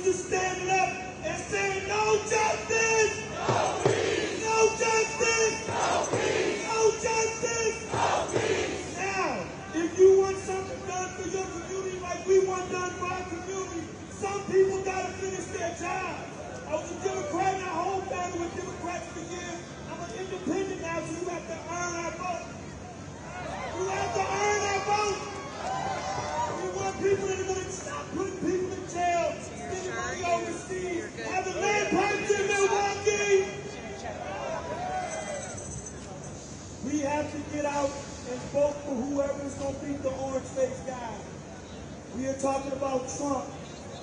just standing up and saying, no justice! No peace! No justice! No peace! No justice! No peace! Now, if you want something done for your community like we want done for our community, some people gotta finish their job. I was a Democrat and our whole family was Democrats for years. I'm an independent now, so you have to earn our vote. You have to earn our vote. We want people that are going to stop putting people in jail, spending money overseas, have the land pipes in Milwaukee. We have to get out and vote for whoever is going to beat the orange-faced guy. We are talking about Trump.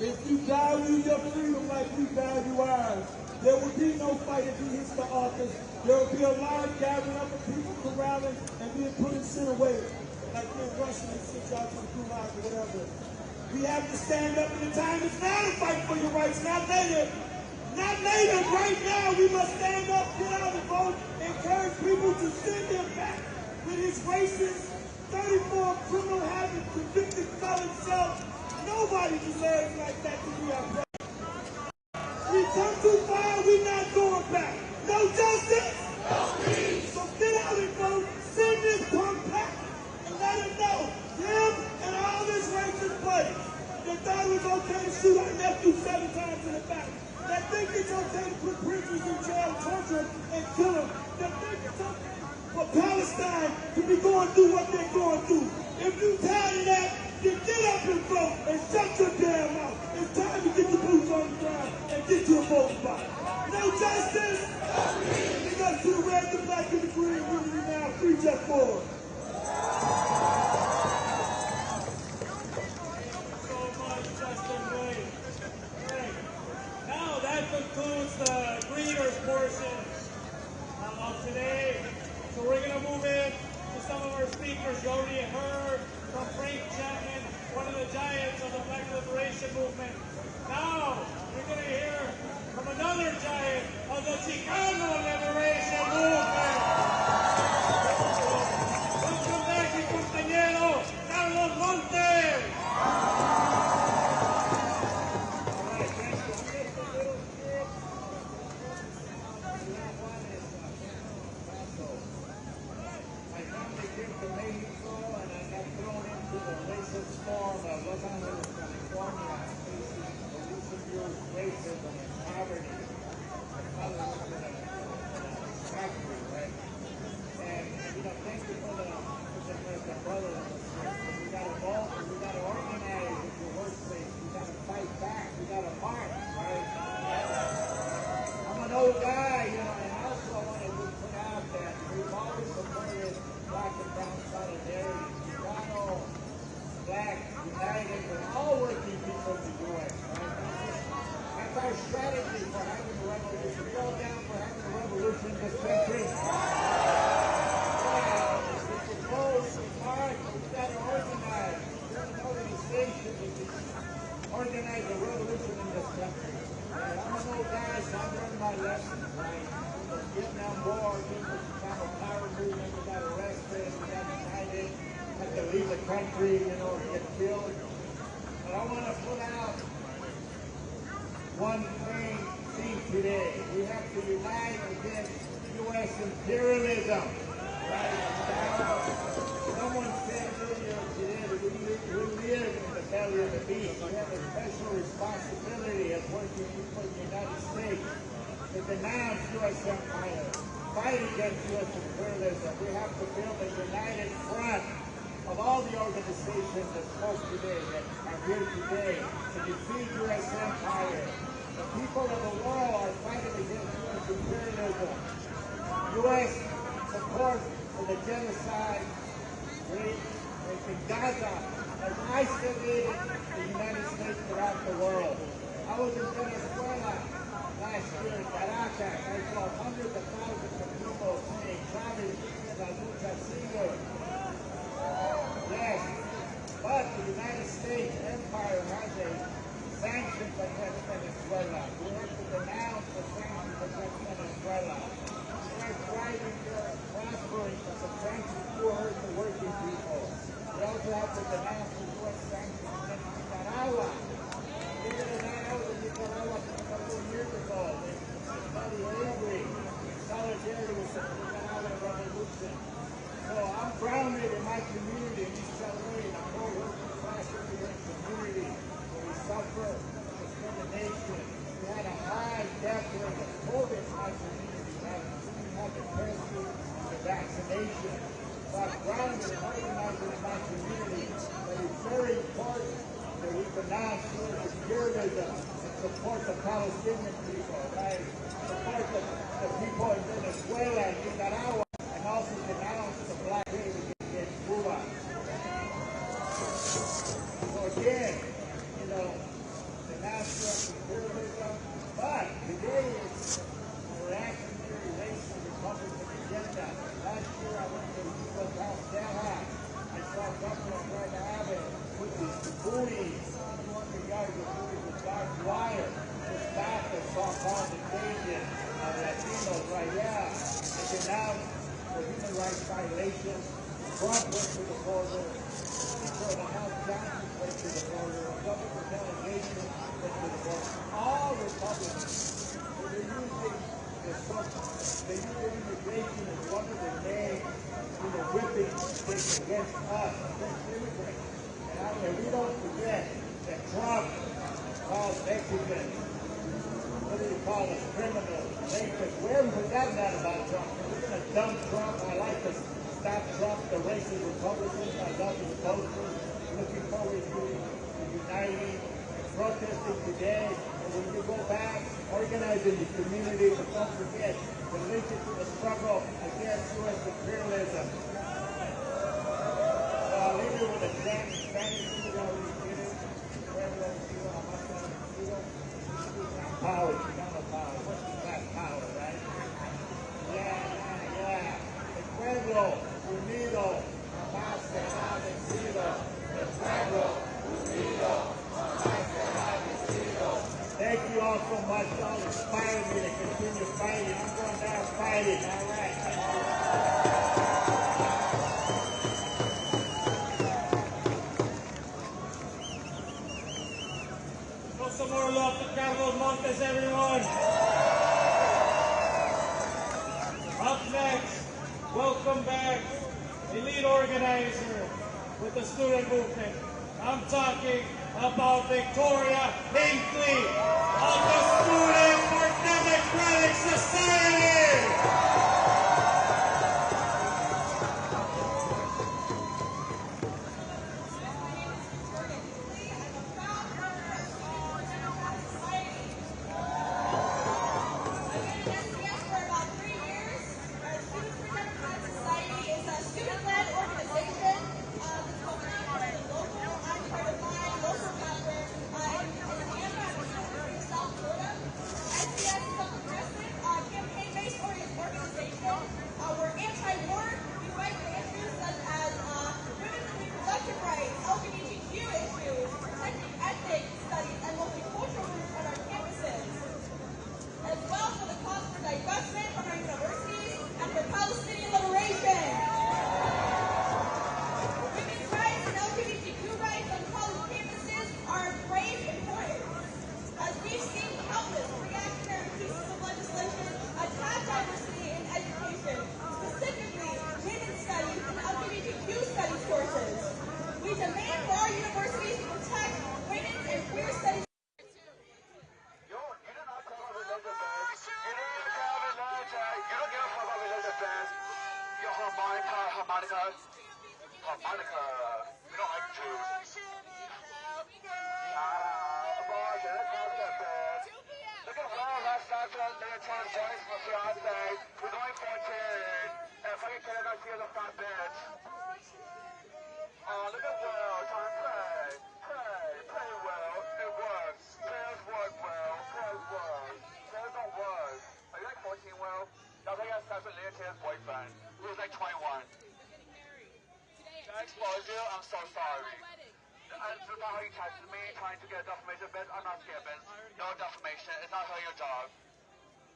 If you value your freedom like we value ours, there will be no fight if he hits the office. There will be a large gathering up of people corralling and being put in center weight, like we're Russian and sent out to the gulag or whatever. We have to stand up, and the time is now to fight for your rights, not later. Not later, right now. We must stand up, get out and vote, encourage people to send him back with his racist, 34 criminal habits, convicted felon self. Nobody deserves like that to be our president. We come too far, we're not going back. No justice, no peace. So get out and vote, send this punk back, and let him know, him and all this racist buddies that thought it was okay to shoot our nephew 7 times in the back, that think it's okay to put prisoners in jail, torture them, and kill them, that think it's okay for Palestine to be going through what they're going through. If you tired of that, then get up and vote and shut your damn mouth. It's time to get your boots on the ground and get your vote back. No justice? It goes to the red, the black, and the green unity now. Free just forward. So much, Justin Ray. Now that concludes the greeters portion of today. So we're going to move in to some of our speakers. You already heard from Frank Chapman, one of the giants of the Black Liberation Movement. Now, we're going to hear from another giant of the Chicano Liberation Movement. Welcome back, mi compañero, Carlos Montes. Storm of Los Angeles, California, facing recent racism and poverty. Factory, right? And thank you for the brothers and sisters. We got to evolve, we got to organize in your workplace. We got to fight back. We got to march, right? I'm an old guy, and also I want to put out that we've always supported black and brown solidarity. Chicano, Black, united, with all working people of the U.S. Right? That's our strategy for having a revolution. We're all down for having a revolution in this country. It's proposed, it's hard, but we've got to organize. We're an organization that can organize a revolution in this country. And I'm an old guy, so I'm learning my lessons, right? The Vietnam War, the Chicano power movement, we got arrested, we got united. Had to leave the country, get killed. But I want to put out one thing today. We have to unite against U.S. imperialism. Right now, someone said earlier today that we live in the belly of the beast. We have a special responsibility as working people in the United States to denounce U.S. empire, fight against U.S. imperialism. We have to build a united front of all the organizations that spoke today, that are here today, to defeat U.S. empire. The people of the world are fighting against U.S. imperialism. U.S. support for the genocide rape in Gaza has isolated the United States throughout the world. I was in Venezuela last year in Caracas. I saw hundreds of thousands of people saying, Chavez, la lucha sigue. Yes, but the United States empire has a sanctions against Venezuela. We have to denounce the sanctions against Venezuela. They are thriving, they are prospering, but the sanctions do hurt the working people. We also have to denounce the U.S. sanctions against Nicaragua. Believe it or not, I was in vaccination, about grounded and organizing in my community. But it's very important that we pronounce imperialism and support the Palestinian people, right? Support the people in Venezuela and Nicaragua, and also denounce the blockade against Cuba. So again, you know, the national imperialism, but today is a reactionary racial Republican agenda. Last year I went to Cuba, Texas. I saw Governor Greg Abbott with these buoys, 200 yards of buoys with barbed wire to stop the so-called invasion of Latinos, right? Yeah. And denounced the human rights violations. Trump went to the border. People of the House Johnson went to the border. A government delegation went to the border. All Republicans. So they're using immigration as one of the main, you know, whipping sticks against us, against immigrants. And we don't forget that Trump called Mexicans, what do you call us, criminals, rapists. We haven't forgotten that about Trump. We're going to dump Trump. I like to stop Trump, the racist Republicans. I love his posters. Looking forward to uniting and protesting today. And when you go back, organizing the community, but don't forget to link it to the struggle against U.S. imperialism. I'll leave you with a Spanish power, power. What's that power, right? Yeah. El pueblo unido jamás será vencido. El pueblo unido jamás será vencido. Thank you all so much. Y'all inspire me to continue fighting. I'm going down fighting. All right. Some more love to Carlos Montes, everyone. Up next, welcome back, elite organizer with the student movement. I'm talking about Victoria Hinckley of the Students for Democratic Society. I'm so sorry. And the how you texted me trying to get a defamation bid. I'm not scared, bitch. No defamation. It's not your job.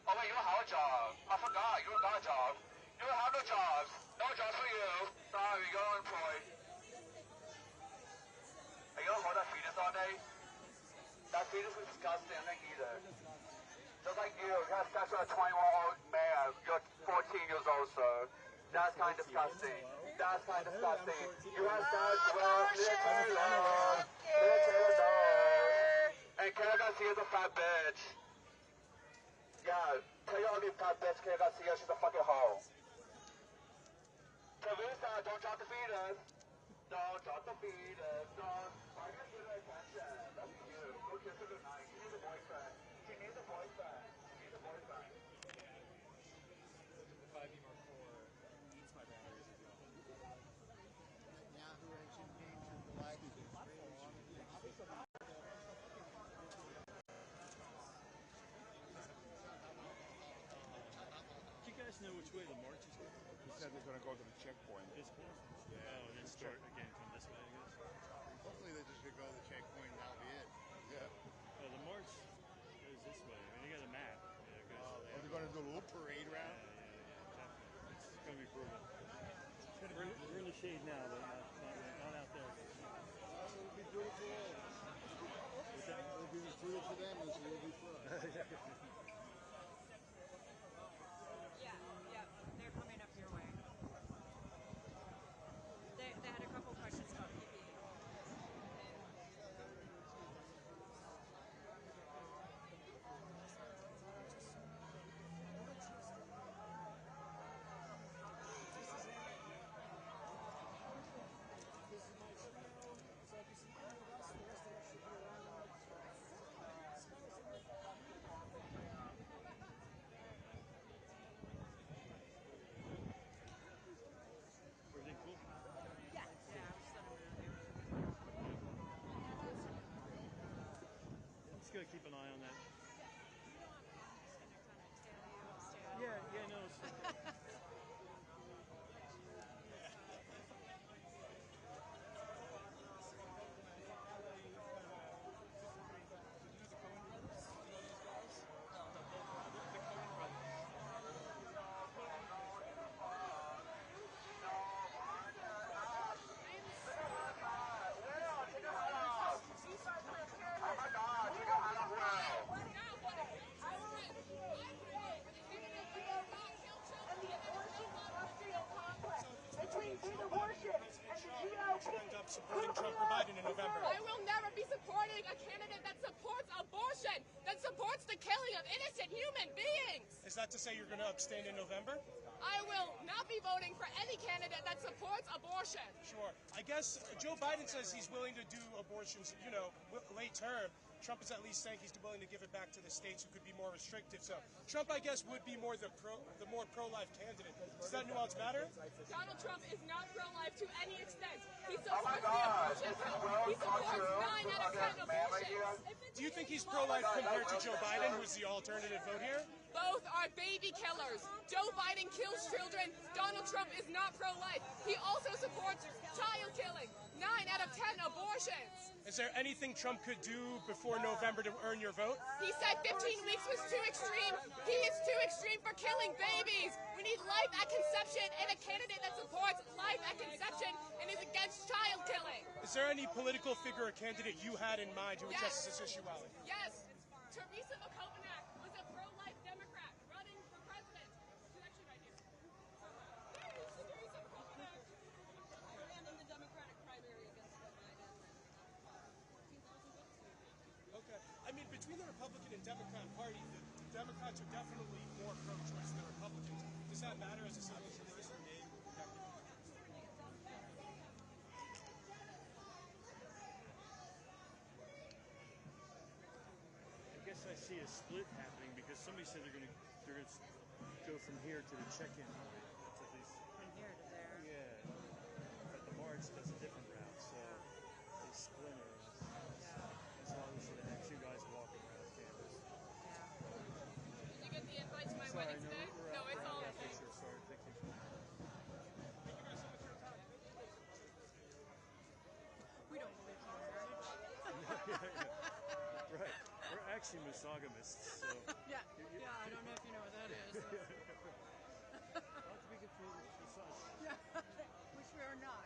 Oh wait, you don't have a job. I forgot. You don't got a job. You don't have no jobs. No jobs for you. Sorry, you're unemployed. Are you gonna hold that fetus all day? That fetus is disgusting. I can't eat it. Just like you have sex with a 21-year-old man. You're 14 years old, sir. That's kind of disgusting. That's kind of disgusting. You have sex with little Taylor. And Kayla Garcia is a fat bitch. Yeah, tell your ugly fat bitch Kayla Garcia, she's a fucking hoe. don't drop the fetus. Don't drop the fetus. Don't. Why can't you get attention? That's you. Go kiss her tonight. She needs a boyfriend. She needs a boyfriend. She needs a boyfriend. The 5D Mark IV eats my batteries as well. Yahoo ancient games and the like. Do you guys know which way the march is going? He said they're going to go to the checkpoint. This way? Yeah, and then start again from this way, I guess. Hopefully they're just going to go to the checkpoint and that'll be it. Yeah. The march goes this way. I mean, they got a map. Yeah, it goes, Are they going to do a little parade round? yeah, definitely. It's going to be brutal. We're in the shade now, but not out there. It'll be beautiful. It'll be as brutal for them as it will be for us. Yeah, they're coming up your way. They had a couple questions about PPE. Everything cool? Yeah, I'm just letting them Just got to keep an eye on that. know. Yeah, no. Oh my God, you know how to well. Between the worship and the GOP. End up supporting Trump or Biden in November. I will never be supporting a candidate that supports abortion, that supports the killing of innocent human beings. Is that to say you're going to abstain in November? I will not be voting for any candidate that supports abortion. Sure. I guess Joe Biden says he's willing to do abortions, late term. Trump is at least saying he's willing to give it back to the states who could be more restrictive. So Trump, I guess, would be more the more pro-life candidate. Does that nuance matter? Donald Trump is not pro-life to any extent. He Oh supports my the God, abortion is this pill. world He supports true? 9 out of 10 Man right here? abortions. Do you think he's pro-life compared to Joe Biden, who's the alternative vote here? Both are baby killers. Joe Biden kills children. Donald Trump is not pro-life. He also supports child killing. 9 out of 10 abortions. Is there anything Trump could do before November to earn your vote? He said 15 weeks was too extreme. He is too extreme for killing babies. We need life at conception and a candidate that supports life at conception and is against child killing. Is there any political figure or candidate you had in mind who addresses this issue well? Yes, Teresa McCovenack was a pro-life Democrat running for president. She's actually right here. There's Teresa McCovenack. Ran in the Democratic primary against Joe Biden. Okay. I mean, between the Republican and Democrat party, the Democrats are definitely more pro-choice than the Republicans. Does that matter as a civil choice? I guess I see a split happening because somebody said they're going to go from here to the check-in point. That's at least. From here to there. Yeah. But the march does a different route, so they splinter. That's why we should have had 2 guys walking around campus. Did you get the invite to my wedding today? No, it's all okay. Sure, sorry, thank you. We don't believe in Right. We're actually misogamists, so. Yeah, I don't know if you know what that is. Not to be confused with misogyny. Yeah, which we are not.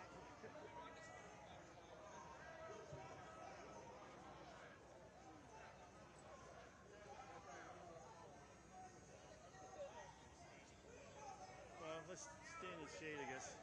Well, let's stay in the shade, I guess.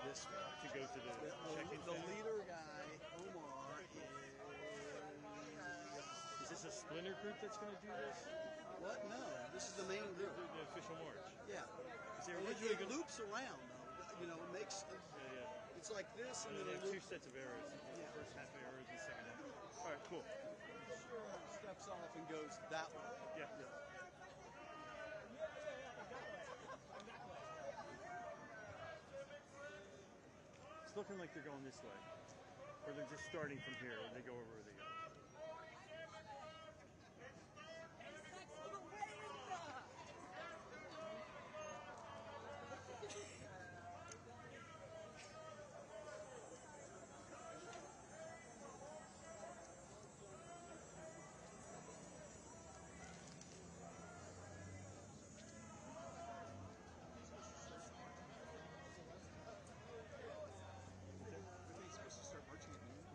this way. To go to the check-in The center? leader guy, Omar, Is this a splinter group that's going to do this? what? No, this is the main group. The official march? Yeah. Is there And originally it going to... loops around, though. You know, it makes... Yeah. It's like this, And and then then they it have two loops. sets of arrows. The first half arrows and the second half. All right, cool. Sure, steps off and goes that way. Yeah. It's looking like they're going this way. Or they're just starting from here and they go over where they go.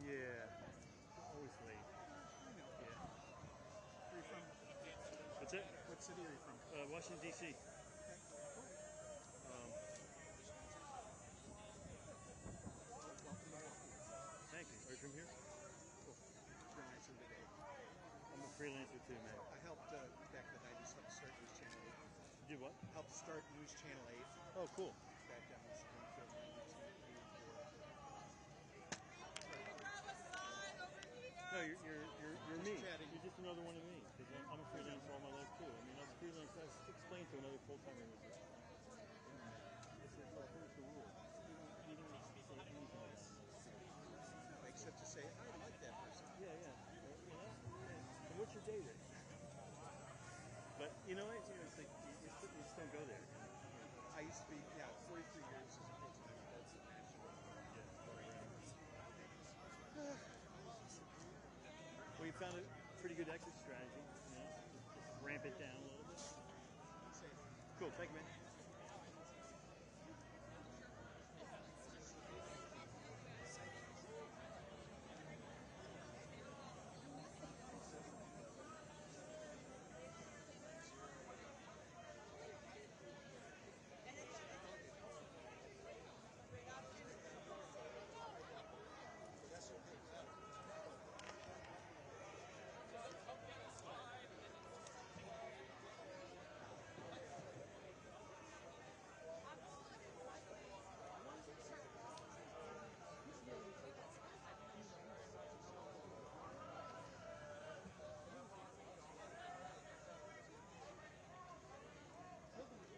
Yeah. Always late. Yeah. Where are you from? What's it? What city are you from? Washington, D.C. Thank you. Are you from here? Cool. Freelancer today. I'm a freelancer too, man. I helped back then. I just helped start News Channel 8. You did what? Helped start News Channel 8. Oh, cool. Back down in Springfield, 1984. No, you're me. chatting. You're just another one of me. Because I'm a freelancer all my life too. I mean, I was a freelancer. I explained to another full-timer musician. I said, look, here's the rule. You don't say anything like that. Except to say, I like that person. Yeah. You know? And what's your day rate? But you know, it's like you just don't go there. I used to be, 43 years as a full-time. That's a national. Well, you found a pretty good exit strategy. You know, just ramp it down a little bit. Cool. Thank you, man.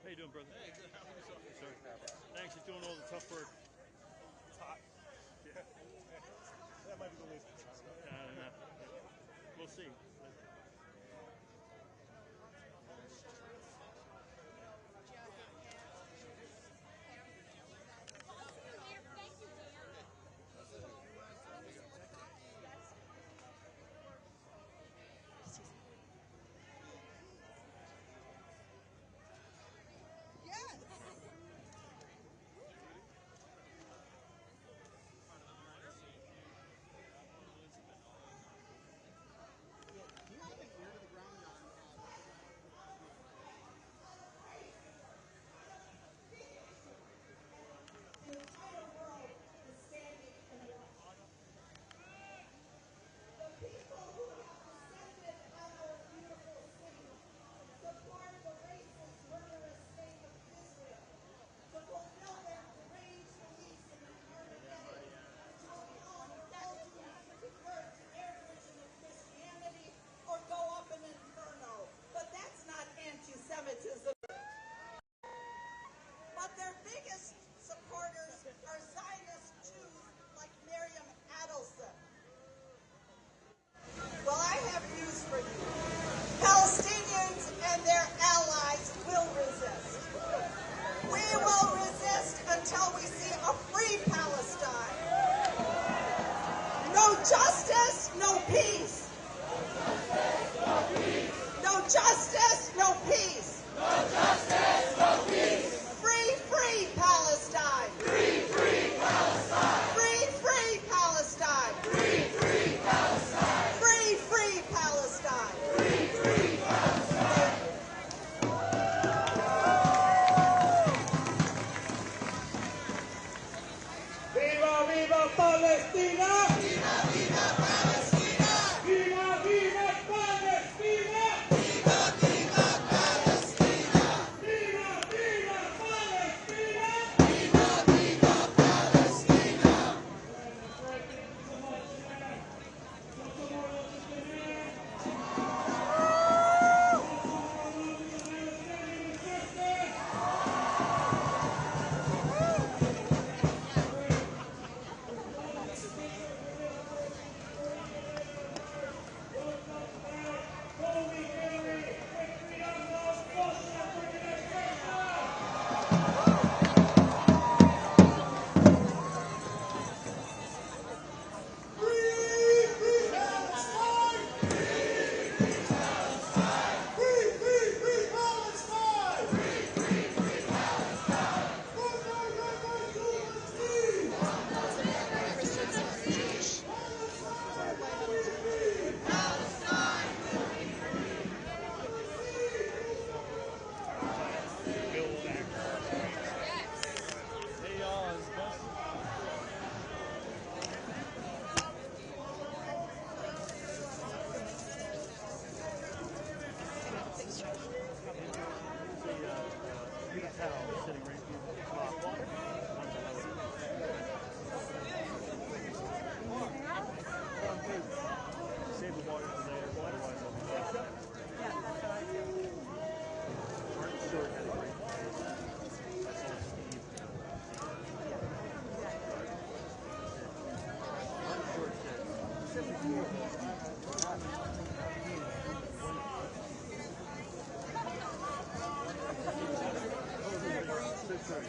How you doing, brother? Hey, good. How are you, sir? Sorry. Thanks for doing all the tough work. It's hot. Yeah. That might be the least. I don't know. We'll see.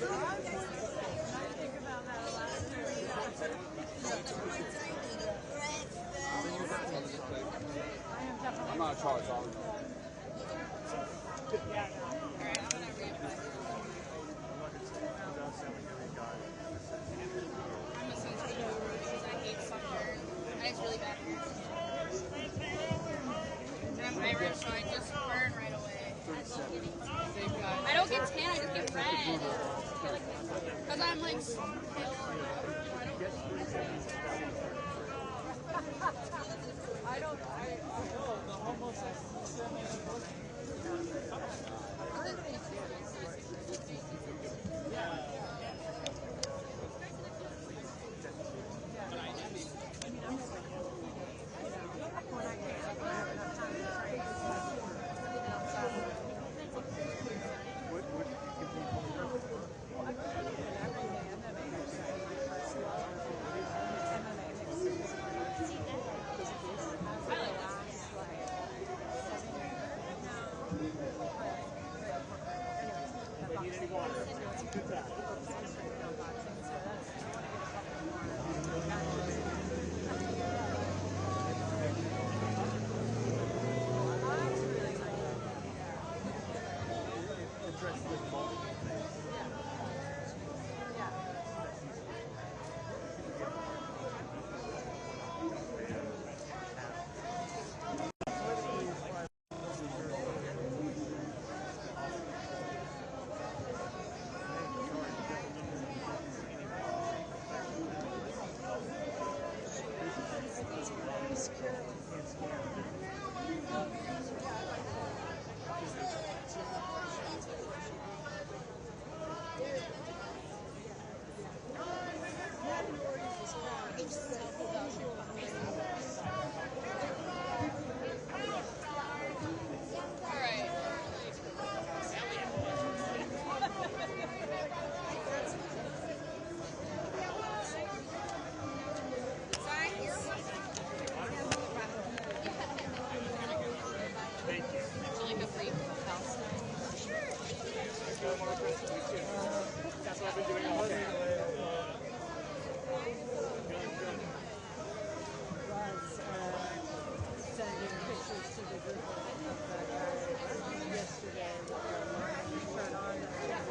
I'm not in charge, I'll I'm a sensitive because I hate soccer. And it's really bad. And I'm Irish, so I just burn right away. I don't get tan, I just get red. Because I'm like pale. I know the homosexual. That's what I've been doing all day. Sending pictures to the group of the guy yesterday with the shirt on and I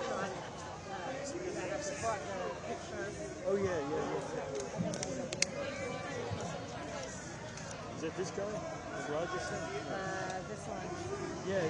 bought the picture. Oh yeah. Is that this guy? Is Roger sent? This one. Yeah.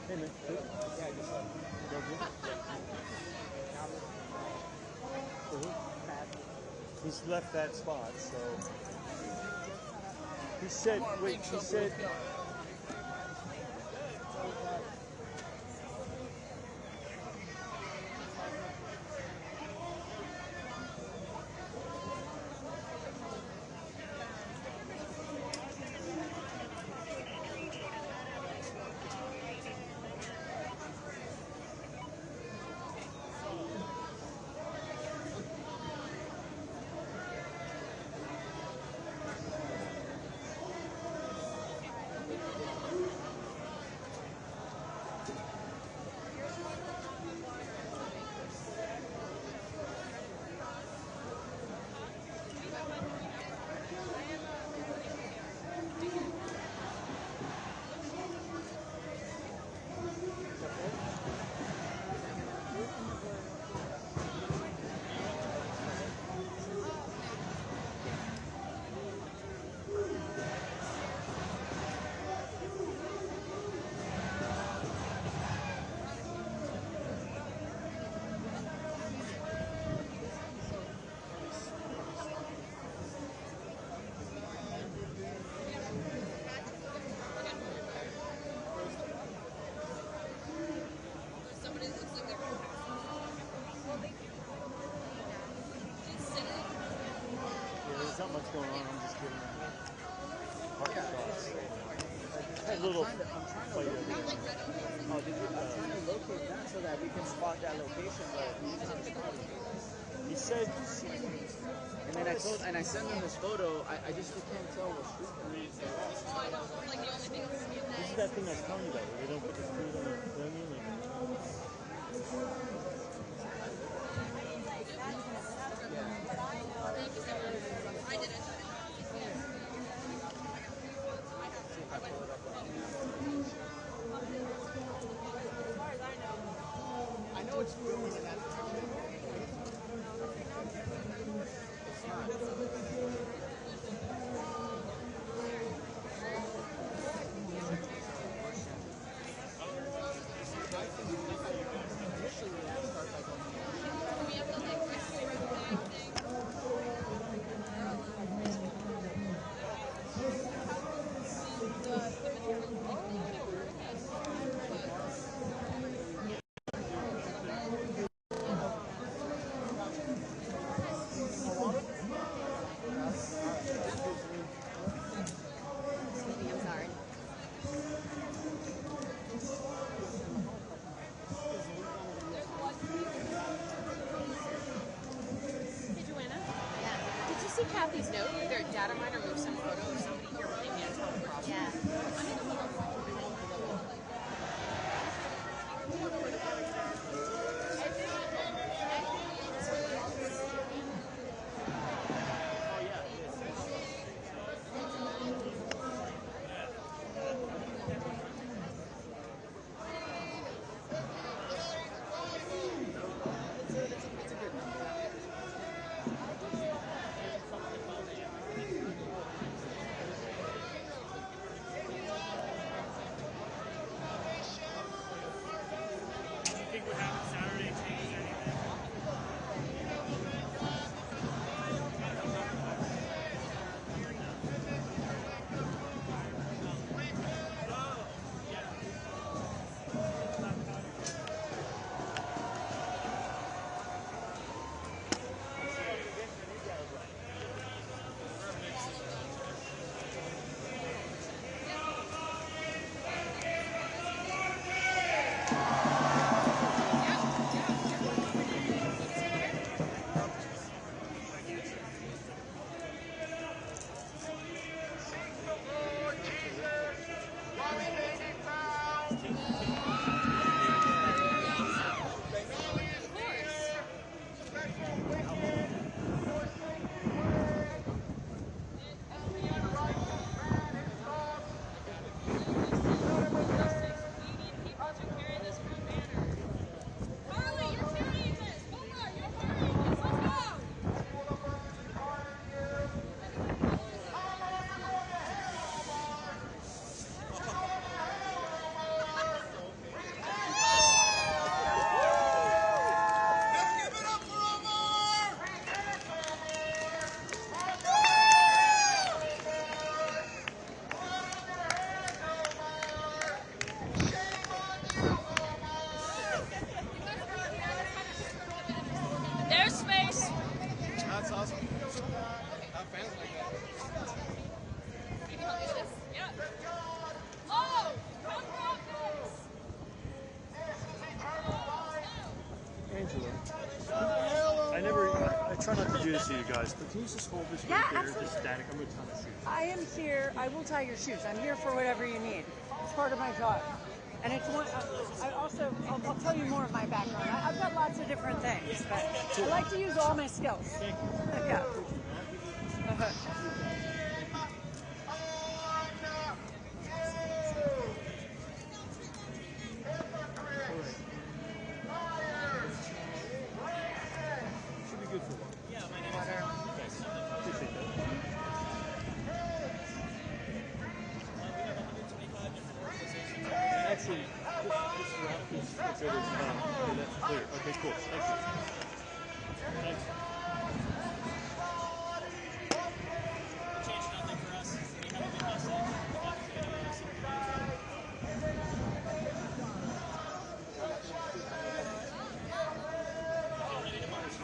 Hey man, good? Yeah, just go good. He's left that spot, so he said. Wait, he said. going on. I'm just getting parking shots. A little fight over there. Oh, did you? I'm trying to locate that so that we can spot that location. He said, and then I sent him this photo. I just can't tell what street it is. This is that thing I was telling you about, where they don't put the food on the menu. I know it's food in that. Kathy's note, either a data mine or move some photo of somebody here when they can't solve the problem. Yeah. I'm in a little try not to do this to you guys, but can you just hold this right there, just static? I'm going to tie my shoes. I am here. I will tie your shoes. I'm here for whatever you need. It's part of my job. And it's one. I'll tell you more of my background. I've got lots of different things, but I like to use all my skills. Thank you. Yeah. Actually, this route is considered okay, that's clear. Okay, cool. Thank you. Thanks. Changed nothing for us. We have a good message. Ready to march.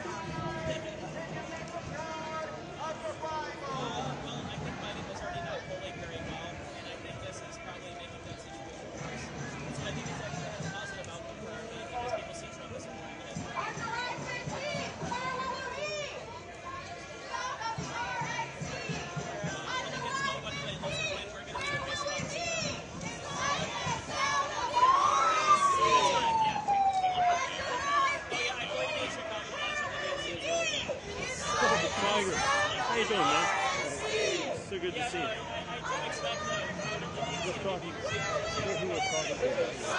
really good to see. I didn't expect that. Just talking. Who was talking to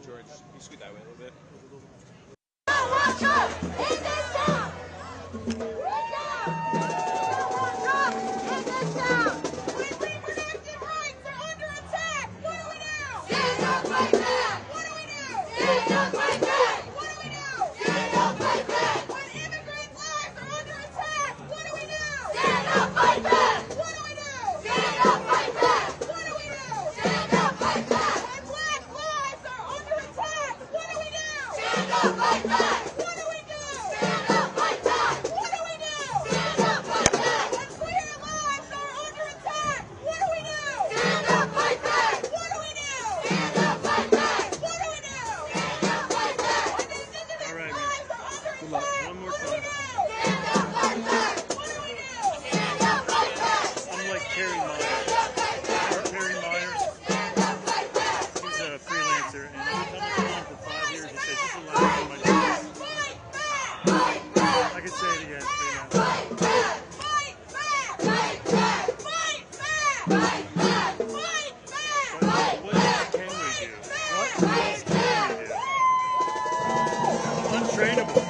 George, can you scoot that way a little bit? When black lives are under together, and every time I come on for 5 years, he says, "This is the last time I do this." I could say it again. What else can we do? What else can we do? I'm untrainable.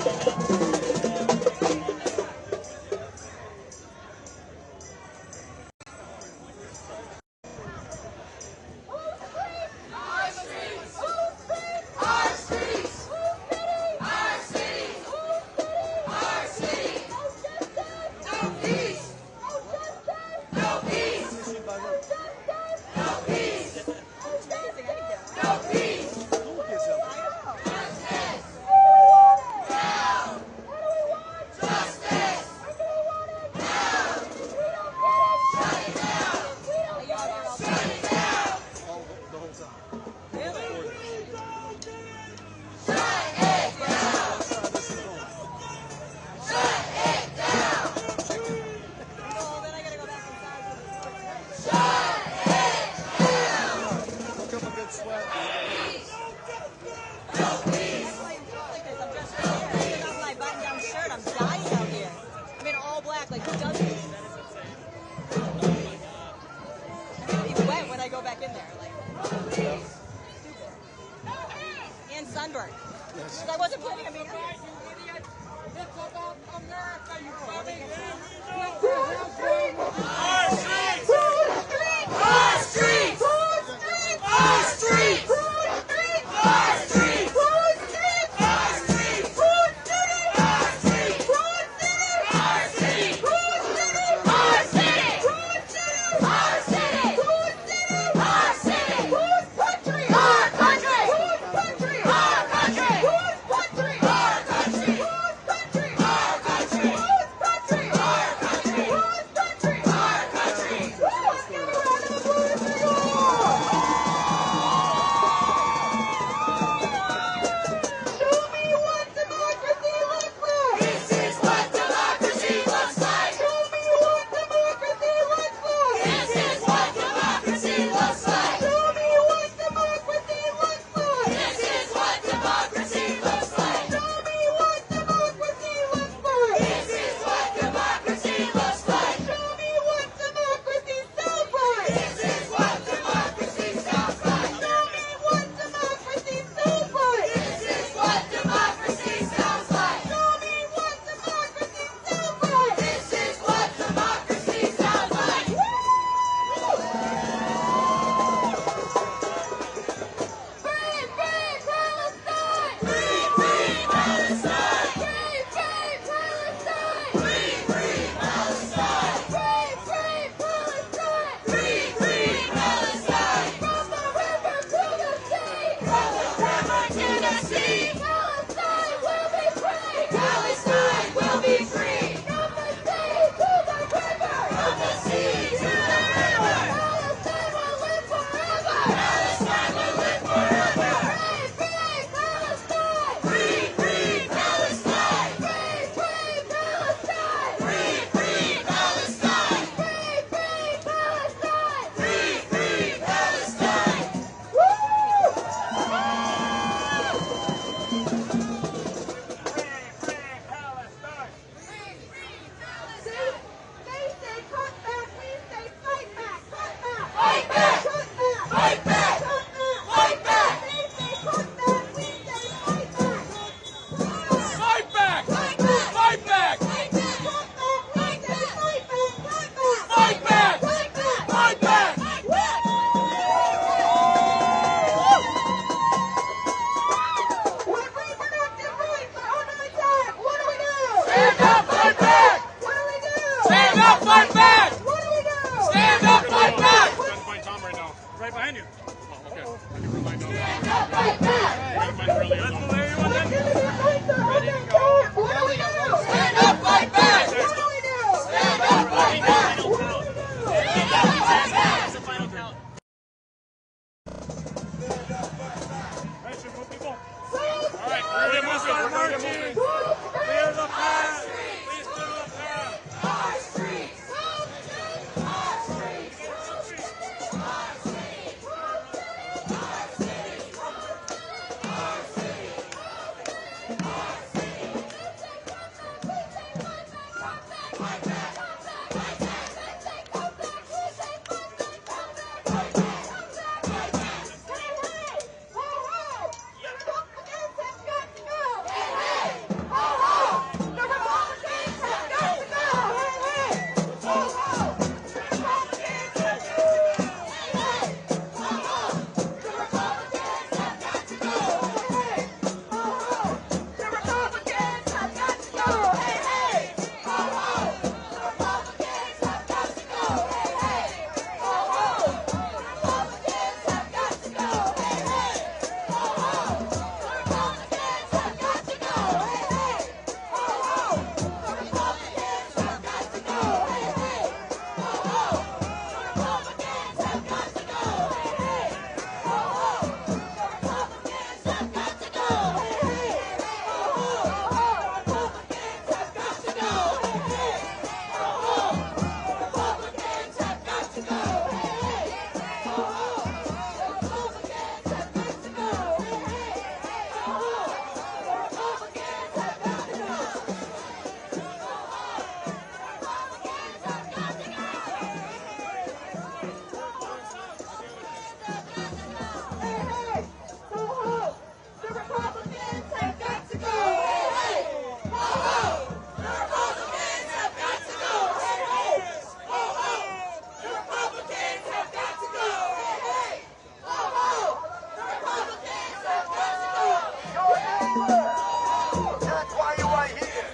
That's why you are here.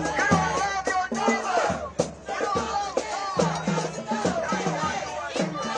You don't love your neighbor. You don't love God. That's why you are here.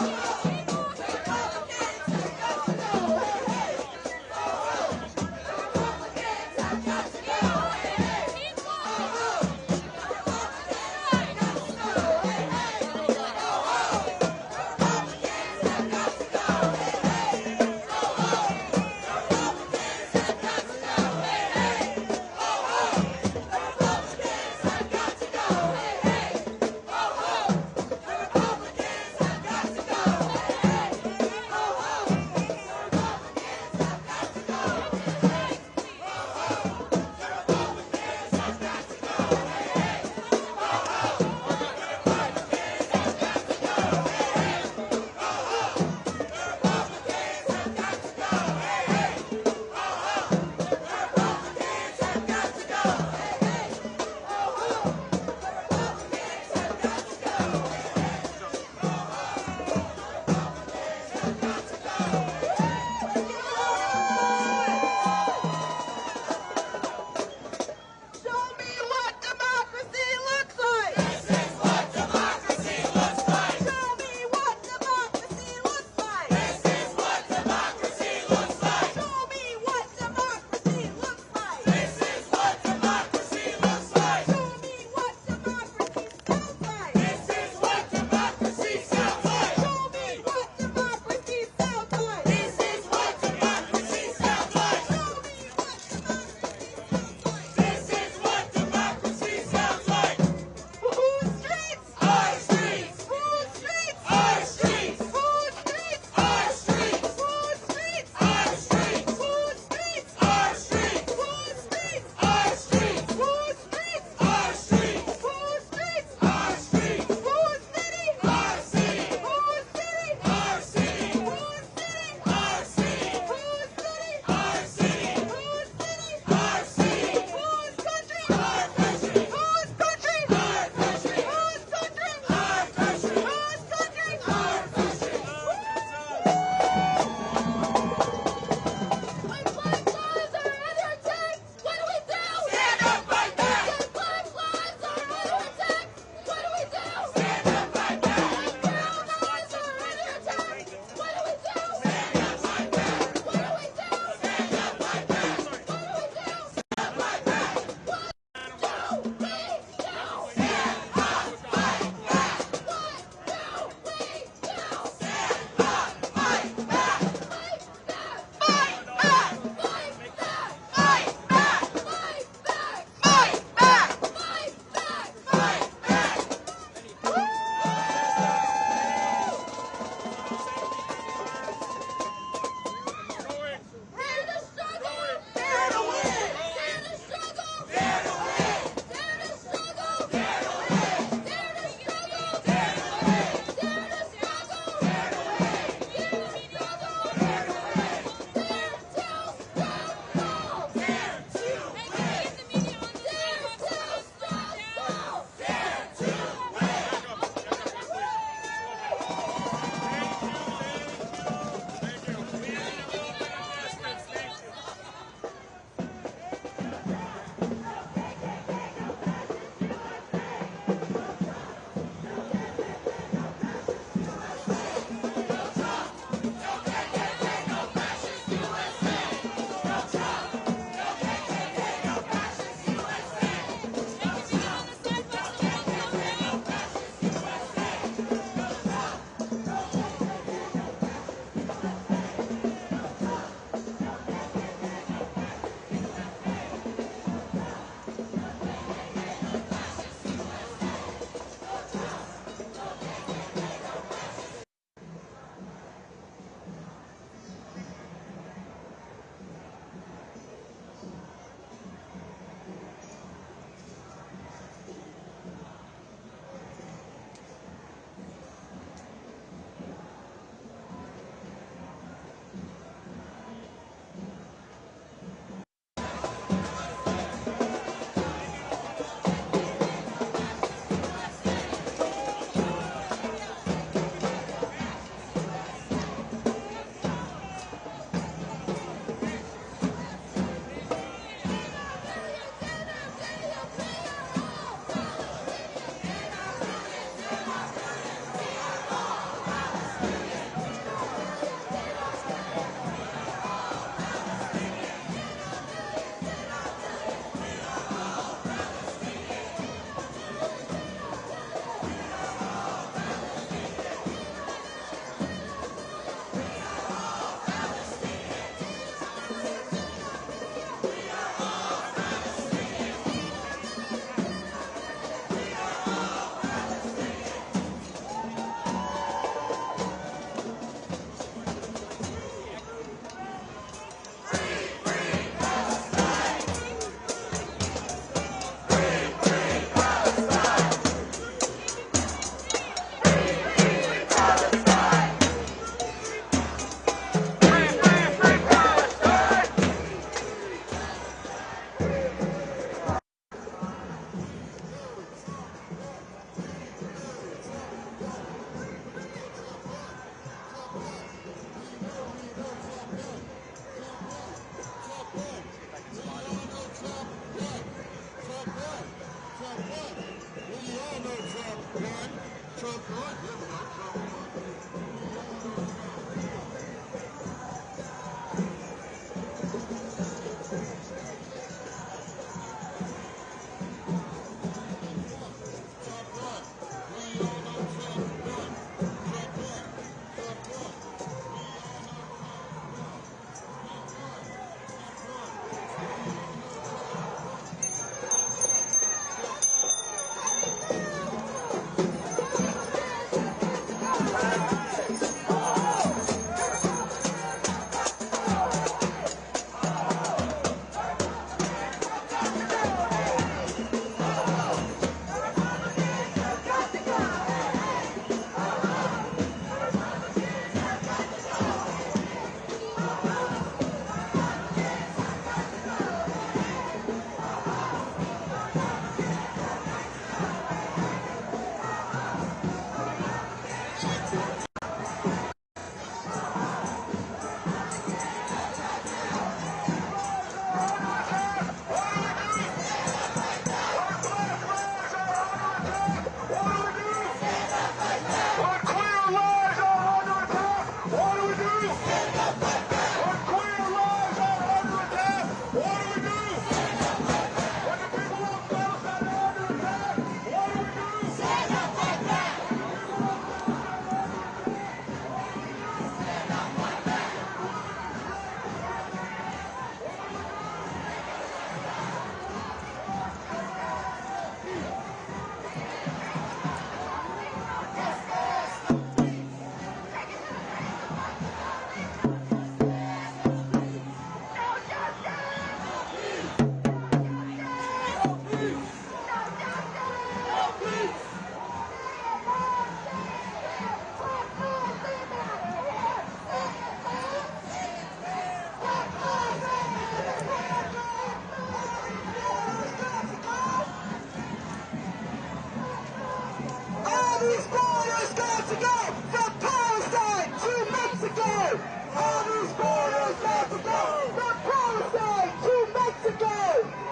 these borders got to go from Palestine to Mexico. All these borders got to go from Palestine to Mexico.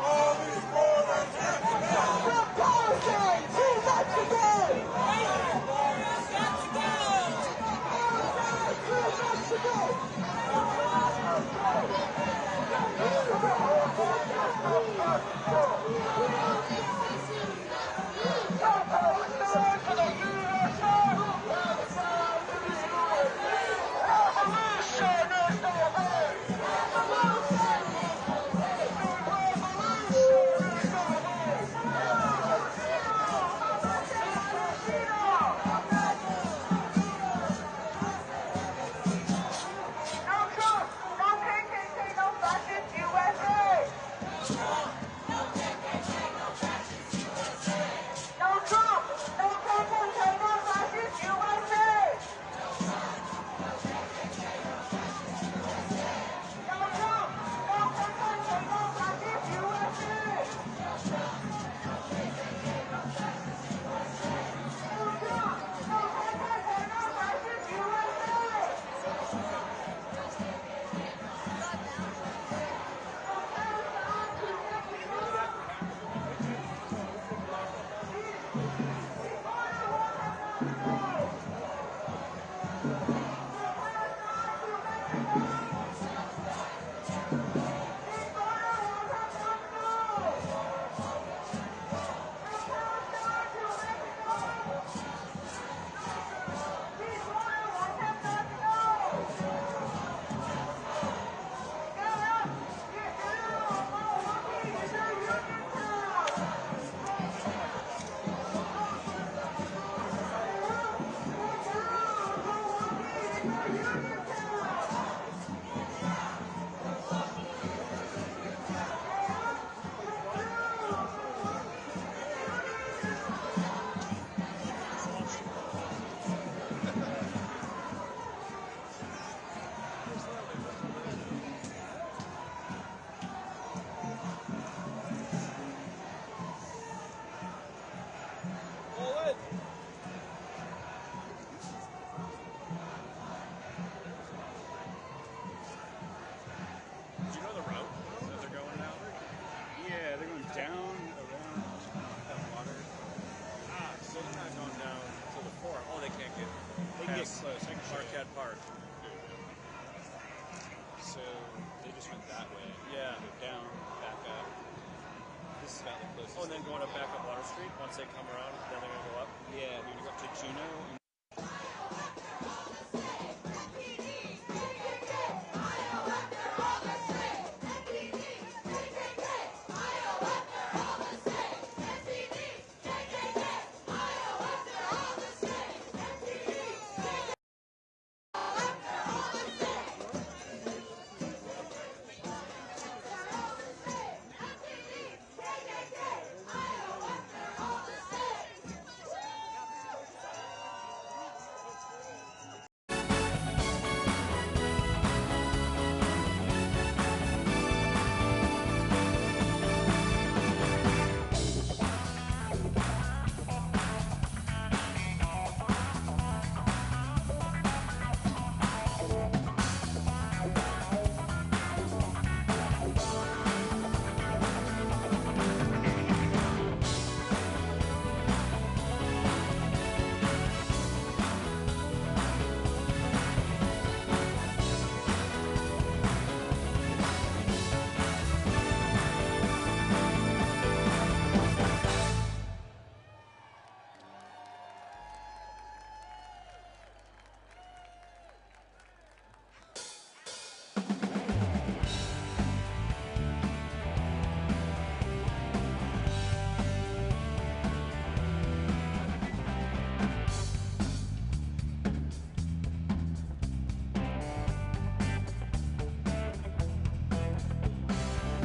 All these borders got to go from Palestine to Mexico. All these borders got to go from Palestine to Mexico. Park. So they just went that way. Yeah. Go down, back up. This is about the closest. Oh, and then going up back up Water Street. Once they come around, then they're gonna go up. Yeah, they're gonna go up to Juno.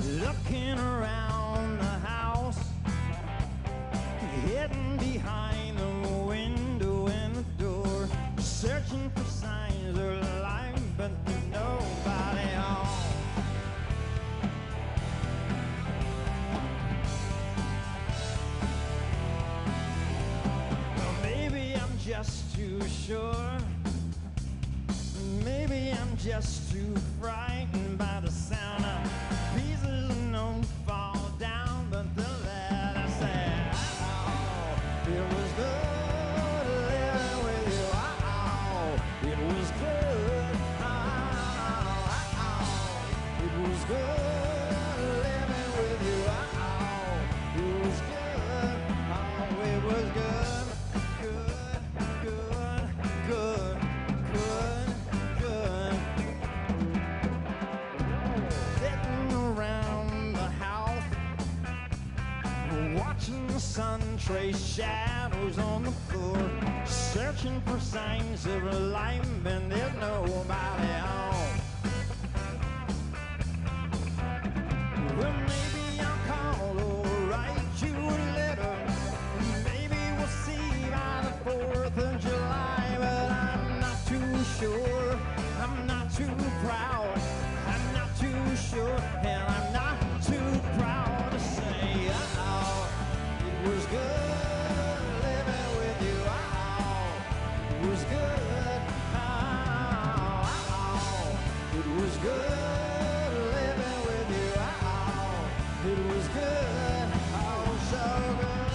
Looking around the house, hidden behind the window and the door, searching for signs of life, but there's nobody home. Well, maybe I'm sure. Maybe I'm just too frightened by the sound of pieces known to fall down, but the letter said, oh, it was good living with you. Oh, it was good. Oh, it was good living with you. Oh, it was good. Oh, it was good. Good, good, good, good, good. Sitting around the house, watching the sun trace shadows on the floor, searching for signs of life, and there's nobody home. Well, maybe I'll call or write you a letter. Maybe we'll see by the 4th of July, but I'm not too sure. I'm not too proud. I'm not too sure, and I'm not too proud to say, oh, it was good living with you. Oh, it was good. Oh, it was good living with you. Oh, it was good. Oh, so good.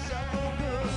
So good.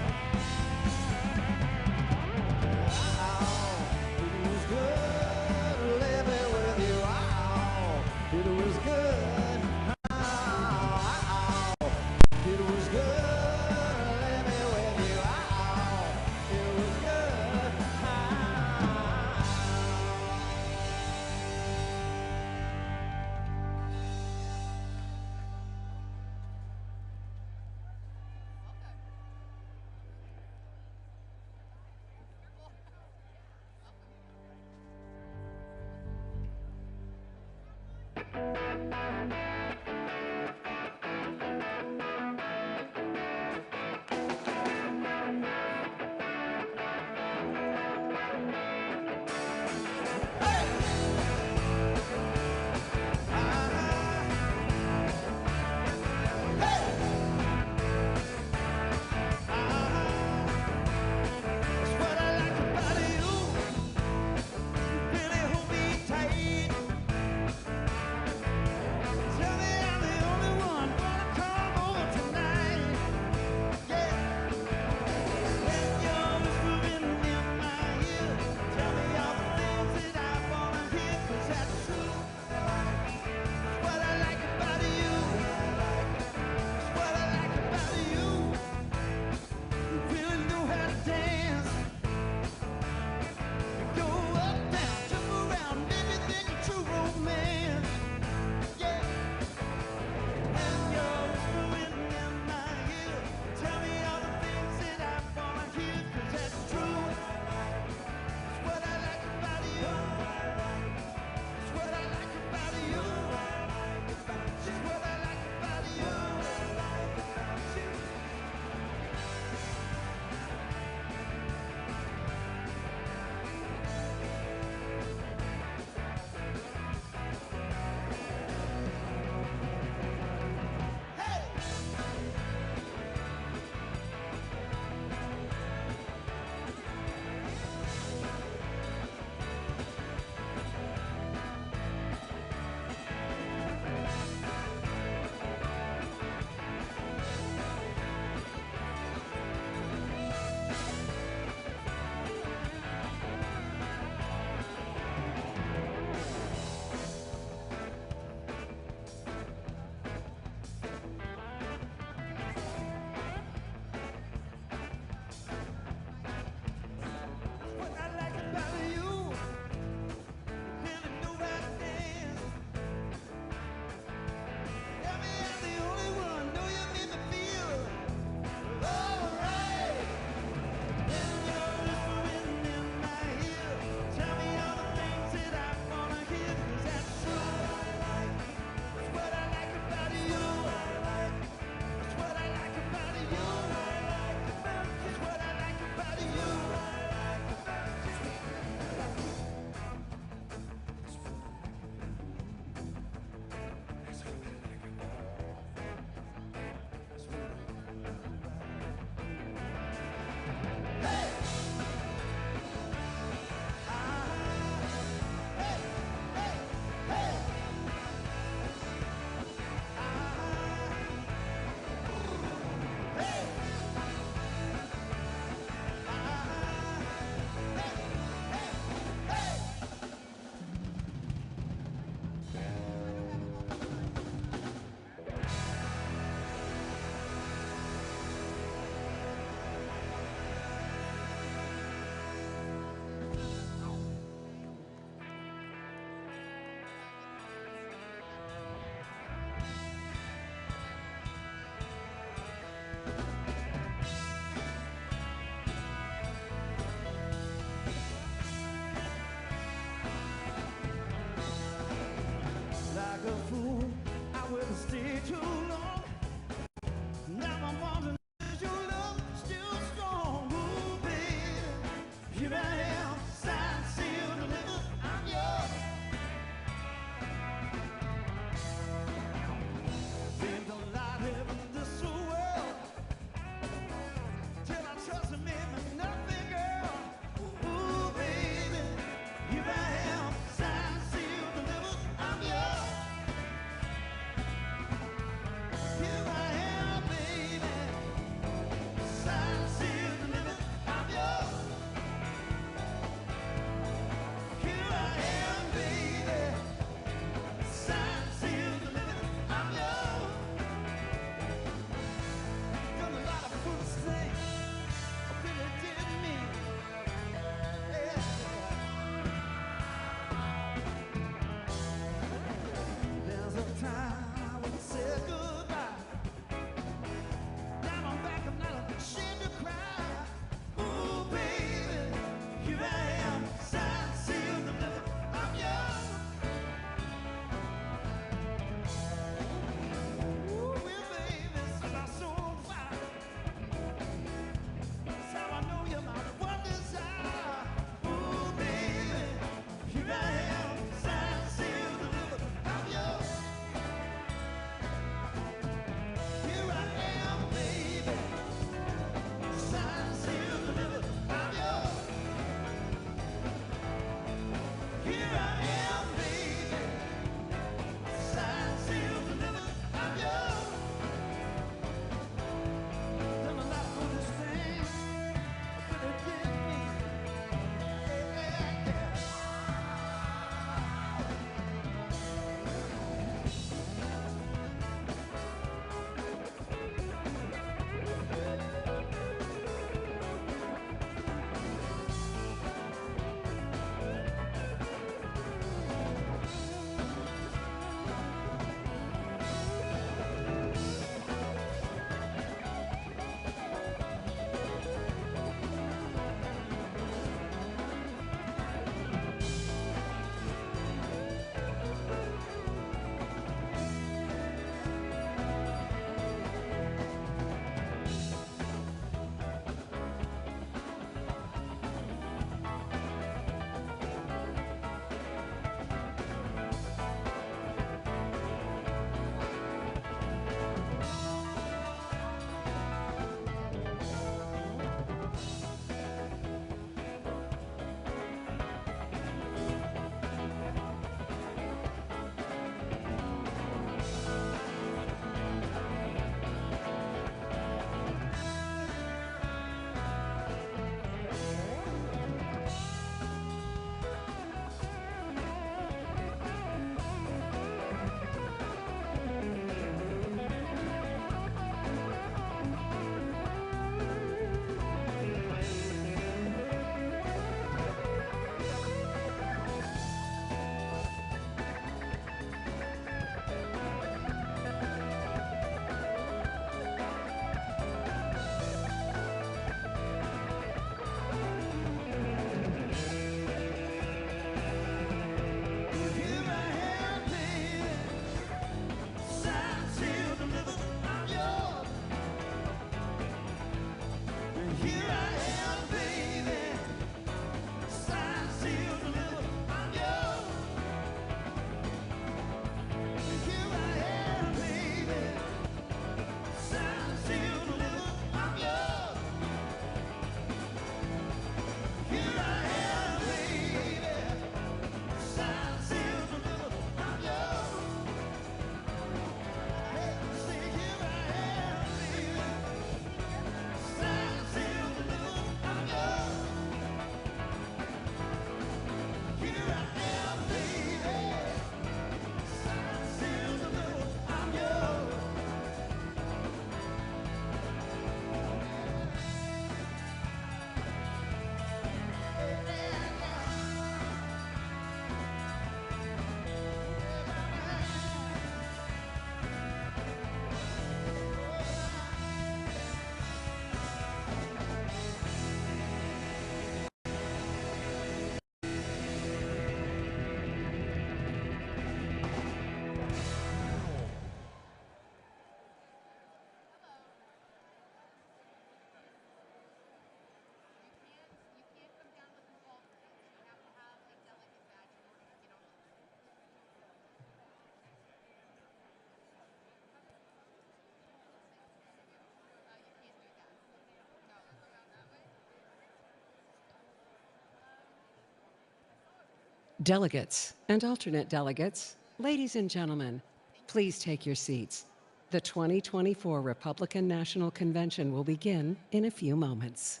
Delegates and alternate delegates, ladies and gentlemen, please take your seats. The 2024 Republican National Convention will begin in a few moments.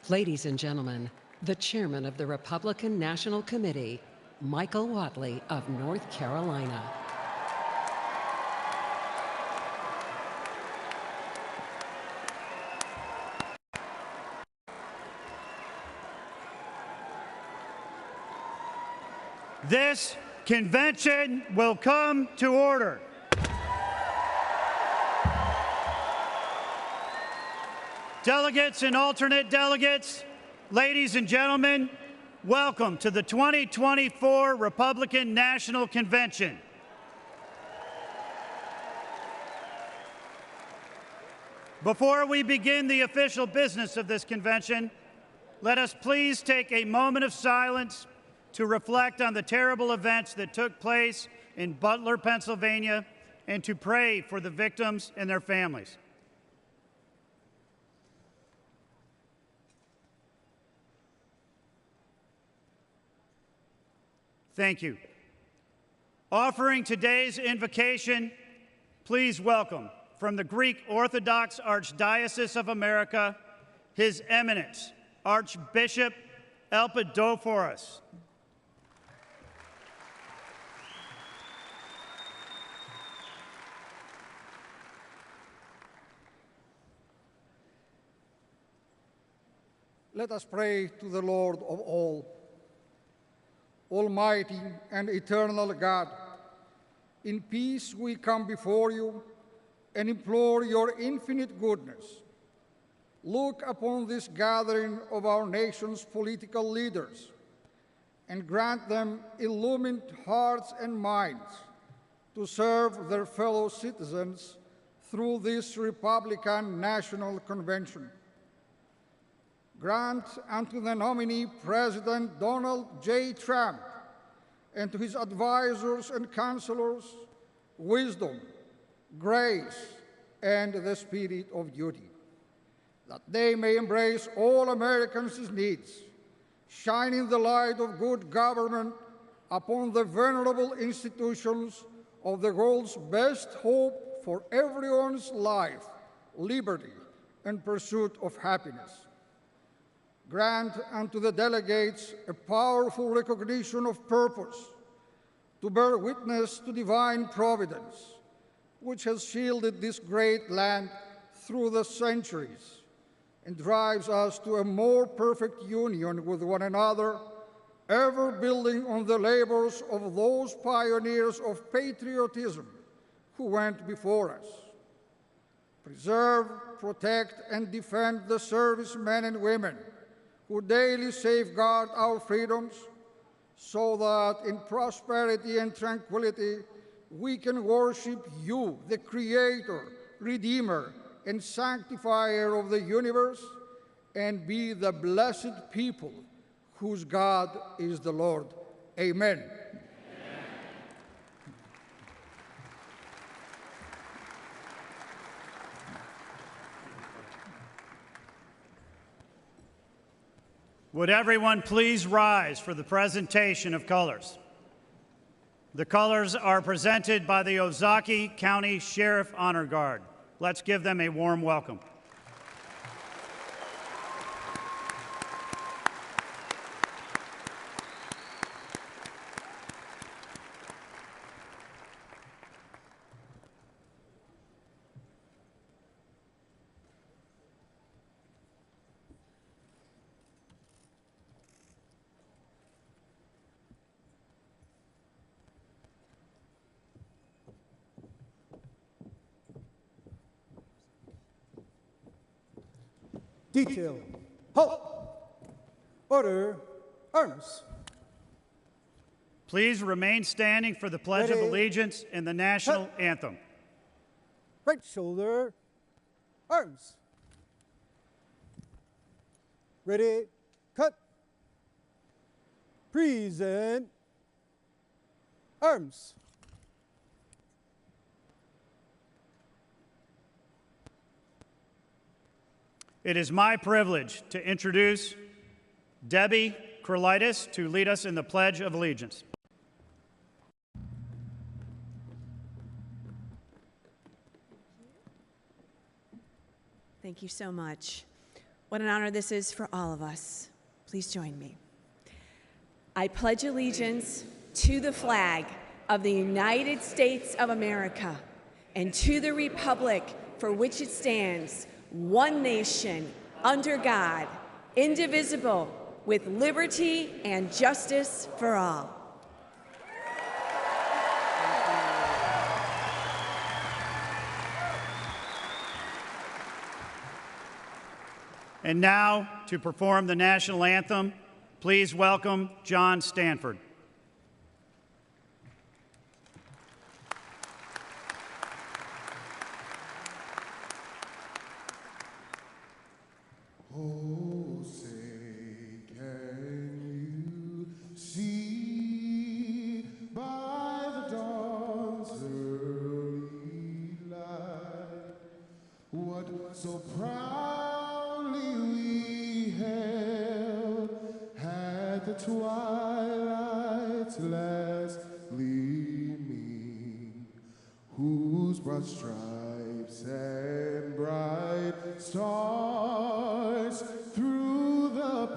Ladies and gentlemen, the chairman of the Republican National Committee, Michael Whatley of North Carolina. This convention will come to order. Delegates and alternate delegates, ladies and gentlemen, welcome to the 2024 Republican National Convention. Before we begin the official business of this convention, let us please take a moment of silence to reflect on the terrible events that took place in Butler, Pennsylvania, and to pray for the victims and their families. Thank you. Offering today's invocation, please welcome from the Greek Orthodox Archdiocese of America, His Eminence, Archbishop Elpidophoros. Let us pray to the Lord of all. Almighty and eternal God, in peace we come before you and implore your infinite goodness. Look upon this gathering of our nation's political leaders and grant them illumined hearts and minds to serve their fellow citizens through this Republican National Convention. Grant unto the nominee President Donald J. Trump and to his advisors and counselors wisdom, grace, and the spirit of duty, that they may embrace all Americans' needs, shining the light of good government upon the venerable institutions of the world's best hope for everyone's life, liberty, and pursuit of happiness. Grant unto the delegates a powerful recognition of purpose to bear witness to divine providence, which has shielded this great land through the centuries and drives us to a more perfect union with one another, ever building on the labors of those pioneers of patriotism who went before us. Preserve, protect, and defend the servicemen and women who daily safeguard our freedoms, so that in prosperity and tranquility we can worship you, the Creator, Redeemer, and Sanctifier of the universe, and be the blessed people whose God is the Lord. Amen. Would everyone please rise for the presentation of colors? The colors are presented by the Ozaukee County Sheriff Honor Guard. Let's give them a warm welcome. Detail. Halt. Order. Arms. Please remain standing for the Pledge of Allegiance and the National Anthem. Right shoulder. Arms. Ready. Cut. Present. Arms. It is my privilege to introduce Debbie Krolitis to lead us in the Pledge of Allegiance. Thank you so much. What an honor this is for all of us. Please join me. I pledge allegiance to the flag of the United States of America and to the republic for which it stands, one nation, under God, indivisible, with liberty and justice for all. And now, to perform the national anthem, please welcome John Stanford. Oh, say, can you see by the dawn's early light what so proudly we held at the twilight's last gleaming, whose broad stripes and bright stars through the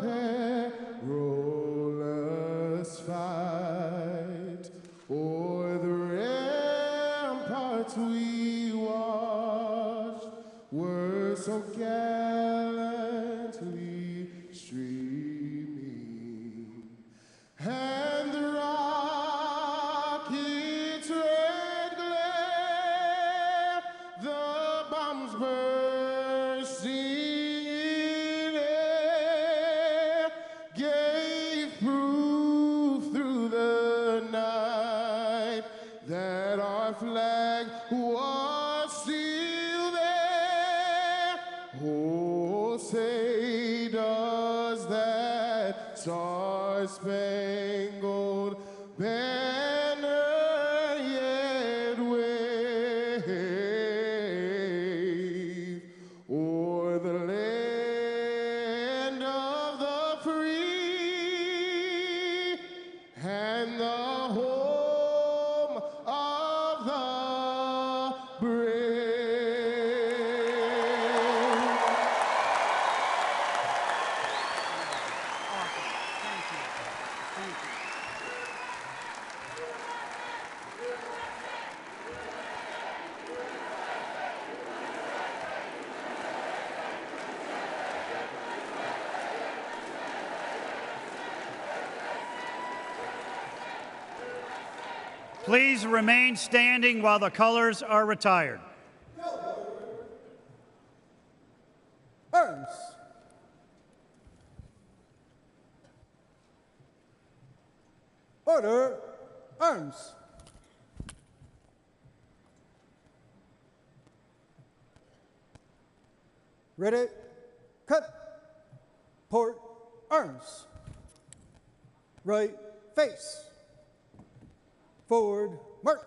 perilous fight o'er the ramparts we watched were so gallantly streaming, and the rocket's red glare, the bombs bursting in air, gave proof through the night that our flag was still there. Oh, say does that star-spangled banner yet wave o'er the land of the free and the home of the brave? Please remain standing while the colors are retired. Arms. Order. Arms. Ready. Cut. Port. Arms. Right face. Forward, march.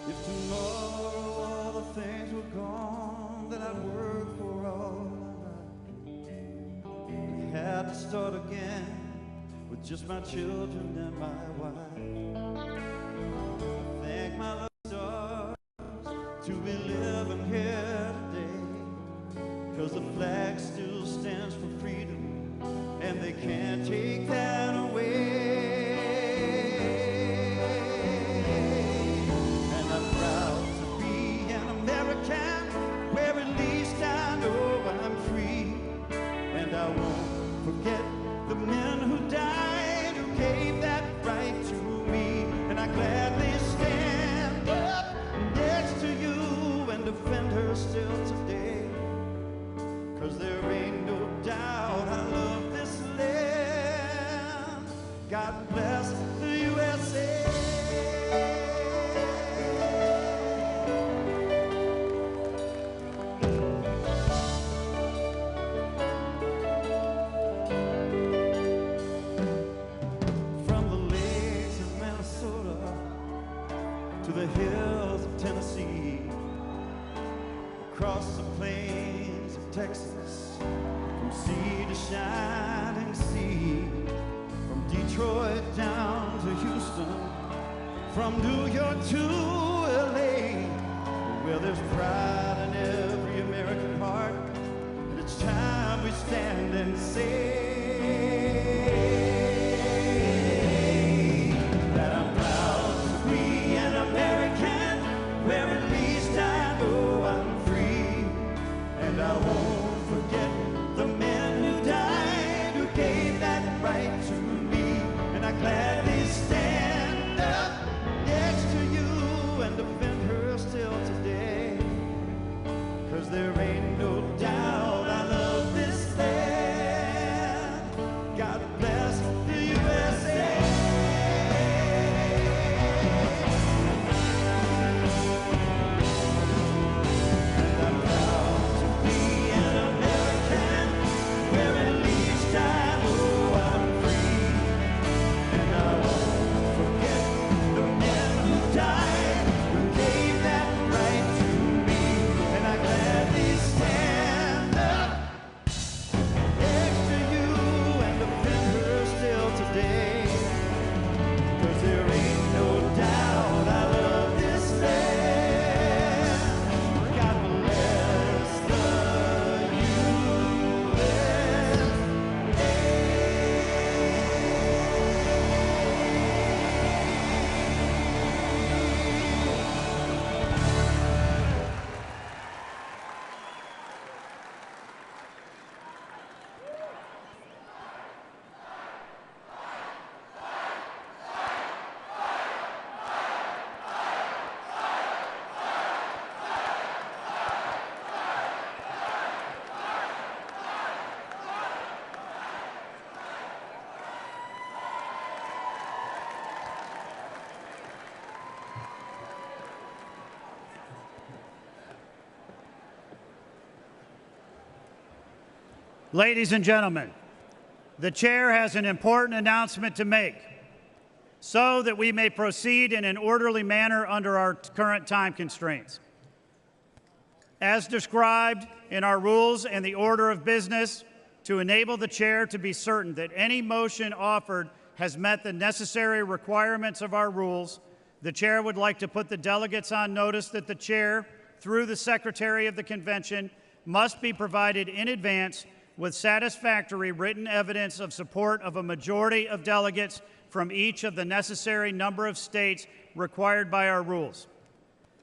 If tomorrow all the things were gone that I'd worked for all my life, I had to start again with just my children and my wife. Thank my lucky stars to be living here today, 'cause the flag still stands for freedom and they can't take that away. Where at least I know I'm free, and I won't forget the men who died, who gave that right to me, and I gladly stand up next to you and defend her still today, 'cause there ain't no doubt I love this land. God bless the USA. From the lakes of Minnesota to the hills of Tennessee, across the plains of Texas, from sea to shining sea, from Detroit down to Houston, from New York to LA, where there's pride in every American heart, and it's time we stand and say that I'm proud to be an American, where at least I know I'm free, and I won't forget the men who died, who gave that right to me, and I gladly stand up next to you and defend her still today, 'cause there ain't no doubt I love this land. God bless the USA. And I'm proud to be an American, where at least I know I'm free, and I won't forget the men who died, who gave that right to me, and I gladly stand up next to you and defend her still today, 'cause there ain't no doubt I love this land. God bless the Ladies and gentlemen, the chair has an important announcement to make so that we may proceed in an orderly manner under our current time constraints. As described in our rules and the order of business, to enable the chair to be certain that any motion offered has met the necessary requirements of our rules, the chair would like to put the delegates on notice that the chair, through the Secretary of the Convention, must be provided in advance with satisfactory written evidence of support of a majority of delegates from each of the necessary number of states required by our rules.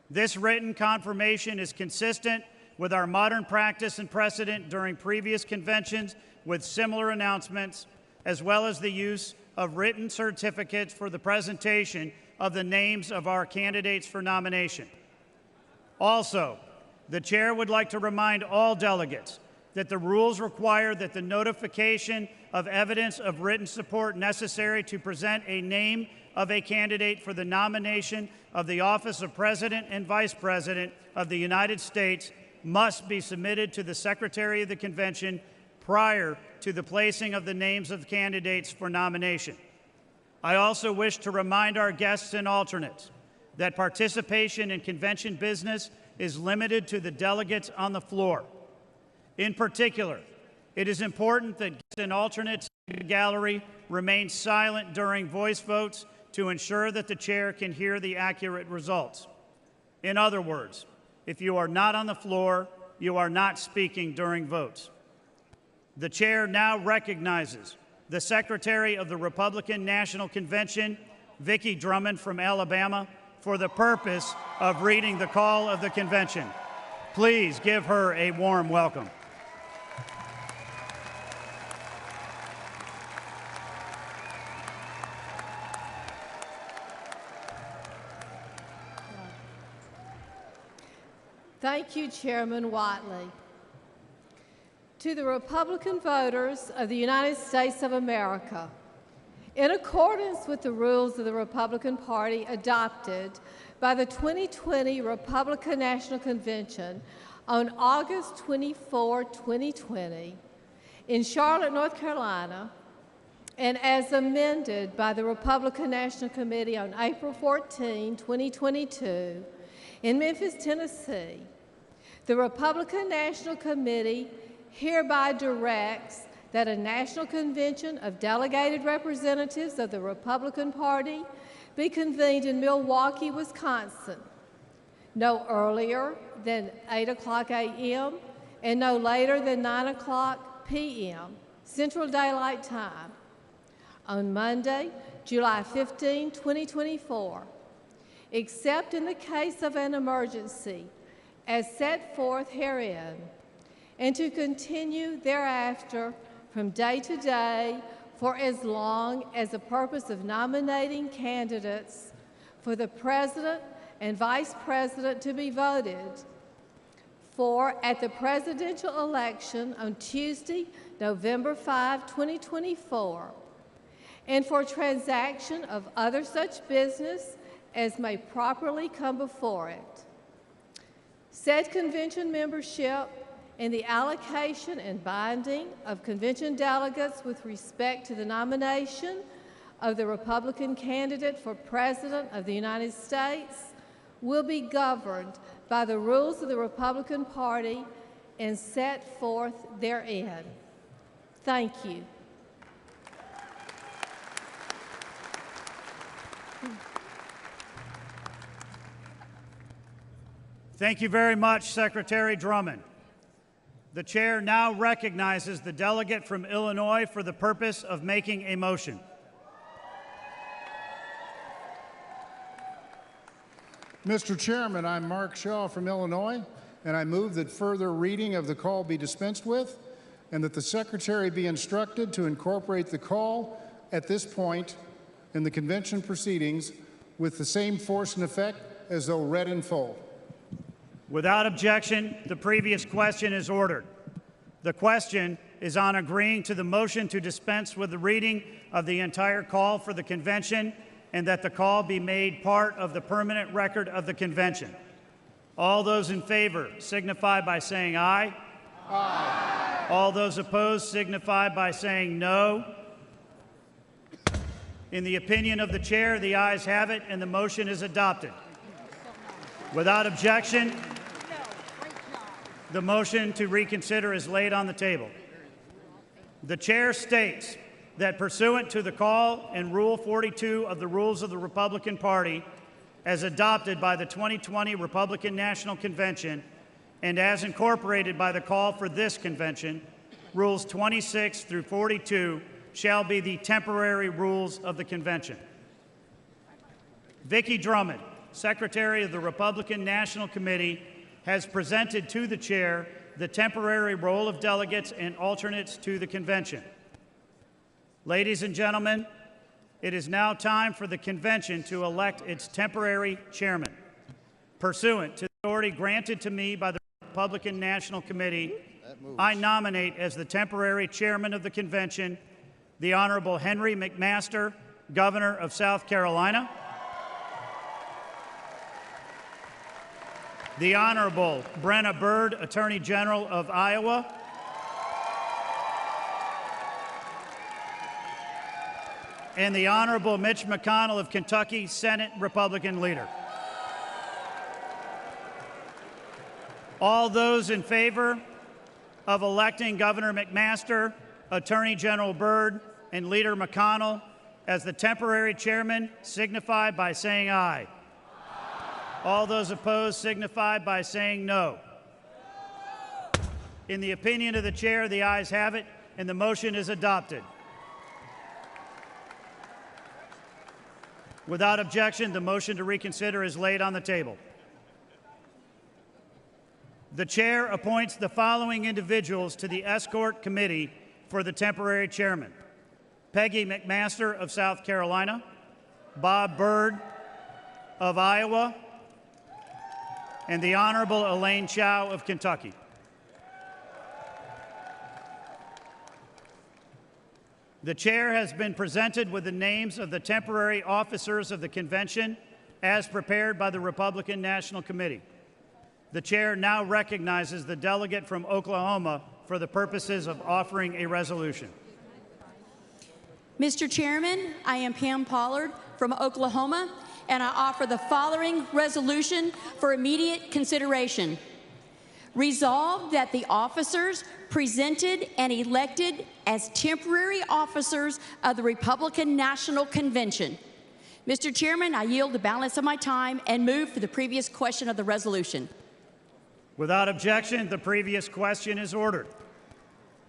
This written confirmation is consistent with our modern practice and precedent during previous conventions with similar announcements, as well as the use of written certificates for the presentation of the names of our candidates for nomination. Also, the chair would like to remind all delegates that the rules require that the notification of evidence of written support necessary to present a name of a candidate for the nomination of the office of President and Vice President of the United States must be submitted to the Secretary of the Convention prior to the placing of the names of candidates for nomination. I also wish to remind our guests and alternates that participation in convention business is limited to the delegates on the floor. In particular, it is important that guests and alternates in the gallery remain silent during voice votes to ensure that the chair can hear the accurate results. In other words, if you are not on the floor, you are not speaking during votes. The chair now recognizes the Secretary of the Republican National Convention, Vicki Drummond from Alabama, for the purpose of reading the call of the convention. Please give her a warm welcome. Thank you, Chairman Whiteley. To the Republican voters of the United States of America, In accordance with the rules of the Republican Party adopted by the 2020 Republican National Convention on August 24, 2020, in Charlotte, North Carolina, and as amended by the Republican National Committee on April 14, 2022, in Memphis, Tennessee, the Republican National Committee hereby directs that a National Convention of Delegated Representatives of the Republican Party be convened in Milwaukee, Wisconsin, no earlier than 8:00 a.m. and no later than 9:00 p.m. Central Daylight Time on Monday, July 15, 2024, except in the case of an emergency as set forth herein, and to continue thereafter from day to day for as long as the purpose of nominating candidates for the President and Vice President to be voted for at the presidential election on Tuesday, November 5, 2024, and for transaction of other such business as may properly come before it. Said convention membership and the allocation and binding of convention delegates with respect to the nomination of the Republican candidate for President of the United States will be governed by the rules of the Republican Party and set forth therein. Thank you. Thank you very much, Secretary Drummond. The chair now recognizes the delegate from Illinois for the purpose of making a motion. Mr. Chairman, I'm Mark Shaw from Illinois, and I move that further reading of the call be dispensed with, and that the Secretary be instructed to incorporate the call at this point in the convention proceedings with the same force and effect as though read in full. Without objection, the previous question is ordered. The question is on agreeing to the motion to dispense with the reading of the entire call for the convention and that the call be made part of the permanent record of the convention. All those in favor signify by saying aye. Aye. All those opposed signify by saying no. In the opinion of the chair, the ayes have it and the motion is adopted. Without objection, the motion to reconsider is laid on the table. The chair states that pursuant to the call and Rule 42 of the Rules of the Republican Party, as adopted by the 2020 Republican National Convention and as incorporated by the call for this convention, Rules 26 through 42 shall be the temporary rules of the convention. Vicki Drummond, Secretary of the Republican National Committee, has presented to the chair the temporary roll of delegates and alternates to the convention. Ladies and gentlemen, it is now time for the convention to elect its temporary chairman. Pursuant to the authority granted to me by the Republican National Committee, I nominate as the temporary chairman of the convention the Honorable Henry McMaster, Governor of South Carolina, the Honorable Brenna Bird, Attorney General of Iowa, and the Honorable Mitch McConnell of Kentucky, Senate Republican Leader. All those in favor of electing Governor McMaster, Attorney General Byrd, and Leader McConnell as the temporary chairman signify by saying aye. All those opposed signify by saying no. In the opinion of the chair, the ayes have it, and the motion is adopted. Without objection, the motion to reconsider is laid on the table. The chair appoints the following individuals to the escort committee for the temporary chairman: Peggy McMaster of South Carolina, Bob Byrd of Iowa, and the Honorable Elaine Chao of Kentucky. The chair has been presented with the names of the temporary officers of the convention as prepared by the Republican National Committee. The chair now recognizes the delegate from Oklahoma for the purposes of offering a resolution. Mr. Chairman, I am Pam Pollard from Oklahoma, and I offer the following resolution for immediate consideration. Resolved that the officers presented and elected as temporary officers of the Republican National Convention. Mr. Chairman, I yield the balance of my time and move for the previous question of the resolution. Without objection, the previous question is ordered.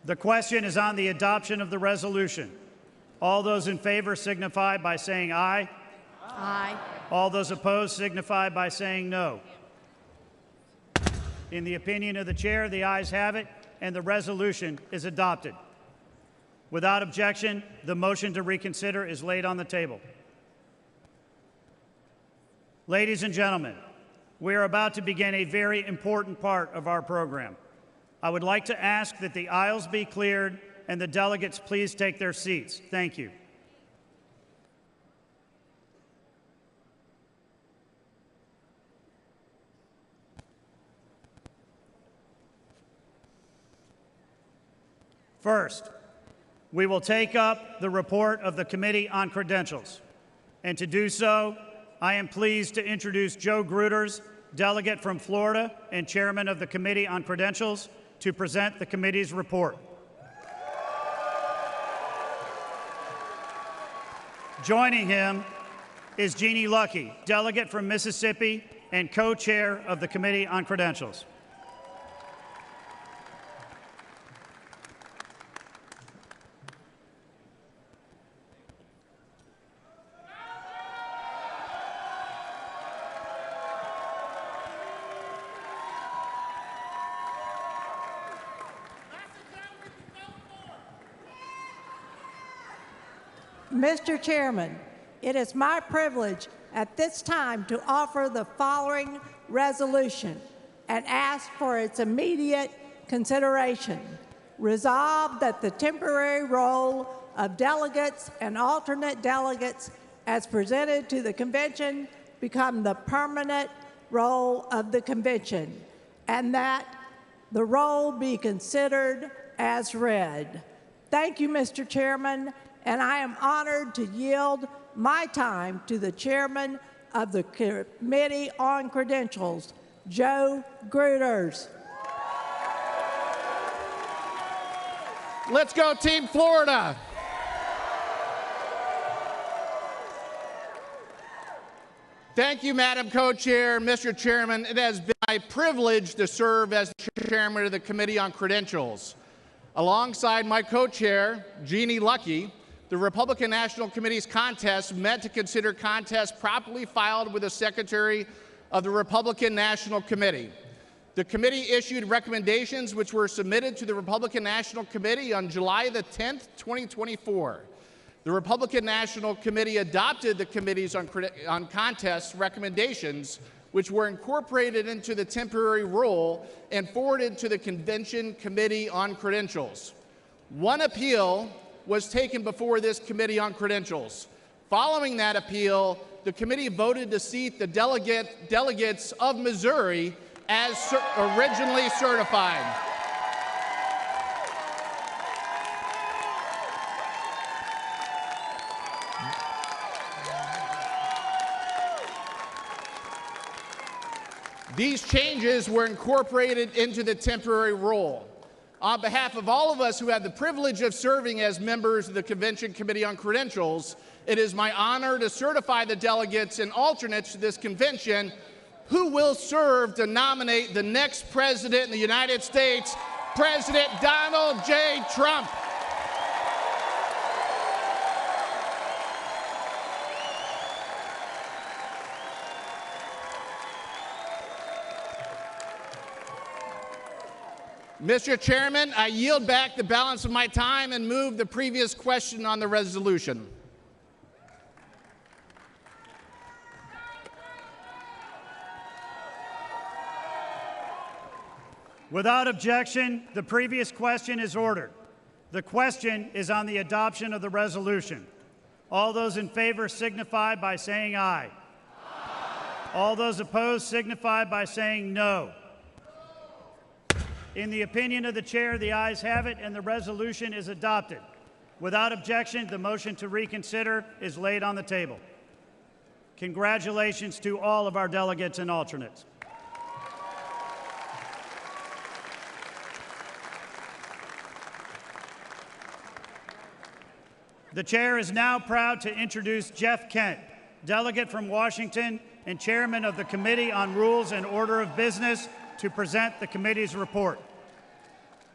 The question is on the adoption of the resolution. All those in favor signify by saying aye. Aye. All those opposed signify by saying no. In the opinion of the chair, the ayes have it, and the resolution is adopted. Without objection, the motion to reconsider is laid on the table. Ladies and gentlemen, we are about to begin a very important part of our program. I would like to ask that the aisles be cleared and the delegates please take their seats. Thank you. First, we will take up the report of the Committee on Credentials. And to do so, I am pleased to introduce Joe Gruters, delegate from Florida and chairman of the Committee on Credentials, to present the committee's report. Joining him is Jeannie Lucky, delegate from Mississippi and co-chair of the Committee on Credentials. Mr. Chairman, it is my privilege at this time to offer the following resolution and ask for its immediate consideration. Resolved that the temporary role of delegates and alternate delegates as presented to the convention become the permanent role of the convention, and that the role be considered as read. Thank you, Mr. Chairman, and I am honored to yield my time to the chairman of the Committee on Credentials, Joe Gruters. Let's go, Team Florida. Thank you, Madam Co-Chair. Mr. Chairman, it has been my privilege to serve as the chairman of the Committee on Credentials. Alongside my co-chair, Jeannie Lucky, the Republican National Committee's contest met to consider contests properly filed with the Secretary of the Republican National Committee. The committee issued recommendations which were submitted to the Republican National Committee on July the 10th, 2024. The Republican National Committee adopted the Committees on Contests recommendations, which were incorporated into the temporary rule and forwarded to the Convention Committee on Credentials. One appeal was taken before this Committee on Credentials. Following that appeal, the committee voted to seat the delegates of Missouri as originally certified. These changes were incorporated into the temporary rule. On behalf of all of us who have the privilege of serving as members of the Convention Committee on Credentials, it is my honor to certify the delegates and alternates to this convention who will serve to nominate the next president in the United States, President Donald J. Trump. Mr. Chairman, I yield back the balance of my time and move the previous question on the resolution. Without objection, the previous question is ordered. The question is on the adoption of the resolution. All those in favor signify by saying aye. All those opposed signify by saying no. In the opinion of the chair, the ayes have it, and the resolution is adopted. Without objection, the motion to reconsider is laid on the table. Congratulations to all of our delegates and alternates. The chair is now proud to introduce Jeff Kent, delegate from Washington and chairman of the Committee on Rules and Order of Business, to present the committee's report.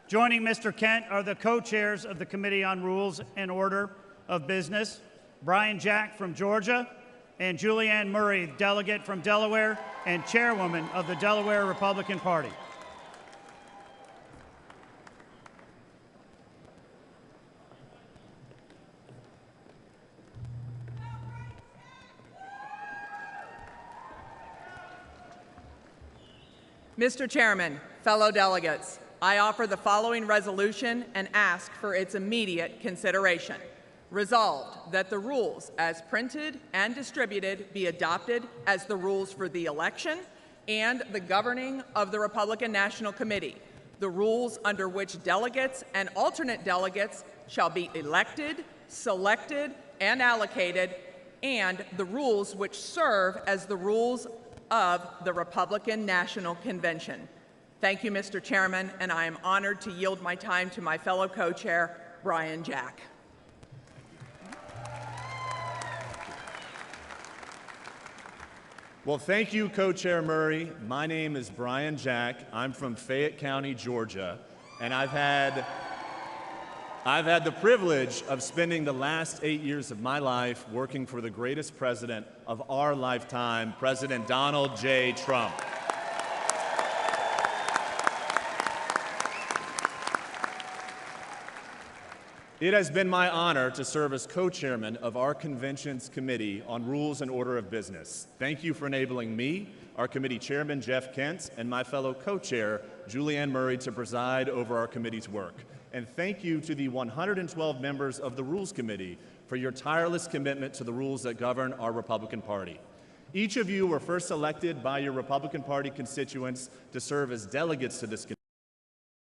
Joining Mr. Kent are the co-chairs of the Committee on Rules and Order of Business, Brian Jack from Georgia, and Julianne Murray, delegate from Delaware and chairwoman of the Delaware Republican Party. Mr. Chairman, fellow delegates, I offer the following resolution and ask for its immediate consideration. Resolved that the rules as printed and distributed be adopted as the rules for the election and the governing of the Republican National Committee, the rules under which delegates and alternate delegates shall be elected, selected, and allocated, and the rules which serve as the rules of the Republican National Convention. Thank you, Mr. Chairman, and I am honored to yield my time to my fellow co-chair, Brian Jack. Well, thank you, Co-Chair Murray. My name is Brian Jack. I'm from Fayette County, Georgia, and I've had the privilege of spending the last 8 years of my life working for the greatest president of our lifetime, President Donald J. Trump. It has been my honor to serve as co-chairman of our convention's Committee on Rules and Order of Business. Thank you for enabling me, our committee chairman, Jeff Kent, and my fellow co-chair, Julianne Murray, to preside over our committee's work. And thank you to the 112 members of the Rules Committee for your tireless commitment to the rules that govern our Republican Party. Each of you were first elected by your Republican Party constituents to serve as delegates to this committee.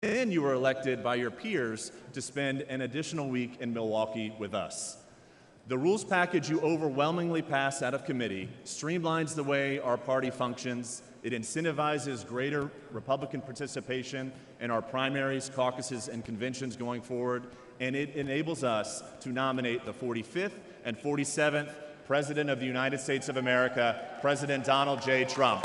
Then you were elected by your peers to spend an additional week in Milwaukee with us. The rules package you overwhelmingly passed out of committee streamlines the way our party functions. It incentivizes greater Republican participation in our primaries, caucuses, and conventions going forward, and it enables us to nominate the 45th and 47th President of the United States of America, President Donald J. Trump.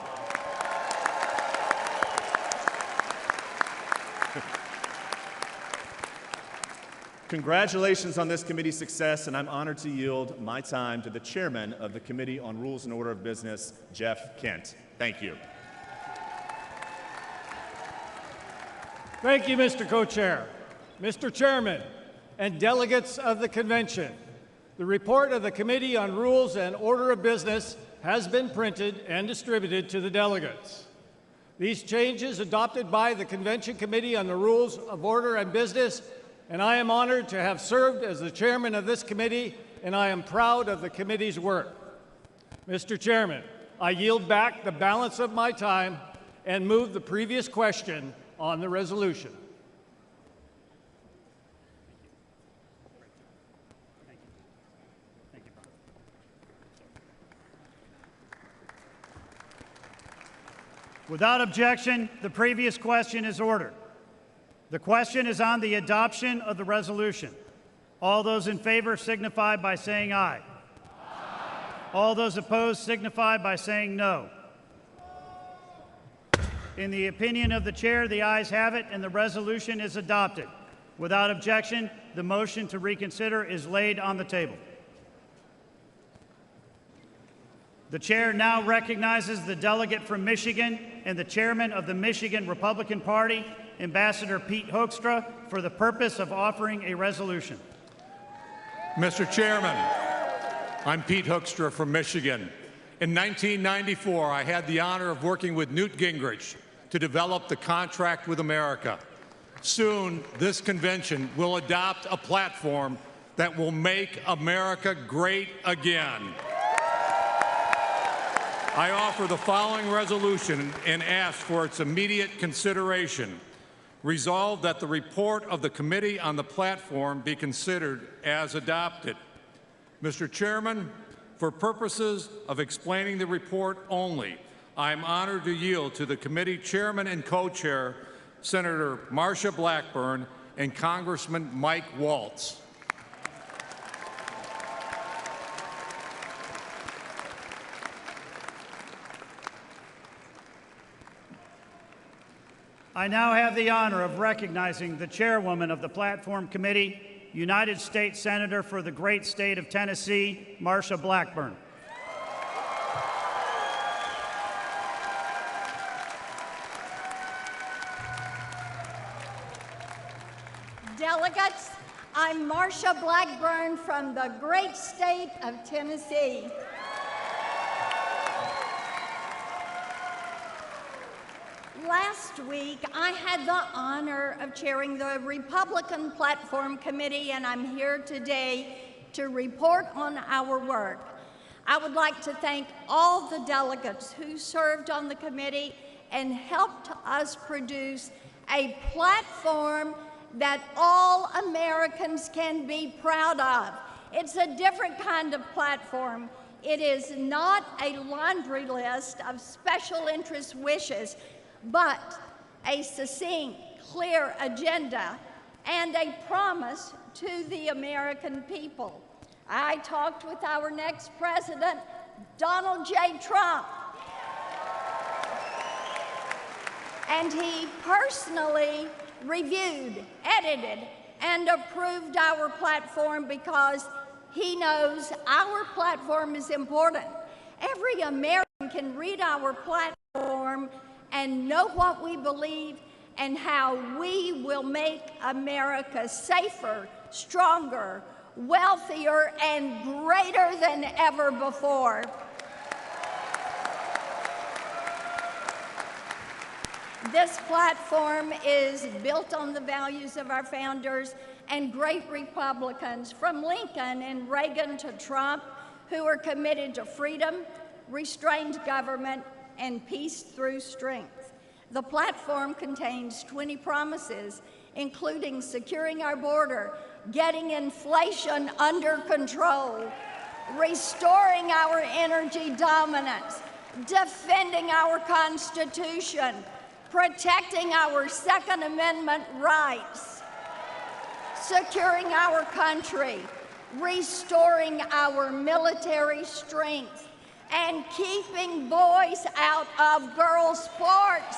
Congratulations on this committee's success, and I'm honored to yield my time to the chairman of the Committee on Rules and Order of Business, Jeff Kent. Thank you. Thank you, Mr. Co-Chair. Mr. Chairman and delegates of the convention, the report of the Committee on Rules and Order of Business has been printed and distributed to the delegates. These changes adopted by the Convention Committee on the Rules of Order and Business, and I am honored to have served as the chairman of this committee, and I am proud of the committee's work. Mr. Chairman, I yield back the balance of my time and move the previous question on the resolution. Without objection, the previous question is ordered. The question is on the adoption of the resolution. All those in favor signify by saying aye. Aye. All those opposed signify by saying no. In the opinion of the chair, the ayes have it, and the resolution is adopted. Without objection, the motion to reconsider is laid on the table. The chair now recognizes the delegate from Michigan and the chairman of the Michigan Republican Party, Ambassador Pete Hoekstra, for the purpose of offering a resolution. Mr. Chairman, I'm Pete Hoekstra from Michigan. In 1994, I had the honor of working with Newt Gingrich to develop the Contract with America. Soon, this convention will adopt a platform that will make America great again. I offer the following resolution and ask for its immediate consideration. Resolved that the report of the Committee on the Platform be considered as adopted. Mr. Chairman, for purposes of explaining the report only, I am honored to yield to the committee chairman and co-chair, Senator Marsha Blackburn and Congressman Mike Waltz. I now have the honor of recognizing the chairwoman of the Platform Committee, United States Senator for the great state of Tennessee, Marsha Blackburn. Delegates, I'm Marsha Blackburn from the great state of Tennessee. Last week, I had the honor of chairing the Republican Platform Committee, and I'm here today to report on our work. I would like to thank all the delegates who served on the committee and helped us produce a platform that all Americans can be proud of. It's a different kind of platform. It is not a laundry list of special interest wishes, but a succinct, clear agenda and a promise to the American people. I talked with our next president, Donald J. Trump, and he personally reviewed, edited, and approved our platform because he knows our platform is important. Every American can read our platform and know what we believe and how we will make America safer, stronger, wealthier, and greater than ever before. This platform is built on the values of our founders and great Republicans, from Lincoln and Reagan to Trump, who are committed to freedom, restrained government, and peace through strength. The platform contains 20 promises, including securing our border, getting inflation under control, restoring our energy dominance, defending our Constitution, protecting our Second Amendment rights, securing our country, restoring our military strength, and keeping boys out of girls' sports.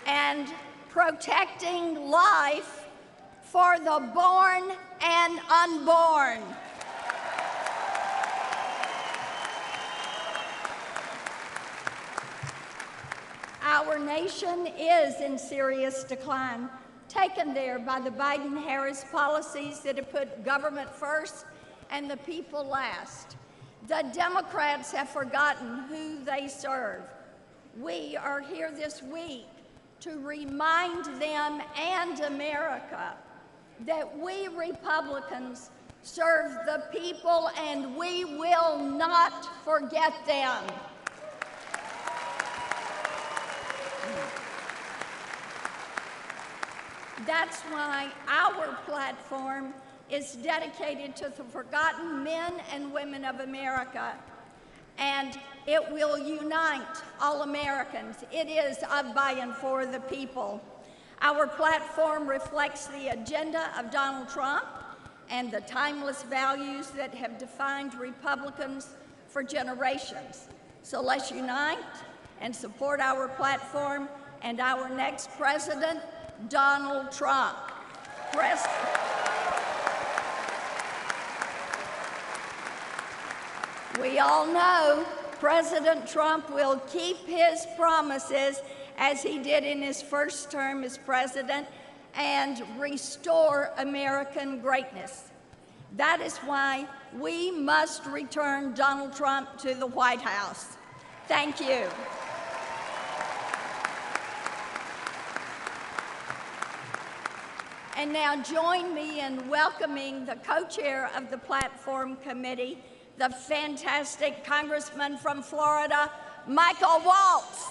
And protecting life for the born and unborn. Our nation is in serious decline, taken there by the Biden-Harris policies that have put government first and the people last. The Democrats have forgotten who they serve. We are here this week to remind them and America that we Republicans serve the people and we will not forget them. That's why our platform is dedicated to the forgotten men and women of America, and it will unite all Americans. It is of, by, and for the people. Our platform reflects the agenda of Donald Trump and the timeless values that have defined Republicans for generations. So let's unite and support our platform and our next president, Donald Trump. We all know President Trump will keep his promises as he did in his first term as president and restore American greatness. That is why we must return Donald Trump to the White House. Thank you. And now join me in welcoming the co-chair of the Platform Committee, the fantastic Congressman from Florida, Michael Waltz.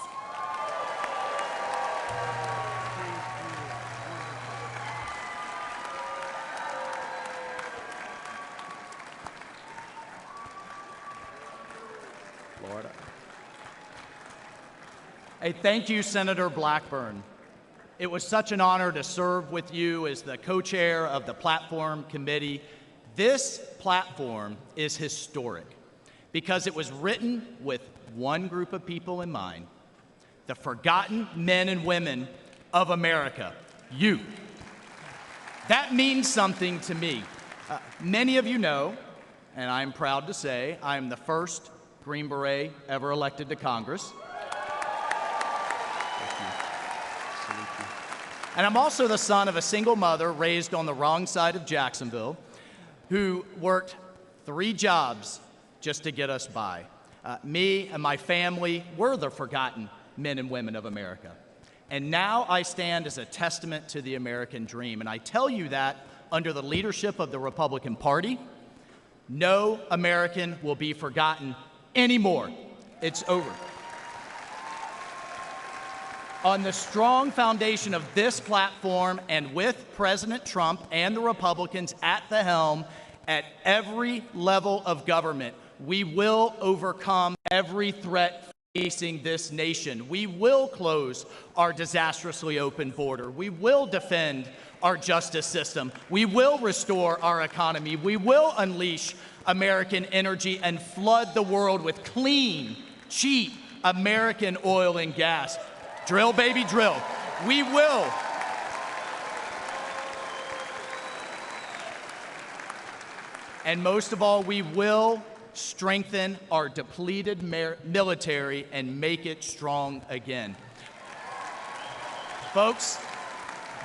Florida. Hey, thank you, Senator Blackburn. It was such an honor to serve with you as the co-chair of the Platform Committee. This platform is historic because it was written with one group of people in mind, the forgotten men and women of America, you. That means something to me. Many of you know, and I'm proud to say, I am the first Green Beret ever elected to Congress. And I'm also the son of a single mother raised on the wrong side of Jacksonville who worked 3 jobs just to get us by. Me and my family were the forgotten men and women of America. And now I stand as a testament to the American dream. And I tell you that under the leadership of the Republican Party, no American will be forgotten anymore. It's over. On the strong foundation of this platform and with President Trump and the Republicans at the helm at every level of government, we will overcome every threat facing this nation. We will close our disastrously open border. We will defend our justice system. We will restore our economy. We will unleash American energy and flood the world with clean, cheap American oil and gas. Drill, baby, drill. We will. And most of all, we will strengthen our depleted military and make it strong again. Folks,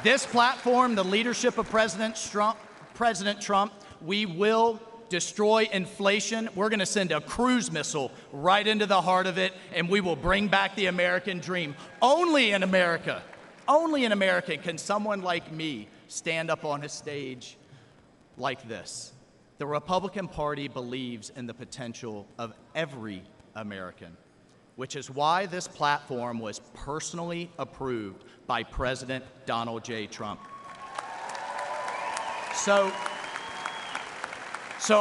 this platform, the leadership of President Trump, we will destroy inflation. We're going to send a cruise missile right into the heart of it, and we will bring back the American dream. Only in America can someone like me stand up on a stage like this. The Republican Party believes in the potential of every American, which is why this platform was personally approved by President Donald J. Trump. So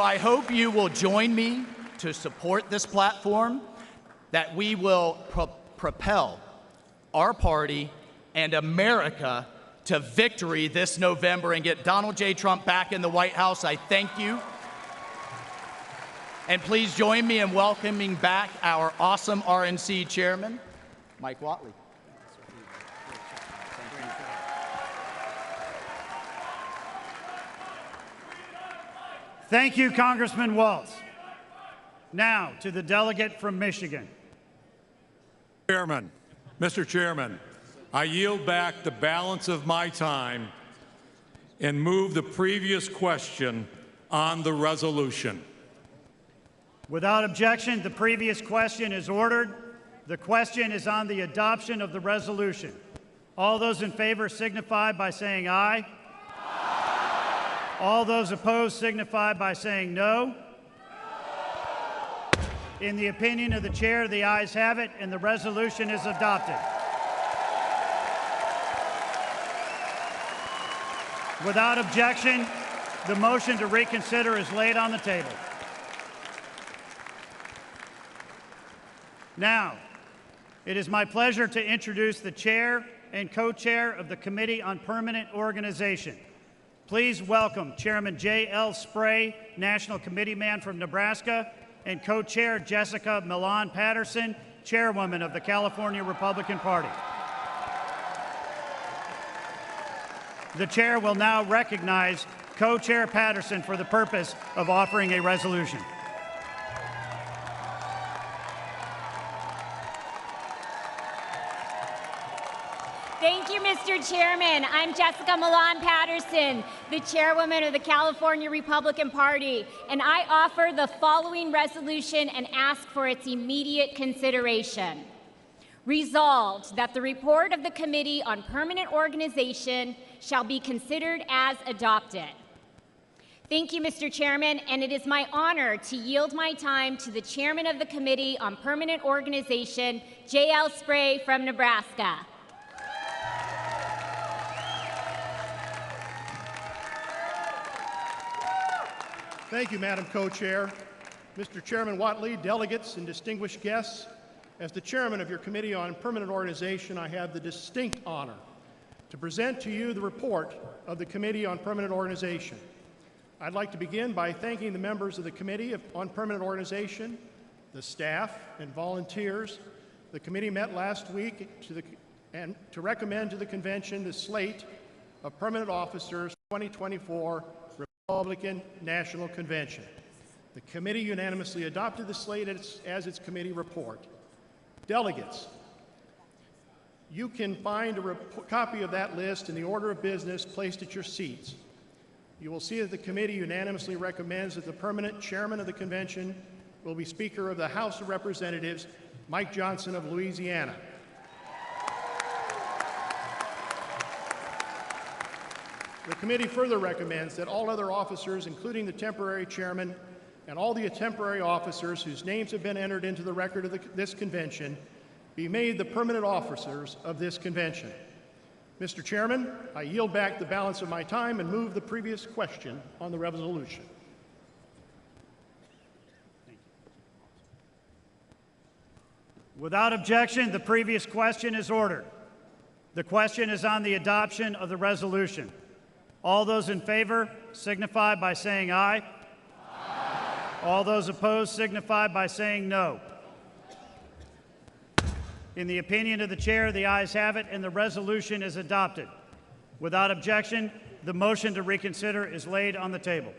I hope you will join me to support this platform, that we will propel our party and America to victory this November and get Donald J. Trump back in the White House. I thank you. And please join me in welcoming back our awesome RNC chairman, Mike Whatley. Thank you, Congressman Waltz. Now to the delegate from Michigan. Mr. Chairman, I yield back the balance of my time and move the previous question on the resolution. Without objection, the previous question is ordered. The question is on the adoption of the resolution. All those in favor signify by saying aye. All those opposed signify by saying no. In the opinion of the chair, the ayes have it, and the resolution is adopted. Without objection, the motion to reconsider is laid on the table. Now, it is my pleasure to introduce the chair and co-chair of the Committee on Permanent Organization. Please welcome Chairman J.L. Spray, National Committeeman from Nebraska, and co-chair Jessica Milan Patterson, Chairwoman of the California Republican Party. The chair will now recognize co-chair Patterson for the purpose of offering a resolution. Thank you, Mr. Chairman. I'm Jessica Milan Patterson, the chairwoman of the California Republican Party, and I offer the following resolution and ask for its immediate consideration. Resolved that the report of the Committee on Permanent Organization shall be considered as adopted. Thank you, Mr. Chairman, and it is my honor to yield my time to the chairman of the Committee on Permanent Organization, J.L. Spray from Nebraska. Thank you, Madam Co-Chair. Mr. Chairman Watley, delegates, and distinguished guests, as the chairman of your Committee on Permanent Organization, I have the distinct honor to present to you the report of the Committee on Permanent Organization. I'd like to begin by thanking the members of the Committee on Permanent Organization, the staff and volunteers. The committee met last week to recommend to the convention the slate of permanent officers 2024 Republican National Convention. The committee unanimously adopted the slate as its committee report. Delegates, you can find a copy of that list in the order of business placed at your seats. You will see that the committee unanimously recommends that the permanent chairman of the convention will be Speaker of the House of Representatives, Mike Johnson of Louisiana. The committee further recommends that all other officers, including the temporary chairman and all the temporary officers whose names have been entered into the record of this convention, be made the permanent officers of this convention. Mr. Chairman, I yield back the balance of my time and move the previous question on the resolution. Without objection, the previous question is ordered. The question is on the adoption of the resolution. All those in favor signify by saying aye. Aye. All those opposed signify by saying no. In the opinion of the chair, the ayes have it, and the resolution is adopted. Without objection, the motion to reconsider is laid on the table.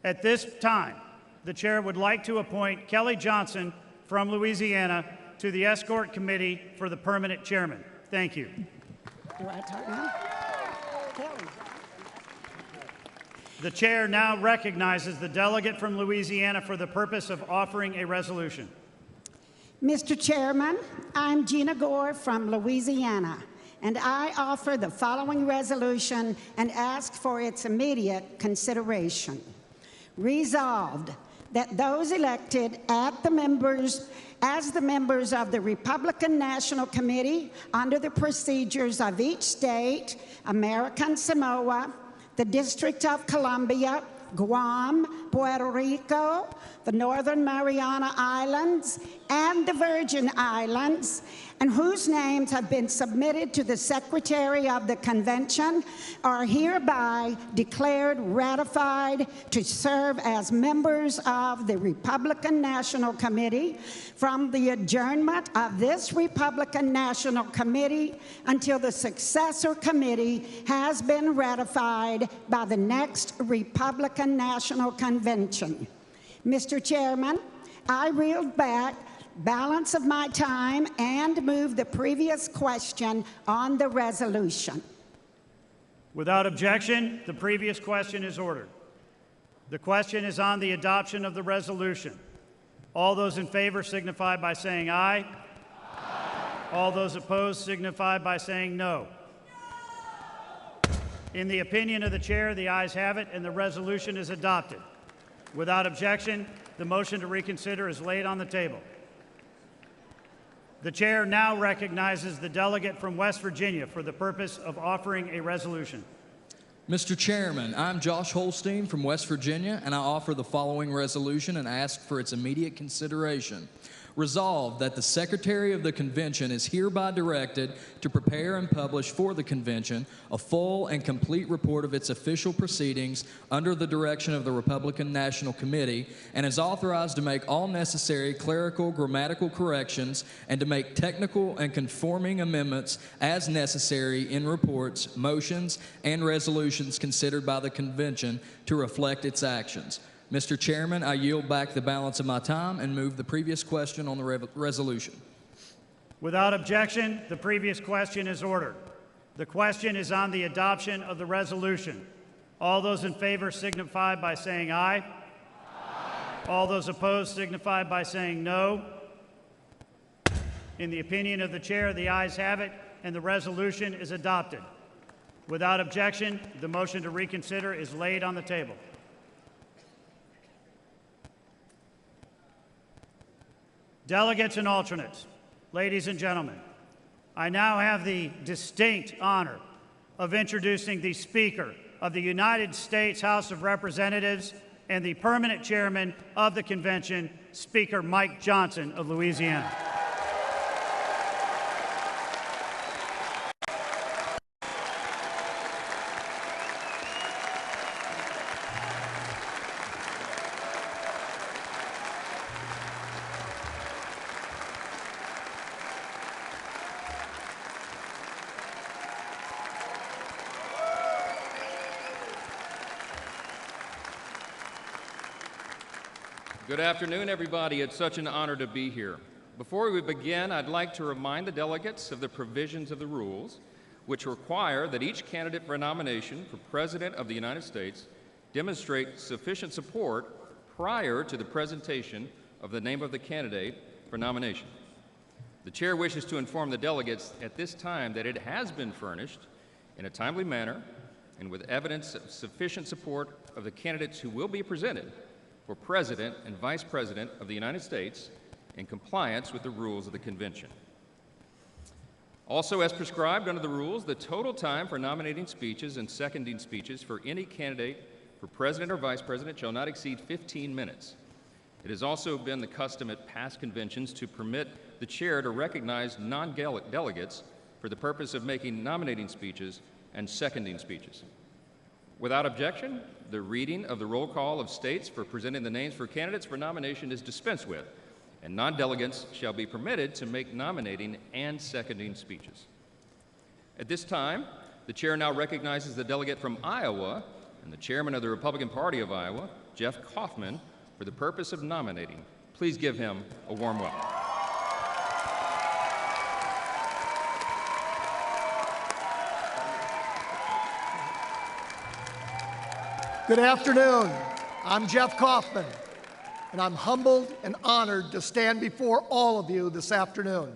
At this time, the chair would like to appoint Kelly Johnson from Louisiana to the Escort Committee for the permanent chairman. Thank you. Do I talk now? Kelly. The chair now recognizes the delegate from Louisiana for the purpose of offering a resolution. Mr. Chairman, I'm Gina Gore from Louisiana, and I offer the following resolution and ask for its immediate consideration. Resolved that those elected as the members of the Republican National Committee under the procedures of each state, American Samoa, the District of Columbia, Guam, Puerto Rico, the Northern Mariana Islands, and the Virgin Islands, and whose names have been submitted to the Secretary of the Convention, are hereby declared ratified to serve as members of the Republican National Committee from the adjournment of this Republican National Committee until the successor committee has been ratified by the next Republican National Convention. Mr. Chairman, I yield back balance of my time and move the previous question on the resolution. Without objection, the previous question is ordered. The question is on the adoption of the resolution. All those in favor signify by saying aye. Aye. All those opposed signify by saying no. In the opinion of the chair, the ayes have it, and the resolution is adopted. Without objection, the motion to reconsider is laid on the table. The chair now recognizes the delegate from West Virginia for the purpose of offering a resolution. Mr. Chairman, I'm Josh Holstein from West Virginia, and I offer the following resolution and ask for its immediate consideration. Resolved that the Secretary of the Convention is hereby directed to prepare and publish for the Convention a full and complete report of its official proceedings under the direction of the Republican National Committee, and is authorized to make all necessary clerical grammatical corrections and to make technical and conforming amendments as necessary in reports, motions, and resolutions considered by the Convention to reflect its actions. Mr. Chairman, I yield back the balance of my time and move the previous question on the resolution. Without objection, the previous question is ordered. The question is on the adoption of the resolution. All those in favor signify by saying aye. Aye. All those opposed signify by saying no. In the opinion of the chair, the ayes have it, and the resolution is adopted. Without objection, the motion to reconsider is laid on the table. Delegates and alternates, ladies and gentlemen, I now have the distinct honor of introducing the Speaker of the United States House of Representatives and the permanent chairman of the convention, Speaker Mike Johnson of Louisiana. Good afternoon, everybody. It's such an honor to be here. Before we begin, I'd like to remind the delegates of the provisions of the rules, which require that each candidate for a nomination for President of the United States demonstrate sufficient support prior to the presentation of the name of the candidate for nomination. The chair wishes to inform the delegates at this time that it has been furnished in a timely manner and with evidence of sufficient support of the candidates who will be presented for President and Vice President of the United States in compliance with the rules of the convention. Also, as prescribed under the rules, the total time for nominating speeches and seconding speeches for any candidate for President or Vice President shall not exceed 15 minutes. It has also been the custom at past conventions to permit the chair to recognize non-delegates for the purpose of making nominating speeches and seconding speeches. Without objection, the reading of the roll call of states for presenting the names for candidates for nomination is dispensed with, and non-delegates shall be permitted to make nominating and seconding speeches. At this time, the chair now recognizes the delegate from Iowa and the chairman of the Republican Party of Iowa, Jeff Kaufman, for the purpose of nominating. Please give him a warm welcome. Good afternoon. I'm Jeff Kaufman, and I'm humbled and honored to stand before all of you this afternoon.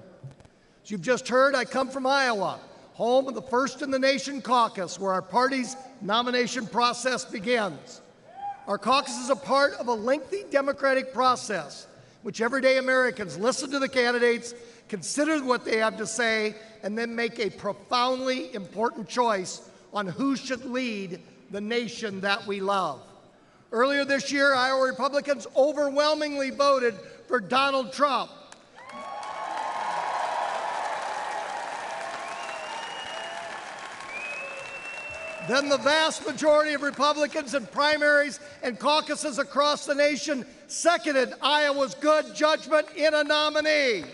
As you've just heard, I come from Iowa, home of the First in the Nation caucus, where our party's nomination process begins. Our caucus is a part of a lengthy democratic process, which everyday Americans listen to the candidates, consider what they have to say, and then make a profoundly important choice on who should lead the nation that we love. Earlier this year, Iowa Republicans overwhelmingly voted for Donald Trump. Then the vast majority of Republicans in primaries and caucuses across the nation seconded Iowa's good judgment in a nominee.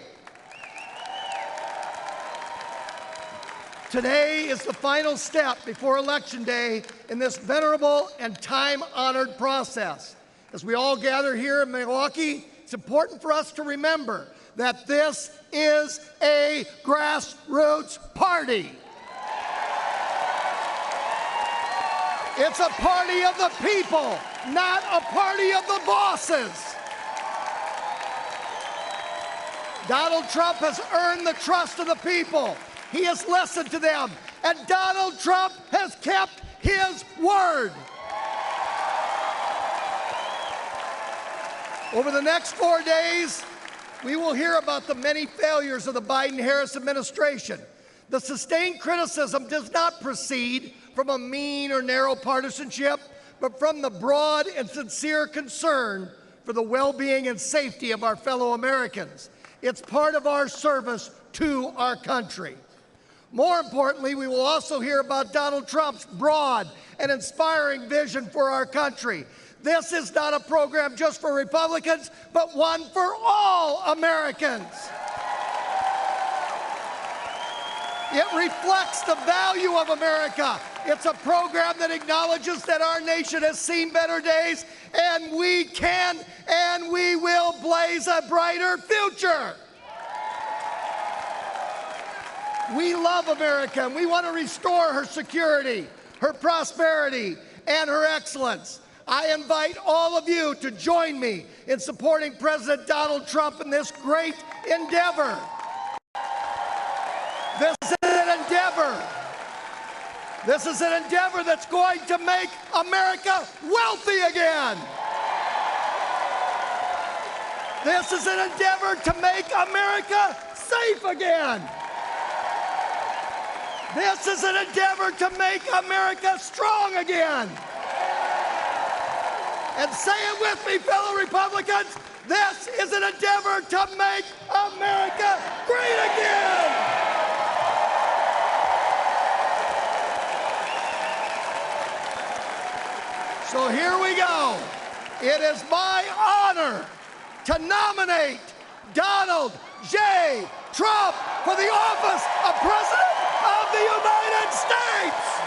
Today is the final step before Election Day in this venerable and time-honored process. As we all gather here in Milwaukee, it's important for us to remember that this is a grassroots party. It's a party of the people, not a party of the bosses. Donald Trump has earned the trust of the people. He has listened to them, and Donald Trump has kept his word. Over the next 4 days, we will hear about the many failures of the Biden-Harris administration. The sustained criticism does not proceed from a mean or narrow partisanship, but from the broad and sincere concern for the well-being and safety of our fellow Americans. It's part of our service to our country. More importantly, we will also hear about Donald Trump's broad and inspiring vision for our country. This is not a program just for Republicans, but one for all Americans. It reflects the value of America. It's a program that acknowledges that our nation has seen better days, and we can and we will blaze a brighter future. We love America, and we want to restore her security, her prosperity, and her excellence. I invite all of you to join me in supporting President Donald Trump in this great endeavor. This is an endeavor. This is an endeavor that's going to make America wealthy again. This is an endeavor to make America safe again. This is an endeavor to make America strong again. And say it with me, fellow Republicans, this is an endeavor to make America great again. So here we go. It is my honor to nominate Donald J. Trump for the office of President of the United States.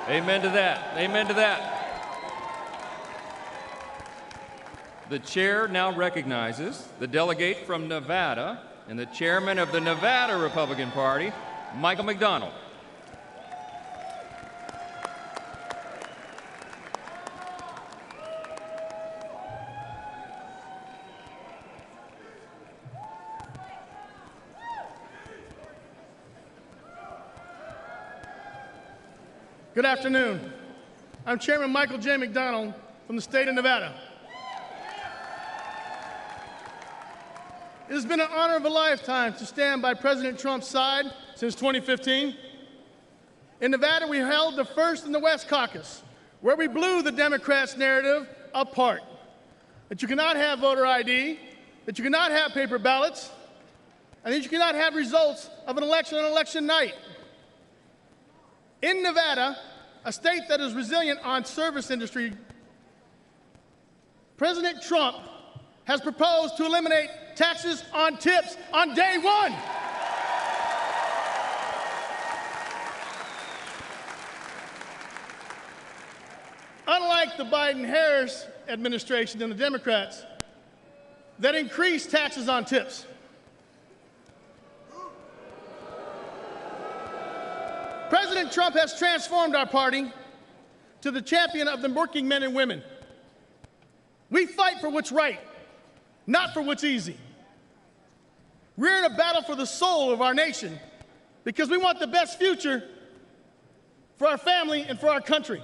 Amen to that. Amen to that. The chair now recognizes the delegate from Nevada and the chairman of the Nevada Republican Party, Michael McDonald. Good afternoon. I'm Chairman Michael J. McDonald from the state of Nevada. It has been an honor of a lifetime to stand by President Trump's side since 2015. In Nevada, we held the first in the West Caucus, where we blew the Democrats' narrative apart. That you cannot have voter ID, that you cannot have paper ballots, and that you cannot have results of an election on election night. In Nevada, a state that is resilient on service industry, President Trump has proposed to eliminate taxes on tips on day one. Unlike the Biden-Harris administration and the Democrats that increased taxes on tips, President Trump has transformed our party to the champion of the working men and women. We fight for what's right, not for what's easy. We're in a battle for the soul of our nation because we want the best future for our family and for our country.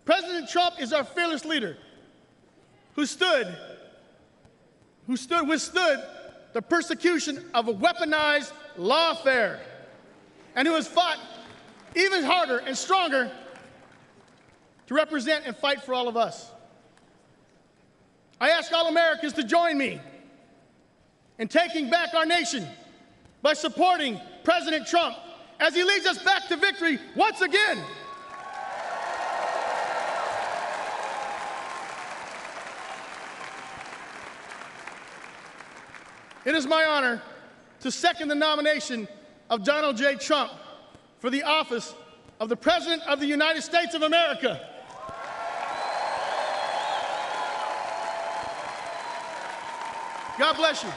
President Trump is our fearless leader who withstood the persecution of a weaponized lawfare, and who has fought even harder and stronger to represent and fight for all of us. I ask all Americans to join me in taking back our nation by supporting President Trump as he leads us back to victory once again. It is my honor to second the nomination of Donald J. Trump for the office of the President of the United States of America. God bless you.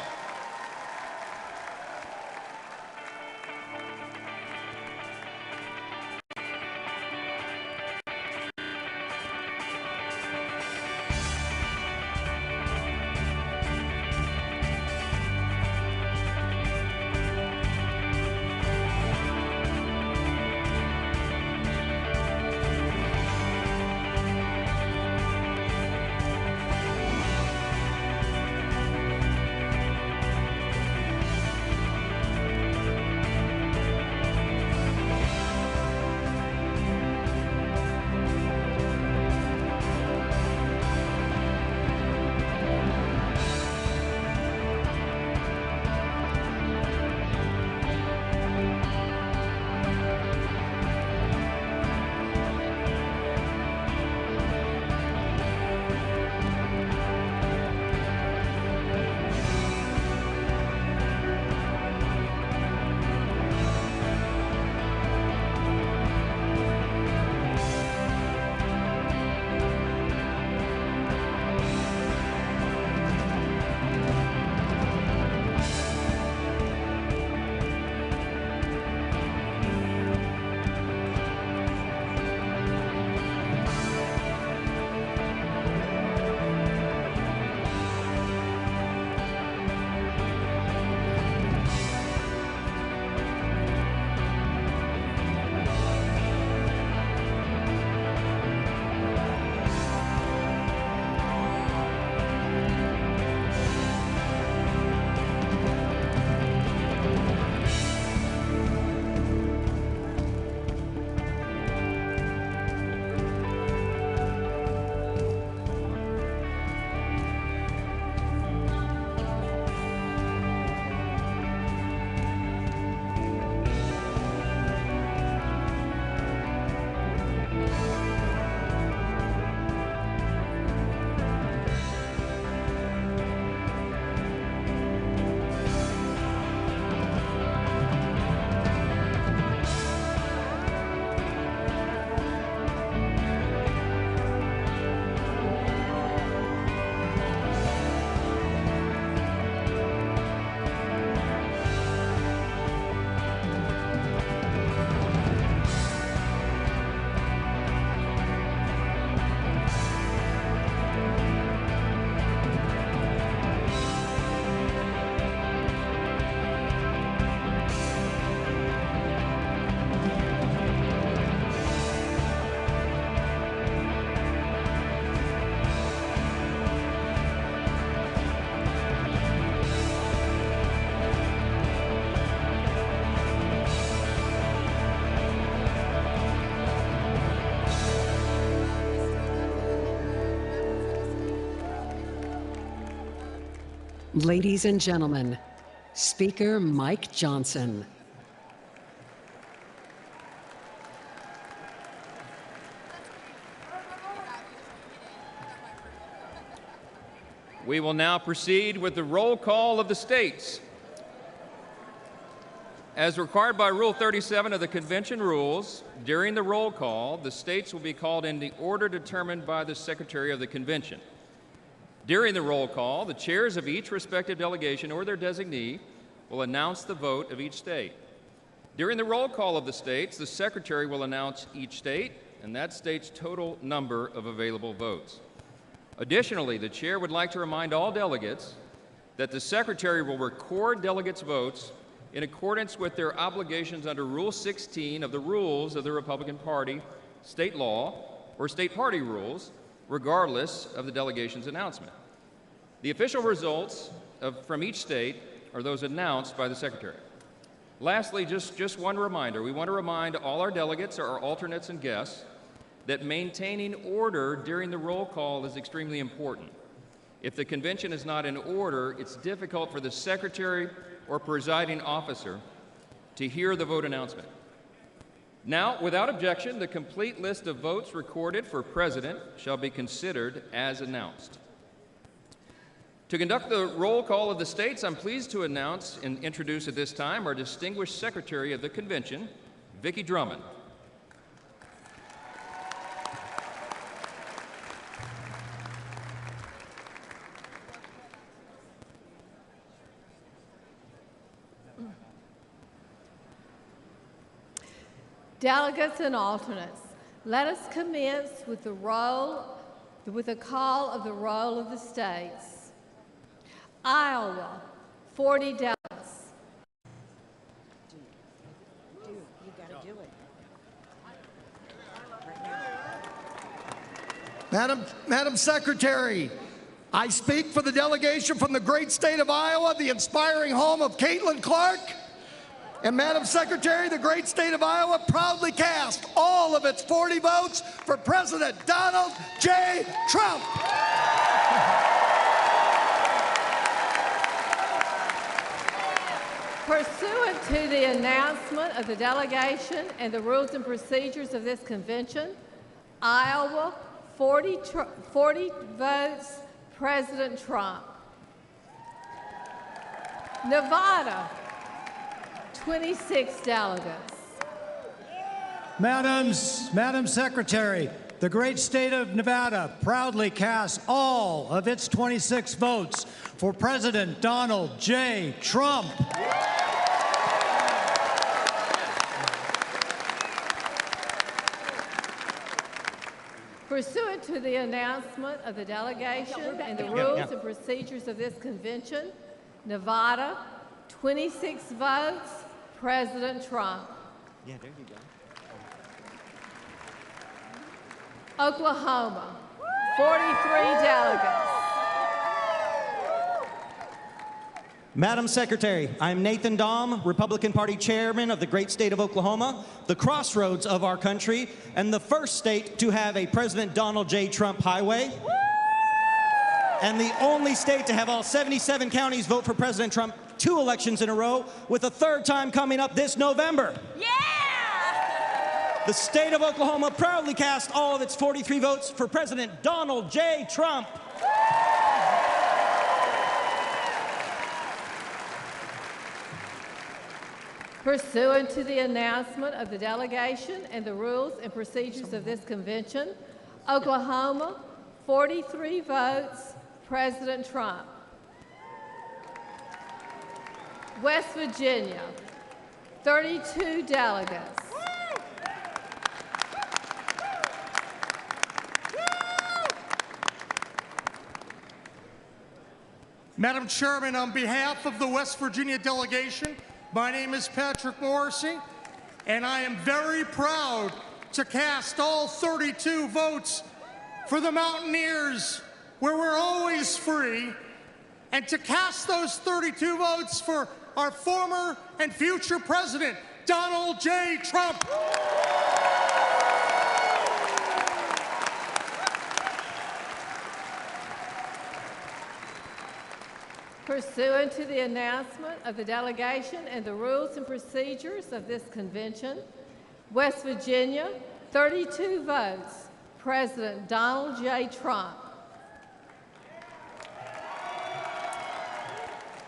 Ladies and gentlemen, Speaker Mike Johnson. We will now proceed with the roll call of the states. As required by Rule 37 of the Convention rules, during the roll call, the states will be called in the order determined by the Secretary of the Convention. During the roll call, the chairs of each respective delegation or their designee will announce the vote of each state. During the roll call of the states, the Secretary will announce each state and that state's total number of available votes. Additionally, the chair would like to remind all delegates that the Secretary will record delegates' votes in accordance with their obligations under Rule 16 of the Rules of the Republican Party, state law, or state party rules, regardless of the delegation's announcement. The official results from each state are those announced by the Secretary. Lastly, just one reminder. We want to remind all our delegates, our alternates, and guests that maintaining order during the roll call is extremely important. If the convention is not in order, it's difficult for the Secretary or presiding officer to hear the vote announcement. Now, without objection, the complete list of votes recorded for President shall be considered as announced. To conduct the roll call of the states, I'm pleased to announce and introduce at this time our distinguished Secretary of the Convention, Vicki Drummond. Delegates and alternates, let us commence with the call of the roll of the states. Iowa, 40 delegates. You gotta do it. Madam Secretary, I speak for the delegation from the great state of Iowa, the inspiring home of Caitlin Clark. And Madam Secretary, the great state of Iowa proudly cast all of its 40 votes for President Donald J. Trump. Pursuant to the announcement of the delegation and the rules and procedures of this convention, Iowa, 40 votes, President Trump. Nevada, 26 delegates. Madam Secretary, the great state of Nevada proudly casts all of its 26 votes for President Donald J. Trump. Pursuant to the announcement of the delegation and the rules and procedures of this convention, Nevada, 26 votes, President Trump. Yeah, there you go. Oklahoma, 43 delegates. Madam Secretary, I'm Nathan Dahm, Republican Party Chairman of the great state of Oklahoma, the crossroads of our country, and the first state to have a President Donald J. Trump highway, and the only state to have all 77 counties vote for President Trump 2 elections in a row, with a 3rd time coming up this November. Yeah! The state of Oklahoma proudly cast all of its 43 votes for President Donald J. Trump. Pursuant to the announcement of the delegation and the rules and procedures of this convention, Oklahoma, 43 votes, President Trump. West Virginia, 32 delegates. Madam Chairman, on behalf of the West Virginia delegation, my name is Patrick Morrissey, and I am very proud to cast all 32 votes for the Mountaineers, where we're always free, and to cast those 32 votes for our former and future President, Donald J. Trump. Pursuant to the announcement of the delegation and the rules and procedures of this convention, West Virginia, 32 votes, President Donald J. Trump.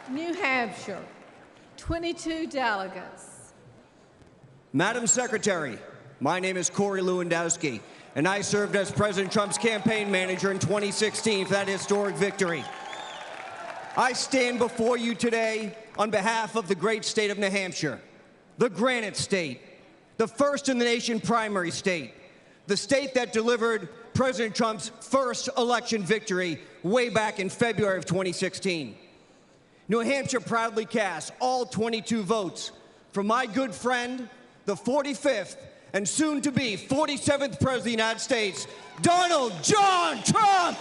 New Hampshire, 22 delegates. Madam Secretary, my name is Corey Lewandowski, and I served as President Trump's campaign manager in 2016 for that historic victory. I stand before you today on behalf of the great state of New Hampshire, the Granite State, the first in the nation primary state, the state that delivered President Trump's first election victory way back in February of 2016. New Hampshire proudly cast all 22 votes for my good friend, the 45th and soon-to-be 47th President of the United States, Donald John Trump!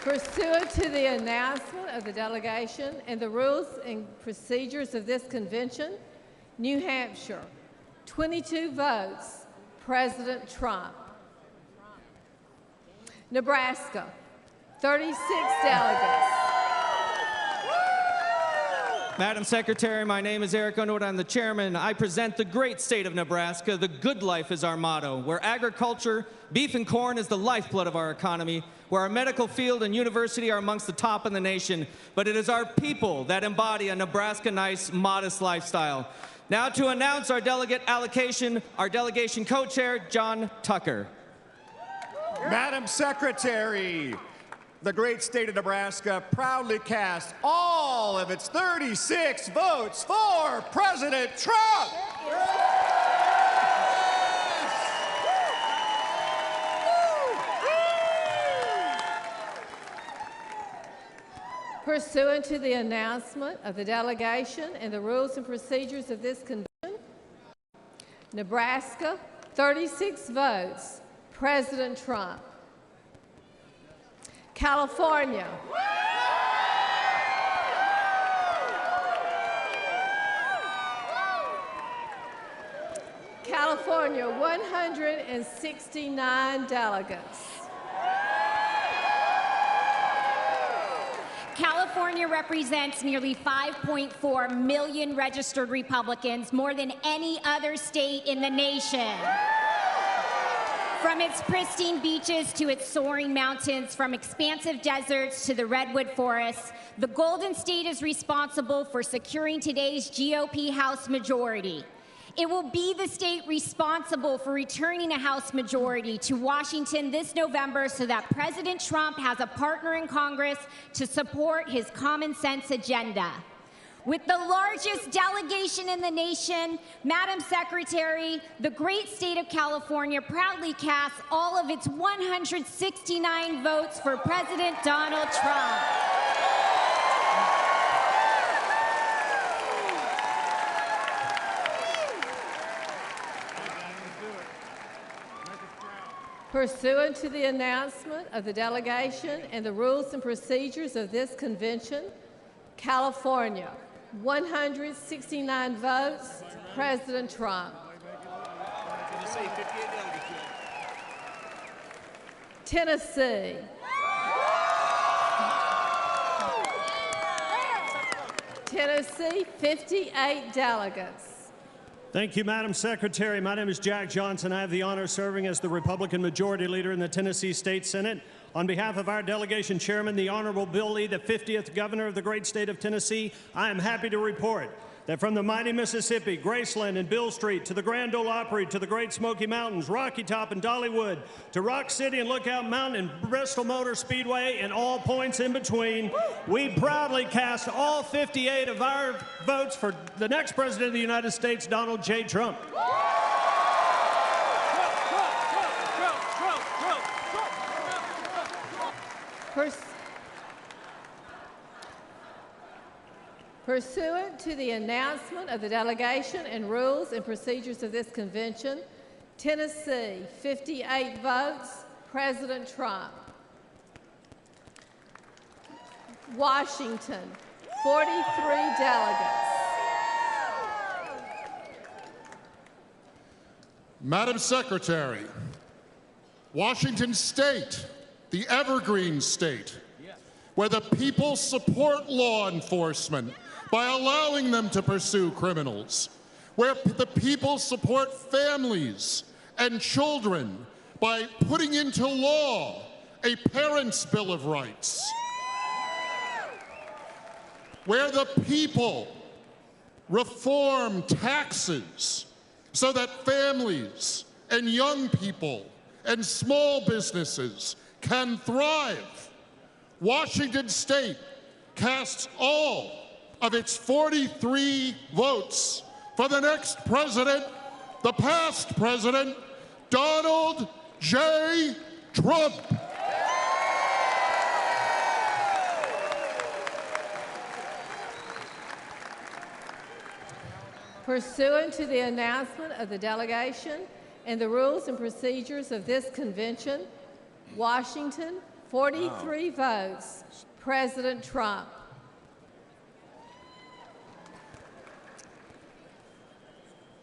Pursuant to the announcement of the delegation and the rules and procedures of this convention, New Hampshire, 22 votes, President Trump. Nebraska, 36 delegates. Madam Secretary, my name is Eric Underwood. I'm the chairman. I present the great state of Nebraska. The good life is our motto, where agriculture, beef and corn is the lifeblood of our economy, where our medical field and university are amongst the top in the nation, but it is our people that embody a Nebraska nice, modest lifestyle. Now to announce our delegate allocation, our delegation co-chair, John Tucker. Madam Secretary, the great state of Nebraska proudly casts all of its 36 votes for President Trump. Pursuant to the announcement of the delegation and the rules and procedures of this convention, Nebraska, 36 votes, President Trump. California. California, 169 delegates. California represents nearly 5.4 million registered Republicans, more than any other state in the nation. From its pristine beaches to its soaring mountains, from expansive deserts to the redwood forests, the Golden State is responsible for securing today's GOP House majority. It will be the state responsible for returning a House majority to Washington this November so that President Trump has a partner in Congress to support his common sense agenda. With the largest delegation in the nation, Madam Secretary, the great state of California proudly casts all of its 169 votes for President Donald Trump. Pursuant to the announcement of the delegation and the rules and procedures of this convention, California, 169 votes, President Trump. Tennessee. Tennessee, 58 delegates. Thank you, Madam Secretary. My name is Jack Johnson. I have the honor of serving as the Republican Majority Leader in the Tennessee State Senate. On behalf of our delegation chairman, the Honorable Bill Lee, the 50th Governor of the great state of Tennessee, I am happy to report that from the mighty Mississippi, Graceland and Bill Street, to the Grand Ole Opry, to the Great Smoky Mountains, Rocky Top and Dollywood, to Rock City and Lookout Mountain and Bristol Motor Speedway and all points in between, we proudly cast all 58 of our votes for the next President of the United States, Donald J. Trump. Pursuant to the announcement of the delegation and rules and procedures of this convention, Tennessee, 58 votes, President Trump. Washington, 43 delegates. Madam Secretary, Washington State, the evergreen state, where the people support law enforcement by allowing them to pursue criminals, where the people support families and children by putting into law a Parents' Bill of Rights, where the people reform taxes so that families and young people and small businesses can thrive. Washington State casts all of its 43 votes for the next president, the past president, Donald J. Trump. Pursuant to the announcement of the delegation and the rules and procedures of this convention, Washington, 43 votes, President Trump.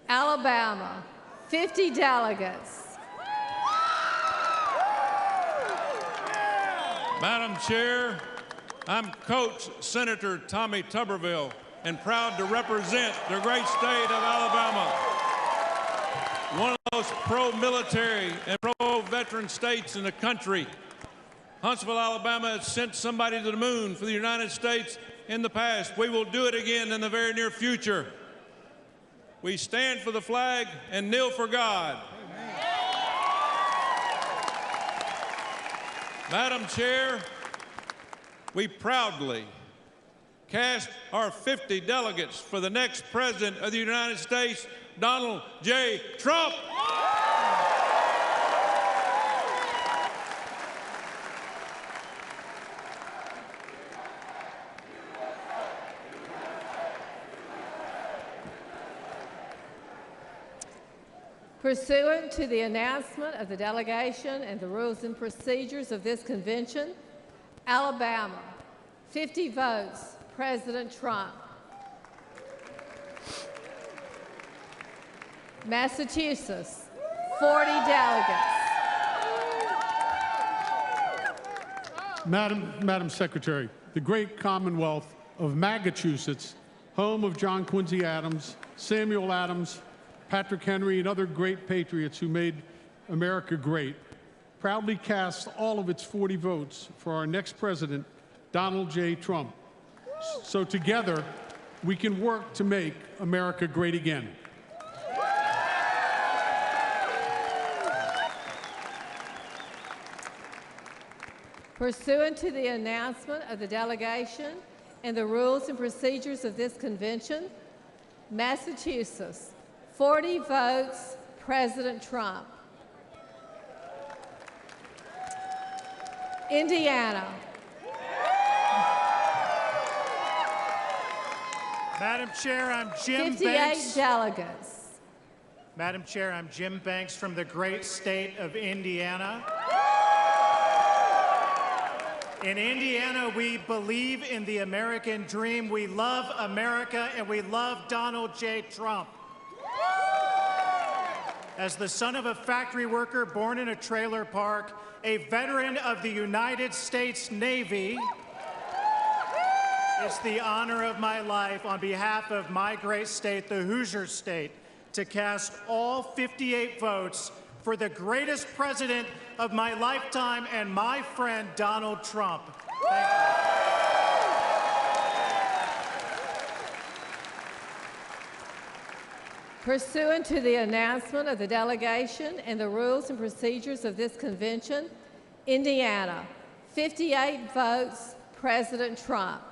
Alabama, 50 delegates. Madam Chair, I'm Coach Senator Tommy Tuberville and proud to represent the great state of Alabama, one of those pro-military and pro-veteran states in the country. Huntsville, Alabama has sent somebody to the moon for the United States in the past. We will do it again in the very near future. We stand for the flag and kneel for God. Madam Chair, we proudly cast our 50 delegates for the next President of the United States, Donald J. Trump. Pursuant to the announcement of the delegation and the rules and procedures of this convention, Alabama, 50 votes, President Trump. Massachusetts, 40 delegates. Madam Secretary, the great Commonwealth of Massachusetts, home of John Quincy Adams, Samuel Adams, Patrick Henry, and other great patriots who made America great, proudly casts all of its 40 votes for our next president, Donald J. Trump. So together, we can work to make America great again. Pursuant to the announcement of the delegation and the rules and procedures of this convention, Massachusetts, 40 votes, President Trump. Indiana. Madam Chair, I'm Jim 58 Banks. delegates. Madam Chair, I'm Jim Banks from the great state of Indiana. In Indiana, we believe in the American dream. We love America, and we love Donald J. Trump. As the son of a factory worker born in a trailer park, a veteran of the United States Navy, it's the honor of my life on behalf of my great state, the Hoosier State, to cast all 58 votes for the greatest president of my lifetime and my friend, Donald Trump. Thank you. Pursuant to the announcement of the delegation and the rules and procedures of this convention, Indiana, 58 votes, President Trump.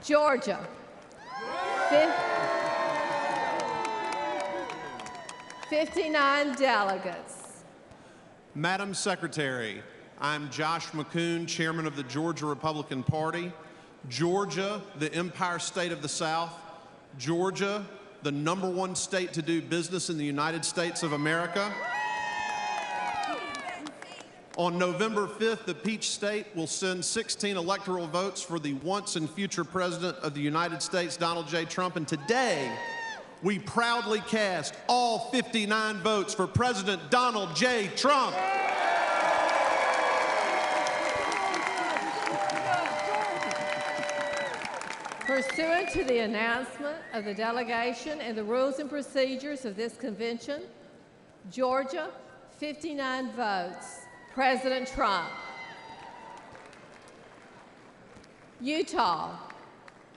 Georgia, 59 delegates. Madam Secretary, I'm Josh McCoon, Chairman of the Georgia Republican Party. Georgia, the Empire State of the South. Georgia, the #1 state to do business in the United States of America. On November 5th, the Peach State will send 16 electoral votes for the once and future President of the United States, Donald J. Trump. And today, we proudly cast all 59 votes for President Donald J. Trump. Pursuant to the announcement of the delegation and the rules and procedures of this convention, Georgia, 59 votes, President Trump. Utah,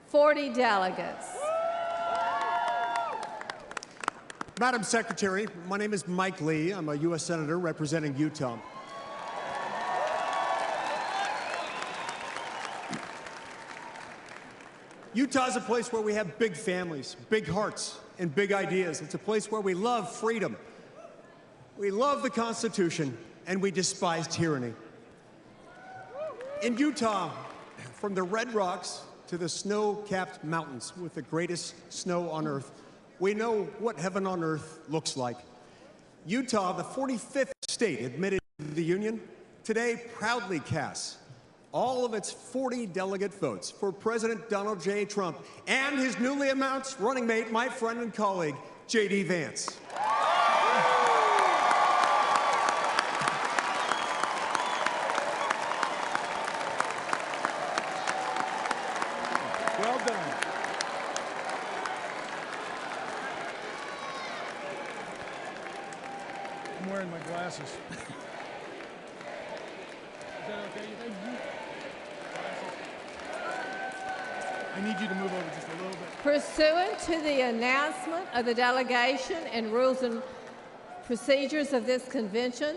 40 delegates. Madam Secretary, my name is Mike Lee. I'm a U.S. Senator representing Utah. Utah is a place where we have big families, big hearts, and big ideas. It's a place where we love freedom. We love the Constitution, and we despise tyranny. In Utah, from the red rocks to the snow-capped mountains with the greatest snow on earth, we know what heaven on earth looks like. Utah, the 45th state admitted to the Union, today proudly casts all of its 40 delegate votes for President Donald J. Trump and his newly announced running mate, my friend and colleague, J.D. Vance. Well done. I'm wearing my glasses. Is that okay? I need you to move over just a little bit. Pursuant to the announcement of the delegation and rules and procedures of this convention,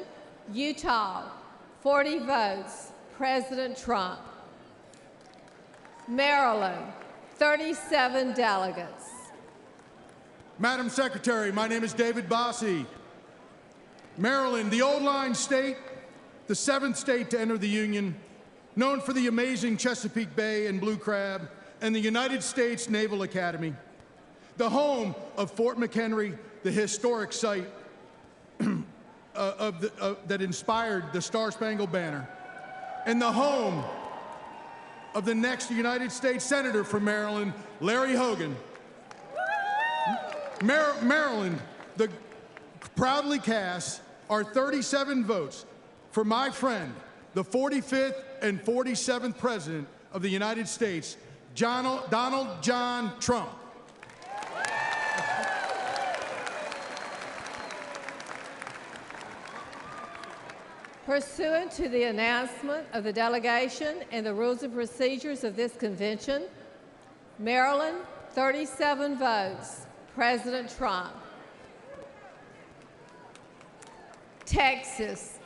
Utah, 40 votes, President Trump. Maryland, 37 delegates. Madam Secretary, my name is David Bossie. Maryland, the old line state, the 7th state to enter the Union, known for the amazing Chesapeake Bay and blue crab, and the United States Naval Academy, the home of Fort McHenry, the historic site that inspired the Star-Spangled Banner, and the home of the next United States Senator from Maryland, Larry Hogan. Maryland, proudly casts our 37 votes for my friend, the 45th and 47th President of the United States, Donald John Trump. Pursuant to the announcement of the delegation and the rules and procedures of this convention, Maryland, 37 votes, President Trump. Texas.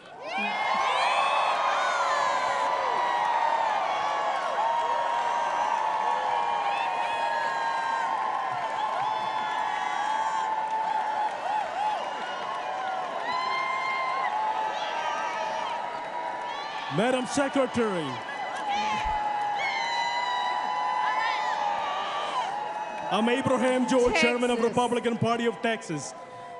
Madam Secretary, I'm Abraham George, Chairman of the Republican Party of Texas.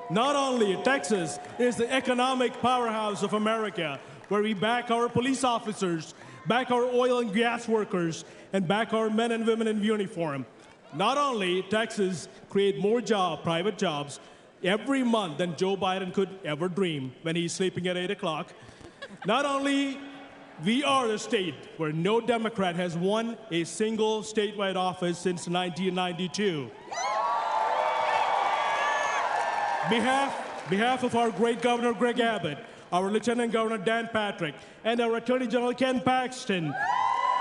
Not only Texas is the economic powerhouse of America, where we back our police officers, back our oil and gas workers, and back our men and women in uniform. Not only Texas create more private jobs every month than Joe Biden could ever dream when he's sleeping at 8 o'clock. Not only we are a state where no Democrat has won a single statewide office since 1992. Behalf of our great Governor Greg Abbott, our Lieutenant Governor Dan Patrick, and our Attorney General Ken Paxton,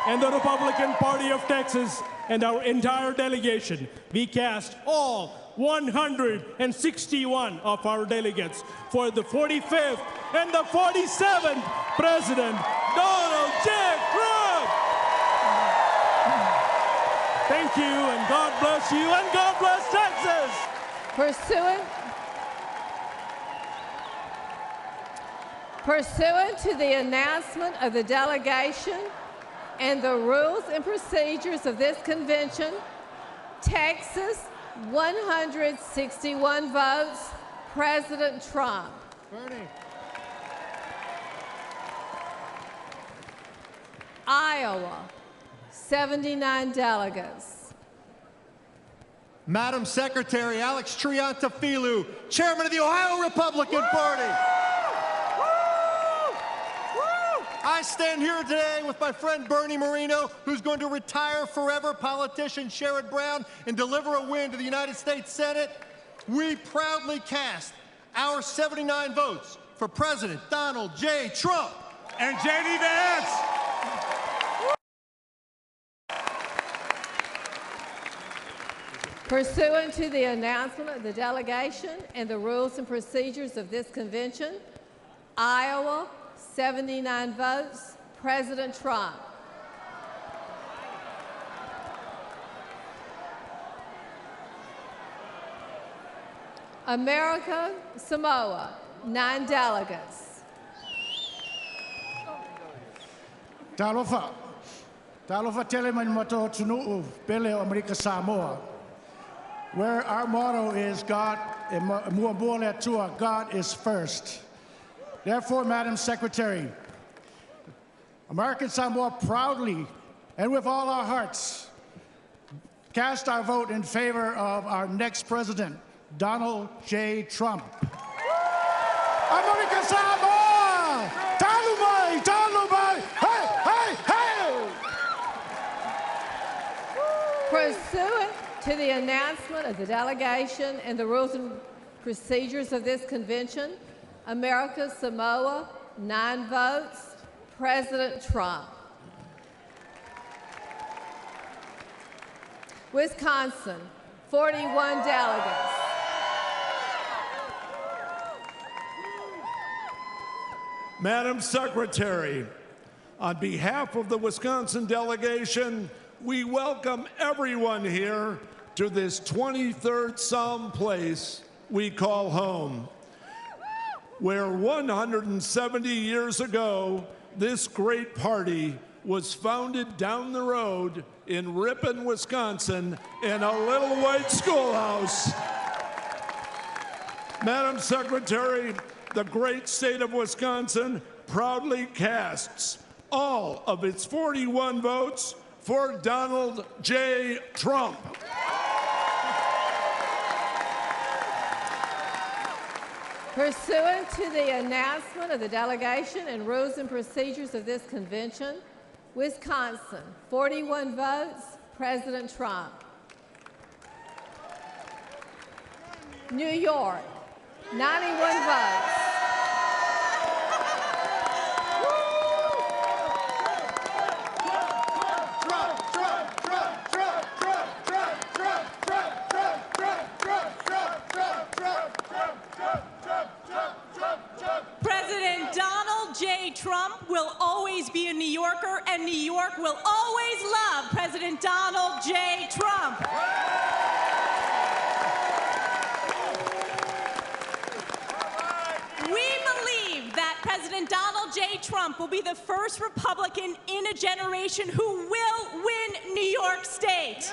and the Republican Party of Texas, and our entire delegation, we cast all 161 of our delegates for the 45th and the 47th President Donald J. Trump. Thank you, and God bless you, and God bless Texas. Pursuant to the announcement of the delegation and the rules and procedures of this convention, Texas, 161 votes, President Trump. Bernie. Iowa, 79 delegates. Madam Secretary Alex Triantafilou, Chairman of the Ohio Republican Party. I stand here today with my friend Bernie Moreno, who's going to retire forever, politician Sherrod Brown, and deliver a win to the United States Senate. We proudly cast our 79 votes for President Donald J. Trump and J.D. Vance. Pursuant to the announcement of the delegation and the rules and procedures of this convention, Iowa, 79 votes, President Trump. America, Samoa, 9 delegates. Talofa teleman mato tunu pele America Samoa, where our motto is God is first. Therefore, Madam Secretary, American Samoa proudly and with all our hearts cast our vote in favor of our next president, Donald J. Trump. American Samoa! Talumai! Talumai! Hey! Hey! Hey! Pursuant to the announcement of the delegation and the rules and procedures of this convention, America, Samoa, 9 votes, President Trump. Wisconsin, 41 delegates. Madam Secretary, on behalf of the Wisconsin delegation, we welcome everyone here to this 23rd Psalm place we call home, where 170 years ago, this great party was founded down the road in Ripon, Wisconsin, in a little white schoolhouse. Madam Secretary, the great state of Wisconsin proudly casts all of its 41 votes for Donald J. Trump. Pursuant to the announcement of the delegation and rules and procedures of this convention, Wisconsin, 41 votes, President Trump. New York, 91 votes. President Donald J. Trump will always be a New Yorker, and New York will always love President Donald J. Trump. We believe that President Donald J. Trump will be the first Republican in a generation who will win New York State.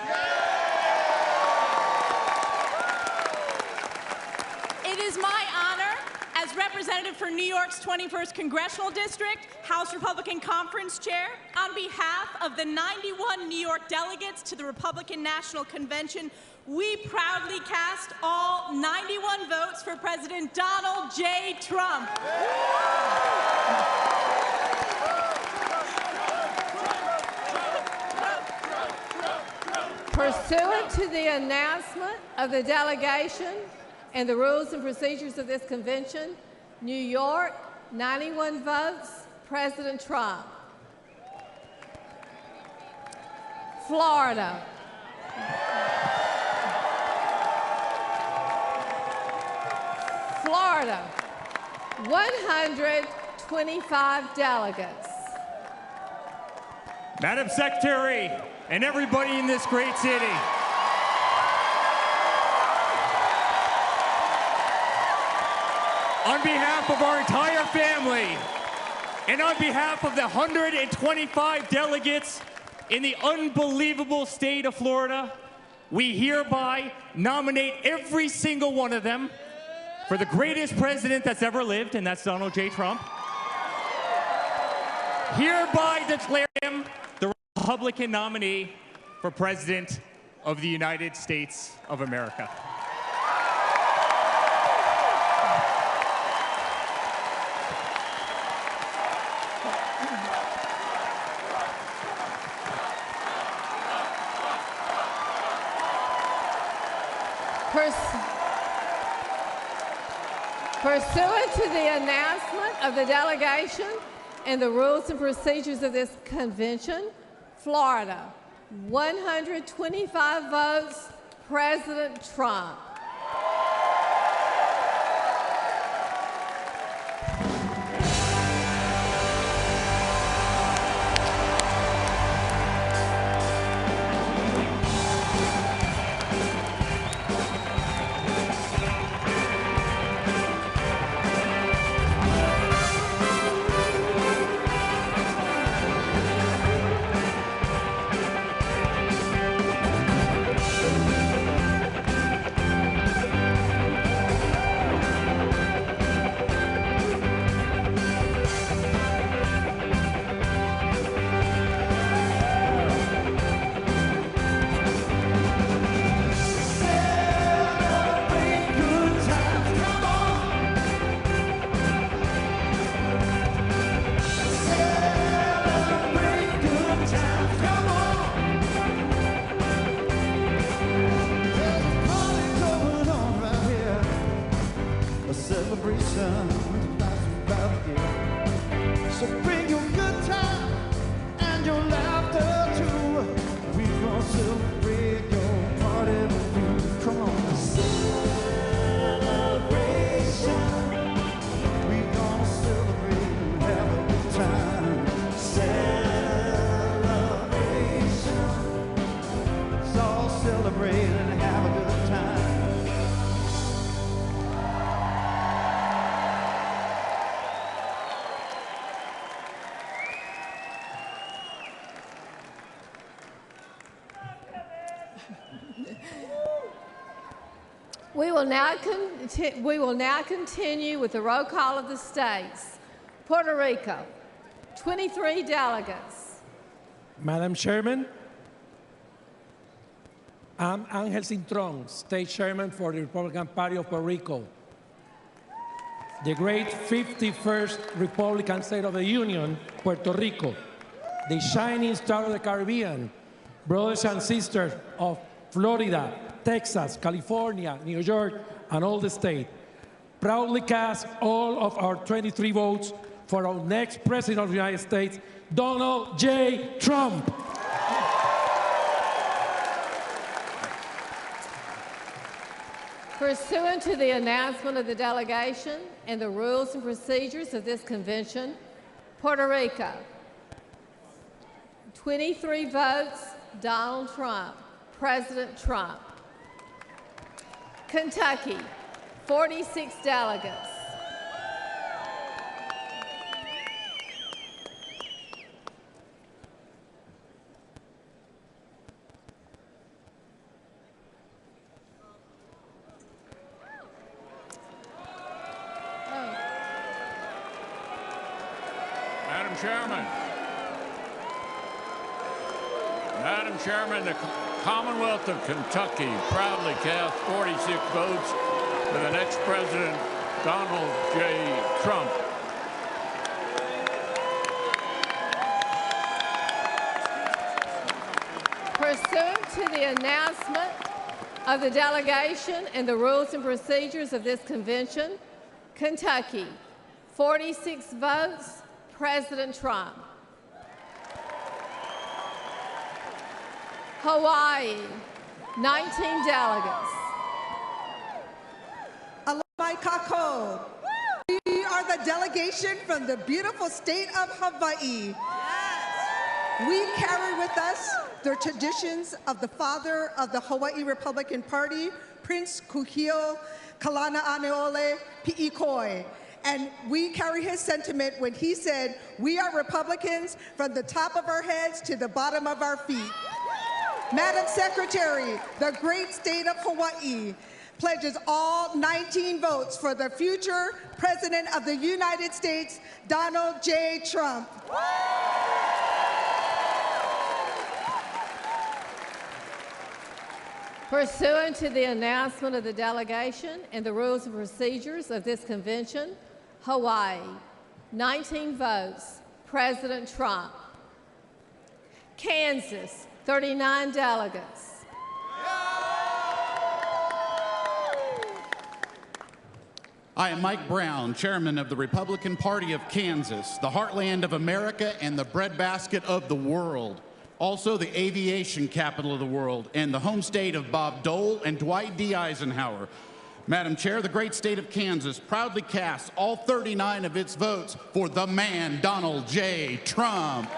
It is my honor, as representative for New York's 21st Congressional District, House Republican Conference Chair, on behalf of the 91 New York delegates to the Republican National Convention, we proudly cast all 91 votes for President Donald J. Trump. Pursuant to the announcement of the delegation and the rules and procedures of this convention, New York, 91 votes, President Trump. Florida. Florida, 125 delegates. Madam Secretary and everybody in this great city, on behalf of our entire family and on behalf of the 125 delegates in the unbelievable state of Florida, we hereby nominate every single one of them for the greatest president that's ever lived, and that's Donald J. Trump. Hereby declare him the Republican nominee for President of the United States of America. Pursuant to the announcement of the delegation and the rules and procedures of this convention, Florida, 125 votes, President Trump. We will now continue with the roll call of the states. Puerto Rico, 23 delegates. Madam Chairman, I'm Angel Cintron, State Chairman for the Republican Party of Puerto Rico, the great 51st Republican State of the Union, Puerto Rico, the shining star of the Caribbean, brothers and sisters of Florida, Texas, California, New York, and all the state. Proudly cast all of our 23 votes for our next President of the United States, Donald J. Trump. Pursuant to the announcement of the delegation and the rules and procedures of this convention, Puerto Rico, 23 votes, Donald Trump, President Trump. Kentucky, 46 delegates. Madam Chairman, the Commonwealth of Kentucky proudly cast 46 votes for the next President, Donald J. Trump. Pursuant to the announcement of the delegation and the rules and procedures of this convention, Kentucky, 46 votes, President Trump. Hawaii, 19 delegates. Alumni Kako. We are the delegation from the beautiful state of Hawaii. We carry with us the traditions of the father of the Hawaii Republican Party, Prince Kuhio Kalana-Aneole Pi'ikoi. And we carry his sentiment when he said, "We are Republicans from the top of our heads to the bottom of our feet." Madam Secretary, the great state of Hawaii pledges all 19 votes for the future President of the United States, Donald J. Trump. Pursuant to the announcement of the delegation and the rules and procedures of this convention, Hawaii, 19 votes, President Trump. Kansas, 39 delegates. I am Mike Brown, chairman of the Republican Party of Kansas, the heartland of America and the breadbasket of the world. Also the aviation capital of the world and the home state of Bob Dole and Dwight D. Eisenhower. Madam Chair, the great state of Kansas proudly casts all 39 of its votes for the man, Donald J. Trump.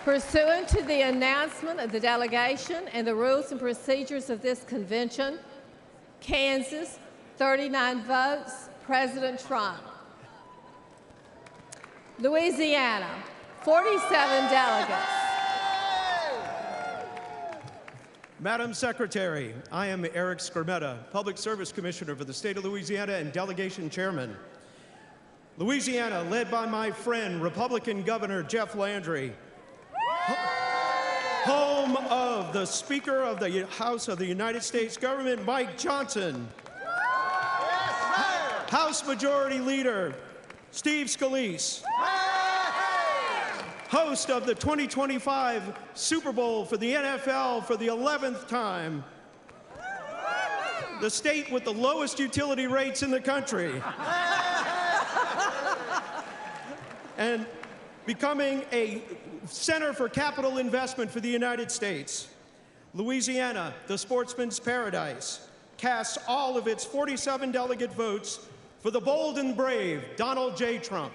Pursuant to the announcement of the delegation and the rules and procedures of this convention, Kansas, 39 votes, President Trump. Louisiana, 47 delegates. Madam Secretary, I am Eric Scarmetta, Public Service Commissioner for the state of Louisiana and delegation chairman. Louisiana, led by my friend, Republican Governor Jeff Landry, home of the Speaker of the House of the United States Government, Mike Johnson, House Majority Leader Steve Scalise, host of the 2025 Super Bowl for the NFL for the 11th time, the state with the lowest utility rates in the country, and becoming a center for capital investment for the United States. Louisiana, the sportsman's paradise, casts all of its 47 delegate votes for the bold and brave Donald J. Trump.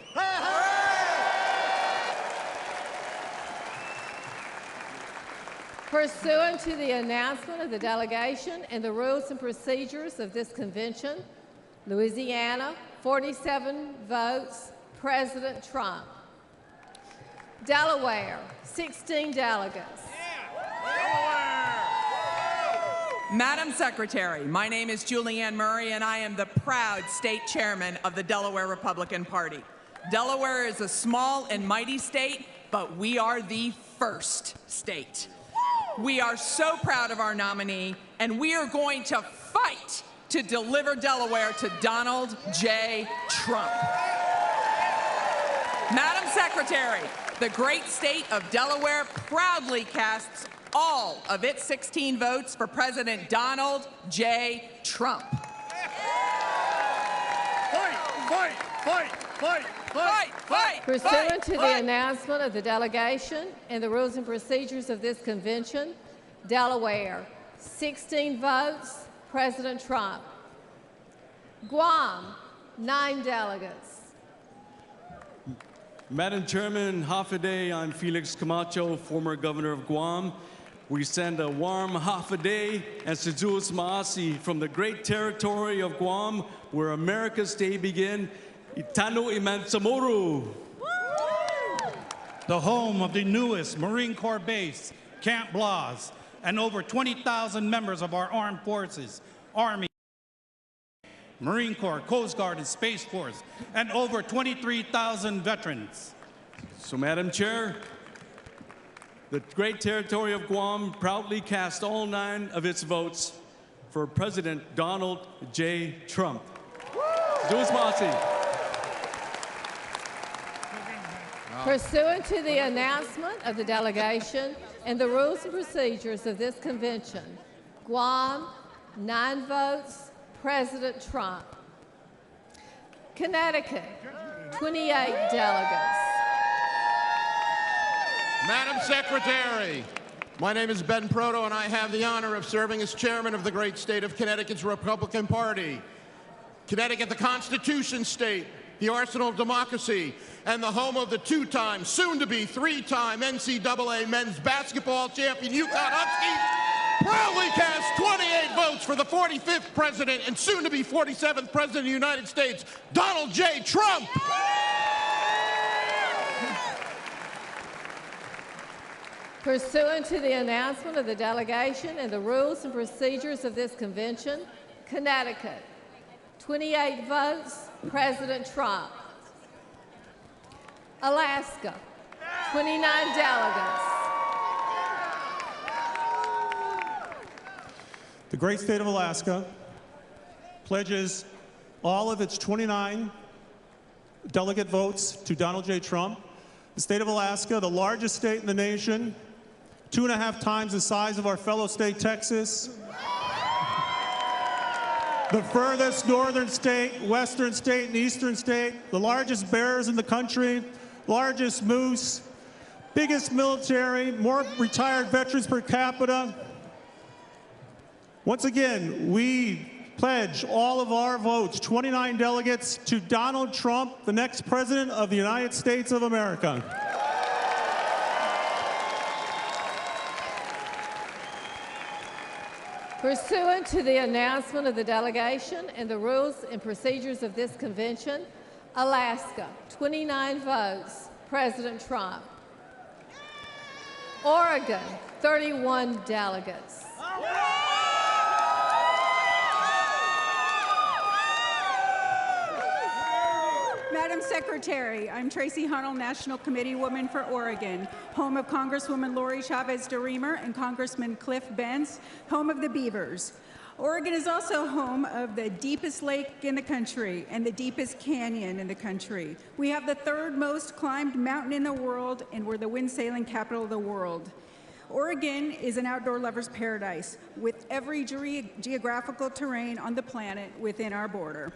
Pursuant to the announcement of the delegation and the rules and procedures of this convention, Louisiana, 47 votes, President Trump. Delaware, 16 delegates. Madam Secretary, my name is Julianne Murray, and I am the proud state chairman of the Delaware Republican Party. Delaware is a small and mighty state, but we are the first state. We are so proud of our nominee, and we are going to fight to deliver Delaware to Donald J. Trump. Madam Secretary, the great state of Delaware proudly casts all of its 16 votes for President Donald J. Trump. Fight! Pursuant to the announcement of the delegation and the rules and procedures of this convention, Delaware, 16 votes, President Trump. Guam, 9 delegates. Madam Chairman, Hafiday, I'm Felix Camacho, former governor of Guam. We send a warm Hafiday and Sejus Maasi from the great territory of Guam, where America's day begin. Itano Imansamoru. The home of the newest Marine Corps base, Camp Blas, and over 20,000 members of our armed forces, Army, Marine Corps, Coast Guard, and Space Force, and over 23,000 veterans. So, Madam Chair, the great territory of Guam proudly cast all 9 of its votes for President Donald J. Trump. Pursuant to the announcement of the delegation and the rules and procedures of this convention, Guam, 9 votes, President Trump. Connecticut, 28 delegates. Madam Secretary, my name is Ben Proto, and I have the honor of serving as chairman of the great state of Connecticut's Republican Party. Connecticut, the Constitution state, the arsenal of democracy, and the home of the 2-time, soon-to-be 3-time NCAA men's basketball champion UConn Huskies, proudly cast 28 votes for the 45th president and soon-to-be 47th president of the United States, Donald J. Trump. Pursuant to the announcement of the delegation and the rules and procedures of this convention, Connecticut, 28 votes, President Trump. Alaska, 29 delegates. The great state of Alaska pledges all of its 29 delegate votes to Donald J. Trump. The state of Alaska, the largest state in the nation, 2.5 times the size of our fellow state, Texas. The furthest northern state, western state, and eastern state, the largest bears in the country, largest moose, biggest military, more retired veterans per capita. Once again, we pledge all of our votes, 29 delegates, to Donald Trump, the next president of the United States of America. Pursuant to the announcement of the delegation and the rules and procedures of this convention, Alaska, 29 votes, President Trump. Oregon, 31 delegates. Madam Secretary, I'm Tracy Hunnell, National Committee Woman for Oregon, home of Congresswoman Lori Chavez DeRemer and Congressman Cliff Benz, home of the Beavers. Oregon is also home of the deepest lake in the country and the deepest canyon in the country. We have the third most climbed mountain in the world, and we're the wind sailing capital of the world. Oregon is an outdoor lover's paradise with every geographical terrain on the planet within our border.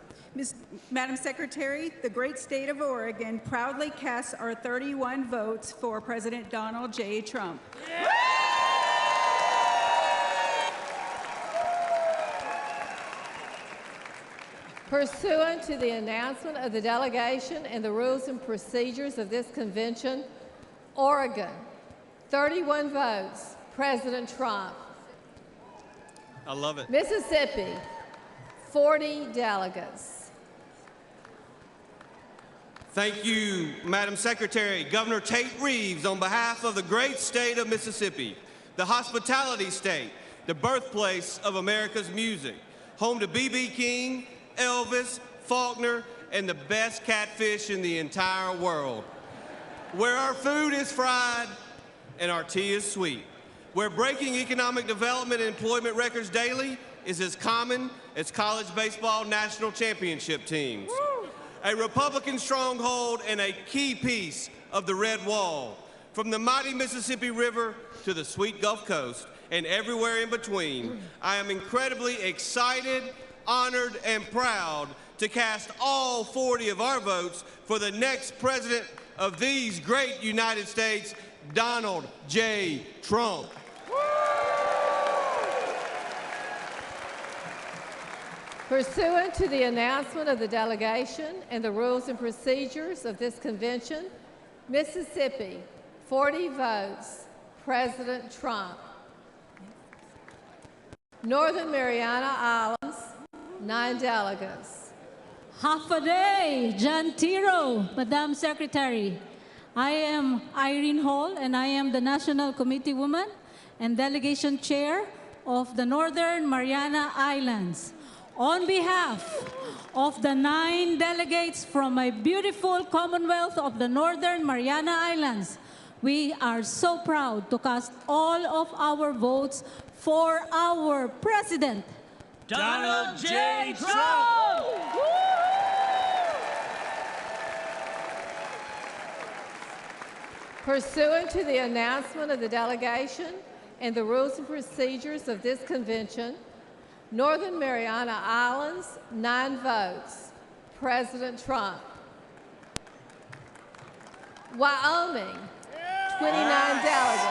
Madam Secretary, the great state of Oregon proudly casts our 31 votes for President Donald J. Trump. Yeah. Pursuant to the announcement of the delegation and the rules and procedures of this convention, Oregon, 31 votes, President Trump. I love it. Mississippi, 40 delegates. Thank you, Madam Secretary. Governor Tate Reeves, on behalf of the great state of Mississippi, the hospitality state, the birthplace of America's music, home to B.B. King, Elvis, Faulkner, and the best catfish in the entire world. Where our food is fried and our tea is sweet. Where breaking economic development and employment records daily is as common as college baseball national championship teams. Woo! A Republican stronghold and a key piece of the Red Wall. From the mighty Mississippi River to the sweet Gulf Coast and everywhere in between, I am incredibly excited, honored, and proud to cast all 40 of our votes for the next president of these great United States, Donald J. Trump. Pursuant to the announcement of the delegation and the rules and procedures of this convention, Mississippi, 40 votes, President Trump. Northern Mariana Islands, 9 delegates. Half a day, John Tiro, Madam Secretary. I am Irene Hall, and I am the National Committee Woman and Delegation Chair of the Northern Mariana Islands. On behalf of the 9 delegates from my beautiful Commonwealth of the Northern Mariana Islands, we are so proud to cast all of our votes for our President, Donald J. Trump! Pursuant to the announcement of the delegation and the rules and procedures of this convention, Northern Mariana Islands, 9 votes, President Trump. Wyoming, 29 delegates.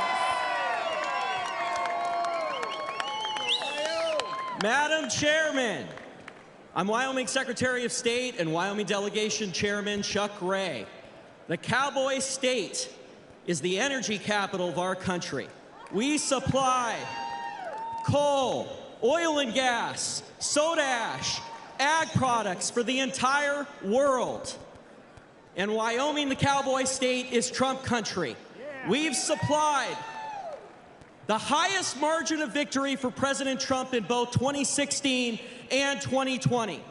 Madam Chairman, I'm Wyoming Secretary of State and Wyoming Delegation Chairman Chuck Ray. The Cowboy State is the energy capital of our country. We supply coal, oil and gas, soda ash, ag products for the entire world. And Wyoming, the Cowboy State, is Trump country. We've supplied the highest margin of victory for President Trump in both 2016 and 2020.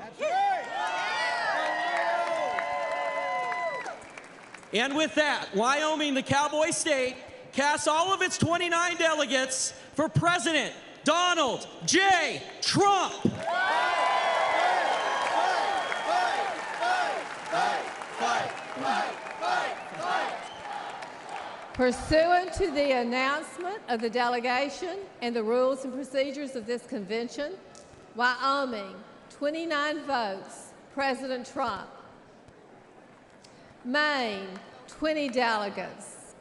And with that, Wyoming, the cowboy state, casts all of its 29 delegates for President Donald J. Trump. Pursuant to the announcement of the delegation and the rules and procedures of this convention, Wyoming, 29 votes, President Trump. Maine, 20 delegates.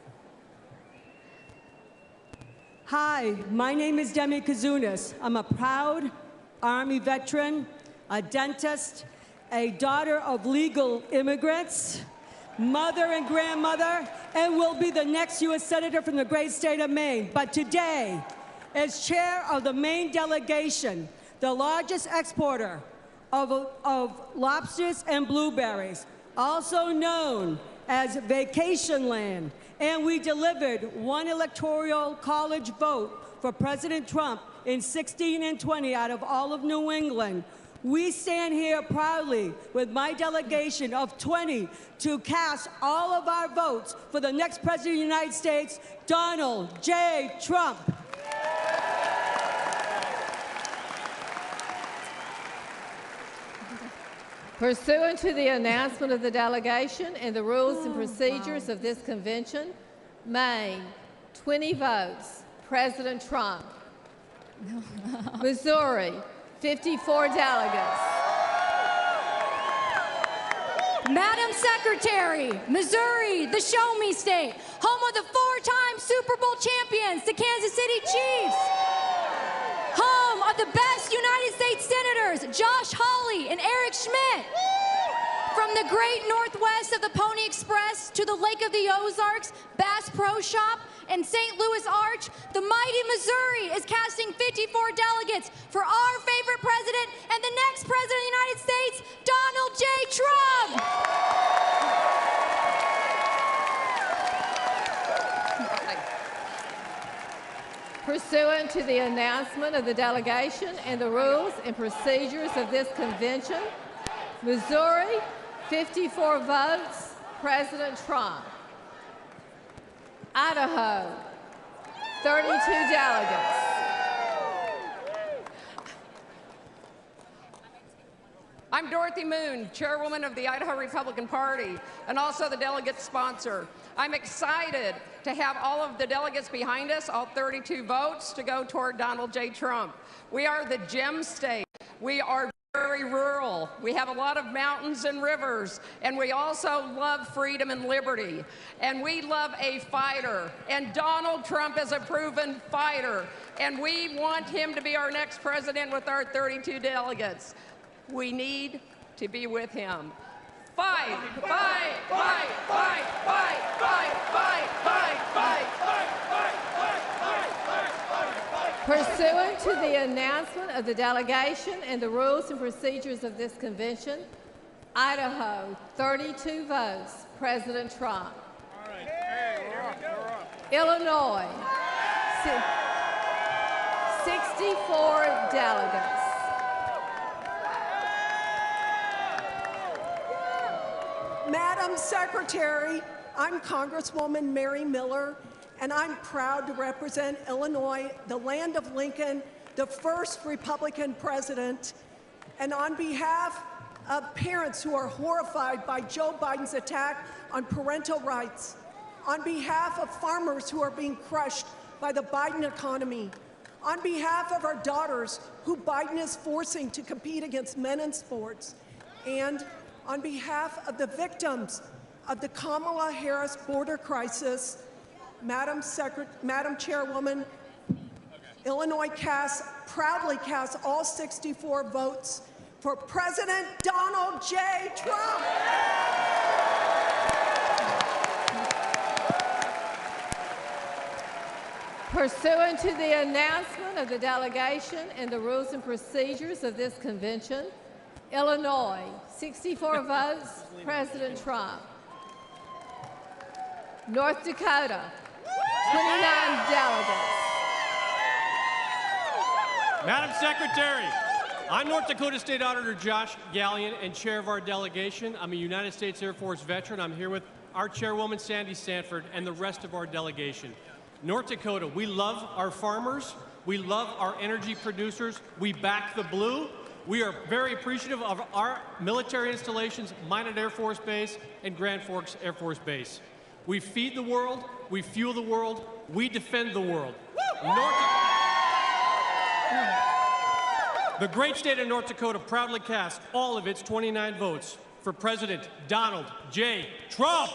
Hi, my name is Demi Kazunas. I'm a proud Army veteran, a dentist, a daughter of legal immigrants, mother and grandmother, and will be the next U.S. Senator from the great state of Maine. But today, as chair of the Maine delegation, the largest exporter of lobsters and blueberries, also known as vacation land, and we delivered one electoral college vote for President Trump in 16 and 20 out of all of New England. We stand here proudly with my delegation of 20 to cast all of our votes for the next President of the United States, Donald J. Trump. Pursuant to the announcement of the delegation and the rules and procedures of this convention, Maine, 20 votes, President Trump. Missouri, 54 delegates. Madam Secretary, Missouri, the Show Me State, home of the four-time Super Bowl champions, the Kansas City Chiefs. Home of the best United States Senators, Josh Hawley and Eric Schmidt. From the great Northwest of the Pony Express to the Lake of the Ozarks, Bass Pro Shop, and St. Louis Arch, the mighty Missouri is casting 54 delegates for our favorite president and the next president of the United States, Donald J. Trump. Pursuant to the announcement of the delegation and the rules and procedures of this convention, Missouri, 54 votes, President Trump. Idaho, 32 delegates. I'm Dorothy Moon, chairwoman of the Idaho Republican Party, and also the delegate sponsor. I'm excited to have all of the delegates behind us, all 32 votes, to go toward Donald J. Trump. We are the gem state. We are very rural. We have a lot of mountains and rivers, and we also love freedom and liberty. And we love a fighter, and Donald Trump is a proven fighter, and we want him to be our next president with our 32 delegates. We need to be with him. Fight, fight, fight, fight, fight, fight, fight, fight, fight, fight, fight, Pursuant to the announcement of the delegation and the rules and procedures of this convention, Idaho, 32 votes, President Trump. Illinois, 64 delegates. Madam Secretary, I'm Congresswoman Mary Miller, and I'm proud to represent Illinois, the land of Lincoln, the first Republican president. And on behalf of parents who are horrified by Joe Biden's attack on parental rights, on behalf of farmers who are being crushed by the Biden economy, on behalf of our daughters who Biden is forcing to compete against men in sports, and on behalf of the victims of the Kamala Harris border crisis, Madam Chairwoman, Illinois proudly casts all 64 votes for President Donald J. Trump. Pursuant to the announcement of the delegation and the rules and procedures of this convention, Illinois, 64 votes, President Trump. North Dakota, 29 delegates. Madam Secretary, I'm North Dakota State Auditor Josh Gallion and chair of our delegation. I'm a United States Air Force veteran. I'm here with our chairwoman, Sandy Sanford, and the rest of our delegation. North Dakota, we love our farmers. We love our energy producers. We back the blue. We are very appreciative of our military installations, Minot Air Force Base and Grand Forks Air Force Base. We feed the world. We fuel the world. We defend the world. The great state of North Dakota proudly cast all of its 29 votes for President Donald J. Trump.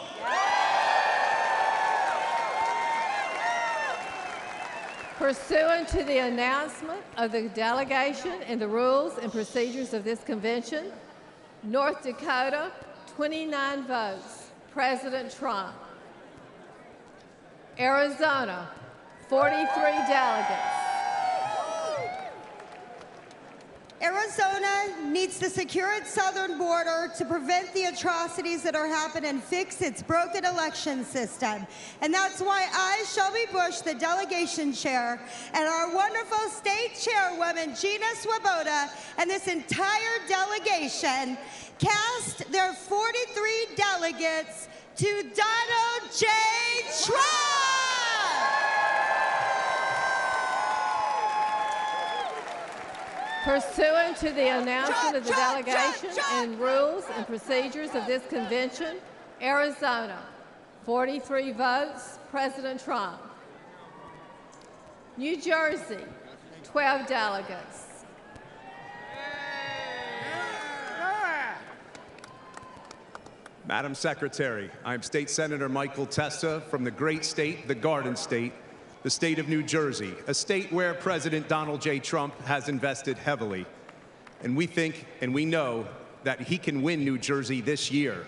Pursuant to the announcement of the delegation and the rules and procedures of this convention, North Dakota, 29 votes, President Trump. Arizona, 43 delegates. Arizona needs to secure its southern border to prevent the atrocities that are happening and fix its broken election system. And that's why I, Shelby Bush, the delegation chair, and our wonderful state chairwoman, Gina Swoboda, and this entire delegation cast their 43 delegates to Donald J. Trump! Pursuant to the announcement of the delegation and rules and procedures of this convention, Arizona, 43 votes, President Trump. New Jersey, 12 delegates. Madam Secretary, I'm State Senator Michael Testa from the great state, the Garden State, the state of New Jersey, a state where President Donald J. Trump has invested heavily. And we think and we know that he can win New Jersey this year.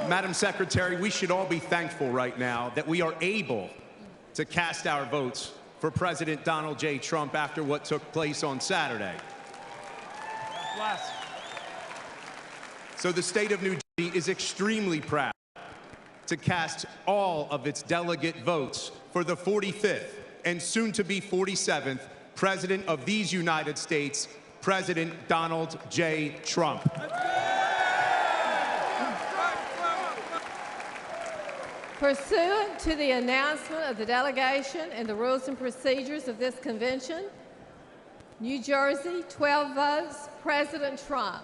Madam Secretary, we should all be thankful right now that we are able to cast our votes for President Donald J. Trump after what took place on Saturday. So the state of New Jersey is extremely proud to cast all of its delegate votes for the 45th and soon to be 47th President of these United States, President Donald J. Trump. Pursuant to the announcement of the delegation and the rules and procedures of this convention, New Jersey, 12 votes, President Trump.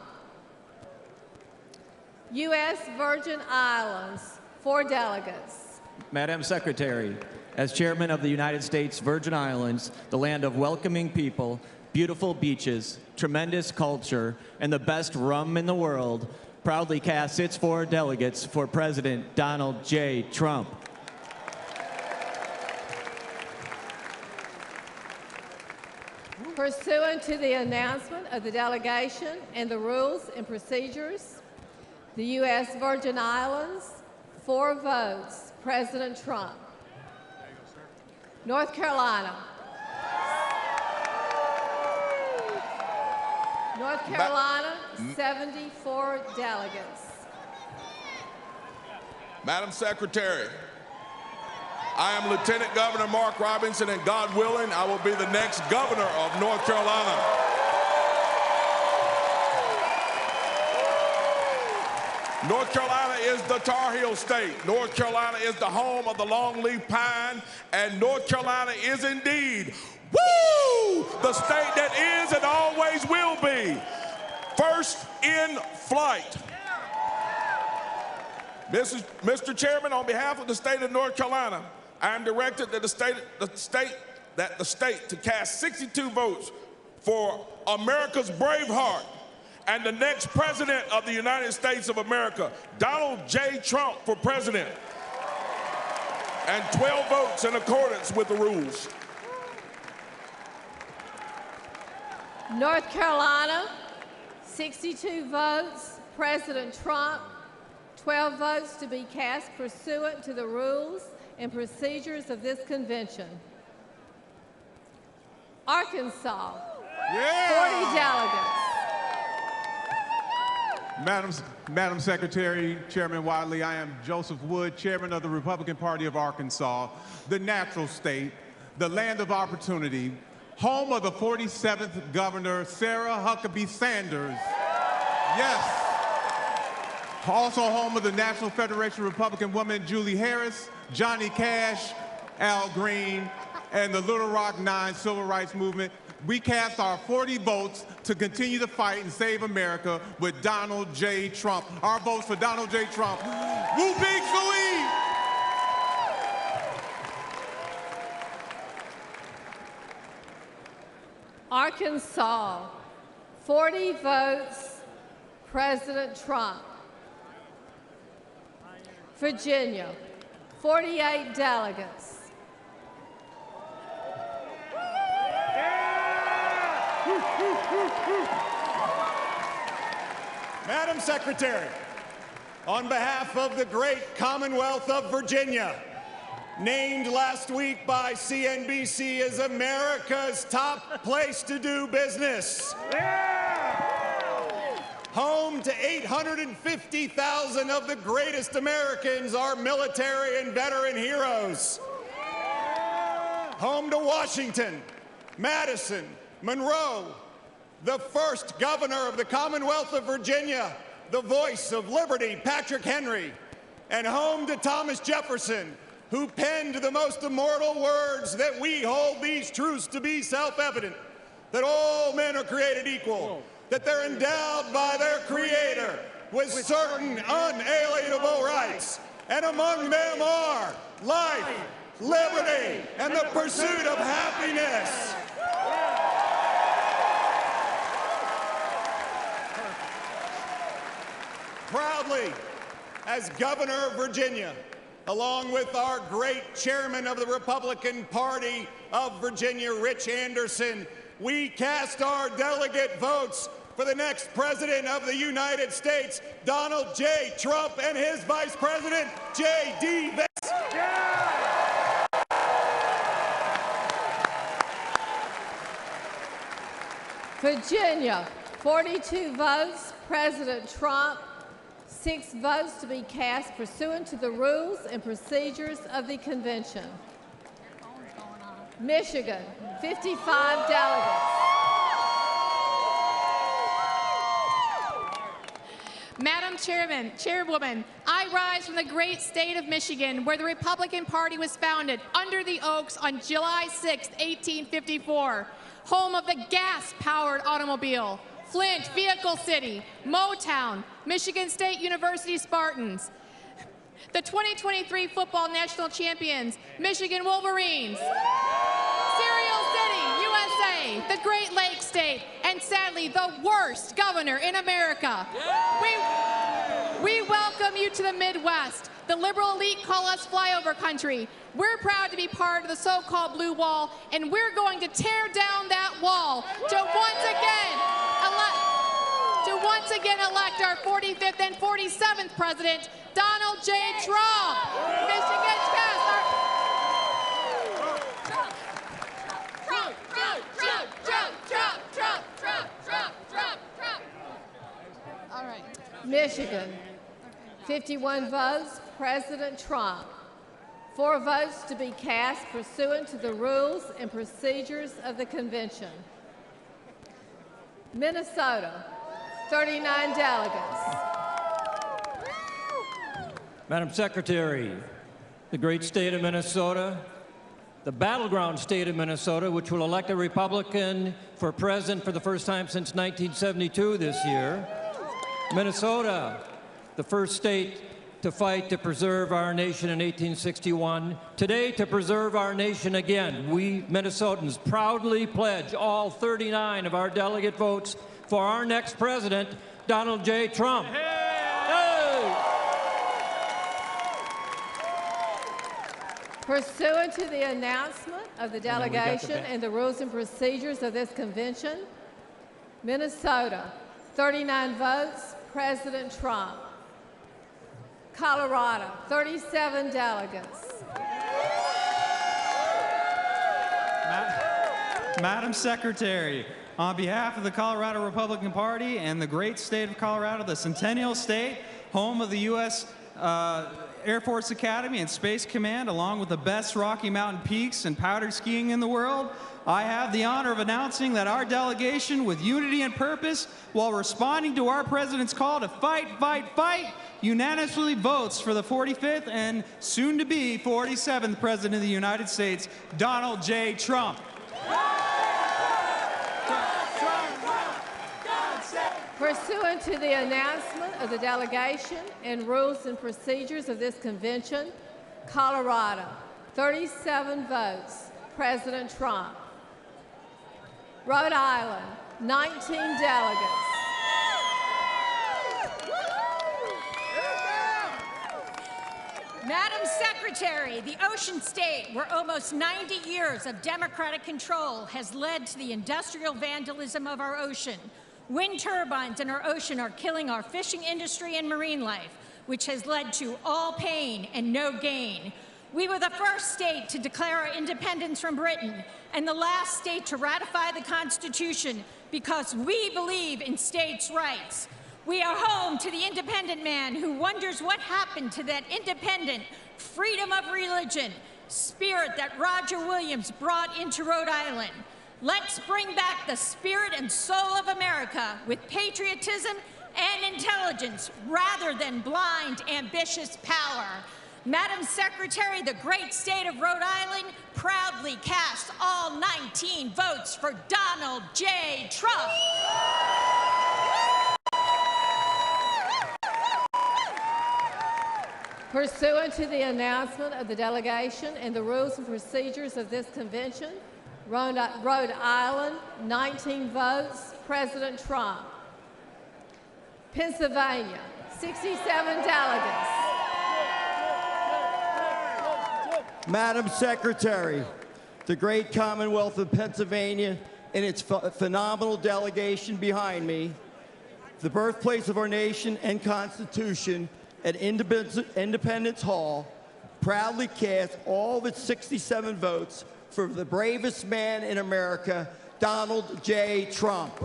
U.S. Virgin Islands, 4 delegates. Madam Secretary, as chairman of the United States Virgin Islands, the land of welcoming people, beautiful beaches, tremendous culture, and the best rum in the world, proudly casts its 4 delegates for President Donald J. Trump. Pursuant to the announcement of the delegation and the rules and procedures, the U.S. Virgin Islands, 4 votes, President Trump. North Carolina. North Carolina, 74 delegates. Madam Secretary, I am Lieutenant Governor Mark Robinson, and God willing, I will be the next governor of North Carolina. North Carolina is the Tar Heel state. North Carolina is the home of the longleaf pine, and North Carolina is indeed, woo, the state that is and always will be first in flight. Mr. Chairman, on behalf of the state of North Carolina, I am directed that the state to cast 62 votes for America's Braveheart and the next president of the United States of America, Donald J. Trump, for president, and 12 votes in accordance with the rules. North Carolina, 62 votes, President Trump, 12 votes to be cast pursuant to the rules and procedures of this convention. Arkansas, 40 delegates. Madam Secretary, Chairman Wadley, I am Joseph Wood, Chairman of the Republican Party of Arkansas, the natural state, the land of opportunity, home of the 47th Governor, Sarah Huckabee Sanders. Yes, Also home of the National Federation of Republican Women, Julie Harris, Johnny Cash, Al Green, and the Little Rock Nine Civil Rights Movement. We cast our 40 votes to continue to fight and save America with Donald J. Trump. Our votes for Donald J. Trump. Woo Big Sweet! Arkansas, 40 votes, President Trump. Virginia, 48 delegates. Madam Secretary, on behalf of the great Commonwealth of Virginia, named last week by CNBC as America's top place to do business. Home to 850,000 of the greatest Americans, our military and veteran heroes. Home to Washington, Madison, Monroe, the first governor of the Commonwealth of Virginia, the voice of liberty, Patrick Henry, and home to Thomas Jefferson, who penned the most immortal words that we hold these truths to be self-evident, that all men are created equal, that they're endowed by their Creator with certain unalienable rights, and among them are life, liberty, and the pursuit of happiness. Proudly, as governor of Virginia, along with our great chairman of the Republican Party of Virginia, Rich Anderson, we cast our delegate votes for the next president of the United States, Donald J. Trump, and his vice president, J.D. Vance. Virginia, 42 votes, President Trump. 6 votes to be cast pursuant to the rules and procedures of the convention. Michigan, 55 delegates. Madam Chairwoman, I rise from the great state of Michigan, where the Republican Party was founded under the Oaks on July 6, 1854, home of the gas-powered automobile, Flint, Vehicle City, Motown, Michigan State University Spartans, the 2023 football national champions, Michigan Wolverines, Cereal City, USA, the Great Lakes State, and sadly, the worst governor in America. We welcome you to the Midwest. The liberal elite call us flyover country. We're proud to be part of the so-called blue wall, and we're going to tear down that wall to once again elect our 45th and 47th president, Donald J. Trump. Michigan's Trump. All right. Michigan, 51 votes, President Trump. 4 votes to be cast pursuant to the rules and procedures of the convention. Minnesota, 39 delegates. Madam Secretary, the great state of Minnesota, the battleground state of Minnesota, which will elect a Republican for president for the first time since 1972 this year. Minnesota, the first state to fight to preserve our nation in 1861. Today, to preserve our nation again, we Minnesotans proudly pledge all 39 of our delegate votes for our next president, Donald J. Trump. Pursuant to the announcement of the delegation and the rules and procedures of this convention, Minnesota, 39 votes, President Trump. Colorado, 37 delegates. Madam Secretary, on behalf of the Colorado Republican Party and the great state of Colorado, the Centennial State, home of the U.S. Air Force Academy and Space Command, along with the best Rocky Mountain peaks and powder skiing in the world, I have the honor of announcing that our delegation, with unity and purpose, while responding to our president's call to fight, fight, fight, unanimously votes for the 45th and soon-to-be 47th President of the United States, Donald J. Trump. Pursuant to the announcement of the delegation and rules and procedures of this convention, Colorado, 37 votes, President Trump. Rhode Island, 19 delegates. Madam Secretary, the ocean state, where almost 90 years of Democratic control has led to the industrial vandalism of our ocean. Wind turbines in our ocean are killing our fishing industry and marine life, which has led to all pain and no gain. We were the first state to declare our independence from Britain and the last state to ratify the Constitution because we believe in states' rights. We are home to the independent man who wonders what happened to that independent freedom of religion spirit that Roger Williams brought into Rhode Island. Let's bring back the spirit and soul of America with patriotism and intelligence rather than blind, ambitious power. Madam Secretary, the great state of Rhode Island proudly casts all 19 votes for Donald J. Trump. Pursuant to the announcement of the delegation and the rules and procedures of this convention, Rhode Island, 19 votes, President Trump. Pennsylvania, 67 delegates. Madam Secretary, the great Commonwealth of Pennsylvania and its phenomenal delegation behind me, the birthplace of our nation and Constitution at Independence Hall, proudly cast all of its 67 votes for the bravest man in America, Donald J. Trump.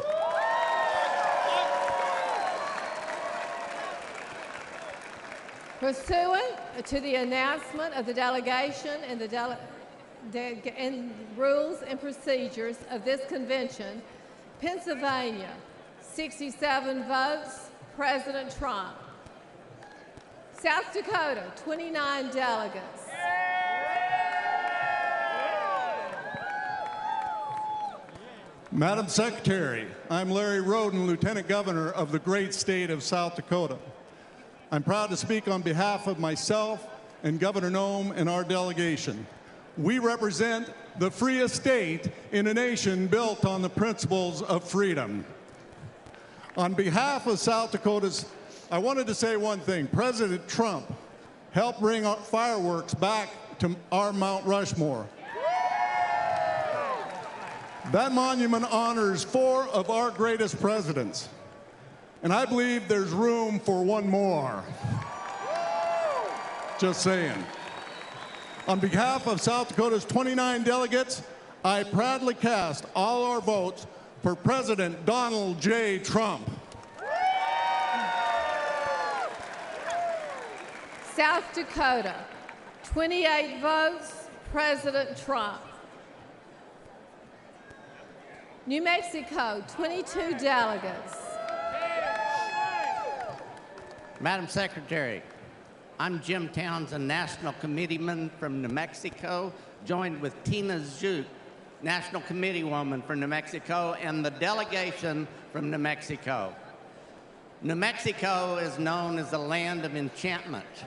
Pursuant to the announcement of the delegation and and rules and procedures of this convention, Pennsylvania, 67 votes, President Trump. South Dakota, 29 delegates. Madam Secretary, I'm Larry Roden, Lieutenant Governor of the great state of South Dakota. I'm proud to speak on behalf of myself and Governor Noem and our delegation. We represent the freest state in a nation built on the principles of freedom. On behalf of South Dakotans, I wanted to say one thing. President Trump helped bring our fireworks back to our Mount Rushmore. That monument honors 4 of our greatest presidents, and I believe there's room for one more. Just saying. On behalf of South Dakota's 29 delegates, I proudly cast all our votes for President Donald J. Trump. South Dakota, 28 votes, President Trump. New Mexico, 22 delegates. Madam Secretary, I'm Jim Townsend, National Committeeman from New Mexico, joined with Tina Zhuk, National Committeewoman from New Mexico, and the delegation from New Mexico. New Mexico is known as the land of enchantment.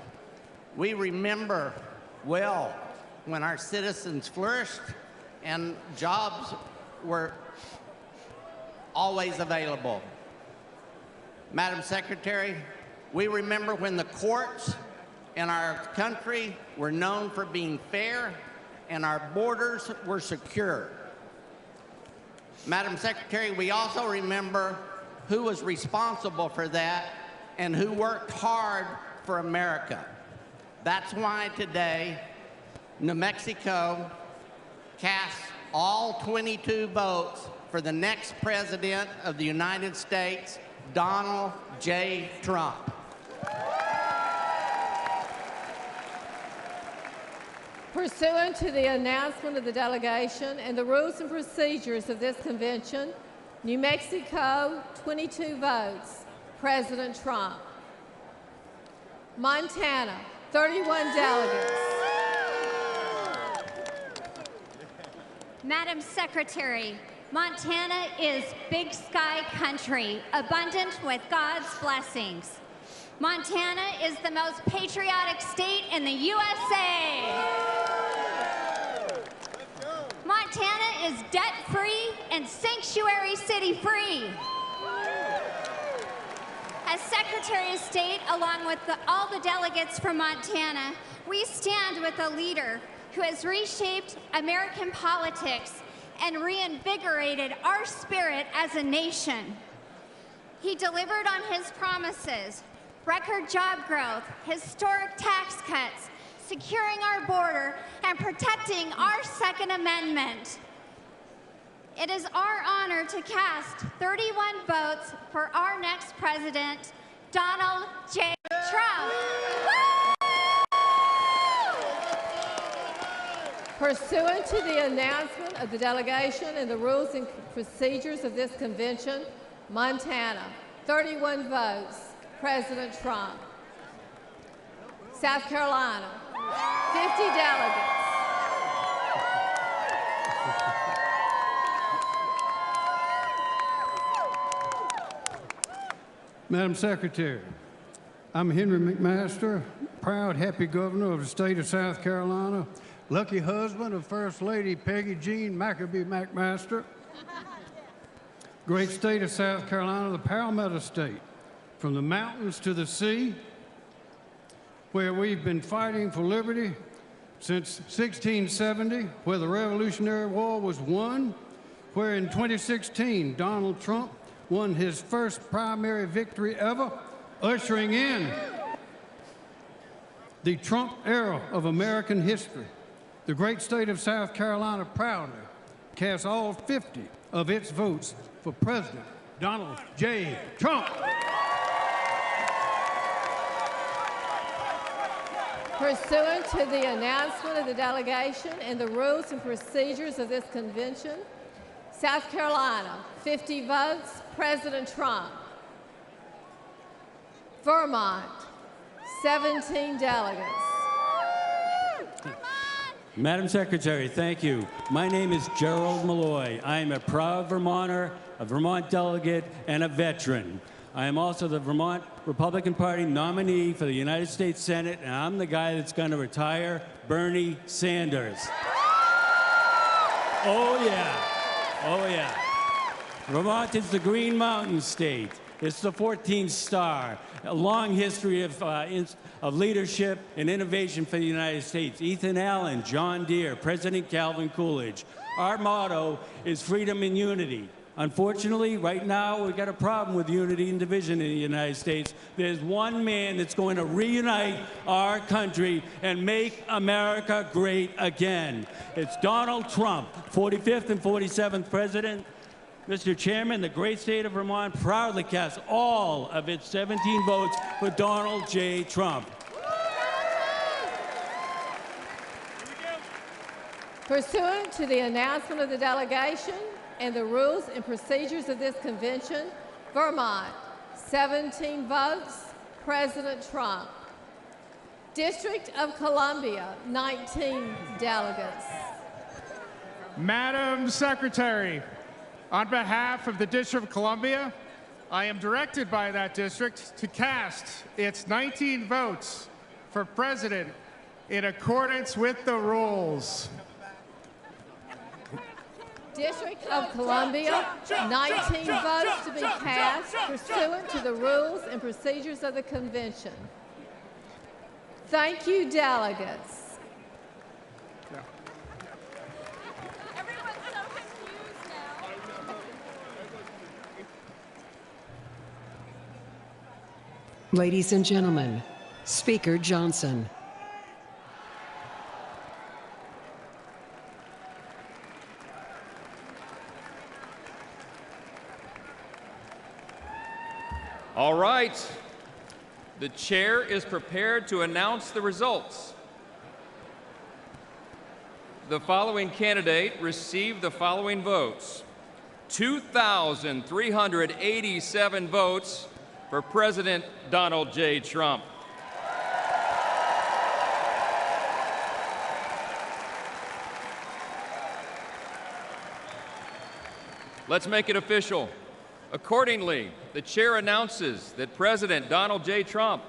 We remember well when our citizens flourished and jobs were always available. Madam Secretary, we remember when the courts in our country were known for being fair and our borders were secure. Madam Secretary, we also remember who was responsible for that and who worked hard for America. That's why today, New Mexico casts all 22 votes for the next President of the United States, Donald J. Trump. Pursuant to the announcement of the delegation and the rules and procedures of this convention, New Mexico, 22 votes, President Trump. Montana, 31 delegates. Madam Secretary, Montana is big sky country, abundant with God's blessings. Montana is the most patriotic state in the USA. Montana is debt-free and sanctuary city-free. As Secretary of State, along with all the delegates from Montana, we stand with a leader who has reshaped American politics and reinvigorated our spirit as a nation. He delivered on his promises: record job growth, historic tax cuts, securing our border, and protecting our Second Amendment. It is our honor to cast 31 votes for our next president, Donald J. Trump. Pursuant to the announcement of the delegation and the rules and procedures of this convention, Montana, 31 votes, President Trump. South Carolina, 50 delegates. Madam Secretary, I'm Henry McMaster, proud, happy governor of the state of South Carolina, lucky husband of First Lady Peggy Jean Maccabee McMaster. Great state of South Carolina, the Palmetto State, from the mountains to the sea, where we've been fighting for liberty since 1670, where the Revolutionary War was won, where in 2016 Donald Trump won his first primary victory ever, ushering in the Trump era of American history. The great state of South Carolina proudly cast all 50 of its votes for President Donald J. Trump. Pursuant to the announcement of the delegation and the rules and procedures of this convention, South Carolina, 50 votes, President Trump. Vermont, 17 delegates. Madam Secretary, thank you. My name is Gerald Malloy. I am a proud Vermonter, a Vermont delegate, and a veteran. I am also the Vermont Republican Party nominee for the United States Senate, and I'm the guy that's going to retire Bernie Sanders. Oh, yeah. Oh, yeah. Vermont is the Green Mountain State. It's the 14th star. A long history of leadership and innovation for the United States. Ethan Allen, John Deere, President Calvin Coolidge. Our motto is freedom and unity. Unfortunately, right now, we've got a problem with unity and division in the United States. There's one man that's going to reunite our country and make America great again. It's Donald Trump, 45th and 47th President. Mr. Chairman, the great state of Vermont proudly casts all of its 17 votes for Donald J. Trump. Pursuant to the announcement of the delegation and the rules and procedures of this convention, Vermont, 17 votes, President Trump. District of Columbia, 19 delegates. Madam Secretary, on behalf of the District of Columbia, I am directed by that district to cast its 19 votes for president in accordance with the rules. District of Columbia, 19 votes to be cast pursuant to the rules and procedures of the convention. Thank you, delegates. Ladies and gentlemen, Speaker Johnson. All right. The chair is prepared to announce the results. the following candidate received the following votes: 2,387 votes for President Donald J. Trump. Let's make it official. Accordingly, the chair announces that President Donald J. Trump,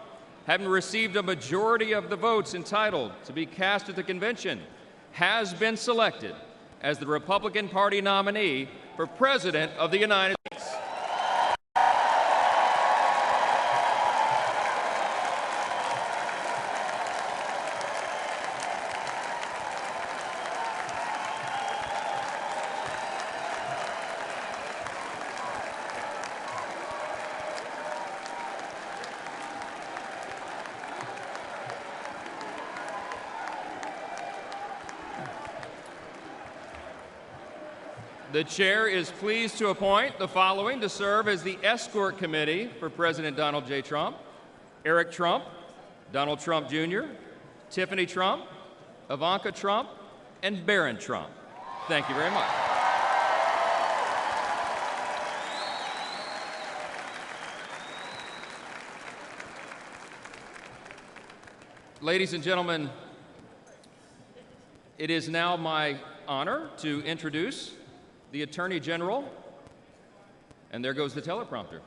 having received a majority of the votes entitled to be cast at the convention, has been selected as the Republican Party nominee for President of the United States. The chair is pleased to appoint the following to serve as the escort committee for President Donald J. Trump: Eric Trump, Donald Trump Jr., Tiffany Trump, Ivanka Trump, and Barron Trump. Thank you very much. Ladies and gentlemen, it is now my honor to introduce the Attorney General, and there goes the teleprompter.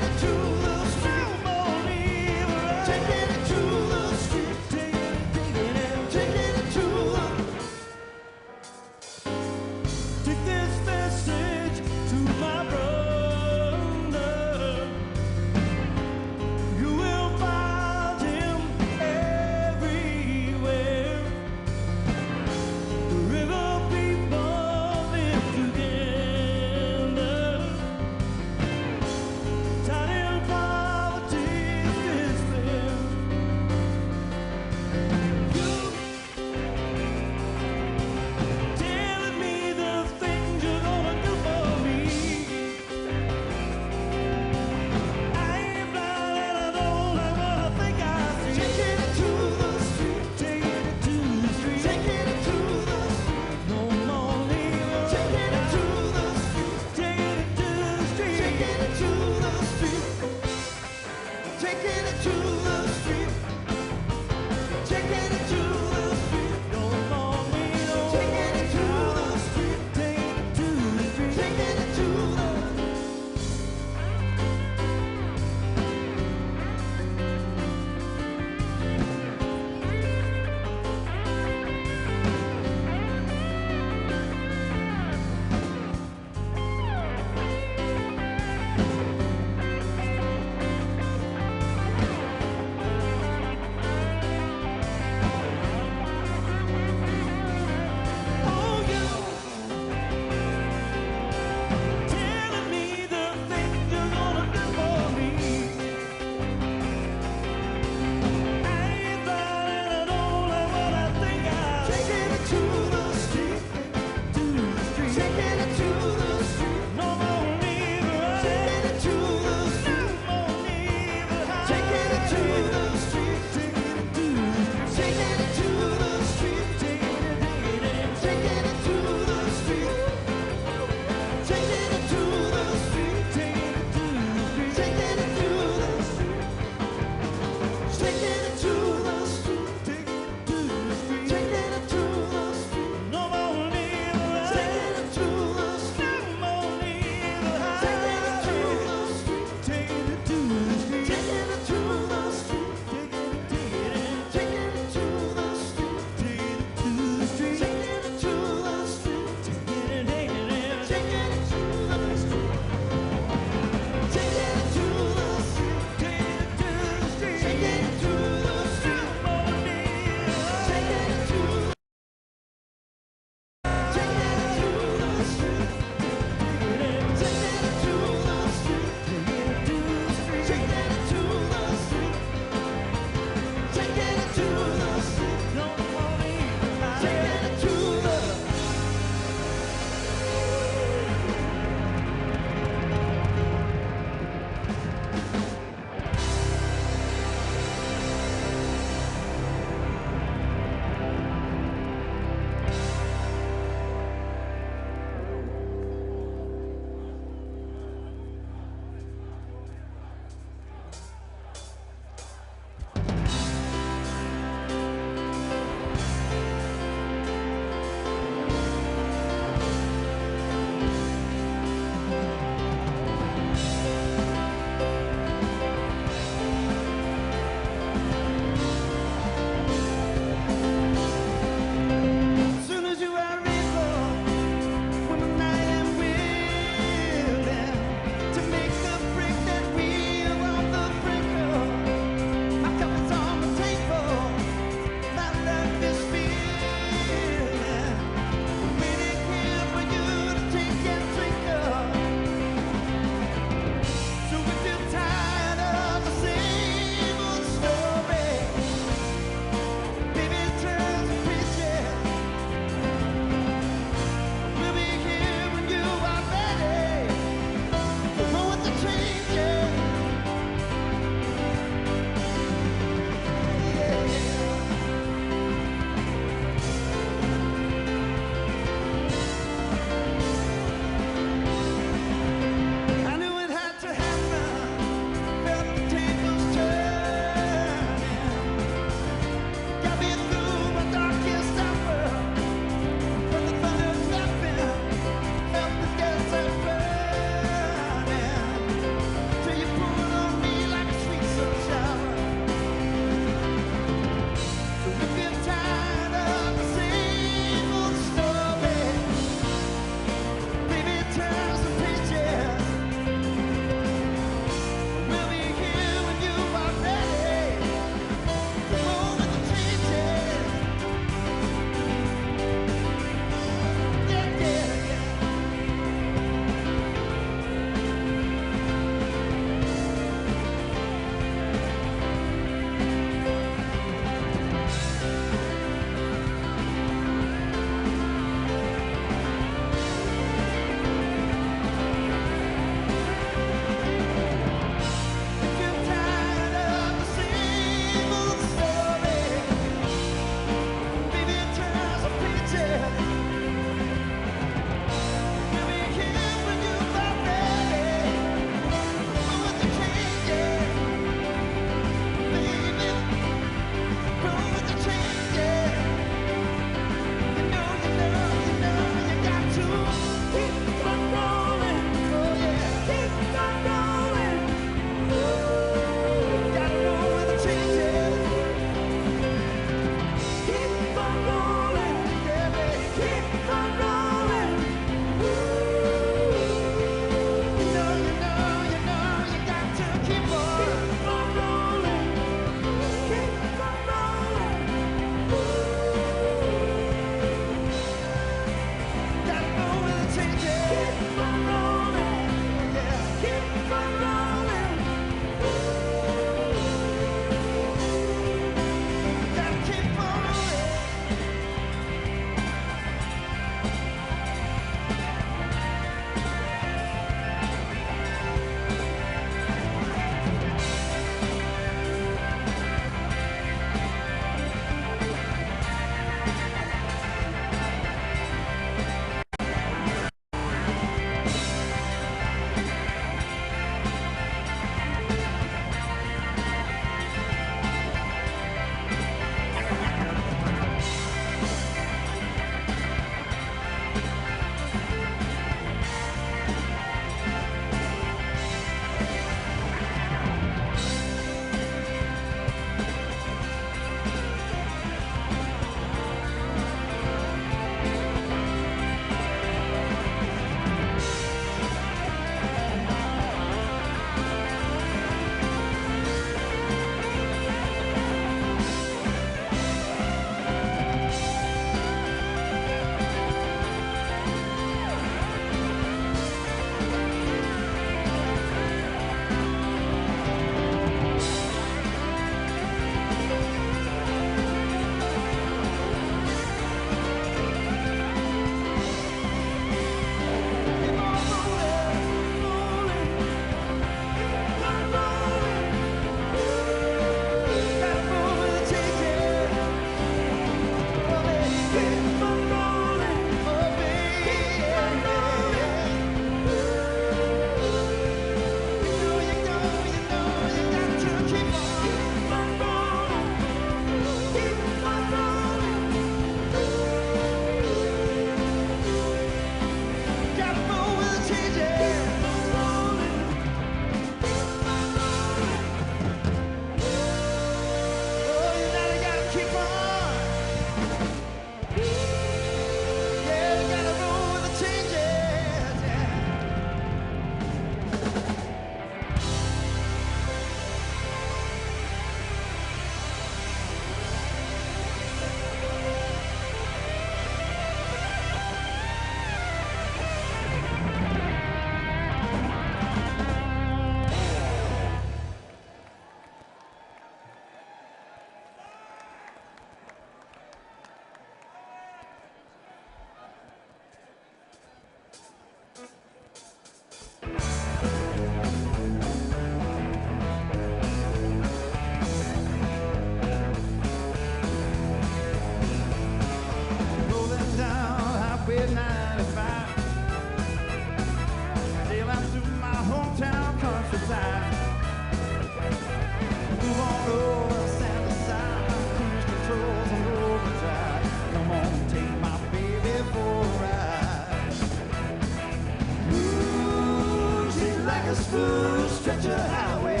a smooth stretcher highway.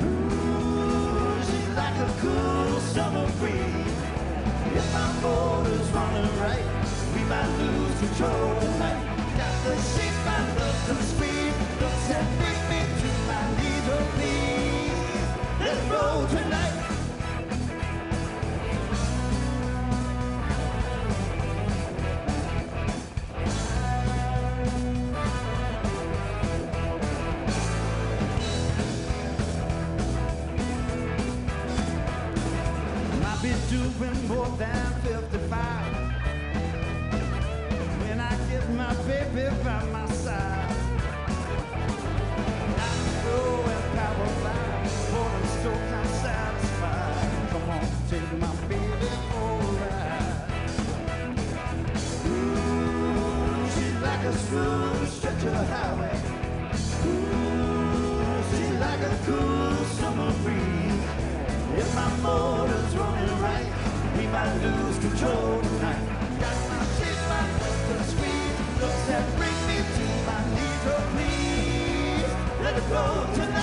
Ooh, she's like a cool summer breeze. If my motor's running right, we might lose control tonight. Got the shape, I love the speed. Looks that make me to my knees, oh please. Let it roll tonight. Might be doing more than 55 when I get my baby by my side. I go and power line, for the stroke I'm satisfied. Come on, take my baby for a ride. Ooh, she's like a smooth stretch of highway. Ooh, she's like a cool summer breeze. If my motor's running right, we might lose control tonight. Got my shape, my love to squeeze. Looks that bring me to my knees, oh please. Let it roll tonight.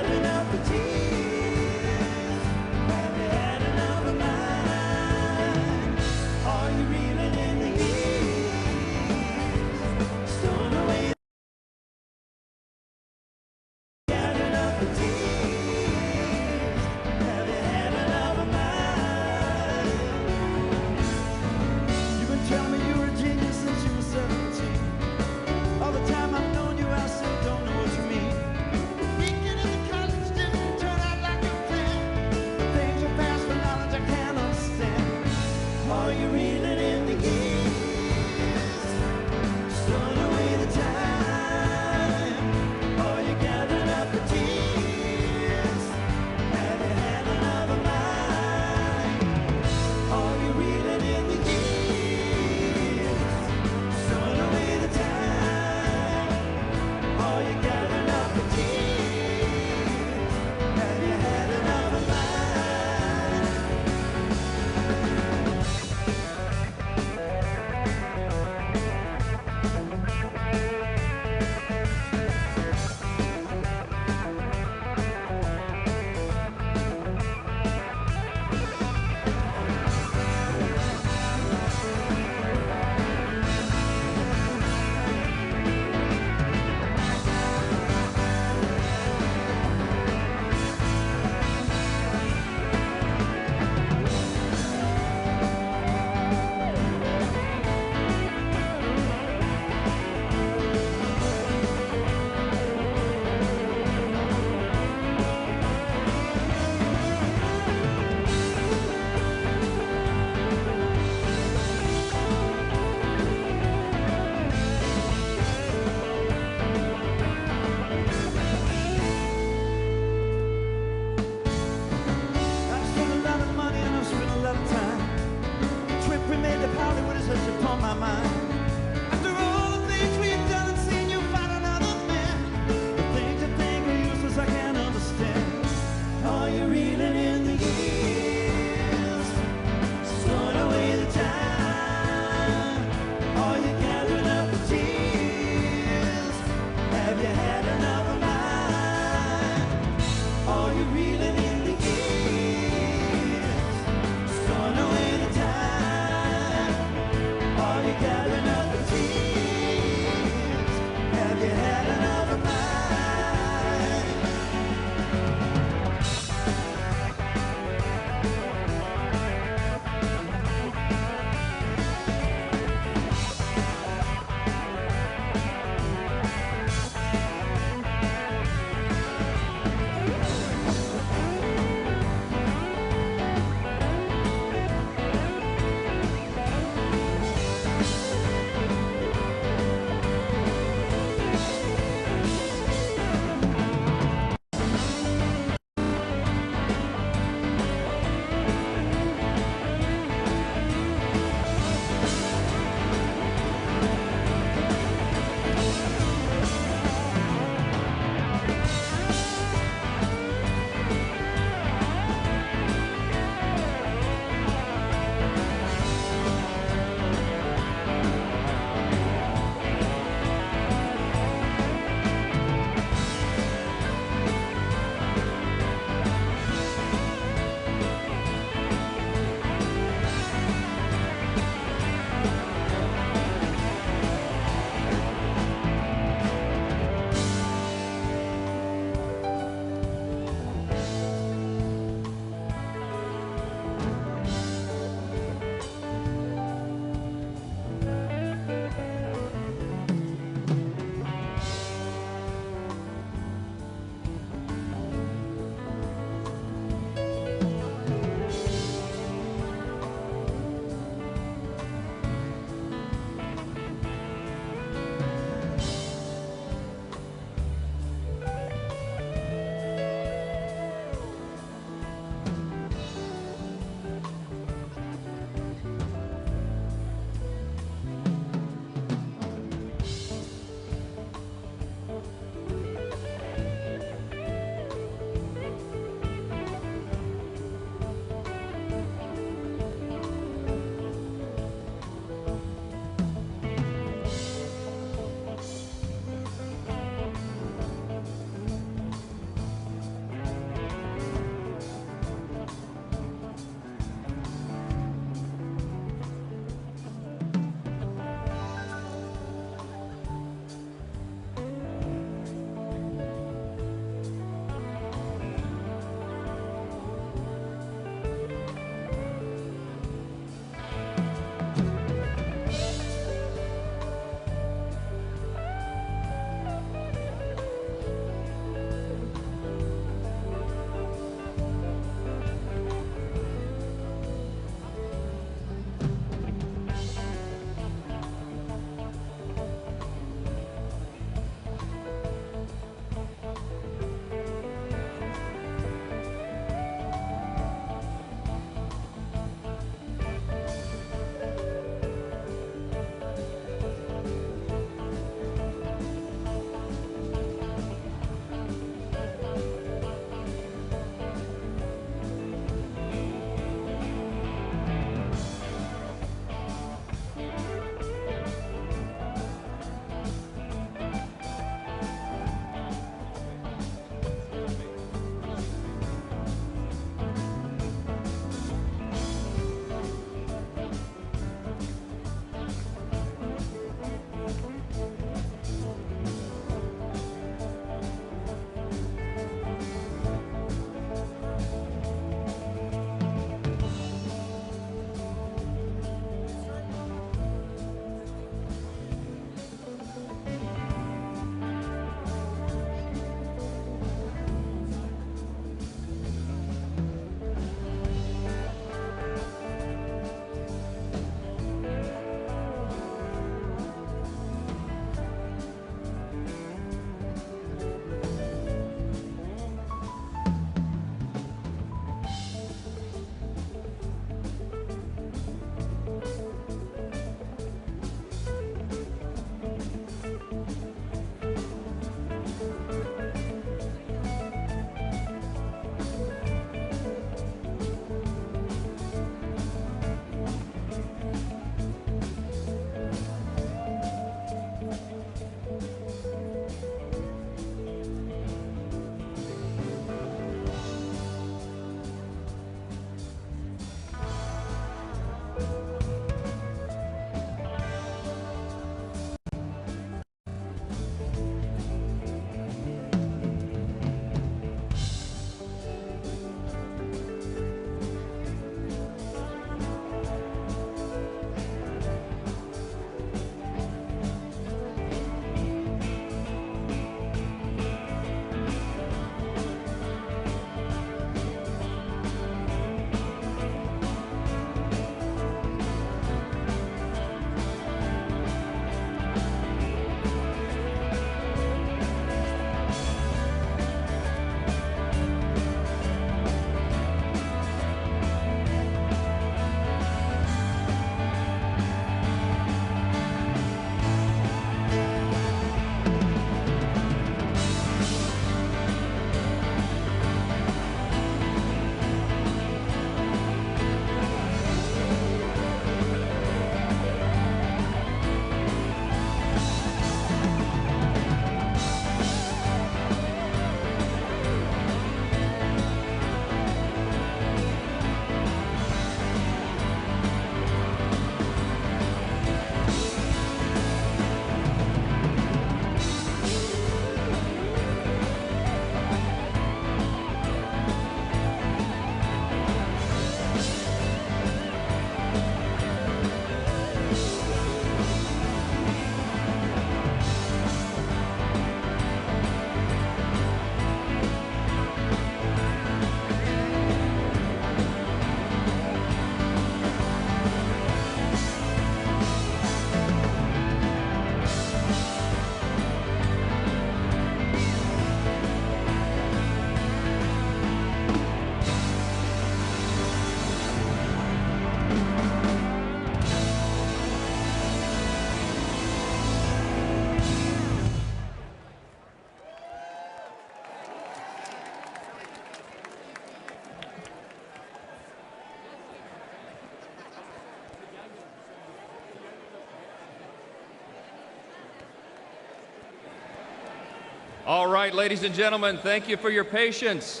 All right, ladies and gentlemen, thank you for your patience.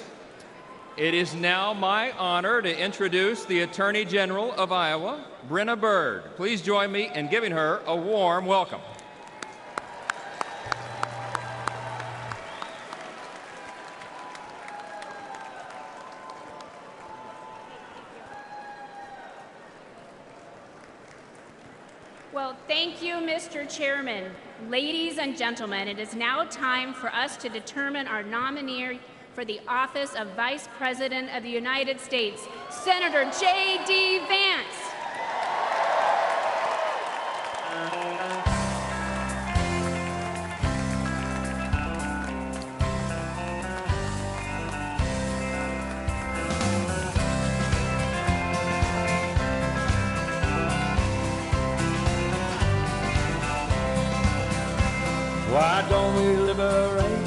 It is now my honor to introduce the Attorney General of Iowa, Brenna Bird. Please join me in giving her a warm welcome. Well, thank you, Mr. Chairman. Ladies and gentlemen, it is now time for us to determine our nominee for the office of Vice President of the United States, Senator J.D. Vance. Why don't we liberate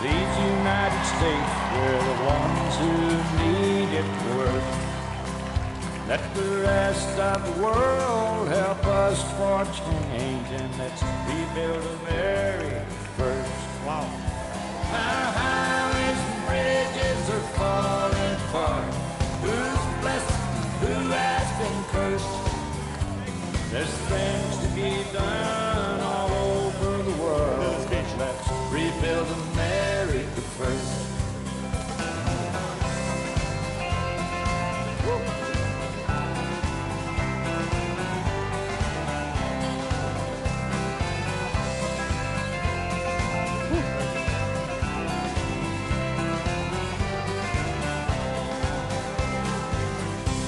these United States? We're the ones who need it worst. Let the rest of the world help us for change, and let's rebuild the very first. Wow. Our highways and bridges are falling apart. Who's blessed? Who has been cursed? There's things to be done all over the world. Let's rebuild America first.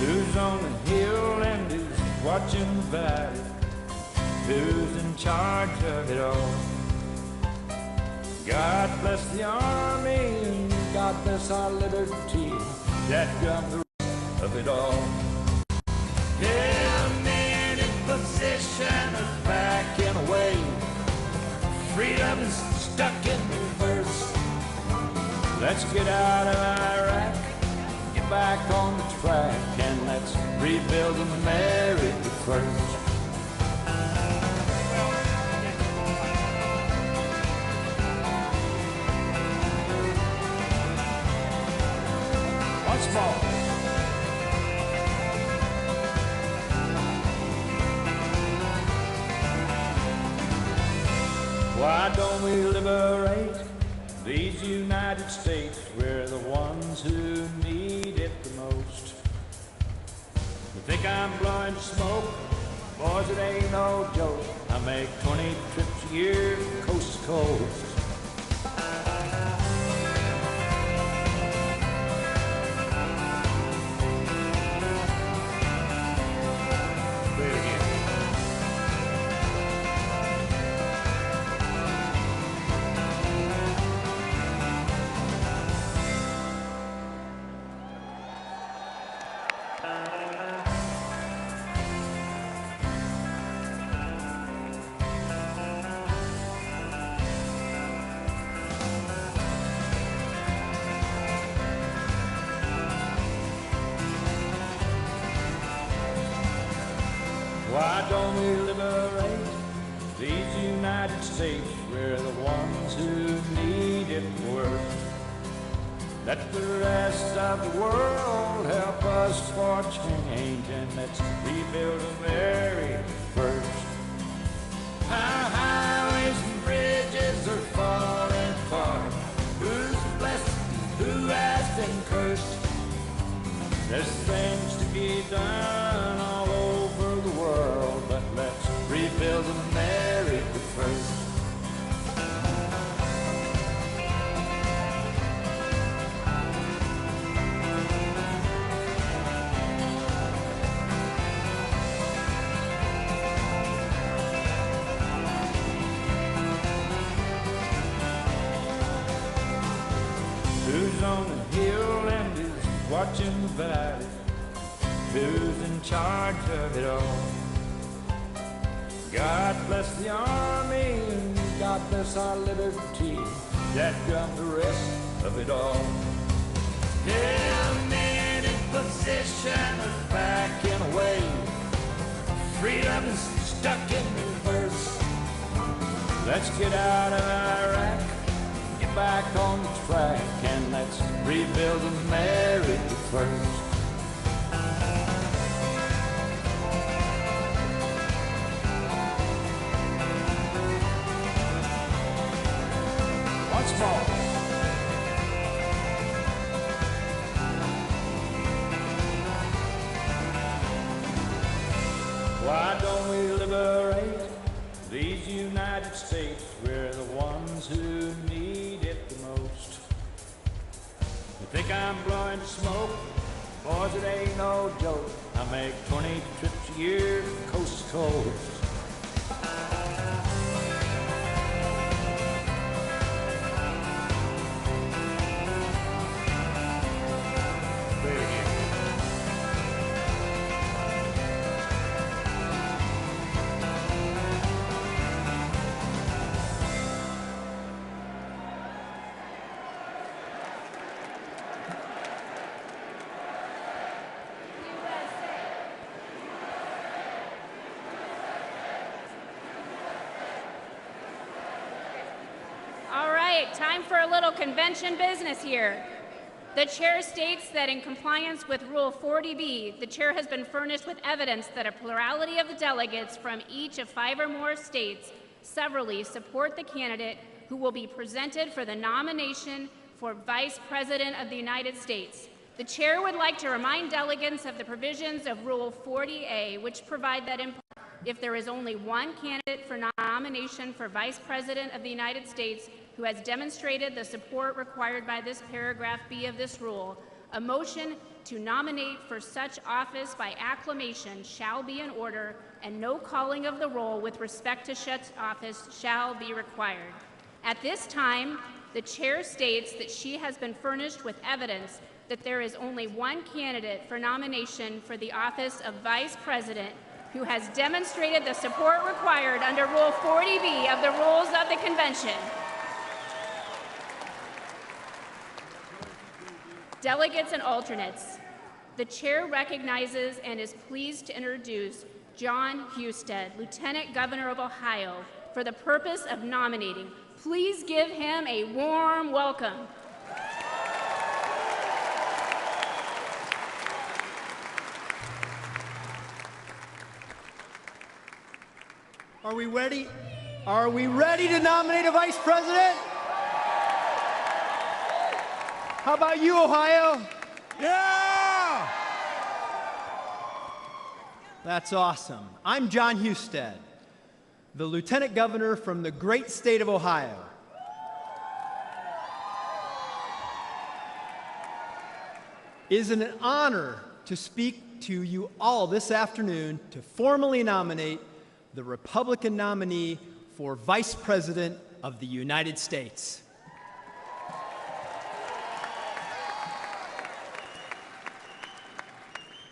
Who's on the hill and who's watching the valley? Who's in charge of it all? God bless the Army and God bless our liberty. That got the rest of it all. Yeah, men in position are backing away. Freedom is stuck in reverse. Let's get out of Iraq, get back on the track, and let's rebuild America first. Once more. Why don't we liberate these United States? We're the ones who need it the most. You think I'm blowing smoke? Boys, it ain't no joke. I make 20 trips a year coast to coast. Why don't we liberate these United States? We're the ones who need it worst. Let the rest of the world help us for change, and let's rebuild the very first. Our highways and bridges are falling apart. Who's blessed? Who has been cursed? There's things to be done all over the world, but let's rebuild America first. Who's on the hill and who's watching the valley? Who's in charge of it all? God bless the Army and God bless our liberty. That got the rest of it all. Yeah, men in position are backing away. Freedom is stuck in reverse. Let's get out of Iraq, back on track and let's rebuild America first. Once more. Why don't we liberate these United States? We're the ones who need it the most. You think I'm blowing smoke? Boys, it ain't no joke. I make 20 trips a year coast to coast. Time for a little convention business here. The chair states that in compliance with Rule 40B, the chair has been furnished with evidence that a plurality of the delegates from each of 5 or more states severally support the candidate who will be presented for the nomination for Vice President of the United States. The chair would like to remind delegates of the provisions of Rule 40A, which provide that if there is only one candidate for nomination for Vice President of the United States who has demonstrated the support required by this paragraph B of this rule, a motion to nominate for such office by acclamation shall be in order, and no calling of the roll with respect to such office shall be required. At this time, the chair states that she has been furnished with evidence that there is only one candidate for nomination for the office of Vice President who has demonstrated the support required under Rule 40B of the Rules of the Convention. Delegates and alternates, the chair recognizes and is pleased to introduce John Husted, Lieutenant Governor of Ohio, for the purpose of nominating. Please give him a warm welcome. Are we ready? Are we ready to nominate a vice president? How about you, Ohio? Yeah! That's awesome. I'm John Husted, the Lieutenant Governor from the great state of Ohio. It is an honor to speak to you all this afternoon to formally nominate the Republican nominee for Vice President of the United States.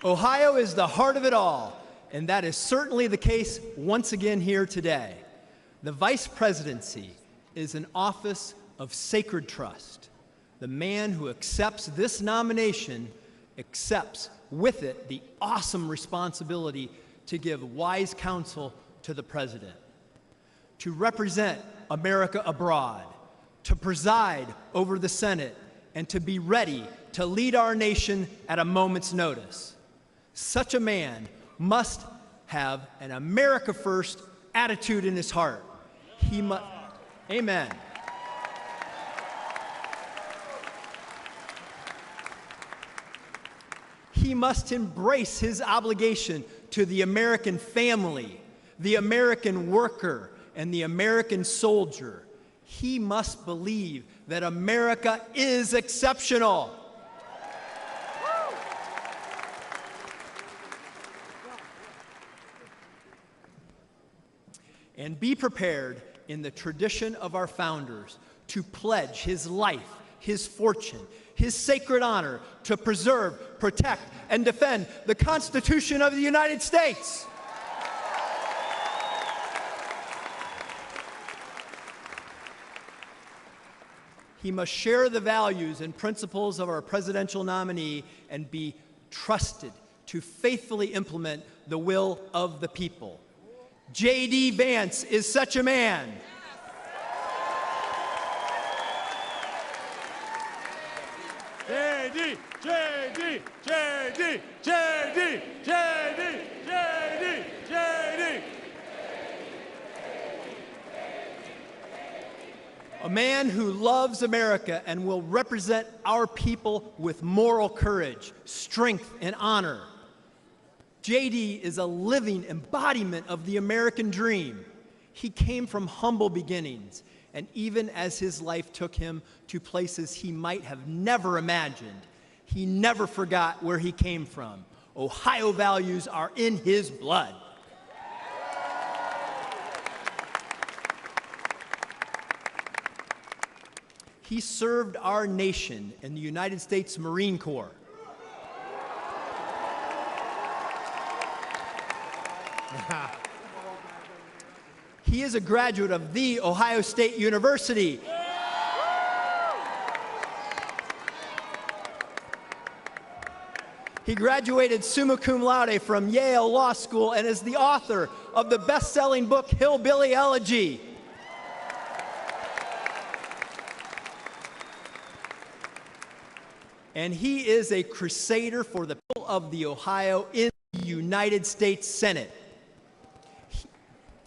Ohio is the heart of it all, and that is certainly the case once again here today. The vice presidency is an office of sacred trust. The man who accepts this nomination accepts with it the awesome responsibility to give wise counsel to the president, to represent America abroad, to preside over the Senate, and to be ready to lead our nation at a moment's notice. Such a man must have an America first attitude in his heart. He must, amen. He must embrace his obligation to the American family, the American worker, and the American soldier. He must believe that America is exceptional. And be prepared in the tradition of our founders to pledge his life, his fortune, his sacred honor to preserve, protect, and defend the Constitution of the United States. He must share the values and principles of our presidential nominee and be trusted to faithfully implement the will of the people. J.D. Vance is such a man. JD, JD, JD, JD, JD, JD, JD. A man who loves America and will represent our people with moral courage, strength, and honor. JD is a living embodiment of the American dream. He came from humble beginnings, and even as his life took him to places he might have never imagined, he never forgot where he came from. Ohio values are in his blood. He served our nation in the United States Marine Corps. He is a graduate of The Ohio State University. He graduated summa cum laude from Yale Law School and is the author of the best-selling book Hillbilly Elegy. And he is a crusader for the people of the Ohio in the United States Senate.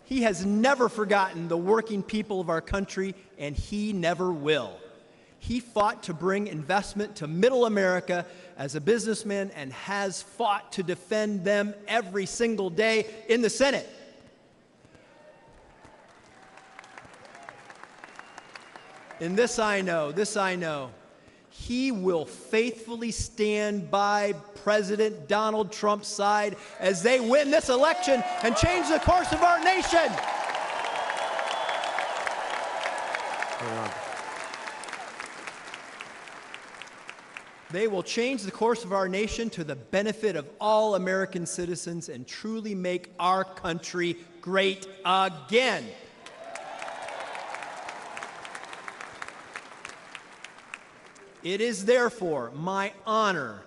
He has never forgotten the working people of our country, and he never will. He fought to bring investment to Middle America as a businessman and has fought to defend them every single day in the Senate. And this I know. He will faithfully stand by President Donald Trump's side as they win this election and change the course of our nation. They will change the course of our nation to the benefit of all American citizens and truly make our country great again. It is therefore my honor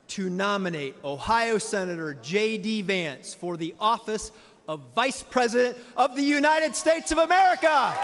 to nominate Ohio Senator J.D. Vance for the office of Vice President of the United States of America.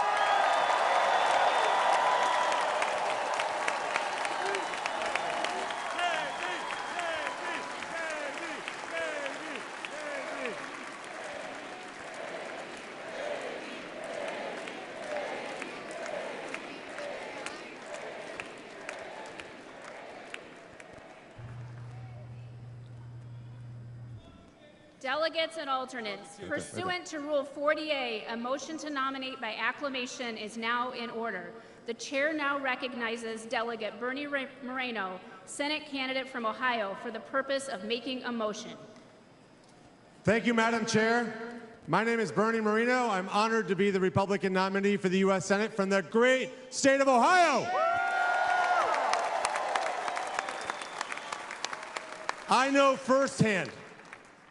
Delegates and alternates, pursuant to Rule 40A, a motion to nominate by acclamation is now in order. The chair now recognizes Delegate Bernie Moreno, Senate candidate from Ohio, for the purpose of making a motion. Thank you, Madam Chair. My name is Bernie Moreno. I'm honored to be the Republican nominee for the U.S. Senate from the great state of Ohio. I know firsthand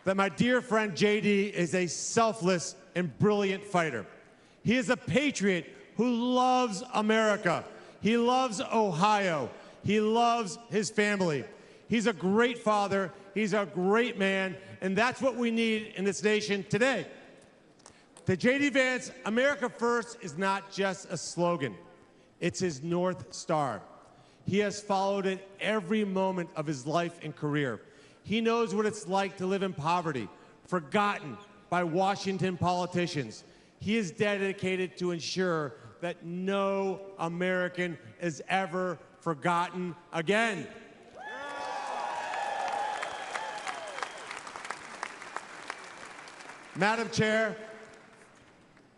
that my dear friend JD is a selfless and brilliant fighter. He is a patriot who loves America. He loves Ohio. He loves his family. He's a great father. He's a great man. And that's what we need in this nation today. To JD Vance, America First is not just a slogan. It's his North Star. He has followed it every moment of his life and career. He knows what it's like to live in poverty, forgotten by Washington politicians. He is dedicated to ensure that no American is ever forgotten again. Madam Chair,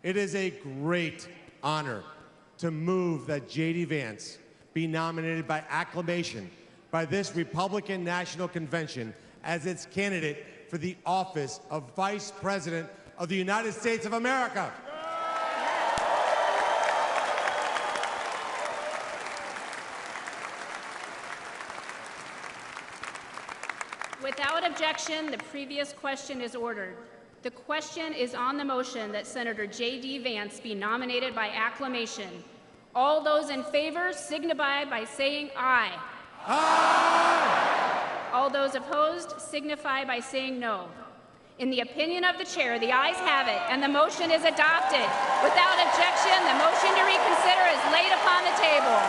it is a great honor to move that J.D. Vance be nominated by acclamation by this Republican National Convention as its candidate for the office of Vice President of the United States of America. Without objection, the previous question is ordered. The question is on the motion that Senator J.D. Vance be nominated by acclamation. All those in favor signify by saying aye. Aye! All those opposed signify by saying no. In the opinion of the chair, the ayes have it, and the motion is adopted. Without objection, the motion to reconsider is laid upon the table.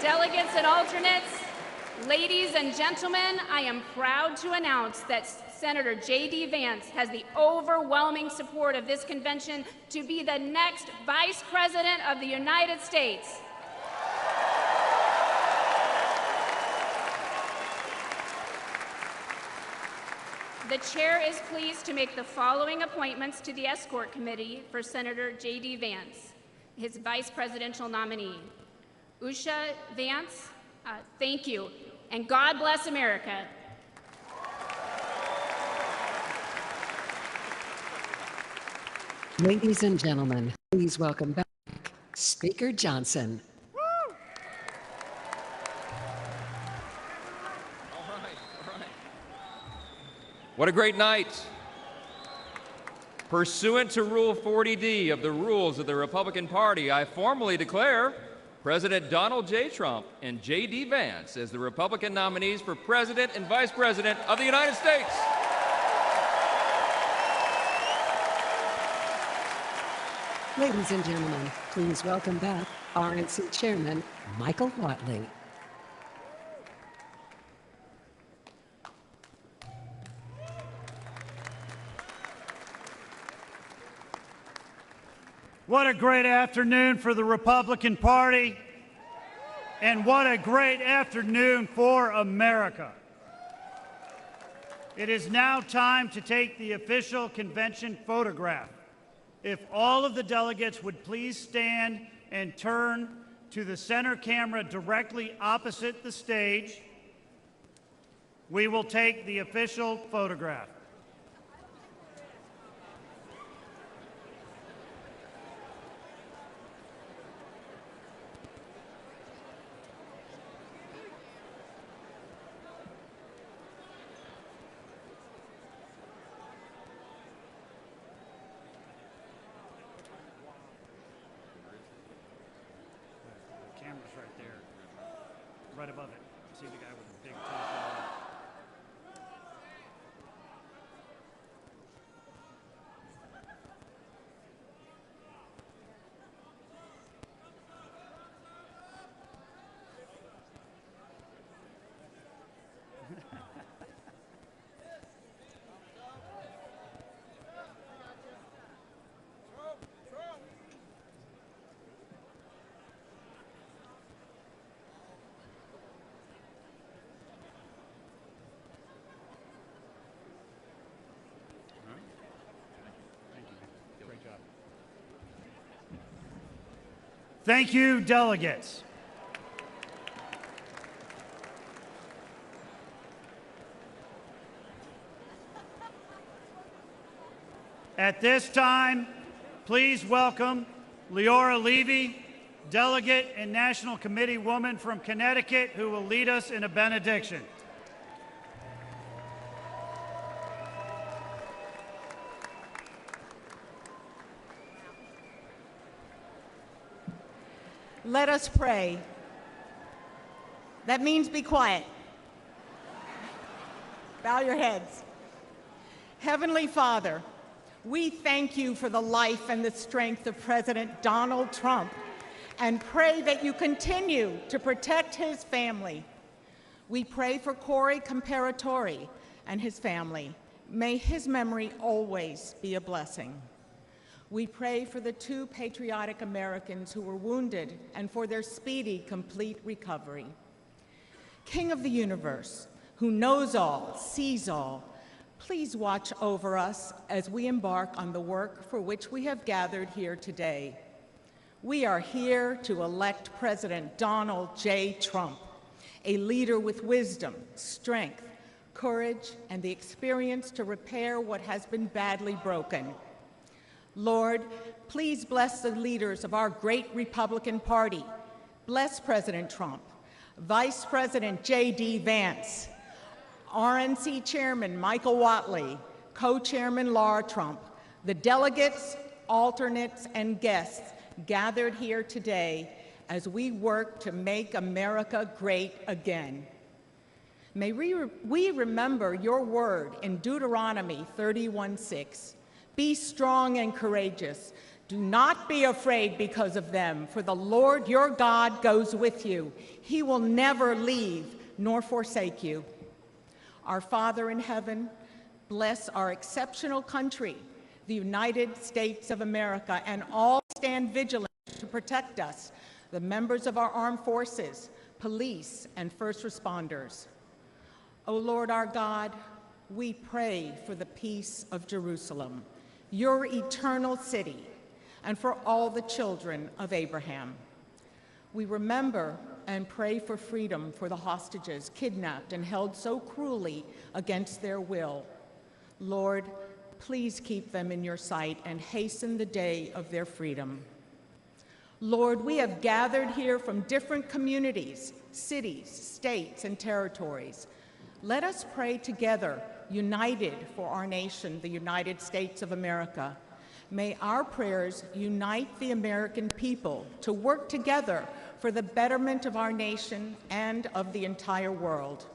Delegates and alternates, ladies and gentlemen, I am proud to announce that Senator J.D. Vance has the overwhelming support of this convention to be the next Vice President of the United States. The chair is pleased to make the following appointments to the Escort Committee for Senator J.D. Vance, his vice presidential nominee. Usha Vance, thank you, and God bless America. Ladies and gentlemen, please welcome back Speaker Johnson. What a great night. Pursuant to Rule 40D of the rules of the Republican Party, I formally declare President Donald J. Trump and J.D. Vance as the Republican nominees for President and Vice President of the United States. Ladies and gentlemen, please welcome back RNC Chairman Michael Whatley. What a great afternoon for the Republican Party, and what a great afternoon for America. It is now time to take the official convention photograph. If all of the delegates would please stand and turn to the center camera directly opposite the stage, we will take the official photograph. Right above it. See the guy with the big top. Thank you, delegates. At this time, please welcome Leora Levy, delegate and National Committee woman from Connecticut, who will lead us in a benediction. Let us pray. That means be quiet. Bow your heads. Heavenly Father, we thank you for the life and the strength of President Donald Trump and pray that you continue to protect his family. We pray for Corey Comparatori and his family. May his memory always be a blessing. We pray for the 2 patriotic Americans who were wounded and for their speedy, complete recovery. King of the universe, who knows all, sees all, please watch over us as we embark on the work for which we have gathered here today. We are here to elect President Donald J. Trump, a leader with wisdom, strength, courage, and the experience to repair what has been badly broken. Lord, please bless the leaders of our great Republican Party. Bless President Trump, Vice President J.D. Vance, RNC Chairman Michael Whatley, Co-Chairman Laura Trump, the delegates, alternates, and guests gathered here today as we work to make America great again. May we remember your word in Deuteronomy 31:6. Be strong and courageous. Do not be afraid because of them, for the Lord your God goes with you. He will never leave nor forsake you. Our Father in heaven, bless our exceptional country, the United States of America, and all stand vigilant to protect us, the members of our armed forces, police, and first responders. O Lord our God, we pray for the peace of Jerusalem, your eternal city, and for all the children of Abraham. We remember and pray for freedom for the hostages kidnapped and held so cruelly against their will. Lord, please keep them in your sight and hasten the day of their freedom. Lord, we have gathered here from different communities, cities, states, and territories. Let us pray together, united for our nation, the United States of America. May our prayers unite the American people to work together for the betterment of our nation and of the entire world.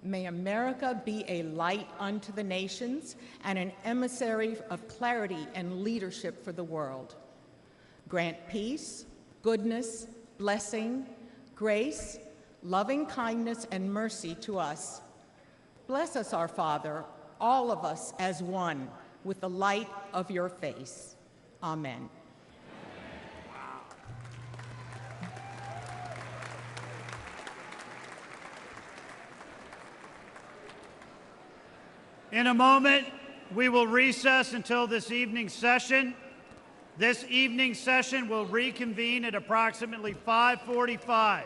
May America be a light unto the nations and an emissary of clarity and leadership for the world. Grant peace, goodness, blessing, grace, loving kindness, and mercy to us. Bless us, our Father, all of us as one, with the light of your face. Amen. In a moment, we will recess until this evening's session. This evening's session will reconvene at approximately 5:45.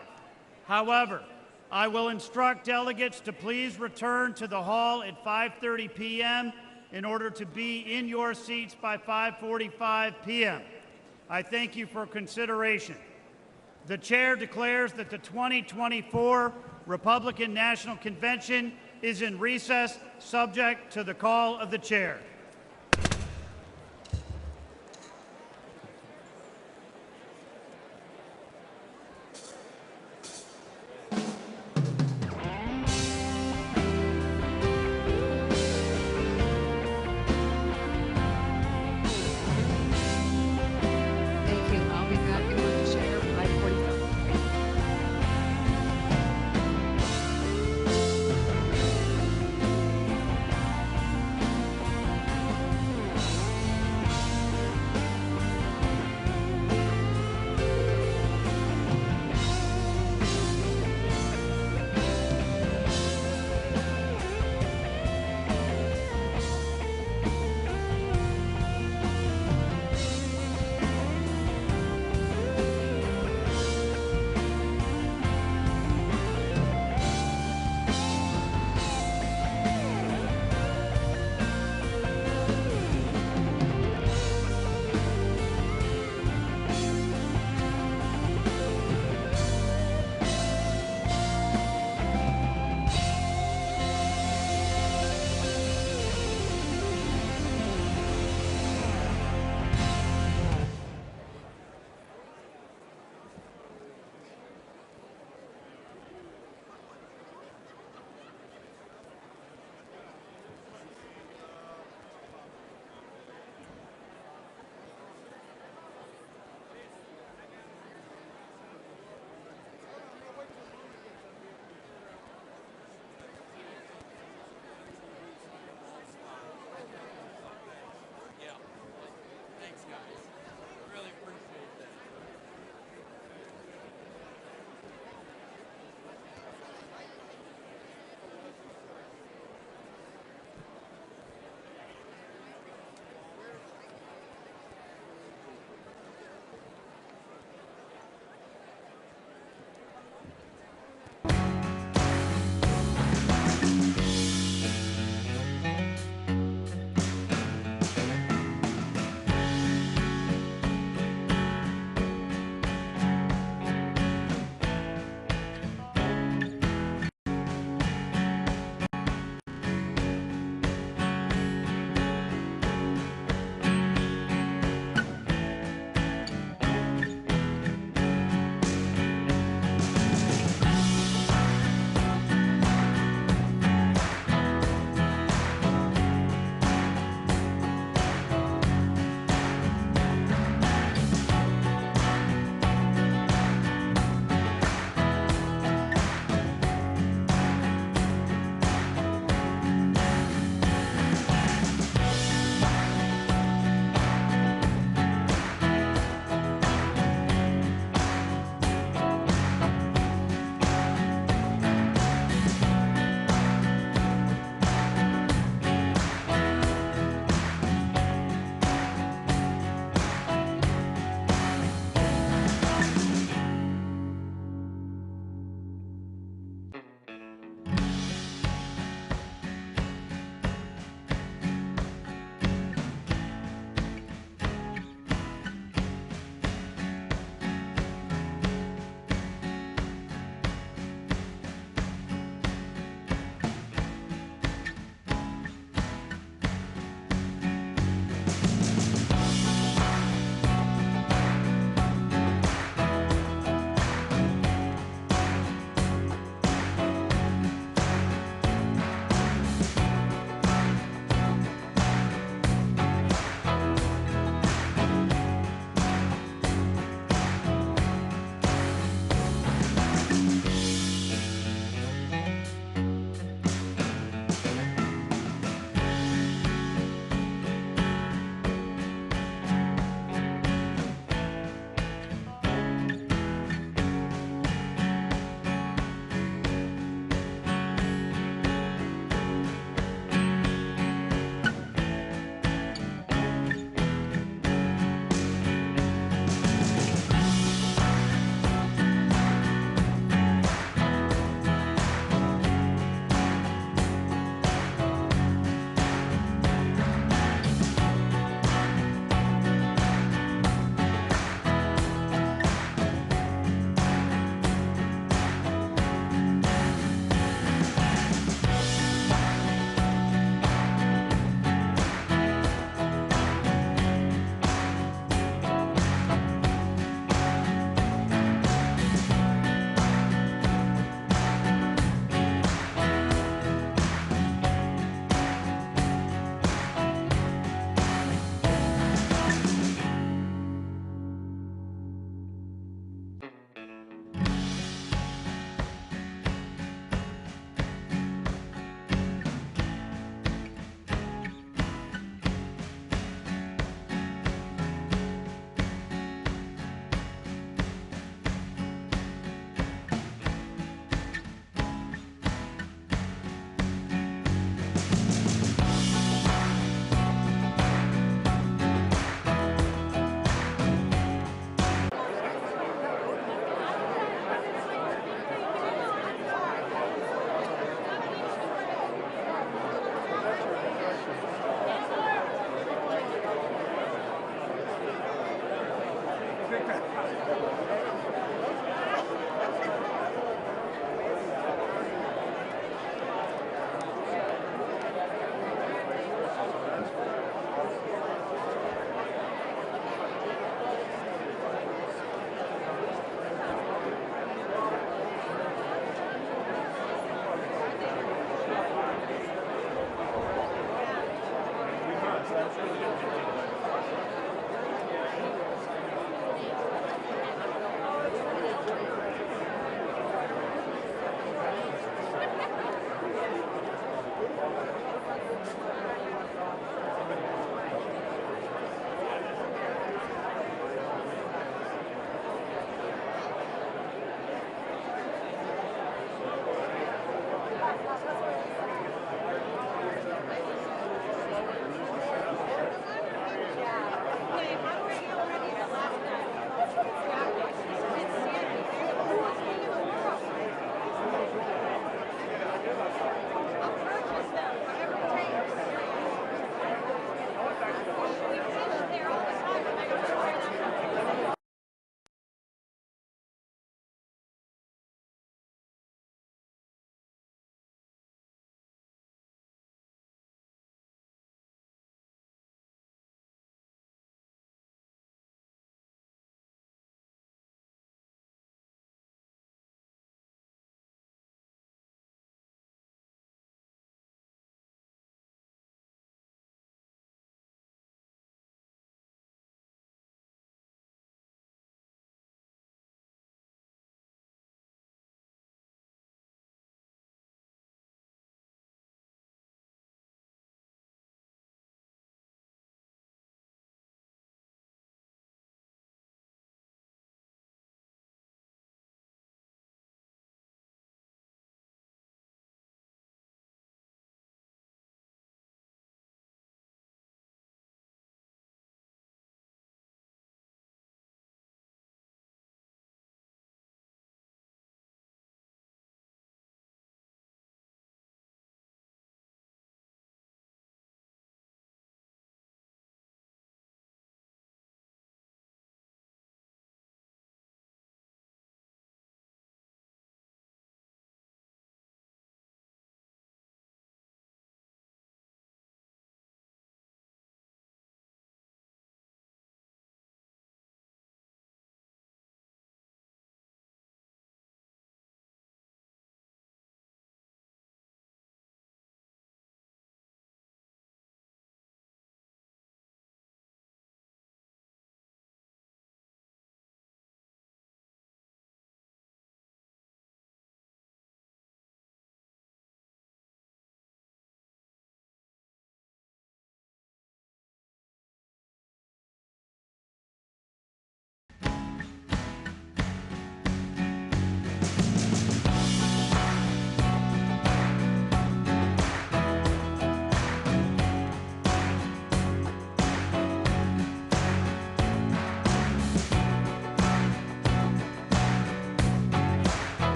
However, I will instruct delegates to please return to the hall at 5:30 p.m. in order to be in your seats by 5:45 p.m. I thank you for consideration. The chair declares that the 2024 Republican National Convention is in recess, subject to the call of the chair.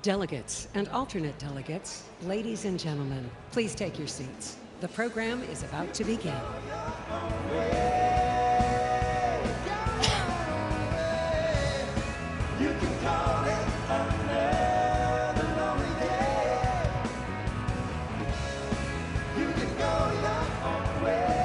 Delegates and alternate delegates, ladies and gentlemen, please take your seats. The program is about to begin. You can call it another lonely day. You can go your own way.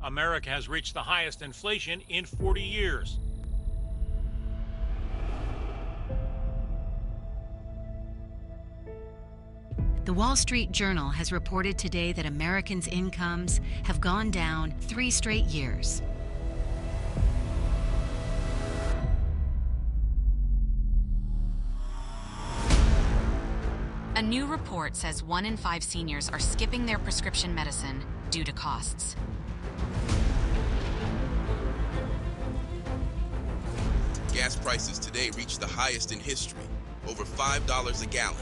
America has reached the highest inflation in 40 years. The Wall Street Journal has reported today that Americans' incomes have gone down 3 straight years. A new report says 1 in 5 seniors are skipping their prescription medicine due to costs. Gas prices today reached the highest in history, over $5 a gallon.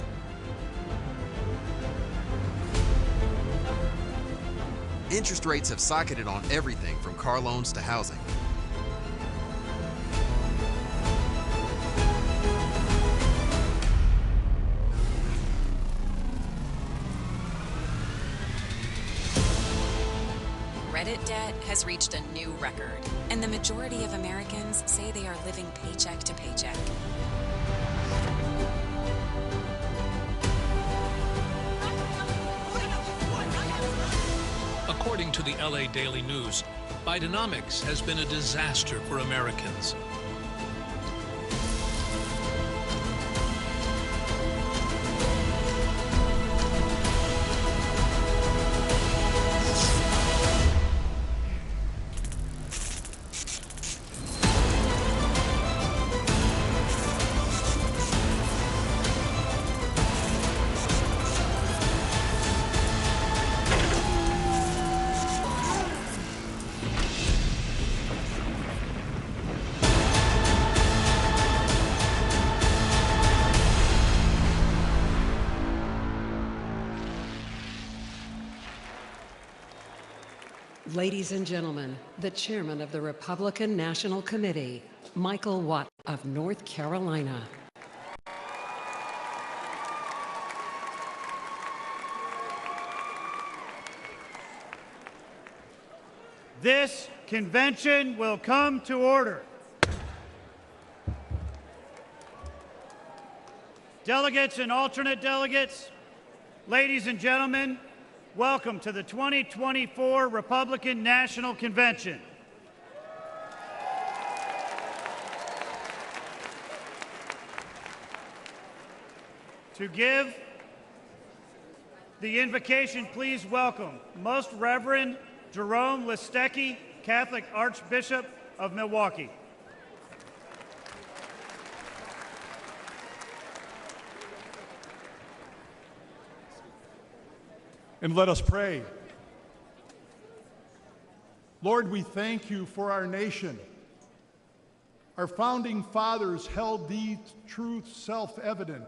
Interest rates have skyrocketed on everything from car loans to housing. Credit debt has reached a new record, and the majority of Americans say they are living paycheck to paycheck. According to the LA Daily News, Bidenomics has been a disaster for Americans. Ladies and gentlemen, the chairman of the Republican National Committee, Michael Watt of North Carolina. This convention will come to order. Delegates and alternate delegates, ladies and gentlemen, welcome to the 2024 Republican National Convention. To give the invocation, please welcome Most Reverend Jerome Listecki, Catholic Archbishop of Milwaukee. And let us pray. Lord, we thank you for our nation. Our founding fathers held these truths self-evident,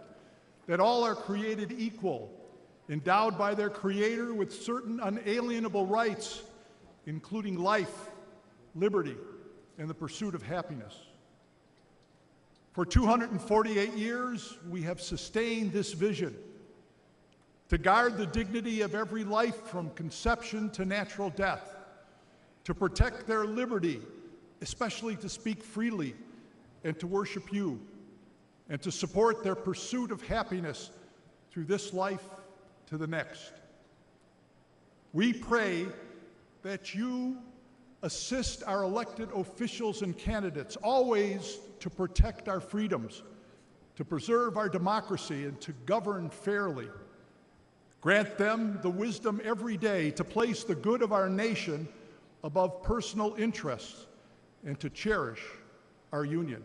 that all are created equal, endowed by their Creator with certain unalienable rights, including life, liberty, and the pursuit of happiness. For 248 years, we have sustained this vision to guard the dignity of every life from conception to natural death, to protect their liberty, especially to speak freely and to worship you, and to support their pursuit of happiness through this life to the next. We pray that you assist our elected officials and candidates always to protect our freedoms, to preserve our democracy, and to govern fairly. Grant them the wisdom every day to place the good of our nation above personal interests and to cherish our union.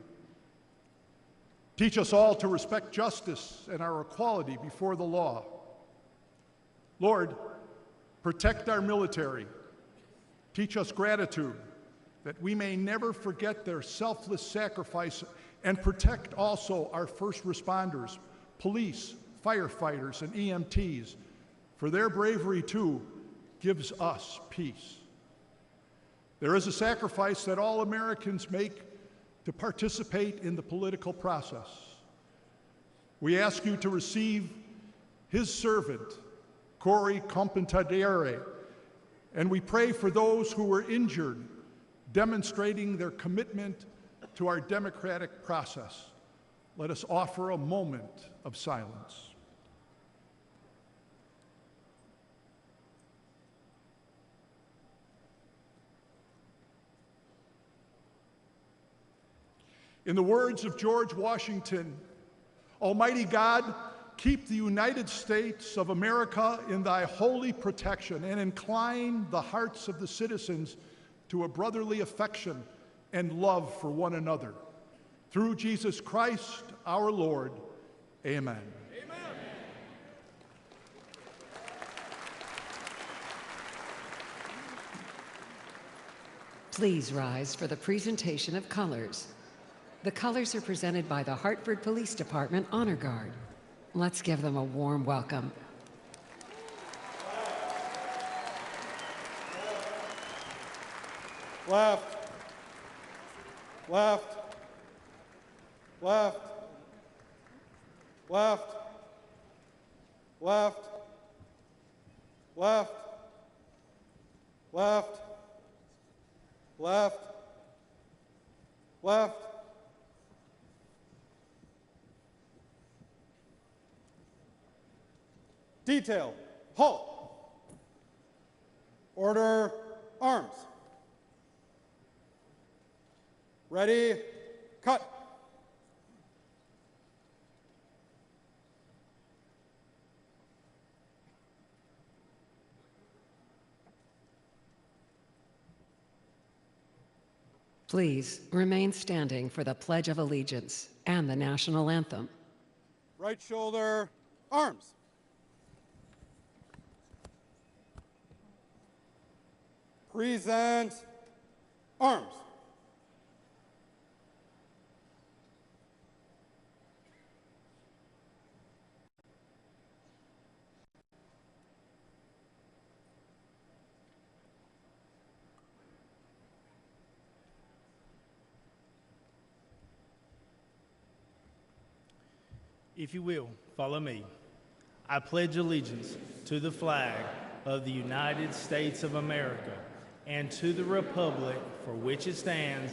Teach us all to respect justice and our equality before the law. Lord, protect our military. Teach us gratitude, that we may never forget their selfless sacrifice, and protect also our first responders, police, firefighters, and EMTs, for their bravery too gives us peace. There is a sacrifice that all Americans make to participate in the political process. We ask you to receive his servant, Corey Compantadere, and we pray for those who were injured, demonstrating their commitment to our democratic process. Let us offer a moment of silence. In the words of George Washington, Almighty God, keep the United States of America in thy holy protection and incline the hearts of the citizens to a brotherly affection and love for one another. Through Jesus Christ, our Lord. Amen. Please rise for the presentation of colors. The colors are presented by the Hartford Police Department Honor Guard. Let's give them a warm welcome. Left, left, left, left, left, left, left, left, left. Detail, halt. Order, arms. Ready, cut. Please remain standing for the Pledge of Allegiance and the national anthem. Right shoulder, arms. Present, arms. If you will, follow me. I pledge allegiance to the flag of the United States of America and to the republic for which it stands,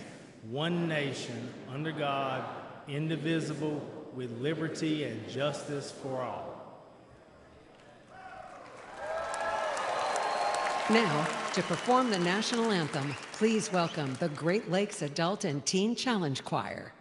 one nation, under God, indivisible, with liberty and justice for all. Now, to perform the national anthem, please welcome the Great Lakes Adult and Teen Challenge Choir.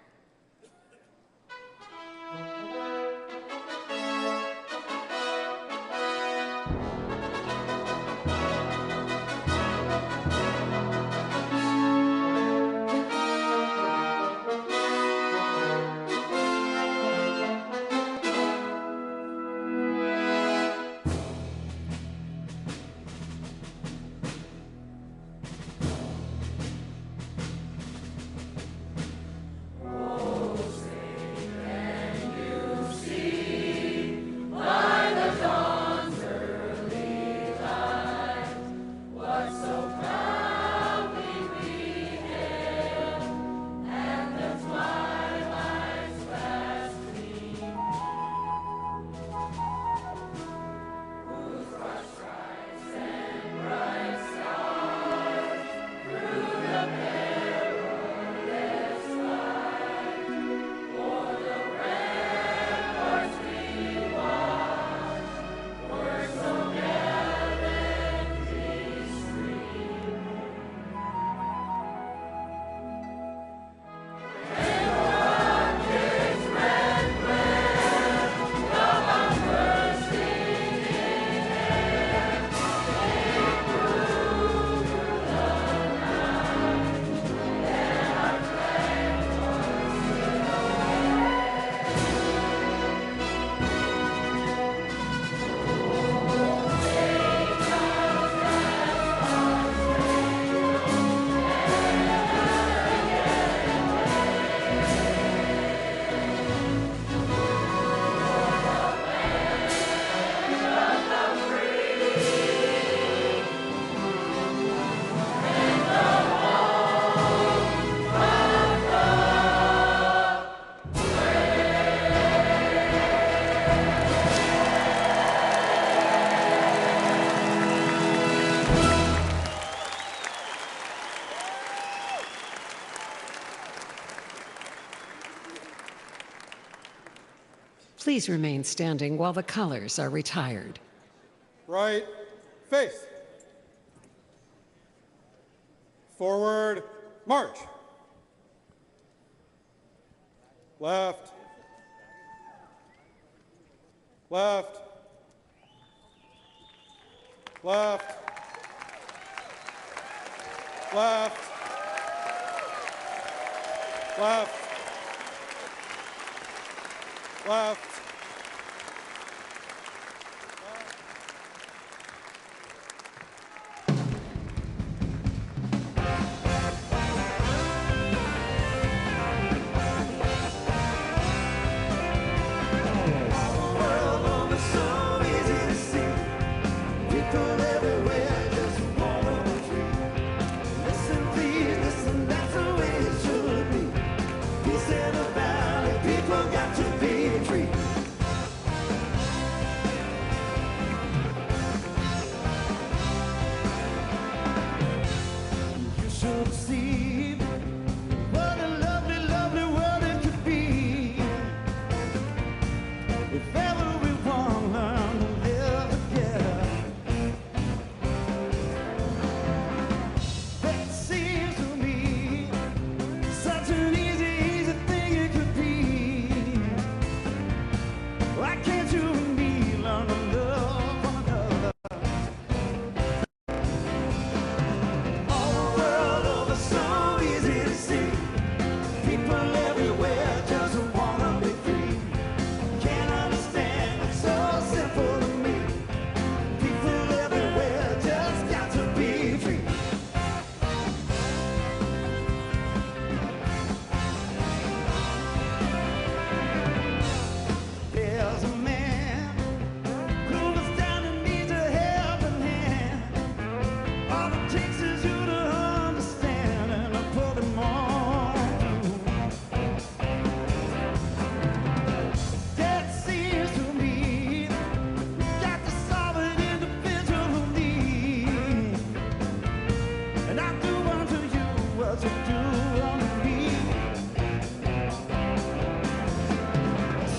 Please remain standing while the colors are retired. Right face. Forward march. Left. Left. Left. Left. Left. Left. Peace in the valley, people got to be free. what you do on me.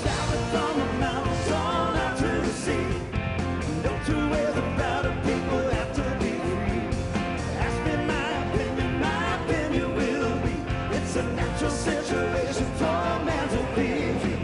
Shout it from the mountains on out to the sea. No two ways about it, people have to be free. Ask me my opinion will be. It's a natural situation for a man to be free.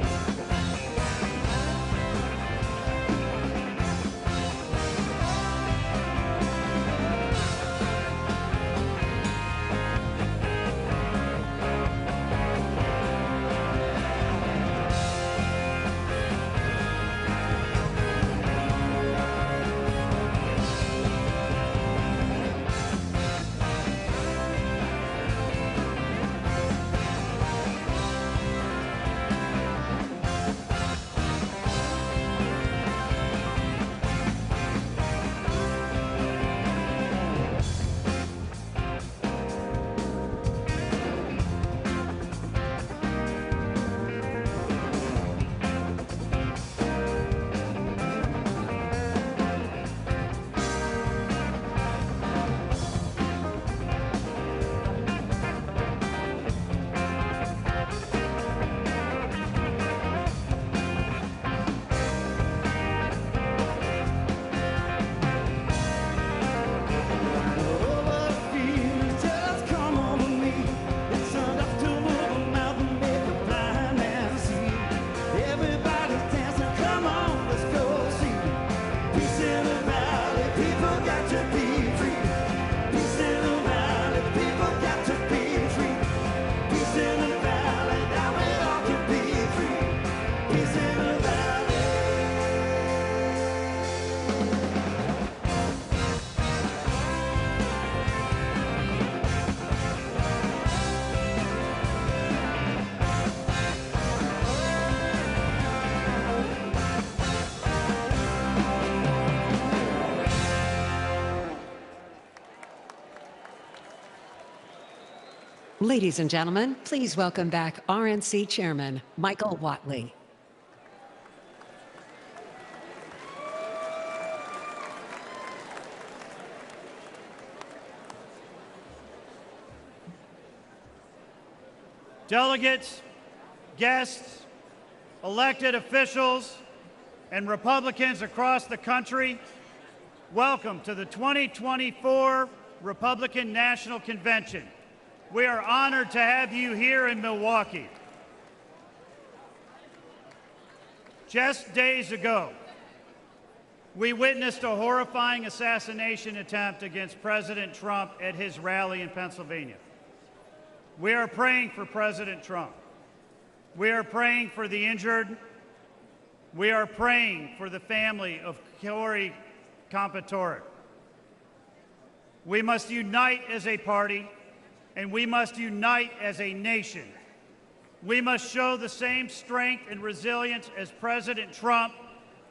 Ladies and gentlemen, please welcome back RNC Chairman Michael Whatley. Delegates, guests, elected officials, and Republicans across the country, welcome to the 2024 Republican National Convention. We are honored to have you here in Milwaukee. Just days ago, we witnessed a horrifying assassination attempt against President Trump at his rally in Pennsylvania. We are praying for President Trump. We are praying for the injured. We are praying for the family of Corey Compatore. We must unite as a party, and we must unite as a nation. We must show the same strength and resilience as President Trump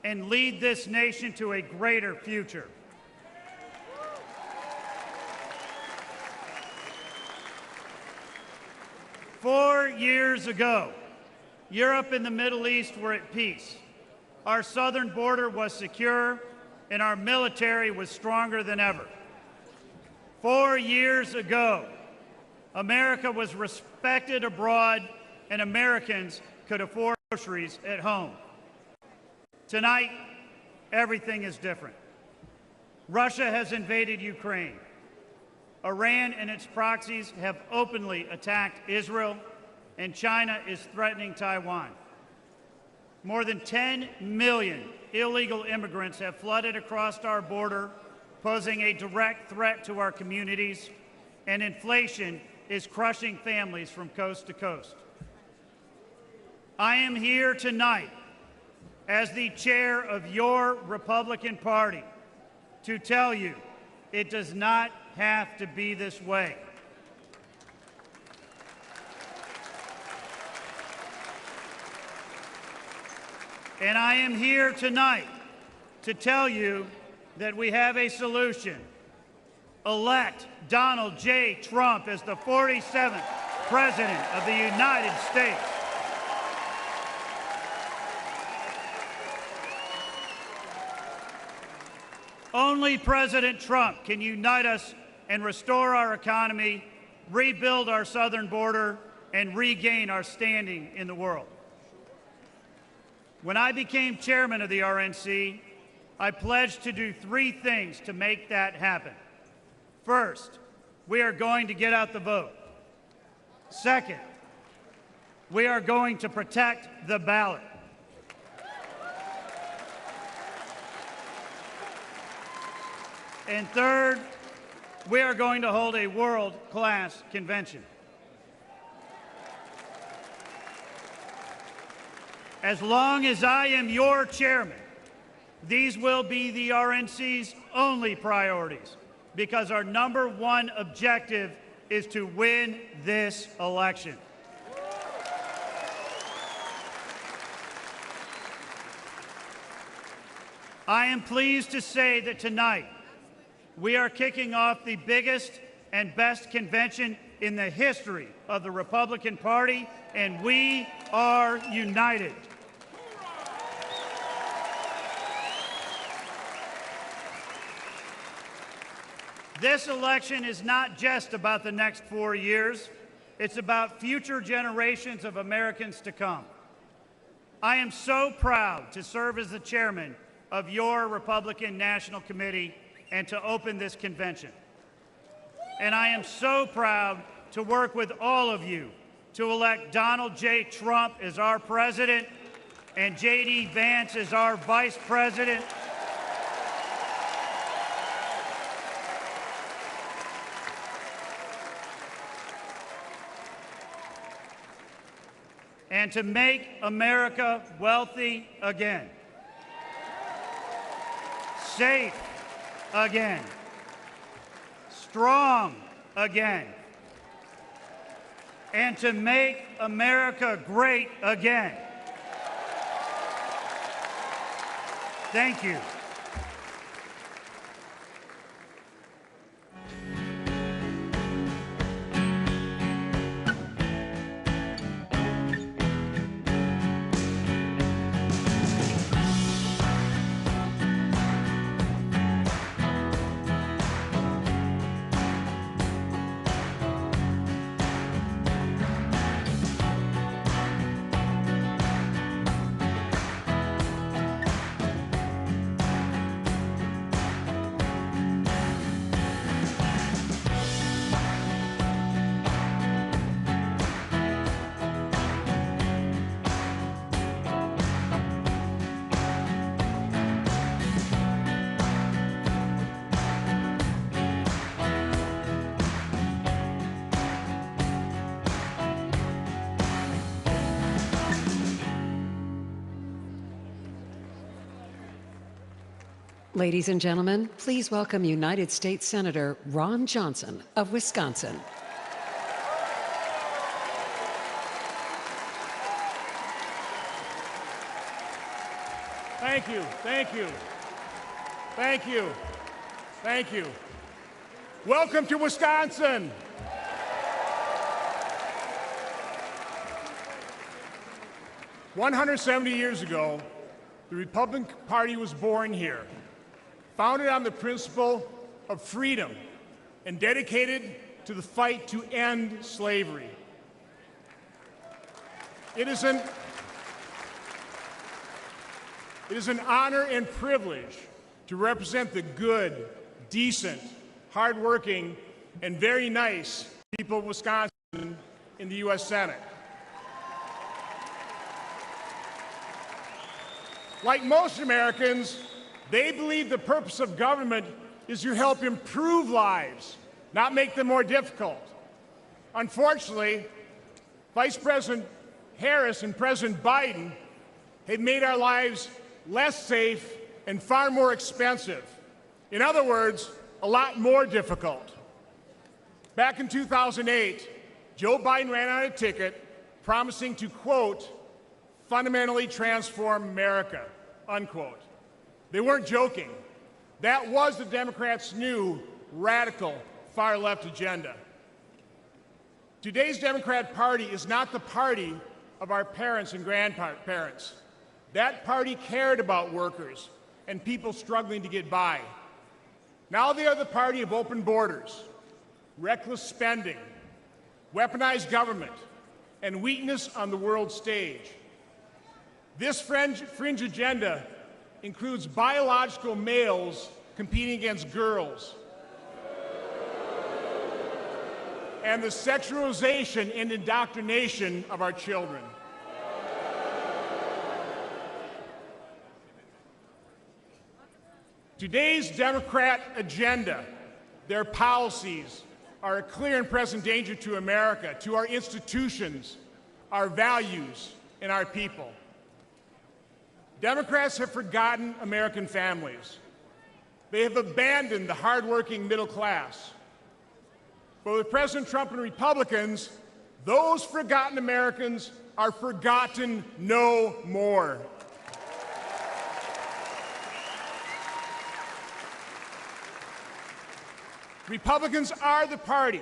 and lead this nation to a greater future. Four years ago, Europe and the Middle East were at peace. Our southern border was secure, and our military was stronger than ever. 4 years ago, America was respected abroad, and Americans could afford groceries at home. Tonight, everything is different. Russia has invaded Ukraine. Iran and its proxies have openly attacked Israel, and China is threatening Taiwan. More than 10 million illegal immigrants have flooded across our border, posing a direct threat to our communities, and inflation is crushing families from coast to coast. I am here tonight as the chair of your Republican Party to tell you it does not have to be this way. And I am here tonight to tell you that we have a solution. Elect Donald J. Trump as the 47th President of the United States. Only President Trump can unite us and restore our economy rebuild our southern border, and regain our standing in the world. When I became chairman of the RNC, I pledged to do 3 things to make that happen. First, we are going to get out the vote. Second, we are going to protect the ballot. And third, we are going to hold a world-class convention. As long as I am your chairman, these will be the RNC's only priorities, because our #1 objective is to win this election. I am pleased to say that tonight we are kicking off the biggest and best convention in the history of the Republican Party, and we are united. This election is not just about the next 4 years. It's about future generations of Americans to come. I am so proud to serve as the chairman of your Republican National Committee and to open this convention. And I am so proud to work with all of you to elect Donald J. Trump as our president and J.D. Vance as our vice president. And to make America wealthy again, safe again, strong again, and to make America great again. Thank you. Ladies and gentlemen, please welcome United States Senator Ron Johnson of Wisconsin. Thank you, thank you, thank you, thank you. Welcome to Wisconsin. "170 years ago, the Republican Party was born here, founded on the principle of freedom and dedicated to the fight to end slavery. It is an honor and privilege to represent the good, decent, hardworking, and very nice people of Wisconsin in the U.S. Senate. Like most Americans, they believe the purpose of government is to help improve lives, not make them more difficult. Unfortunately, Vice President Harris and President Biden have made our lives less safe and far more expensive. In other words, a lot more difficult. Back in 2008, Joe Biden ran out a ticket promising to, quote, fundamentally transform America, unquote. They weren't joking. That was the Democrats' new radical far-left agenda. Today's Democrat Party is not the party of our parents and grandparents. That party cared about workers and people struggling to get by. Now they are the party of open borders, reckless spending, weaponized government, and weakness on the world stage. This fringe agenda includes biological males competing against girls, and the sexualization and indoctrination of our children. Today's Democrat agenda, their policies, are a clear and present danger to America, to our institutions, our values, and our people. Democrats have forgotten American families. They have abandoned the hardworking middle class. But with President Trump and Republicans, those forgotten Americans are forgotten no more. Republicans are the party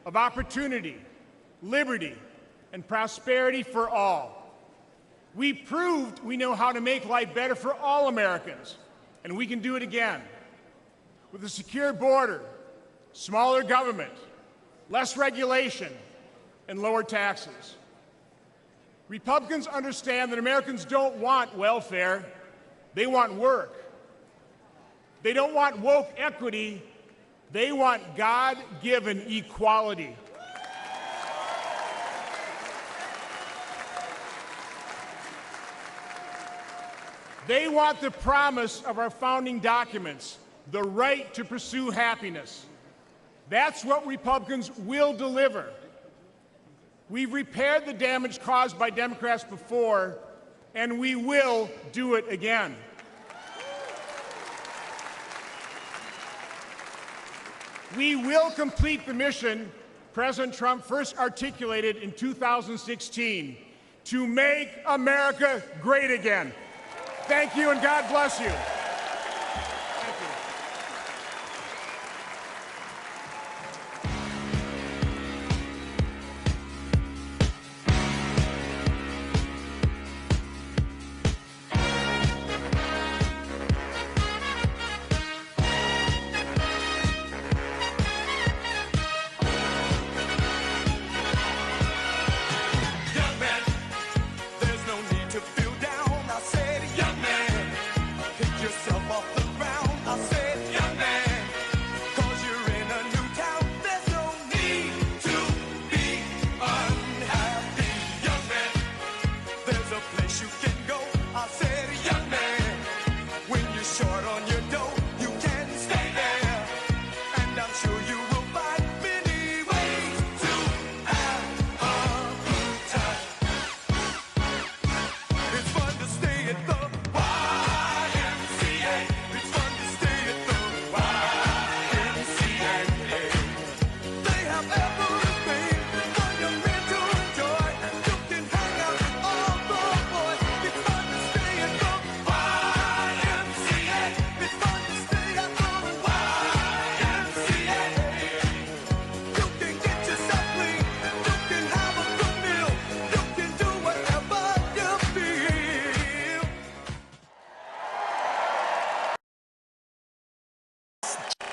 of opportunity, liberty, and prosperity for all. We proved we know how to make life better for all Americans, and we can do it again. With a secure border, smaller government, less regulation, and lower taxes. Republicans understand that Americans don't want welfare, they want work. They don't want woke equity, they want God-given equality. They want the promise of our founding documents, the right to pursue happiness. That's what Republicans will deliver. We've repaired the damage caused by Democrats before, and we will do it again. We will complete the mission President Trump first articulated in 2016, to make America great again. Thank you, and God bless you.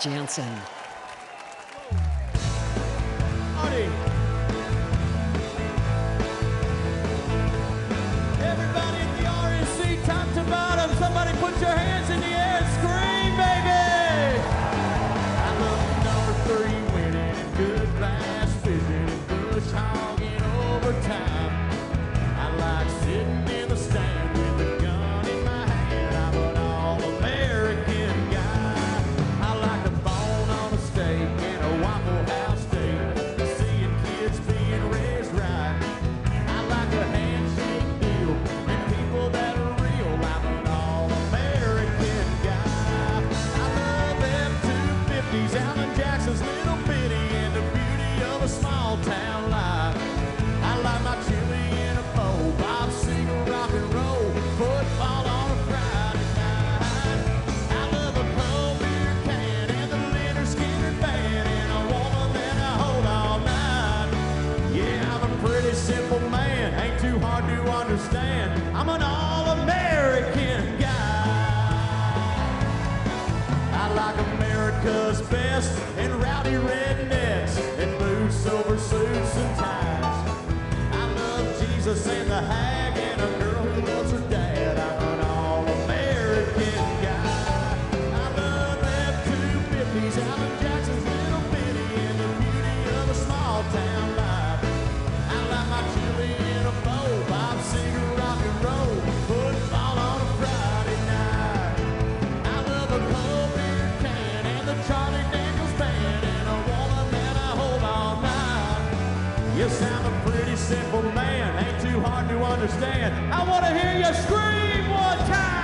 Jansen. Everybody at the RNC, top to bottom, somebody put your hands in the air and scream, baby! I love the number 3 winning and good bass fishing and bush hogging overtime. I like sitting in the stand with a gun in my hand. I'm an all-American guy. I like a bone on a steak and a Waffle House steak, seeing kids being raised right. I like a handshake deal and people that are real. I'm an all-American guy. I love F-250s, Alan Jackson's Little Bitty, and the beauty of a small town life. I like my chili in a bowl, Bob Seger, rock and roll, football on a Friday night. I love a cold beer can and the Leonard Skinner band and a woman that I hold all night. Yeah, I'm a pretty simple man, ain't too hard to understand. I'm an all-American guy. I like America's best and rowdy rednecks and boots silver suits and ties. I love Jesus and the hag and a girl who loves her dad. I'm an all-American guy. I love F-250s, Alan Jackson's little bitty, and the beauty of a small town life. I like my chili in a bowl, Bob Seger, rock and roll, football on a Friday night. I love a cold beer can and the Charlie Daniels band and a woman that I hold all night. Yes, I'm a pretty simple man, ain't too hard to understand. I want to hear you scream one time.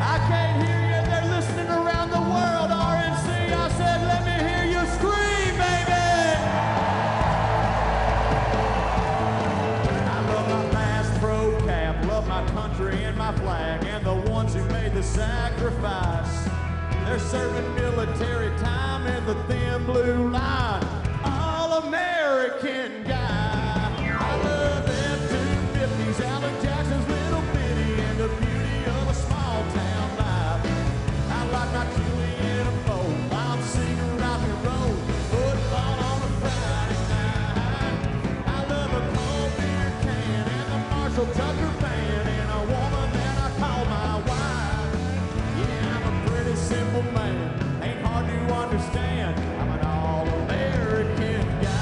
I can't hear you. They're listening around the world. RNC, I said, let me hear you scream, baby. I love my Bass Pro cap, love my country and my flag, and the ones who made the sacrifice. They're serving military time in the thin blue line. All-American guy. I love F-250s, Alan Jackson's little bitty, and the beauty of a small town life. I like my chili in a bowl, Bob Seger, rock and roll, football on a Friday night. I love a cold beer can and the Marshall Tucker band and a woman that I call my wife. Yeah, I'm a pretty simple man, ain't hard to understand. I'm an all-American guy.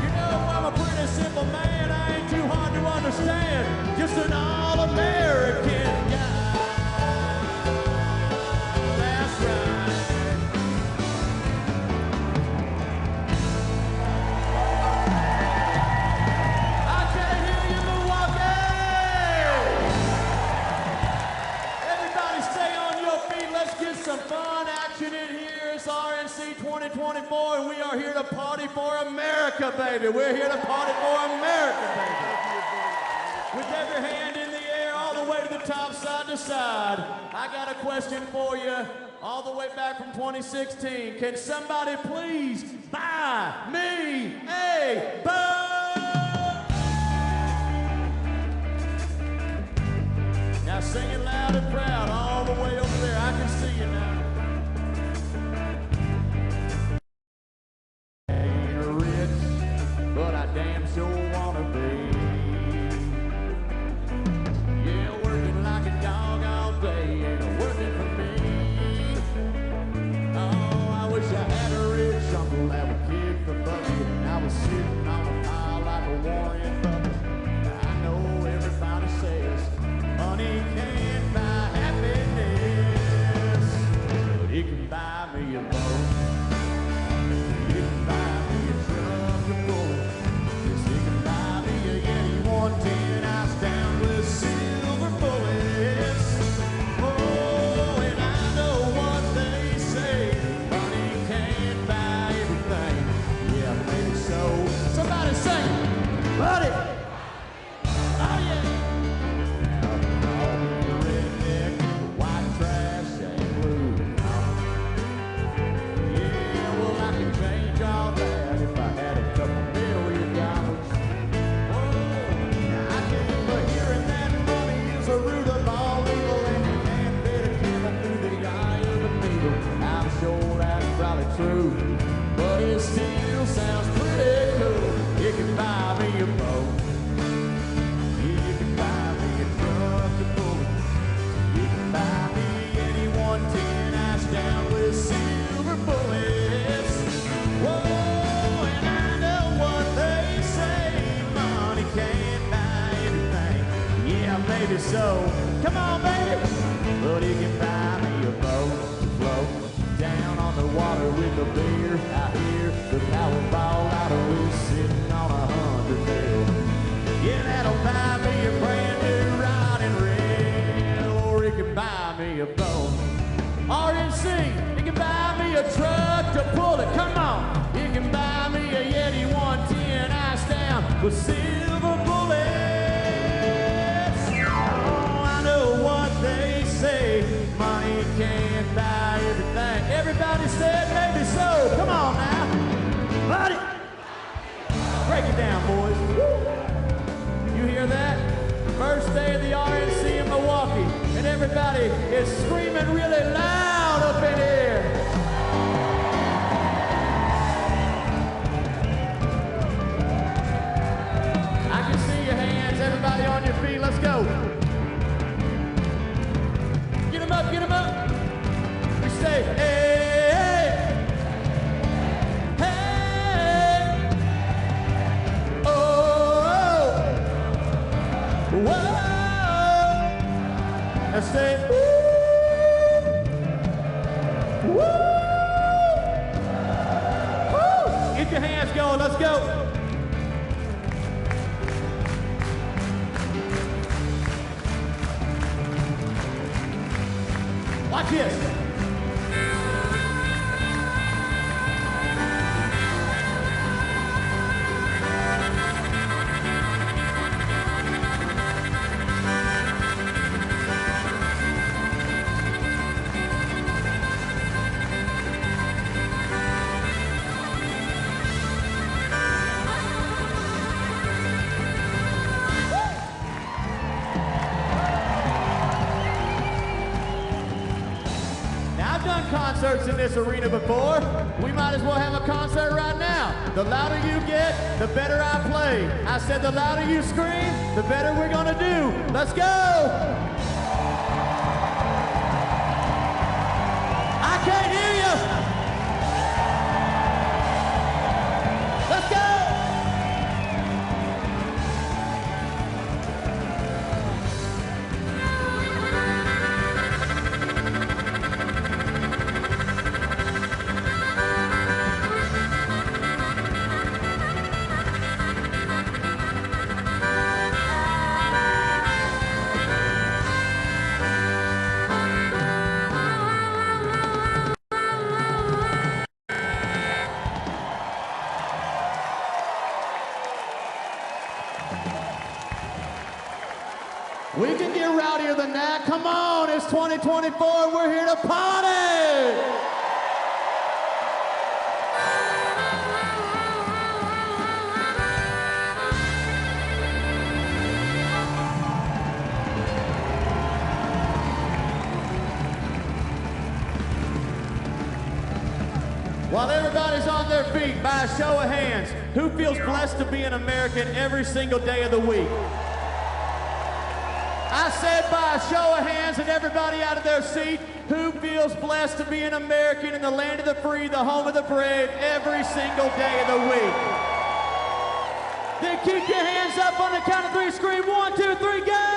You know I'm a pretty simple man, I ain't too hard to understand. Just an all-American guy. That's right. I can't hear you, Milwaukee! Everybody stay on your feet. Let's get some fun action in here. It's RNC 2024, and we are here to party for America, baby. We're here to party for America, baby. With every hand in the air, all the way to the top, side to side. I got a question for you, all the way back from 2016. Can somebody please buy me a boat? Now sing it loud and proud, all the way over there. I can see you now. Ain't rich, but I damn sure wanna be. Yeah, working like a dog all day ain't working for me. Oh, I wish I had a rich uncle that would kick the bucket and I was sitting on a pile like a Warren Buffett. I know everybody says money can't buy happiness, but it can buy me a boat. It can buy me a truck to pull. Yes, it can buy me a Yeti 110 house down with silver bullets. Oh, and I know what they say, money can't buy everything. Yeah, maybe so. Somebody sing, buddy. Oh yeah. Call me a redneck, white trash and blue. Yeah, well I can change all that if I had a couple $1 million. Oh, I can't but hearing that money is the root of all evil, and you can't fit a camel through the eye of a needle. I'm sure that's probably true, but it still sounds pretty cool. You can buy me a boat. You can buy me a truck to pull. You can buy me any 110 ash down with silver bullets. Whoa, and I know what they say, money can't buy everything. Yeah, maybe so. Come on, baby. But it can buy me a boat to float down on the water with a beer. I hear the Powerball lottery sitting on 100 bill. Yeah, that'll buy me a brand new rod and reel, or it can buy me a boat. RNC, it can buy me a truck to pull it. Come on, it can buy me a Yeti 110 with silver bullets. Oh, I know what they say, money can't buy everything. Everybody said maybe so. Come on now. Buddy. Break it down, boys. Woo. You hear that? First day of the RNC in Milwaukee, and everybody is screaming really loud up in here. I can see your hands, everybody on your feet, let's go. Get them up, get them up. We say, hey, hey, oh, whoa. Let's say, woo, woo, woo. Get your hands going, let's go. Watch this. Concerts in this arena before. We might as well have a concert right now. The louder you get, the better I play. I said the louder you scream, the better we're gonna do. Let's go! I can't hear you! Let's go! We can get rowdier than that. Come on, it's 2024. We're here to party. While everybody's on their feet, by a show of hands, who feels blessed to be an American every single day of the week? I said by a show of hands and everybody out of their seat, who feels blessed to be an American in the land of the free, the home of the brave, every single day of the week? Then keep your hands up on the count of three, scream 1, 2, 3, go!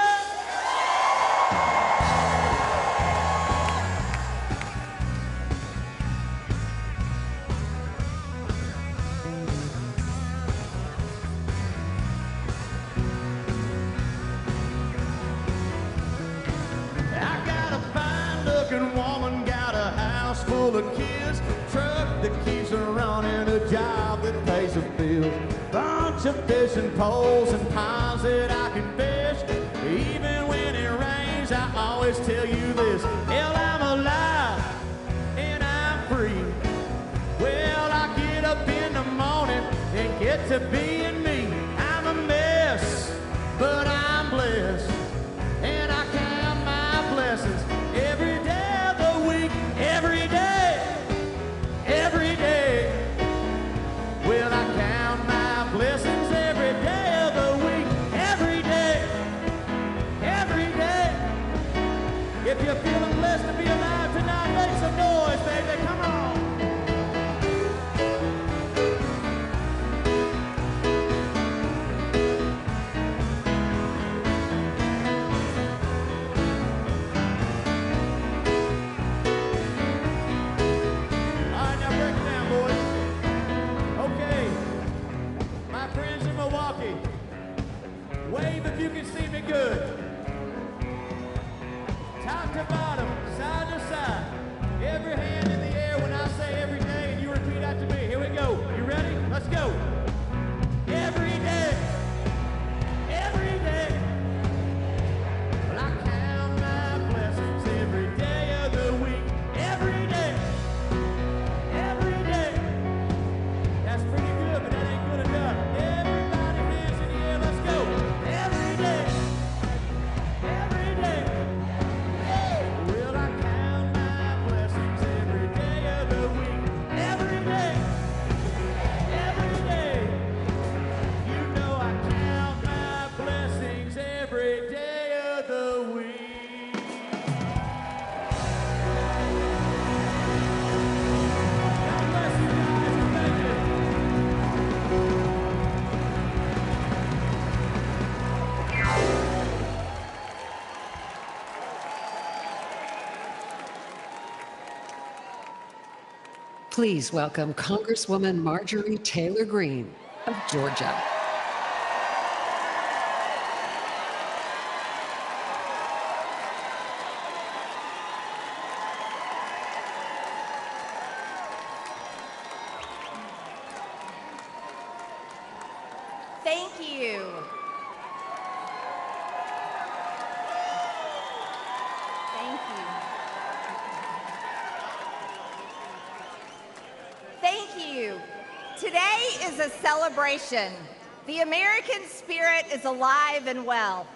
Woman got a house full of kids, truck that keeps her running, a job that pays her bills, bunch of fishing poles and ponds that I can fish. Even when it rains, I always tell you this: hell, I'm alive and I'm free. Well, I get up in the morning and get to being me. I'm a mess, but I'm blessed, and I count my blessings every day. Every day, every day. Well, I count my blessings every day of the week. Every day, every day. If you're feeling blessed to be alive tonight, make some noise, baby. Come on. Milwaukee. Wave if you can see me good. Top to bottom, side to side. Every hand in the air when I say every day, and you repeat after me. Here we go. You ready? Let's go. Every day. Please welcome Congresswoman Marjorie Taylor Greene of Georgia. Thank you. Thank you. Thank you. Today is a celebration. The American spirit is alive and well.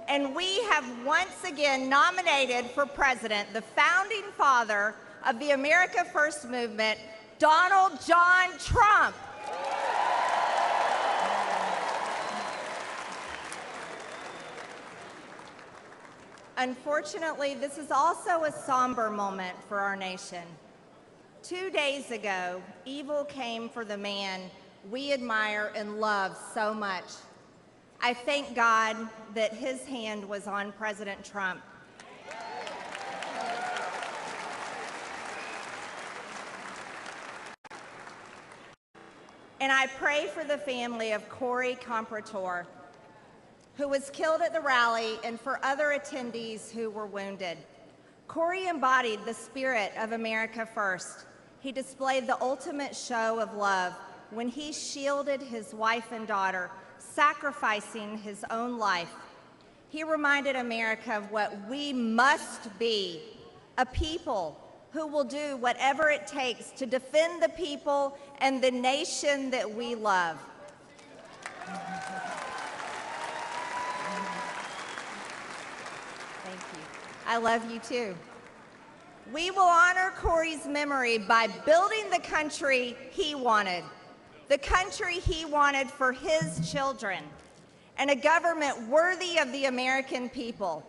And we have once again nominated for president the founding father of the America First movement, Donald John Trump. Unfortunately, this is also a somber moment for our nation. 2 days ago, evil came for the man we admire and love so much. I thank God that his hand was on President Trump. And I pray for the family of Corey Comprator, who was killed at the rally, and for other attendees who were wounded. Corey embodied the spirit of America First. He displayed the ultimate show of love when he shielded his wife and daughter, sacrificing his own life. He reminded America of what we must be, a people who will do whatever it takes to defend the people and the nation that we love. Thank you. I love you too. We will honor Corey's memory by building the country he wanted, the country he wanted for his children, and a government worthy of the American people.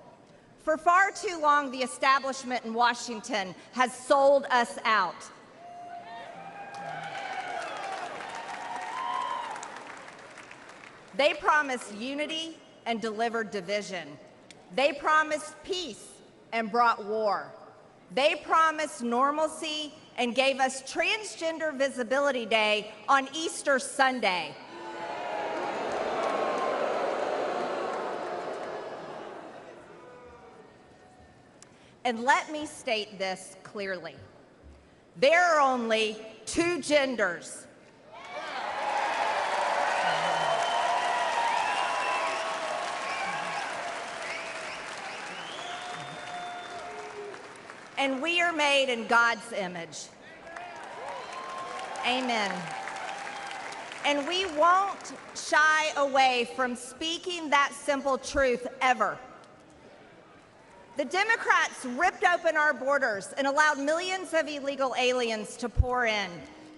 For far too long, the establishment in Washington has sold us out. They promised unity and delivered division. They promised peace and brought war. They promised normalcy and gave us Transgender Visibility Day on Easter Sunday. And let me state this clearly. There are only two genders. And we are made in God's image. Amen. And we won't shy away from speaking that simple truth ever. The Democrats ripped open our borders and allowed millions of illegal aliens to pour in,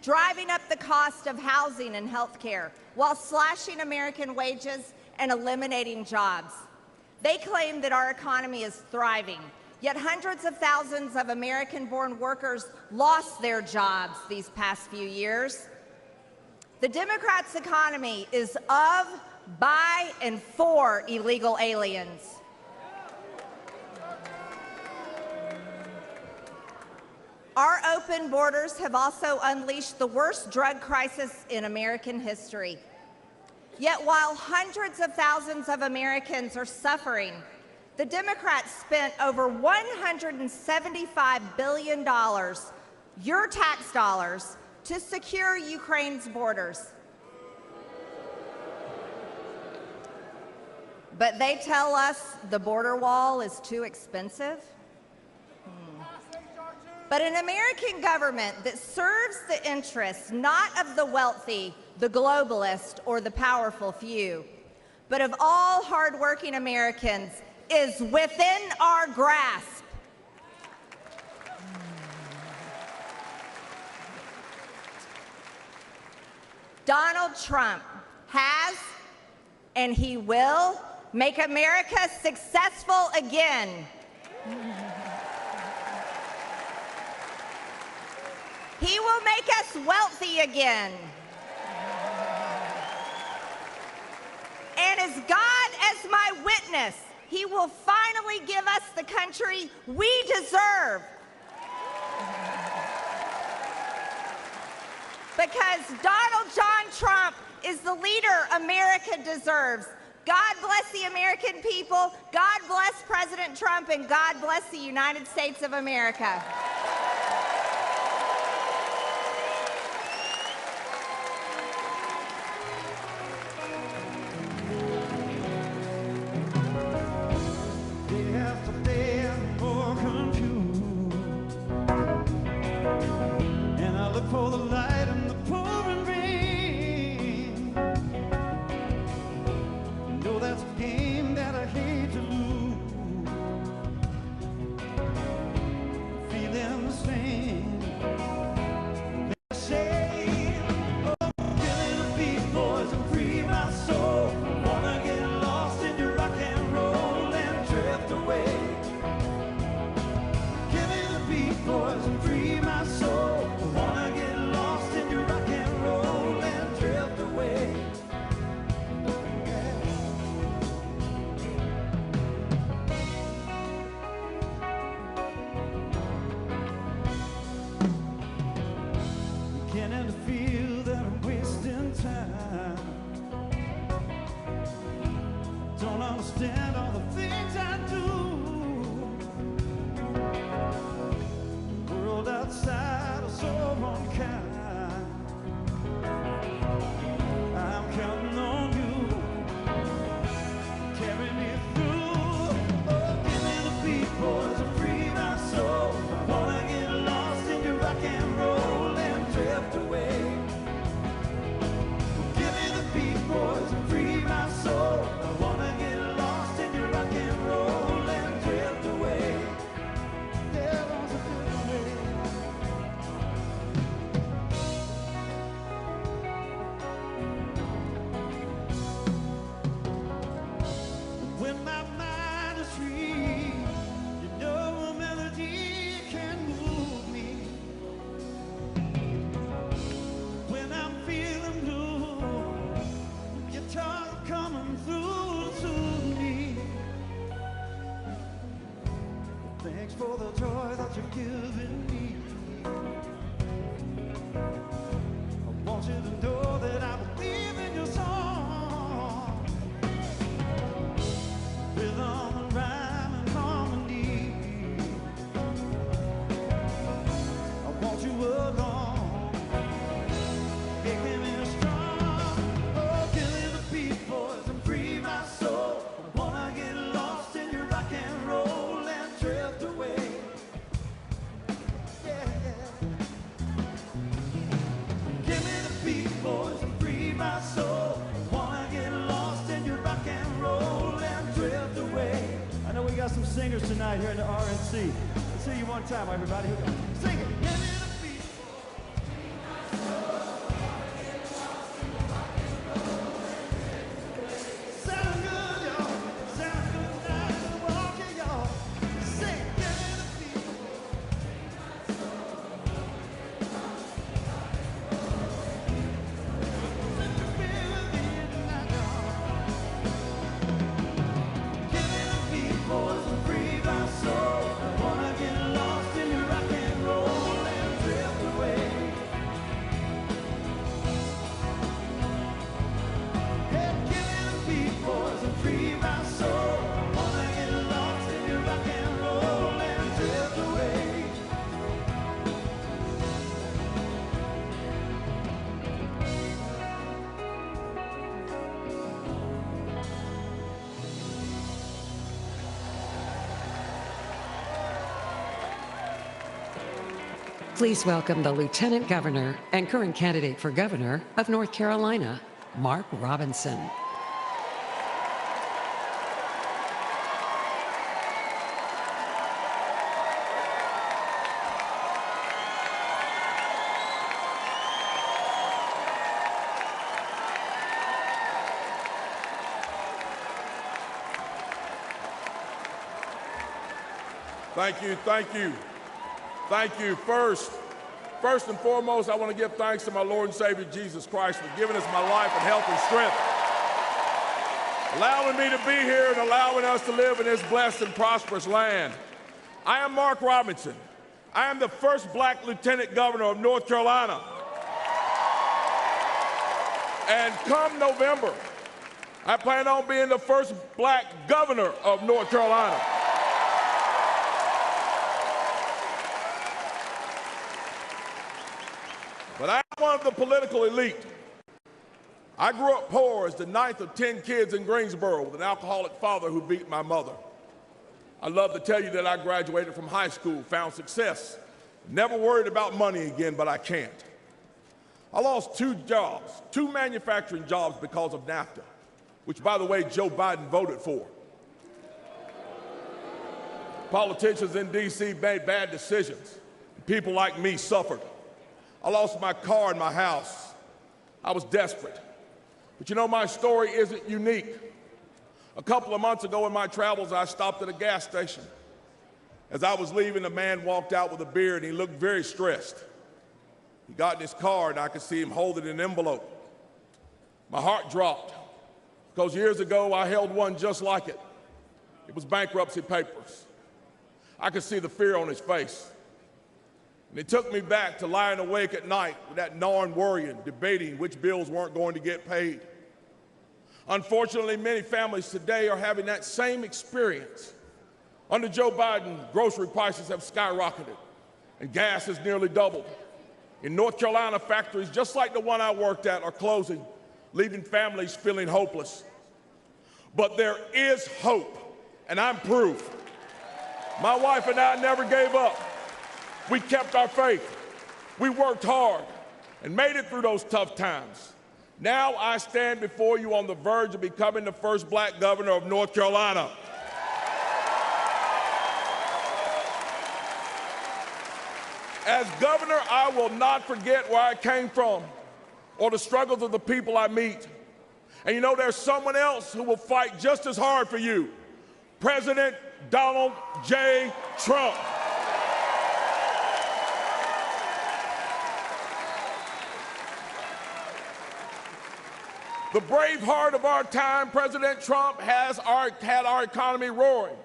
driving up the cost of housing and health care while slashing American wages and eliminating jobs. They claim that our economy is thriving, yet hundreds of thousands of American-born workers lost their jobs these past few years. The Democrats' economy is of, by, and for illegal aliens. Our open borders have also unleashed the worst drug crisis in American history. Yet while hundreds of thousands of Americans are suffering, the Democrats spent over $175 billion, your tax dollars, to secure Ukraine's borders. But they tell us the border wall is too expensive. But an American government that serves the interests not of the wealthy, the globalist, or the powerful few, but of all hardworking Americans is within our grasp. Donald Trump has, and he will, make America successful again. He will make us wealthy again. And as God as my witness, he will finally give us the country we deserve. because Donald John Trump is the leader America deserves. God bless the American people, God bless President Trump, and God bless the United States of America. Day after day, I'm more confused, and I look for the light in the pouring rain. No, that's a game that I hate to lose. Feeling the same. They say, oh, killing the beat, boys, and free my soul. Wanna get lost in your rock and roll and drift away. Give me the beat, boys, and free my soul. Wanna get lost in your rock and roll and drift away. Beginning to feel that I'm wasting time. Don't understand all the things I do. The world outside is so unkind. I'm counting on you. Carry me through. Oh, give me the beat, boys, and free my soul. Wanna get lost in your rock and roll and drift away. Give me the beat, boys, and free my soul. I wanna get lost in your rock and roll and drift away. Yeah, I want to drift away. When my mind is free, you know a melody can move me. When I'm feeling blue, guitars are coming through to me. Thanks for the joy that you're giving me. I want you to know that I believe in your song. Rhythm and rhyme and harmony. I want you along, making me strong. Oh, give me the beat, boys, and free my soul. I wanna get lost in your rock and roll and drift away. Yeah, yeah. Give me the beat, boys, and free my soul. I wanna get lost in your rock and roll and drift away. I know we got some singers tonight here in the RNC. Let's see you one time, everybody. Sing it. Give me the beat. Sound good, y'all. Sound good tonight in Milwaukee, y'all. Sing. Give me the beat. Let you feel the beat tonight, y'all. Give me the beat, boys, and free my soul. I wanna get lost in your rock and roll and drift away. Hey, give me the beat, boys, and free my soul. I wanna get lost in your rock and roll and drift away. Please welcome the Lieutenant Governor and current candidate for governor of North Carolina, Mark Robinson. Thank you, thank you. Thank you. First and foremost, I want to give thanks to my Lord and Savior Jesus Christ for giving us my life and health and strength, allowing me to be here and allowing us to live in this blessed and prosperous land. I am Mark Robinson. I am the first black lieutenant governor of North Carolina. And come November, I plan on being the first black governor of North Carolina. But I'm one of the political elite. I grew up poor as the 9th of 10 kids in Greensboro with an alcoholic father who beat my mother. I love to tell you that I graduated from high school, found success, never worried about money again, but I can't. I lost 2 jobs, 2 manufacturing jobs because of NAFTA, which, by the way, Joe Biden voted for. Politicians in D.C. made bad decisions. People like me suffered. I lost my car and my house. I was desperate. But you know, my story isn't unique. A couple of months ago in my travels, I stopped at a gas station. As I was leaving, a man walked out with a beard, and he looked very stressed. He got in his car, and I could see him holding an envelope. My heart dropped, because years ago, I held one just like it. It was bankruptcy papers. I could see the fear on his face. And it took me back to lying awake at night with that gnawing worrying, debating which bills weren't going to get paid. Unfortunately, many families today are having that same experience. Under Joe Biden, grocery prices have skyrocketed, and gas has nearly doubled. In North Carolina, factories just like the one I worked at are closing, leaving families feeling hopeless. But there is hope, and I'm proof. My wife and I never gave up. We kept our faith. We worked hard and made it through those tough times. Now I stand before you on the verge of becoming the first black governor of North Carolina. As governor, I will not forget where I came from or the struggles of the people I meet. And you know, there's someone else who will fight just as hard for you, President Donald J. Trump. The brave heart of our time, President Trump, had our economy roaring.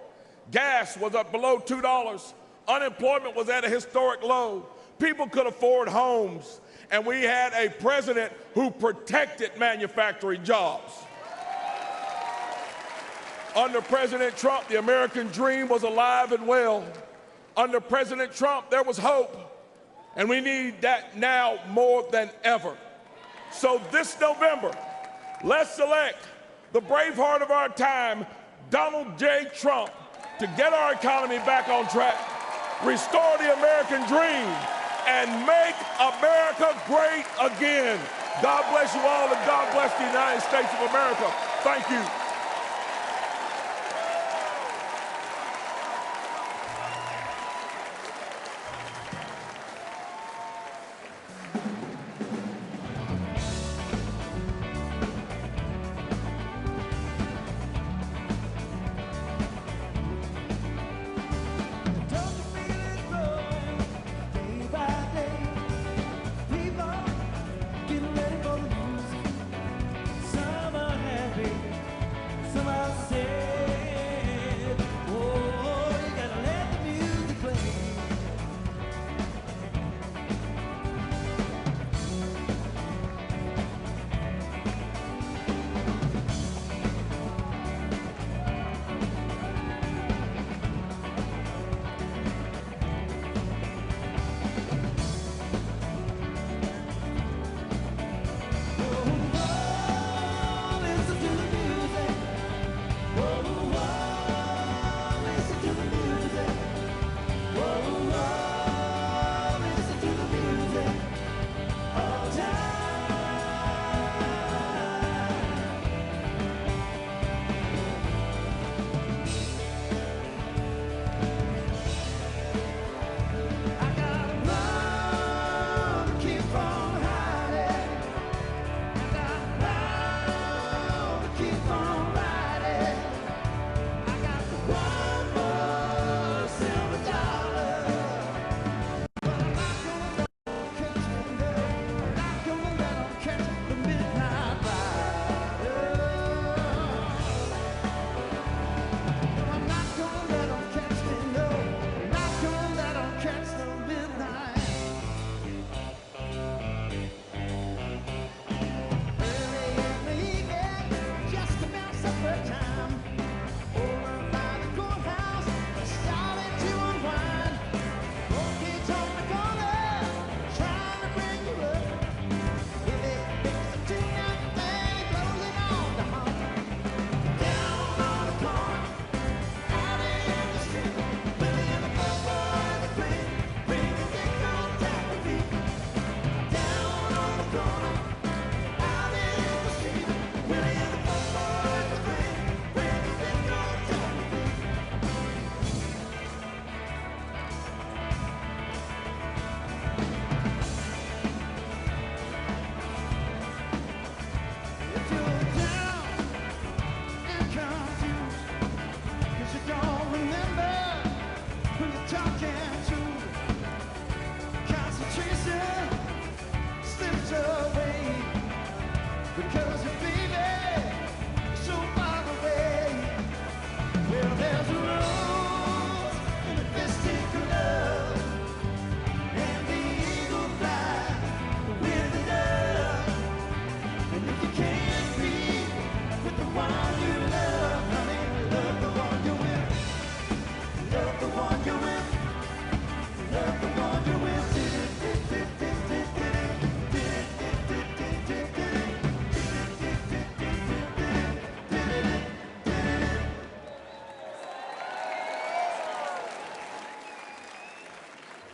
Gas was up below $2. Unemployment was at a historic low. People could afford homes. And we had a president who protected manufacturing jobs. Under President Trump, the American dream was alive and well. Under President Trump, there was hope. And we need that now more than ever. So this November, let's select the brave heart of our time, Donald J. Trump, to get our economy back on track, restore the American dream, and make America great again. God bless you all, and God bless the United States of America. Thank you.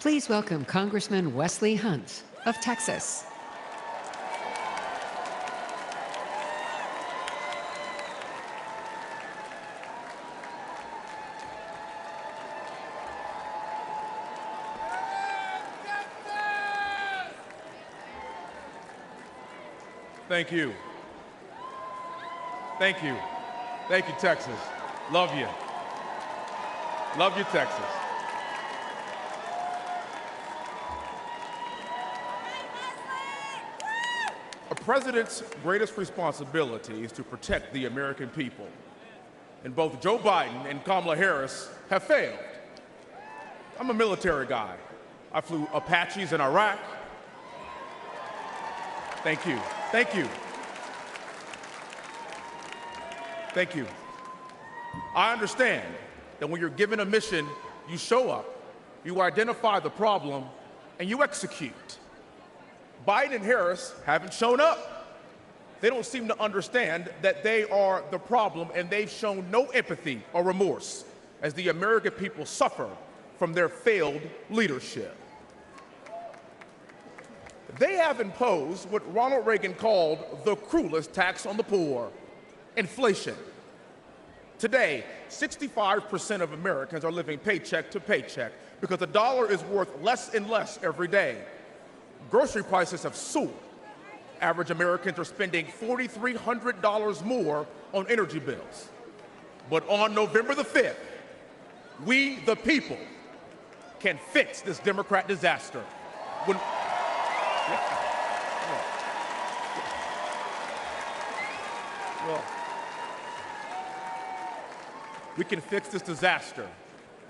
Please welcome Congressman Wesley Hunt of Texas. Thank you. Thank you. Thank you, Texas. Love you. Love you, Texas. A president's greatest responsibility is to protect the American people. And both Joe Biden and Kamala Harris have failed. I'm a military guy. I flew Apaches in Iraq. Thank you. Thank you. Thank you. I understand that when you're given a mission, you show up, you identify the problem, and you execute. Biden and Harris haven't shown up. They don't seem to understand that they are the problem, and they've shown no empathy or remorse as the American people suffer from their failed leadership. They have imposed what Ronald Reagan called the cruelest tax on the poor, inflation. Today, 65% of Americans are living paycheck to paycheck because the dollar is worth less and less every day. Grocery prices have soared. Average Americans are spending $4,300 more on energy bills. But on November the 5th, we, the people, can fix this Democrat disaster. We can fix this disaster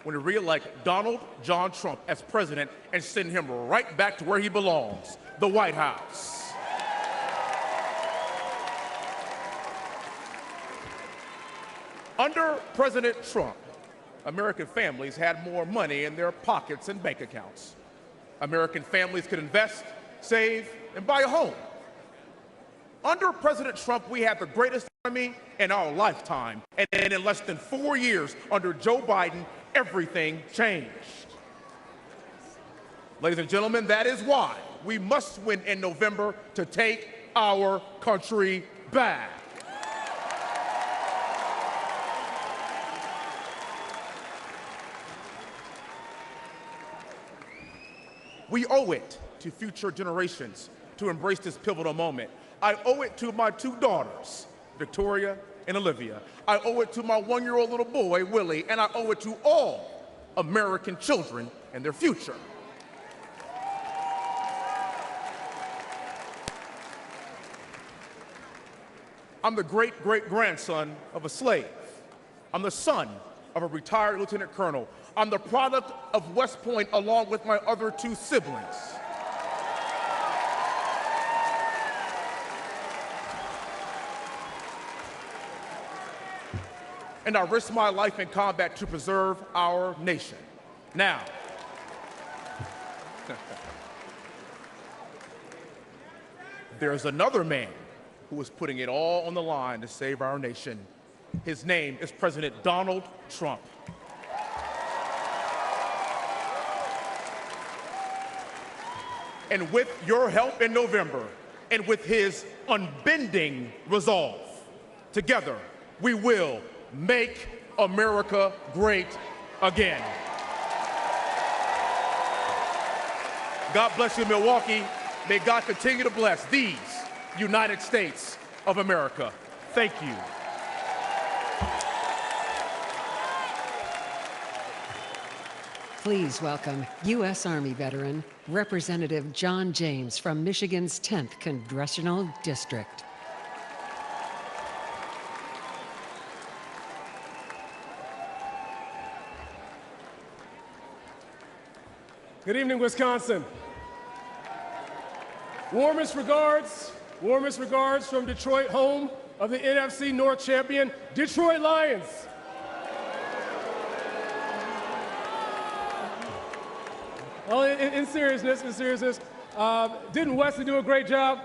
when we re-elect Donald John Trump as president and send him right back to where he belongs, the White House. Under President Trump, American families had more money in their pockets and bank accounts. American families could invest, save, and buy a home. Under President Trump, we had the greatest economy in our lifetime. And in less than 4 years, under Joe Biden, everything changed. Ladies and gentlemen, that is why we must win in November to take our country back. We owe it to future generations to embrace this pivotal moment. I owe it to my two daughters, Victoria and Olivia. I owe it to my 1-year-old little boy, Willie, and I owe it to all American children and their future. I'm the great-great-grandson of a slave. I'm the son of a retired lieutenant colonel. I'm the product of West Point along with my other two siblings. And I risked my life in combat to preserve our nation. Now, there's another man who is putting it all on the line to save our nation. His name is President Donald Trump. And with your help in November, and with his unbending resolve, together we will make America great again. God bless you, Milwaukee. May God continue to bless these United States of America. Thank you. Please welcome U.S. Army veteran, Representative John James from Michigan's 10th Congressional District. Good evening, Wisconsin. Warmest regards from Detroit, home of the NFC North champion, Detroit Lions. Well, in seriousness, didn't Wesley do a great job?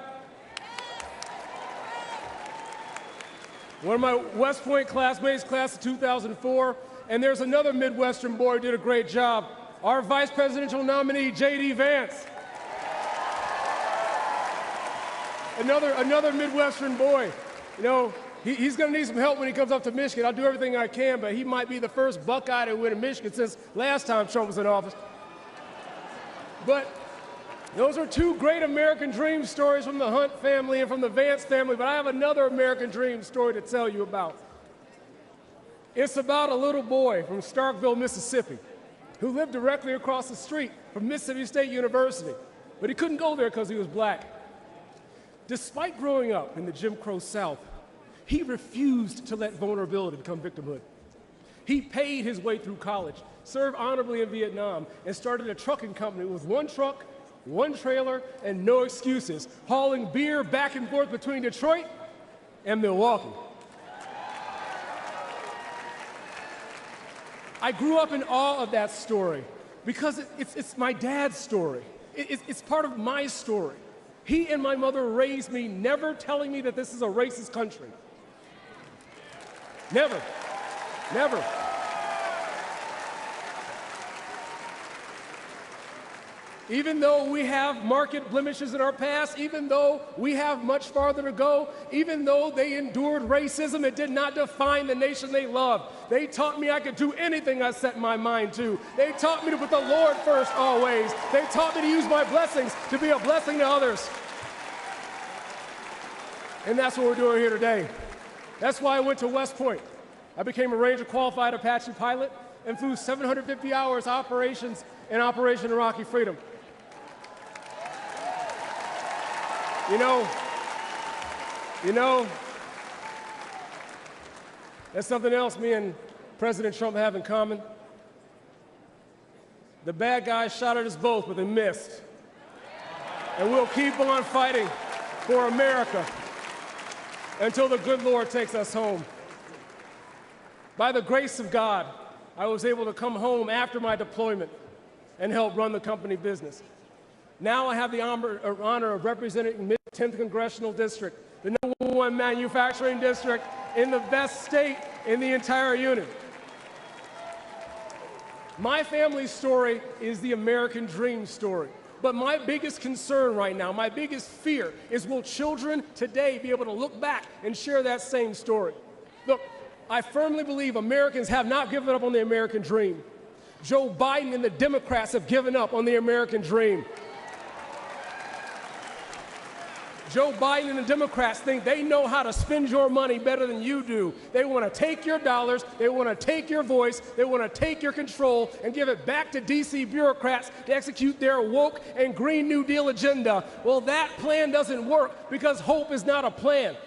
One of my West Point classmates, class of 2004, and there's another Midwestern boy who did a great job. our vice presidential nominee, J.D. Vance. Another Midwestern boy. You know, he's going to need some help when he comes up to Michigan. I'll do everything I can, but he might be the first Buckeye to win in Michigan since last time Trump was in office. But those are two great American dream stories from the Hunt family and from the Vance family, but I have another American dream story to tell you about. It's about a little boy from Starkville, Mississippi, who lived directly across the street from Mississippi State University, but he couldn't go there because he was black. Despite growing up in the Jim Crow South, he refused to let vulnerability become victimhood. He paid his way through college, served honorably in Vietnam, and started a trucking company with one truck, one trailer, and no excuses, hauling beer back and forth between Detroit and Milwaukee. I grew up in awe of that story because it's my dad's story. It's part of my story. He and my mother raised me never telling me that this is a racist country. Never. Never. Even though we have marked blemishes in our past, even though we have much farther to go, even though they endured racism, it did not define the nation they loved. They taught me I could do anything I set my mind to. They taught me to put the Lord first always. They taught me to use my blessings to be a blessing to others. And that's what we're doing here today. That's why I went to West Point. I became a Ranger qualified Apache pilot and flew 750 hours operations in Operation Iraqi Freedom. You know, that's something else me and President Trump have in common. The bad guys shot at us both, but they missed. And we'll keep on fighting for America until the good Lord takes us home. By the grace of God, I was able to come home after my deployment and help run the company business. Now I have the honor of representing the 10th Congressional District, the #1 manufacturing district in the best state in the entire union. My family's story is the American dream story. But my biggest concern right now, my biggest fear, is will children today be able to look back and share that same story? Look, I firmly believe Americans have not given up on the American dream. Joe Biden and the Democrats have given up on the American dream. Joe Biden and the Democrats think they know how to spend your money better than you do. They want to take your dollars, they want to take your voice, they want to take your control and give it back to DC bureaucrats to execute their woke and Green New Deal agenda. Well, that plan doesn't work because hope is not a plan.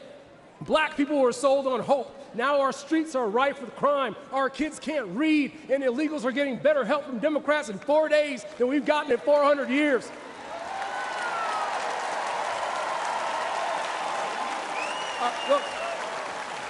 Black people were sold on hope. Now our streets are rife with crime. Our kids can't read, and illegals are getting better help from Democrats in 4 days than we've gotten in 400 years. Look,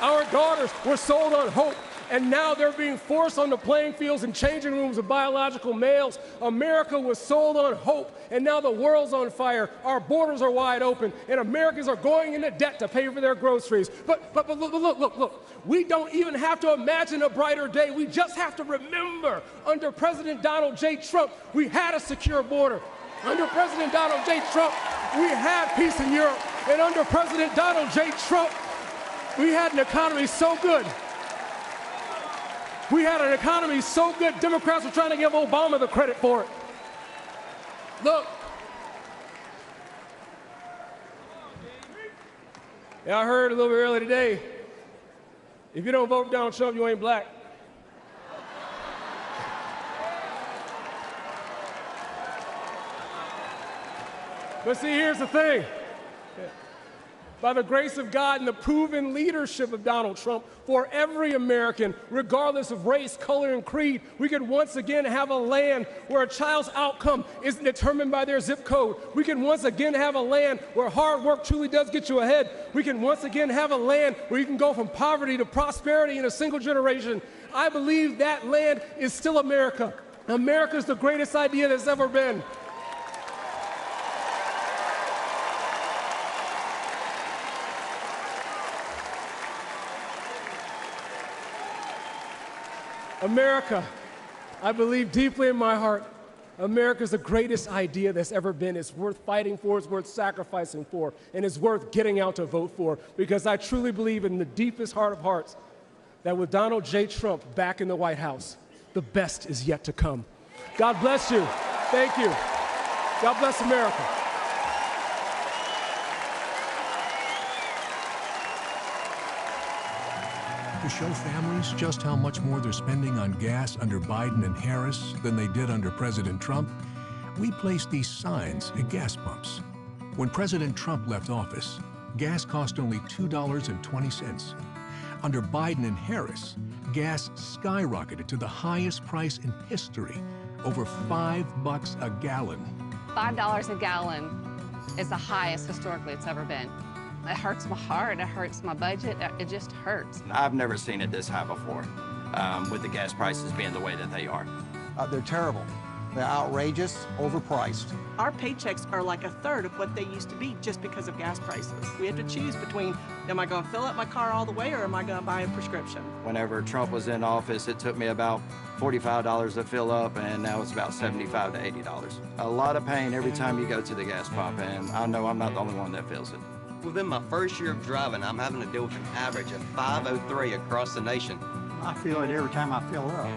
our daughters were sold on hope, and now they're being forced on the playing fields and changing rooms of biological males. America was sold on hope, and now the world's on fire. Our borders are wide open, and Americans are going into debt to pay for their groceries. But look. We don't even have to imagine a brighter day. We just have to remember, under President Donald J. Trump, we had a secure border. Under President Donald J. Trump, we had peace in Europe. And under President Donald J. Trump, we had an economy so good. We had an economy so good, Democrats were trying to give Obama the credit for it. Look. Yeah, I heard a little bit earlier today, if you don't vote for Donald Trump, you ain't black. But see, here's the thing. By the grace of God and the proven leadership of Donald Trump, for every American, regardless of race, color, and creed, we can once again have a land where a child's outcome isn't determined by their zip code. We can once again have a land where hard work truly does get you ahead. We can once again have a land where you can go from poverty to prosperity in a single generation. I believe that land is still America. America's the greatest idea that's ever been. America, I believe deeply in my heart America's the greatest idea that's ever been. It's worth fighting for, it's worth sacrificing for, and it's worth getting out to vote for, because I truly believe in the deepest heart of hearts that with Donald J. Trump back in the White House, the best is yet to come. God bless you. Thank you. God bless America. To show families just how much more they're spending on gas under Biden and Harris than they did under President Trump, we placed these signs at gas pumps. When President Trump left office, gas cost only $2.20. Under Biden and Harris, gas skyrocketed to the highest price in history, over $5 a gallon. $5 a gallon is the highest historically it's ever been. It hurts my heart, it hurts my budget, it just hurts. I've never seen it this high before, with the gas prices being the way that they are. They're terrible. They're outrageous, overpriced. Our paychecks are like a third of what they used to be just because of gas prices. We have to choose between, am I going to fill up my car all the way or am I going to buy a prescription? Whenever Trump was in office, it took me about $45 to fill up, and now it's about $75 to $80. A lot of pain every time you go to the gas pump, and I know I'm not the only one that feels it. Within my first year of driving, I'm having to deal with an average of 503 across the nation. I feel it every time I fill up.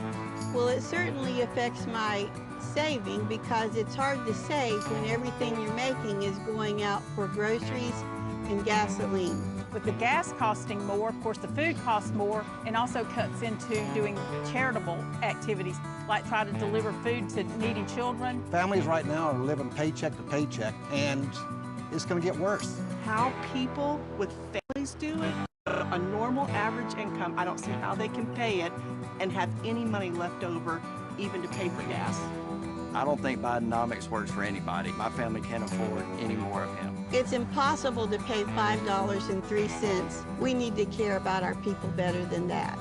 Well, it certainly affects my saving because it's hard to save when everything you're making is going out for groceries and gasoline. With the gas costing more, of course, the food costs more and also cuts into doing charitable activities, like try to deliver food to needy children. Families right now are living paycheck to paycheck, and it's going to get worse. How people with families do it, a normal average income, I don't see how they can pay it and have any money left over even to pay for gas. I don't think Bidenomics works for anybody. My family can't afford any more of him. It's impossible to pay $5.03. We need to care about our people better than that.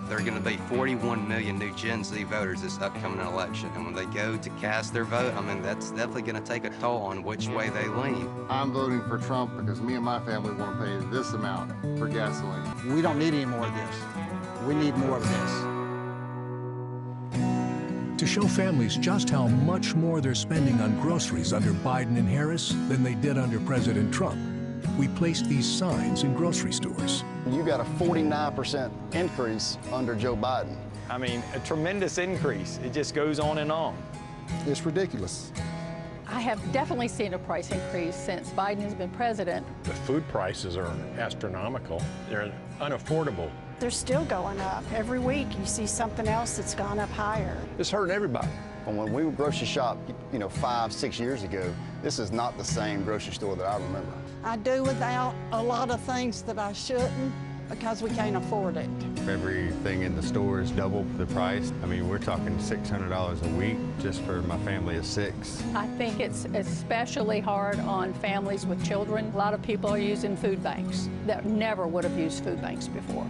There are going to be 41 million new Gen Z voters this upcoming election, and when they go to cast their vote, I mean, that's definitely going to take a toll on which way they lean. I'm voting for Trump because me and my family want to pay this amount for gasoline. We don't need any more of this. We need more of this. To show families just how much more they're spending on groceries under Biden and Harris than they did under President Trump, we placed these signs in grocery stores. You got a 49% increase under Joe Biden. I mean, a tremendous increase. It just goes on and on. It's ridiculous. I have definitely seen a price increase since Biden has been president. The food prices are astronomical. They're unaffordable. They're still going up. Every week you see something else that's gone up higher. It's hurting everybody. And when we grocery shop, 5, 6 years ago, this is not the same grocery store that I remember. I do without a lot of things that I shouldn't because we can't afford it. Everything in the store is double the price. I mean, we're talking $600 a week just for my family of 6. I think it's especially hard on families with children. A lot of people are using food banks that never would have used food banks before.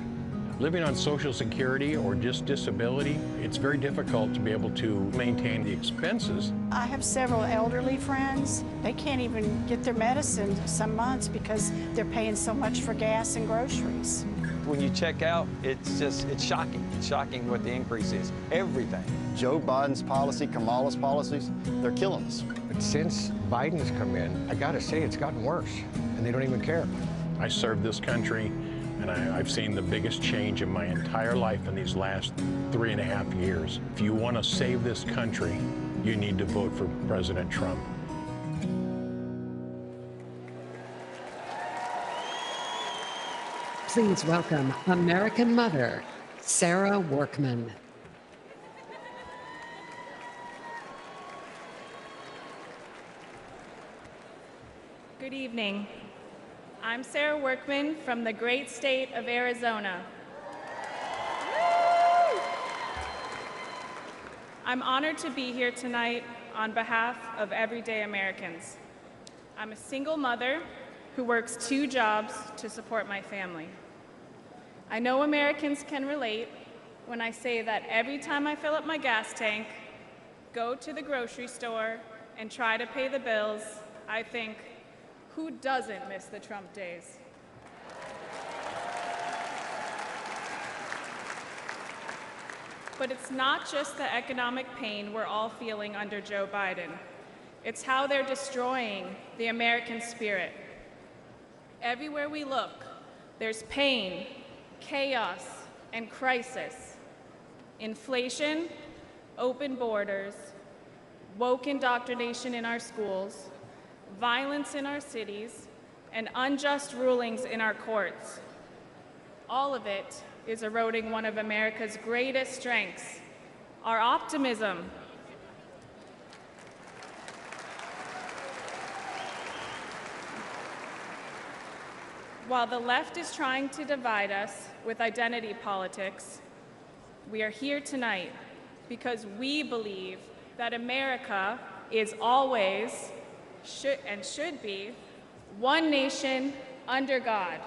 Living on Social Security or just disability, it's very difficult to be able to maintain the expenses. I have several elderly friends. They can't even get their medicine some months because they're paying so much for gas and groceries. When you check out, it's shocking. It's shocking what the increase is. Everything. Joe Biden's policy, Kamala's policies, they're killing us. But since Biden's come in, I gotta say it's gotten worse, and they don't even care. I served this country, and I've seen the biggest change in my entire life in these last 3.5 years. If you want to save this country, you need to vote for President Trump. Please welcome American mother, Sarah Workman. Good evening. I'm Sarah Workman from the great state of Arizona. I'm honored to be here tonight on behalf of everyday Americans. I'm a single mother who works 2 jobs to support my family. I know Americans can relate when I say that every time I fill up my gas tank, go to the grocery store, and try to pay the bills, I think, who doesn't miss the Trump days? But it's not just the economic pain we're all feeling under Joe Biden. It's how they're destroying the American spirit. Everywhere we look, there's pain, chaos, and crisis. Inflation, open borders, woke indoctrination in our schools, violence in our cities, and unjust rulings in our courts. All of it is eroding one of America's greatest strengths, our optimism. While the left is trying to divide us with identity politics, we are here tonight because we believe that America is always, should be, one nation under God.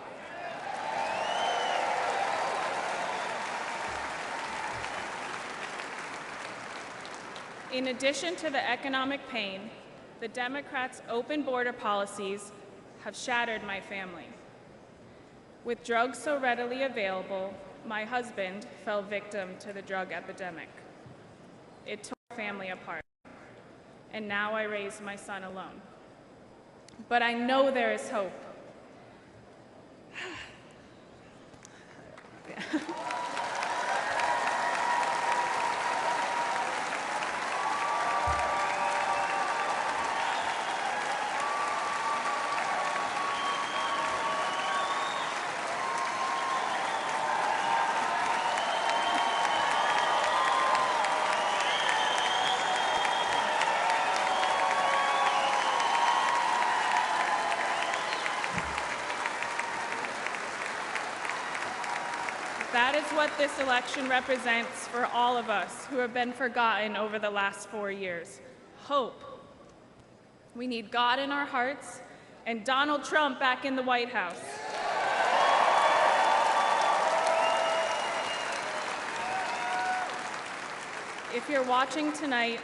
In addition to the economic pain, the Democrats' open border policies have shattered my family. With drugs so readily available, my husband fell victim to the drug epidemic. It tore our family apart, and now I raise my son alone. But I know there is hope. That is what this election represents for all of us who have been forgotten over the last 4 years. Hope. We need God in our hearts and Donald Trump back in the White House. If you're watching tonight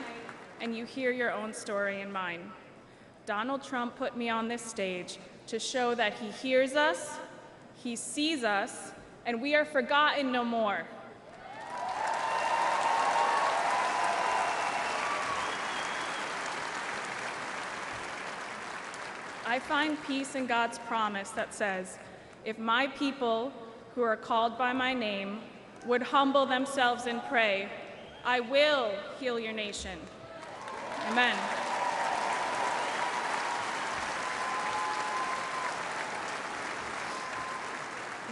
and you hear your own story and mine, Donald Trump put me on this stage to show that he hears us, he sees us, and we are forgotten no more. I find peace in God's promise that says, if my people who are called by my name would humble themselves and pray, I will heal your nation. Amen.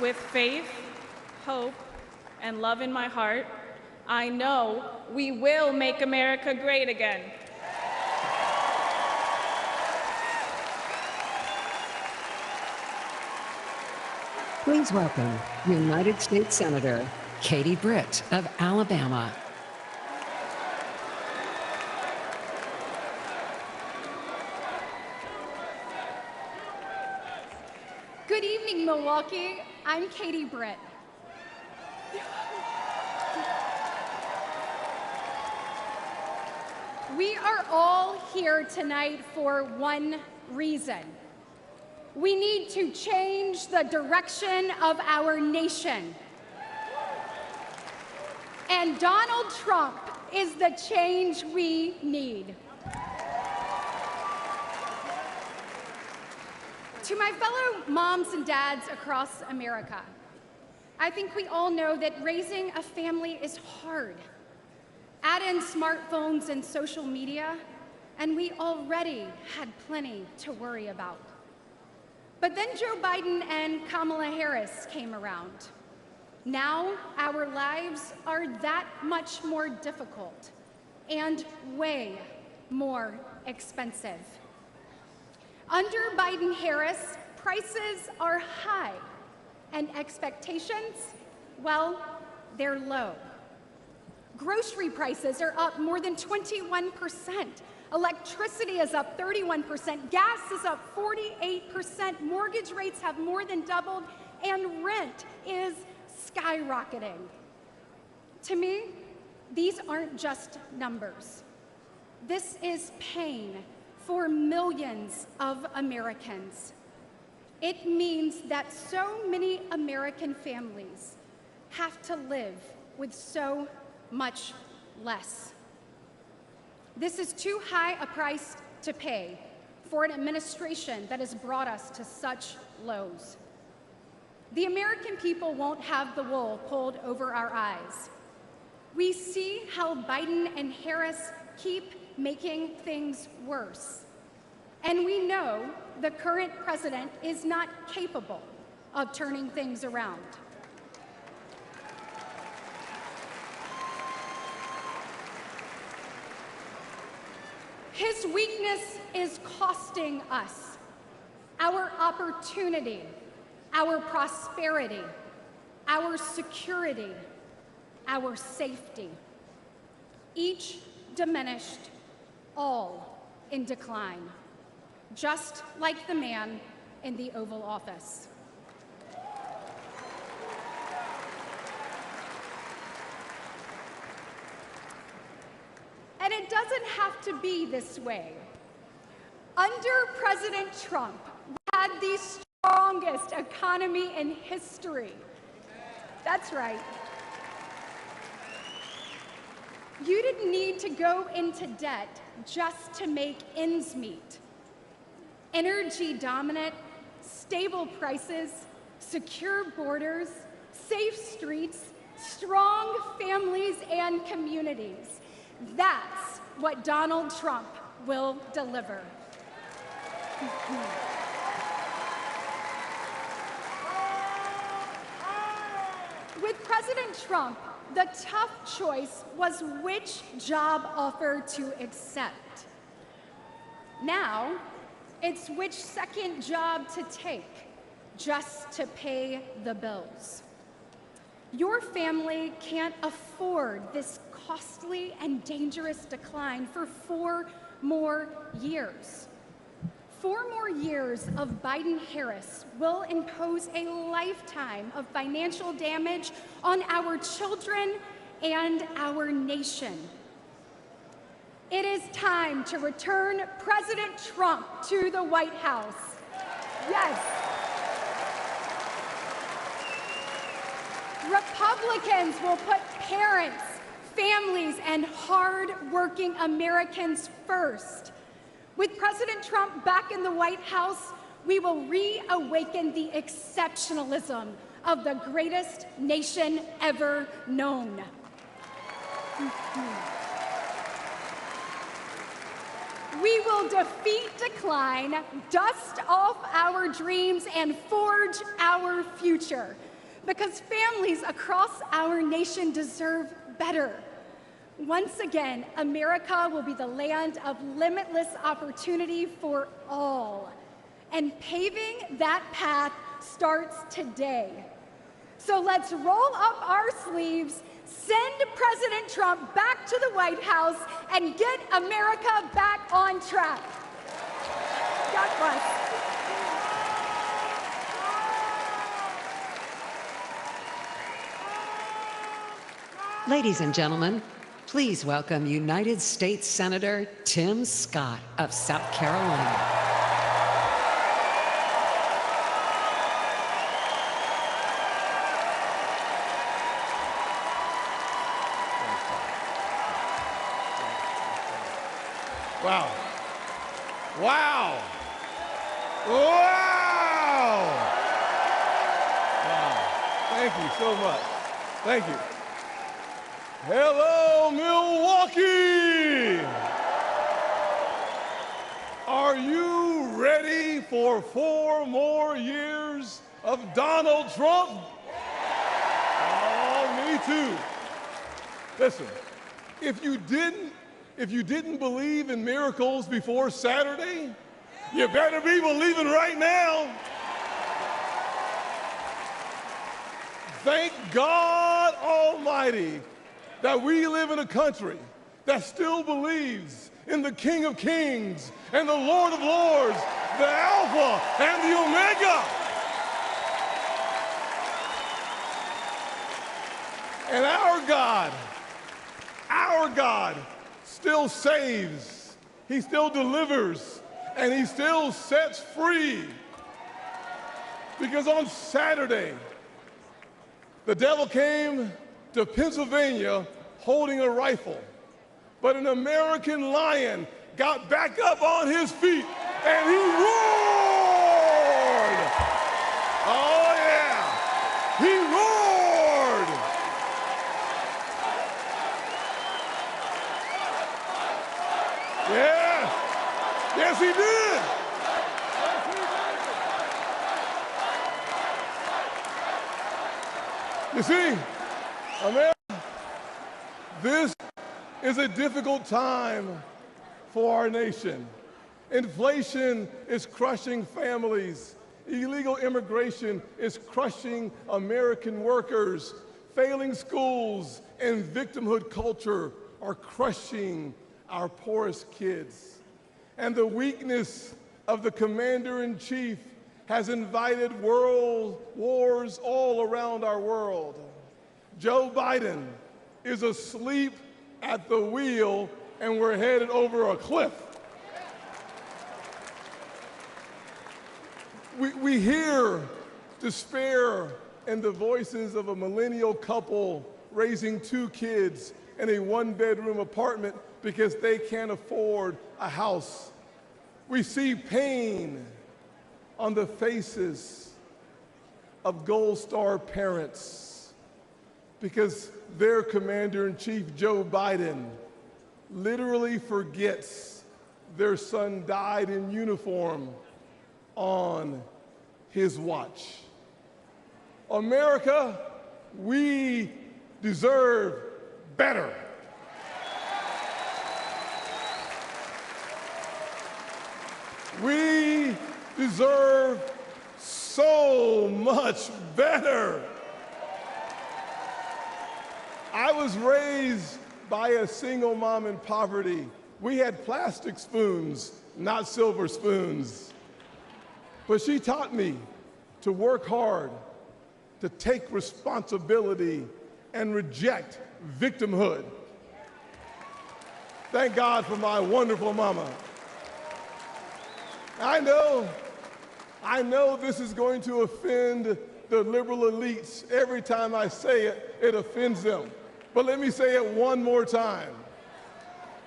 With faith, hope, and love in my heart, I know we will make America great again. Please welcome United States Senator Katie Britt of Alabama. Good evening, Milwaukee. I'm Katie Britt. We are all here tonight for one reason. We need to change the direction of our nation. And Donald Trump is the change we need. To my fellow moms and dads across America, I think we all know that raising a family is hard. Add in smartphones and social media, and we already had plenty to worry about. But then Joe Biden and Kamala Harris came around. Now our lives are that much more difficult and way more expensive. Under Biden-Harris, prices are high, and expectations, well, they're low. Grocery prices are up more than 21%. Electricity is up 31%. Gas is up 48%. Mortgage rates have more than doubled, and rent is skyrocketing. To me, these aren't just numbers. This is pain for millions of Americans. It means that so many American families have to live with so much less. This is too high a price to pay for an administration that has brought us to such lows. The American people won't have the wool pulled over our eyes. We see how Biden and Harris keep making things worse. And we know the current president is not capable of turning things around. His weakness is costing us our opportunity, our prosperity, our security, our safety. Each diminished, all in decline, just like the man in the Oval Office. And it doesn't have to be this way. Under President Trump, we had the strongest economy in history. That's right. You didn't need to go into debt just to make ends meet. Energy dominant, stable prices, secure borders, safe streets, strong families and communities. That's what Donald Trump will deliver. With President Trump, the tough choice was which job offer to accept. Now, it's which second job to take just to pay the bills. Your family can't afford this costly and dangerous decline for 4 more years. 4 more years of Biden-Harris will impose a lifetime of financial damage on our children and our nation. It is time to return President Trump to the White House. Yes. Republicans will put parents, families, and hard-working Americans first. With President Trump back in the White House, we will reawaken the exceptionalism of the greatest nation ever known. We will defeat decline, dust off our dreams, and forge our future. Because families across our nation deserve better. Once again, America will be the land of limitless opportunity for all. And paving that path starts today. So let's roll up our sleeves, send President Trump back to the White House, and get America back on track. God bless. Ladies and gentlemen, please welcome United States Senator Tim Scott of South Carolina. Wow. Wow. Wow. Wow. Thank you so much. Thank you. Hello, Milwaukee! Are you ready for 4 more years of Donald Trump? Oh, me too. Listen, if you didn't believe in miracles before Saturday, you better be believing right now. Thank God Almighty that we live in a country that still believes in the King of Kings and the Lord of Lords, the Alpha and the Omega. And our God still saves, He still delivers, and He still sets free. Because on Saturday, the devil came to Pennsylvania holding a rifle. But an American lion got back up on his feet and he roared. Oh yeah, he roared. Yeah, yes he did. You see, America, this is a difficult time for our nation. Inflation is crushing families. Illegal immigration is crushing American workers. Failing schools and victimhood culture are crushing our poorest kids. And the weakness of the commander-in-chief has invited world wars all around our world. Joe Biden is asleep at the wheel and we're headed over a cliff. We hear despair in the voices of a millennial couple raising 2 kids in a 1-bedroom apartment because they can't afford a house. We see pain on the faces of Gold Star parents because their commander-in-chief, Joe Biden, literally forgets their son died in uniform on his watch. America, we deserve better. We deserve so much better. I was raised by a single mom in poverty. We had plastic spoons, not silver spoons. But she taught me to work hard, to take responsibility, and reject victimhood. Thank God for my wonderful mama. I know this is going to offend the liberal elites. Every time I say it, it offends them. But let me say it one more time.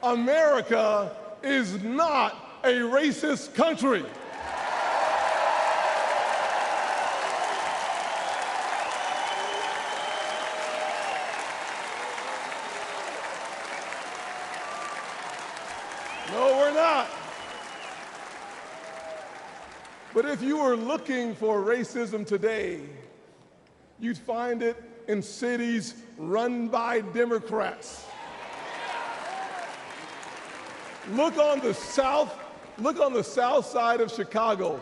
America is not a racist country. No, we're not. But if you were looking for racism today, you'd find it in cities run by Democrats. Look on the south side of Chicago.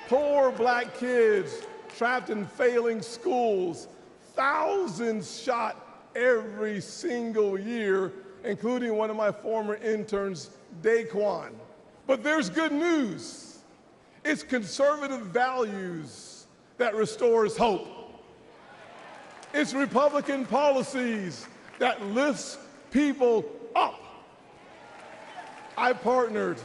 Poor black kids trapped in failing schools. Thousands shot every single year, including one of my former interns, Daquan. But there's good news. It's conservative values that restores hope. It's Republican policies that lifts people up. I partnered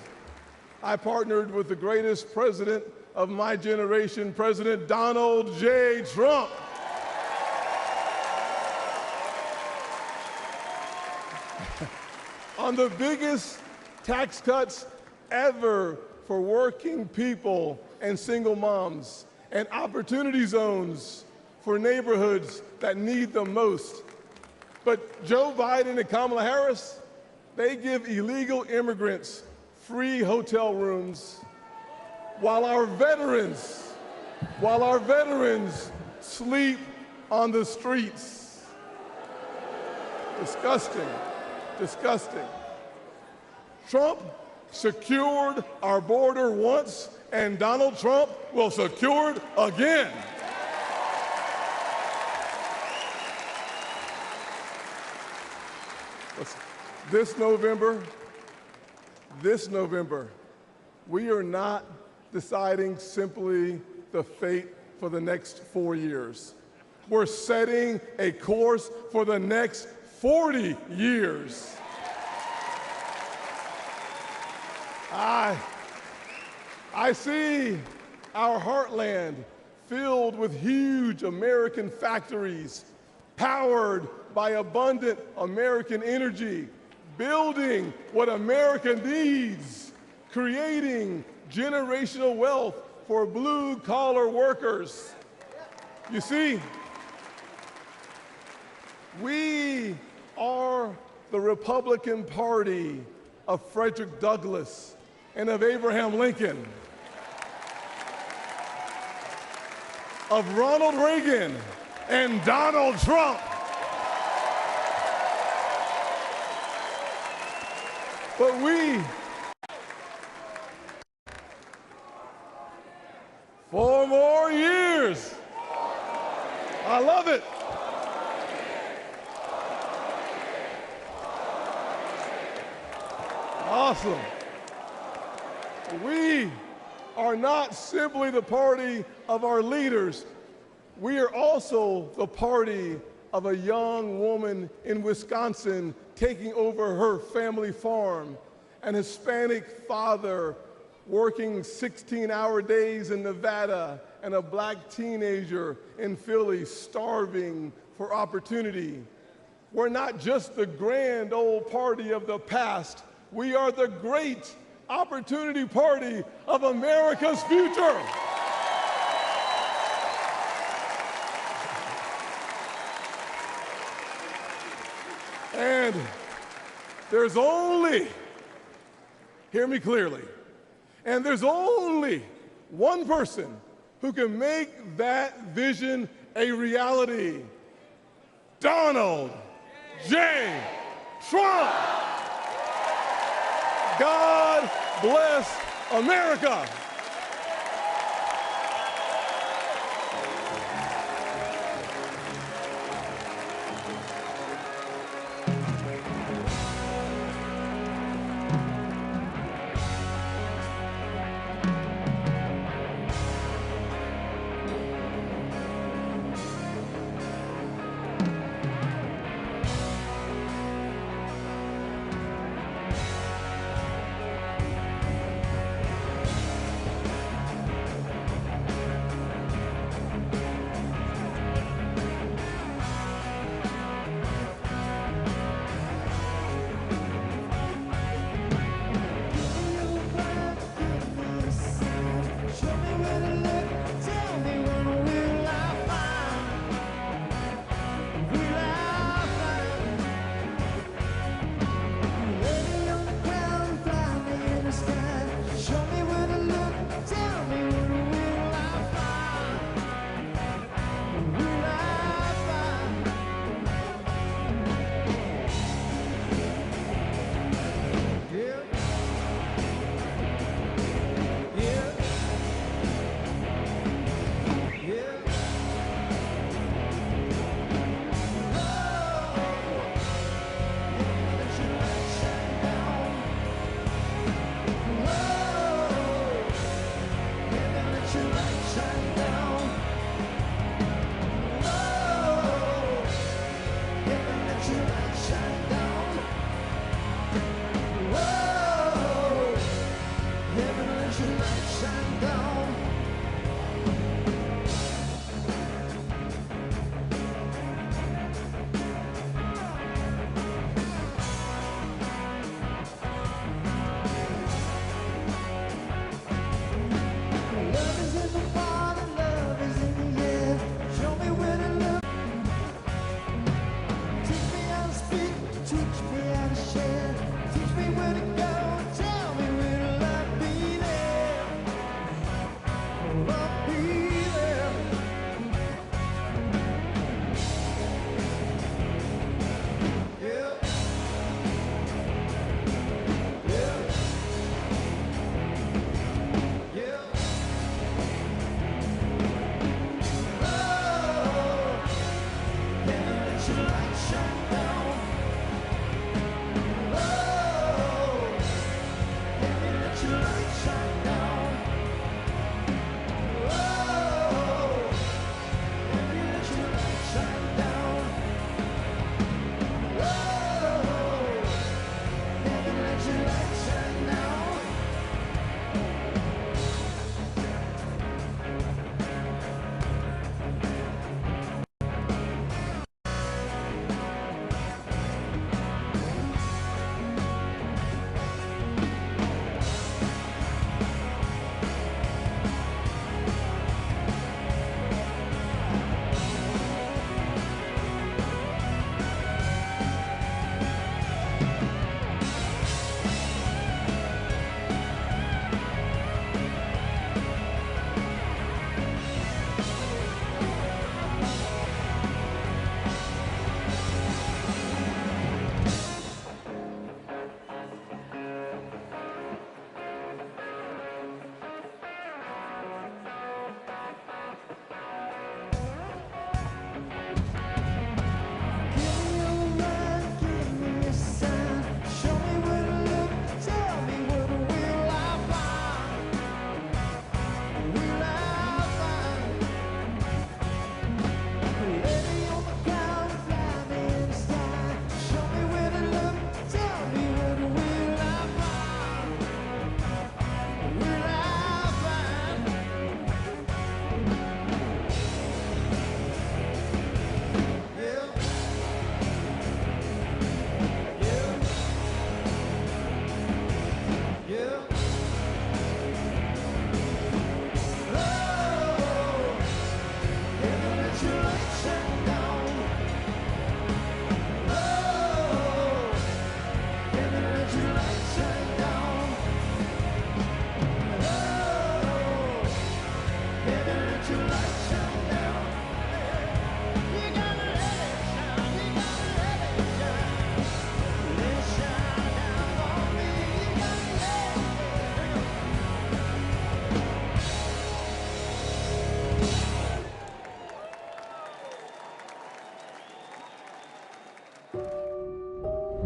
with the greatest president of my generation, President Donald J. Trump. On the biggest tax cuts ever for working people and single moms, and opportunity zones for neighborhoods that need them most. But Joe Biden and Kamala Harris, they give illegal immigrants free hotel rooms while our veterans sleep on the streets. Disgusting, disgusting. Trump secured our border once, and Donald Trump will secure it again. This November, we are not deciding simply the fate for the next 4 years. We're setting a course for the next 40 years. I see our heartland filled with huge American factories powered by abundant American energy, building what America needs, creating generational wealth for blue-collar workers. You see, we are the Republican Party of Frederick Douglass and of Abraham Lincoln, of Ronald Reagan and Donald Trump. But we, 4 more years. I love it. Awesome. We are not simply the party of our leaders. We are also the party of a young woman in Wisconsin taking over her family farm, an Hispanic father working 16-hour days in Nevada, and a black teenager in Philly starving for opportunity. We're not just the grand old party of the past. We are the great opportunity party of America's future. And there's only, hear me clearly, and there's only one person who can make that vision a reality: Donald J. Trump. God bless America.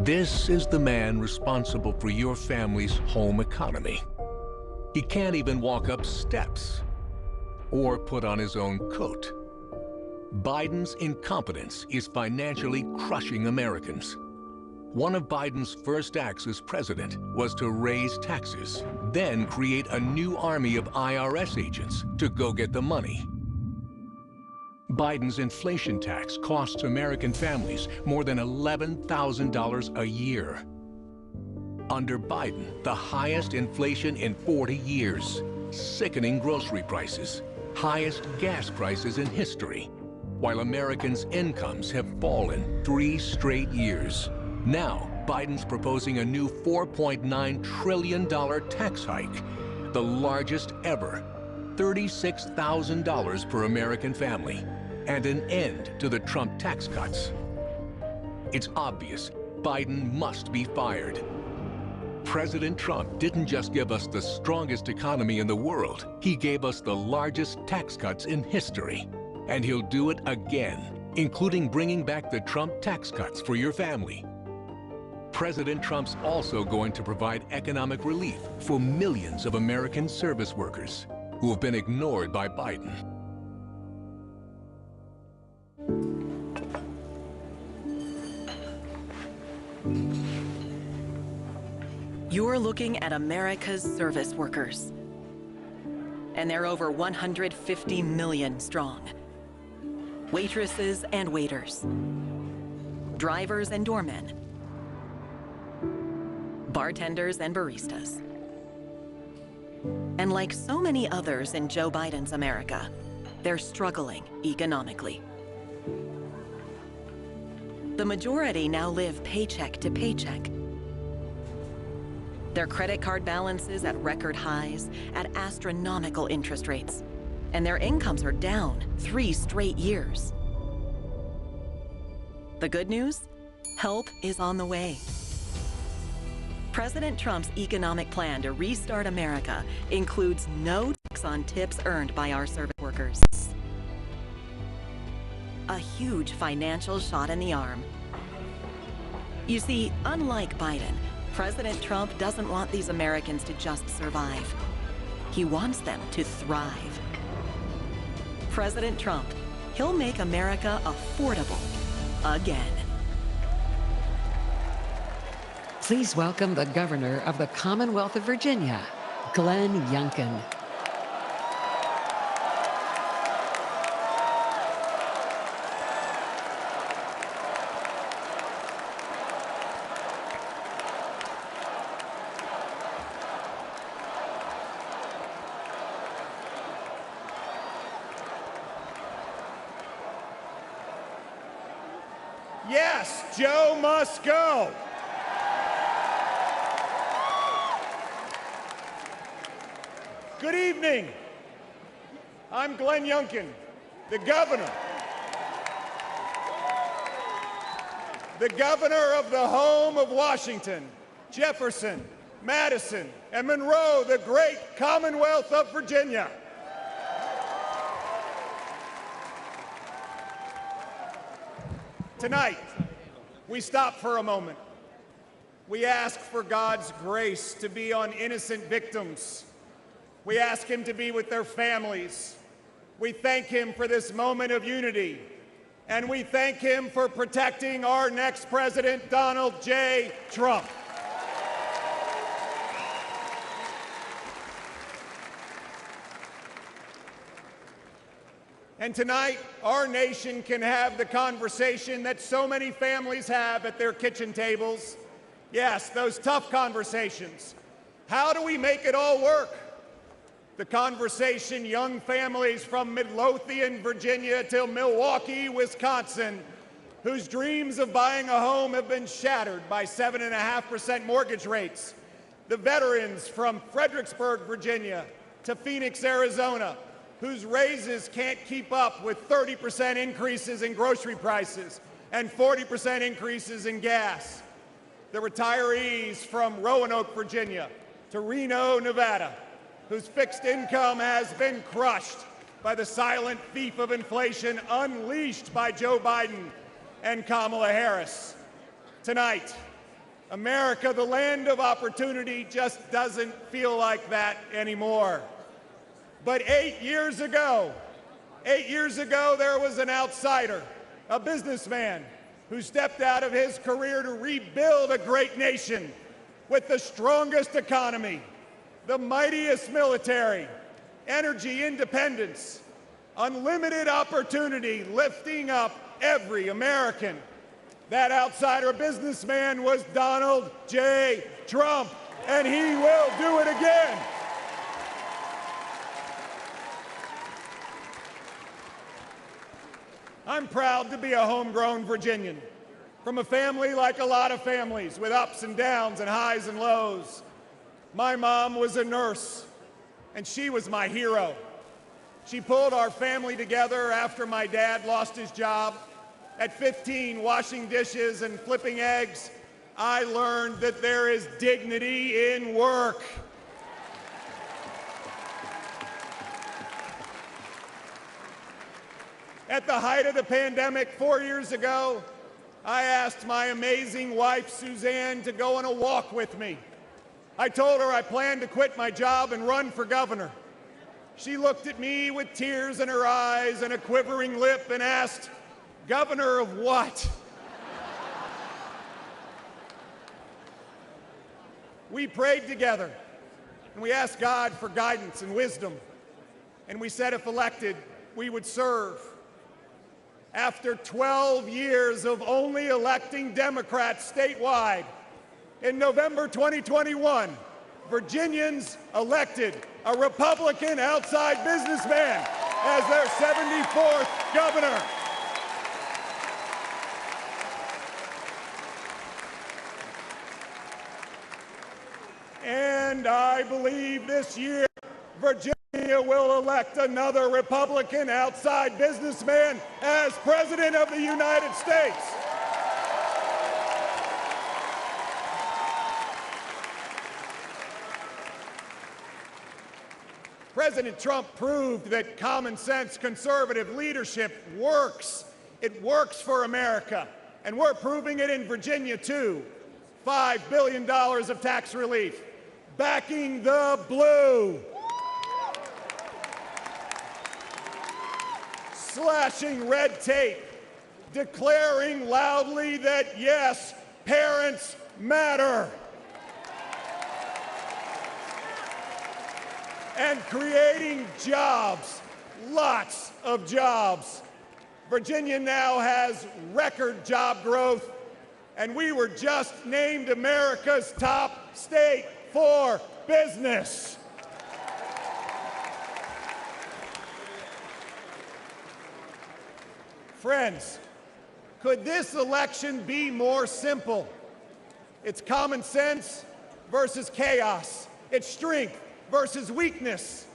This is the man responsible for your family's home economy. He can't even walk up steps or put on his own coat. Biden's incompetence is financially crushing Americans. One of Biden's first acts as president was to raise taxes, then create a new army of IRS agents to go get the money. Biden's inflation tax costs American families more than $11,000 a year. Under Biden, the highest inflation in 40 years, sickening grocery prices, highest gas prices in history, while Americans' incomes have fallen 3 straight years. Now, Biden's proposing a new $4.9 trillion tax hike, the largest ever, $36,000 per American family, and an end to the Trump tax cuts. It's obvious Biden must be fired. President Trump didn't just give us the strongest economy in the world, he gave us the largest tax cuts in history. And he'll do it again, including bringing back the Trump tax cuts for your family. President Trump's also going to provide economic relief for millions of American service workers who have been ignored by Biden. You're looking at America's service workers. And they're over 150 million strong. Waitresses and waiters. Drivers and doormen. Bartenders and baristas. And like so many others in Joe Biden's America, they're struggling economically. The majority now live paycheck to paycheck. Their credit card balances at record highs, at astronomical interest rates, and their incomes are down 3 straight years. The good news? Help is on the way. President Trump's economic plan to restart America includes no tax on tips earned by our service workers. A huge financial shot in the arm. You see, unlike Biden, President Trump doesn't want these Americans to just survive. He wants them to thrive. President Trump, he'll make America affordable again. Please welcome the Governor of the Commonwealth of Virginia, Glenn Youngkin. Yes, Joe must go. Good evening. I'm Glenn Youngkin, the governor. The governor of the home of Washington, Jefferson, Madison, and Monroe, the great Commonwealth of Virginia. Tonight, we stop for a moment. We ask for God's grace to be on innocent victims. We ask him to be with their families. We thank him for this moment of unity. And we thank him for protecting our next president, Donald J. Trump. And tonight, our nation can have the conversation that so many families have at their kitchen tables. Yes, those tough conversations. How do we make it all work? The conversation young families from Midlothian, Virginia till Milwaukee, Wisconsin, whose dreams of buying a home have been shattered by 7.5% mortgage rates. The veterans from Fredericksburg, Virginia to Phoenix, Arizona, whose raises can't keep up with 30% increases in grocery prices and 40% increases in gas. The retirees from Roanoke, Virginia to Reno, Nevada, whose fixed income has been crushed by the silent thief of inflation unleashed by Joe Biden and Kamala Harris. Tonight, America, the land of opportunity, just doesn't feel like that anymore. But 8 years ago, there was an outsider, a businessman, who stepped out of his career to rebuild a great nation with the strongest economy, the mightiest military, energy independence, unlimited opportunity, lifting up every American. That outsider businessman was Donald J. Trump, and he will do it again. I'm proud to be a homegrown Virginian, from a family like a lot of families, with ups and downs and highs and lows. My mom was a nurse, and she was my hero. She pulled our family together after my dad lost his job. At 15, washing dishes and flipping eggs, I learned that there is dignity in work. At the height of the pandemic 4 years ago, I asked my amazing wife, Suzanne, to go on a walk with me. I told her I planned to quit my job and run for governor. She looked at me with tears in her eyes and a quivering lip and asked, "Governor of what?" We prayed together, and we asked God for guidance and wisdom, and we said if elected, we would serve. After 12 years of only electing Democrats statewide, in November 2021, Virginians elected a Republican outside businessman as their 74th governor. And I believe this year, Virginia will elect another Republican outside businessman as President of the United States. President Trump proved that common sense conservative leadership works. It works for America, and we're proving it in Virginia too. $5 billion of tax relief, backing the blue. Slashing red tape, declaring loudly that yes, parents matter. And creating jobs, lots of jobs. Virginia now has record job growth, and we were just named America's top state for business. Friends, could this election be more simple? It's common sense versus chaos. It's strength versus weakness.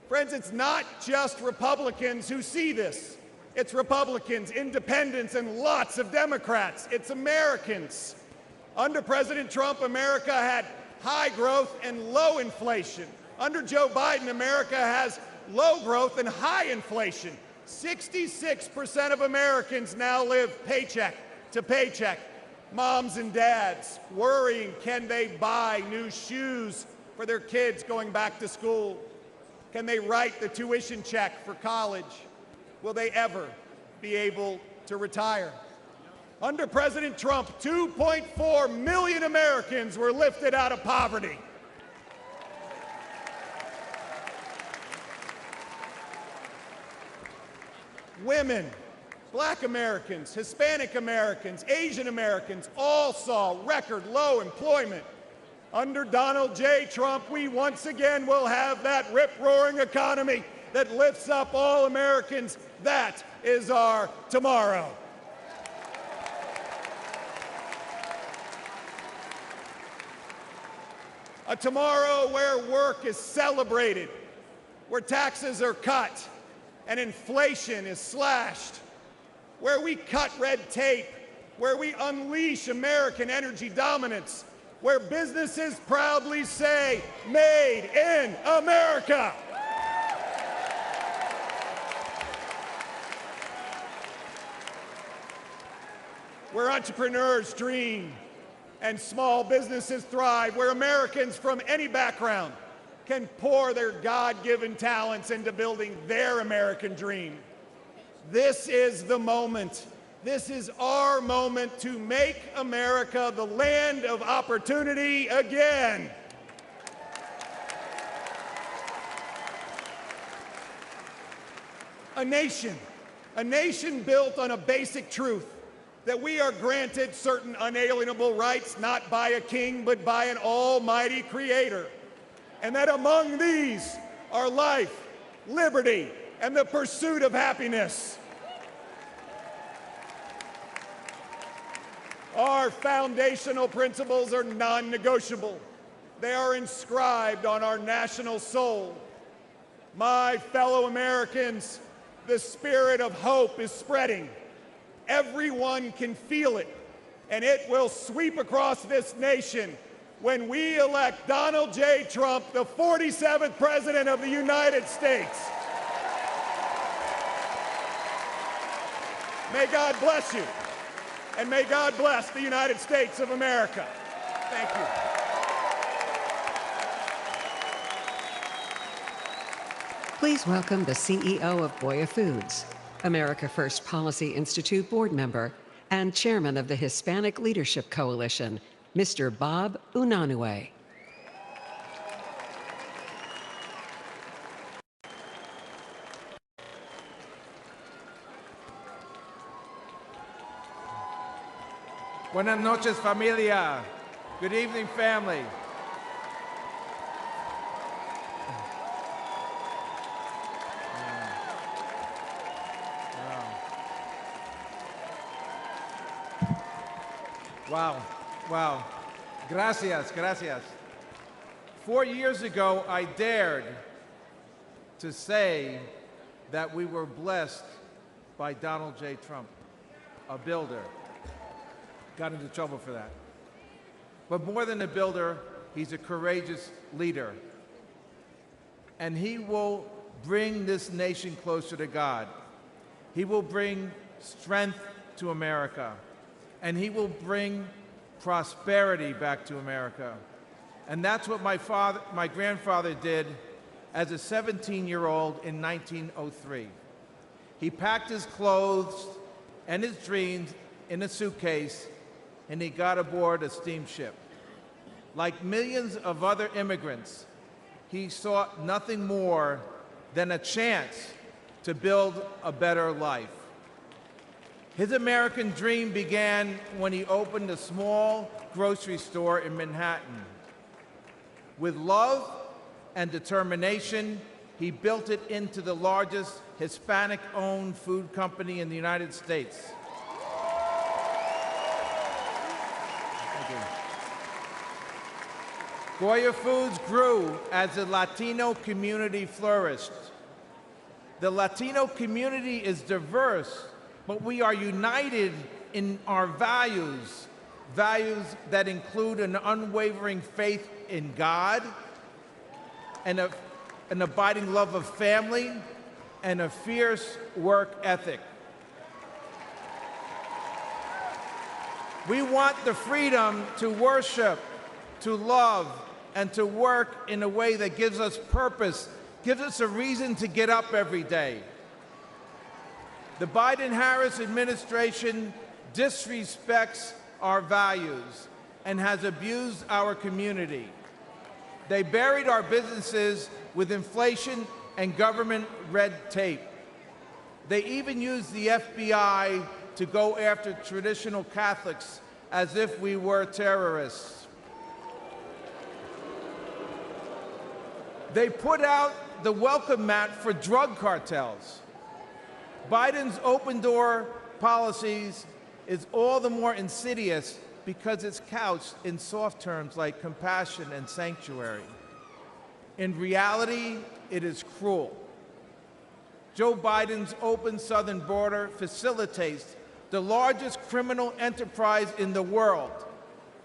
Friends, it's not just Republicans who see this. It's Republicans, independents, and lots of Democrats. It's Americans. Under President Trump, America had high growth and low inflation. Under Joe Biden, America has low growth and high inflation. 66% of Americans now live paycheck to paycheck. Moms and dads worrying, can they buy new shoes for their kids going back to school? Can they write the tuition check for college? Will they ever be able to retire? Under President Trump, 2.4 million Americans were lifted out of poverty. Women, Black Americans, Hispanic Americans, Asian Americans all saw record low employment. Under Donald J. Trump, we once again will have that rip-roaring economy that lifts up all Americans. That is our tomorrow. A tomorrow where work is celebrated, where taxes are cut, and inflation is slashed, where we cut red tape, where we unleash American energy dominance, where businesses proudly say, "Made in America." Where entrepreneurs dream, and small businesses thrive, where Americans from any background can pour their God-given talents into building their American dream. This is the moment. This is our moment to make America the land of opportunity again. A nation built on a basic truth, that we are granted certain unalienable rights, not by a king, but by an almighty creator, and that among these are life, liberty, and the pursuit of happiness. Our foundational principles are non-negotiable. They are inscribed on our national soul. My fellow Americans, the spirit of hope is spreading. Everyone can feel it, and it will sweep across this nation when we elect Donald J. Trump, the 47th President of the United States. May God bless you, and may God bless the United States of America. Thank you. Please welcome the CEO of Goya Foods, America First Policy Institute board member, and chairman of the Hispanic Leadership Coalition, Mr. Bob Unanue. Buenas noches, familia. Good evening, family. Wow. Gracias. 4 years ago, I dared to say that we were blessed by Donald J. Trump, a builder. Got into trouble for that. But more than a builder, he's a courageous leader. And he will bring this nation closer to God. He will bring strength to America. And he will bring prosperity back to America. And that's what my grandfather did as a 17-year-old in 1903. He packed his clothes and his dreams in a suitcase, and he got aboard a steamship. Like millions of other immigrants, he sought nothing more than a chance to build a better life. His American dream began when he opened a small grocery store in Manhattan. With love and determination, he built it into the largest Hispanic-owned food company in the United States. Thank you. Goya Foods grew as the Latino community flourished. The Latino community is diverse, but we are united in our values, values that include an unwavering faith in God, and an abiding love of family, and a fierce work ethic. We want the freedom to worship, to love, and to work in a way that gives us purpose, gives us a reason to get up every day. The Biden-Harris administration disrespects our values and has abused our community. They buried our businesses with inflation and government red tape. They even used the FBI to go after traditional Catholics as if we were terrorists. They put out the welcome mat for drug cartels. Biden's open-door policies is all the more insidious because it's couched in soft terms like compassion and sanctuary. In reality, it is cruel. Joe Biden's open southern border facilitates the largest criminal enterprise in the world,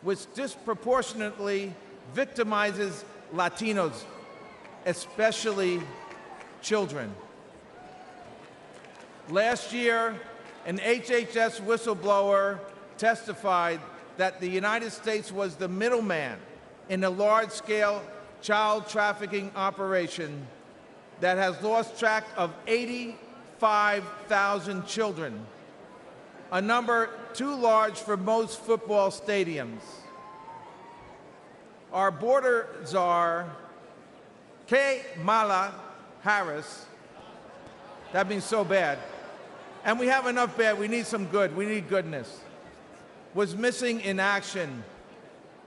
which disproportionately victimizes Latinos, especially children. Last year, an HHS whistleblower testified that the United States was the middleman in a large-scale child trafficking operation that has lost track of 85,000 children, a number too large for most football stadiums. Our border czar, Kamala Harris, that means so bad, and we have enough bad, we need some good, we need goodness, was missing in action.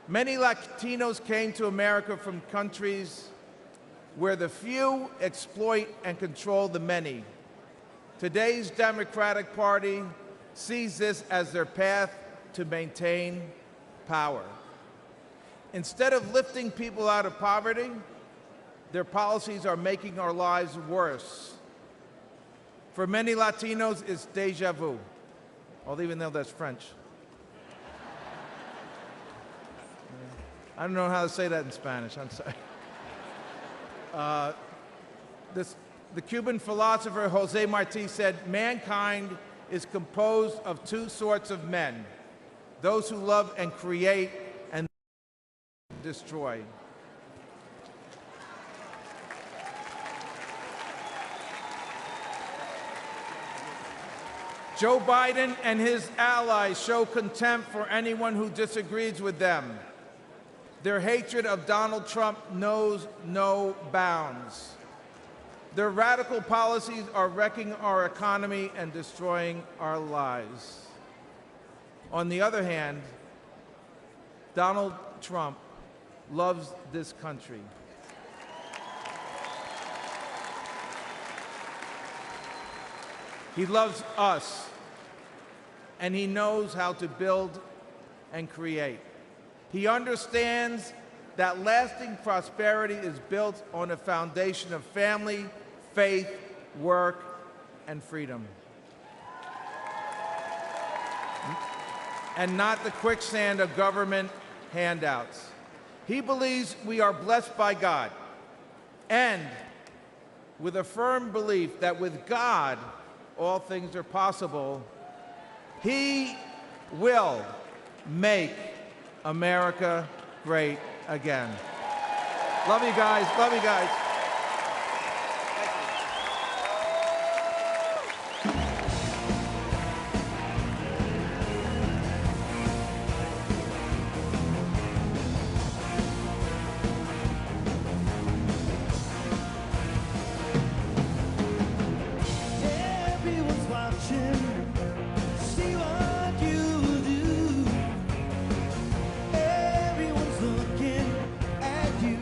Many Latinos came to America from countries where the few exploit and control the many. Today's Democratic Party sees this as their path to maintain power. Instead of lifting people out of poverty, their policies are making our lives worse. For many Latinos, it's déjà vu, although even though that's French. I don't know how to say that in Spanish, I'm sorry. The Cuban philosopher Jose Marti said, mankind is composed of two sorts of men, those who love and create and destroy. Joe Biden and his allies show contempt for anyone who disagrees with them. Their hatred of Donald Trump knows no bounds. Their radical policies are wrecking our economy and destroying our lives. On the other hand, Donald Trump loves this country. He loves us, and he knows how to build and create. He understands that lasting prosperity is built on a foundation of family, faith, work, and freedom. And not the quicksand of government handouts. He believes we are blessed by God, and with a firm belief that with God, all things are possible, he will make America great again. Love you guys. Love you guys. Everyone's watching. See what you do. Everyone's looking at you.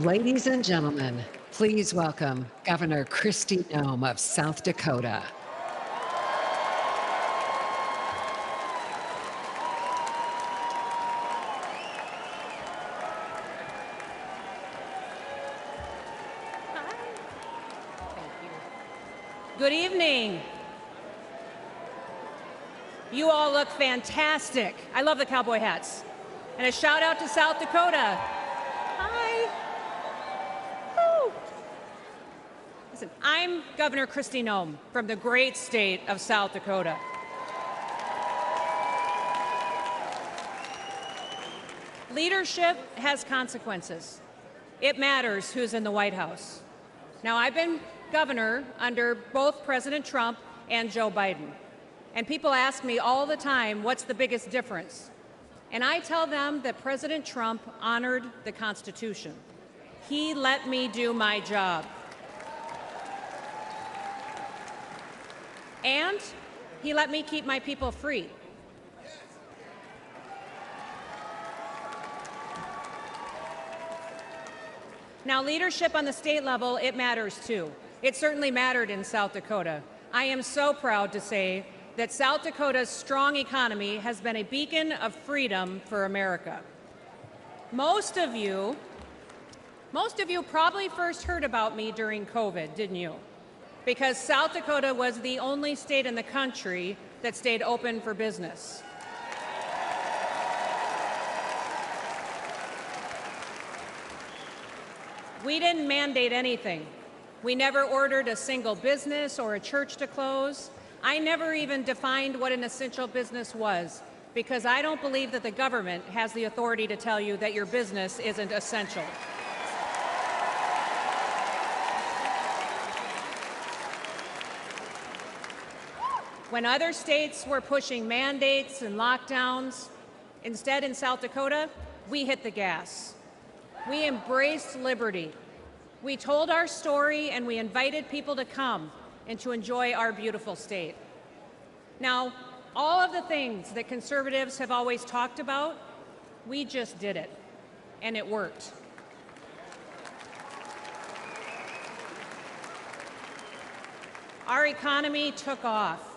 Ladies and gentlemen, please welcome Governor Kristi Noem of South Dakota. Good evening. You all look fantastic. I love the cowboy hats. And a shout out to South Dakota. Hi. Woo. Listen, I'm Governor Kristi Noem from the great state of South Dakota. Leadership has consequences. It matters who's in the White House. Now, I've been governor under both President Trump and Joe Biden. And people ask me all the time, what's the biggest difference? And I tell them that President Trump honored the Constitution. He let me do my job. And he let me keep my people free. Now, leadership on the state level, it matters too. It certainly mattered in South Dakota. I am so proud to say that South Dakota's strong economy has been a beacon of freedom for America. Most of you probably first heard about me during COVID, didn't you? Because South Dakota was the only state in the country that stayed open for business. We didn't mandate anything. We never ordered a single business or a church to close. I never even defined what an essential business was, because I don't believe that the government has the authority to tell you that your business isn't essential. When other states were pushing mandates and lockdowns, instead in South Dakota, we hit the gas. We embraced liberty. We told our story and we invited people to come and to enjoy our beautiful state. Now, all of the things that conservatives have always talked about, we just did it, and it worked. Our economy took off,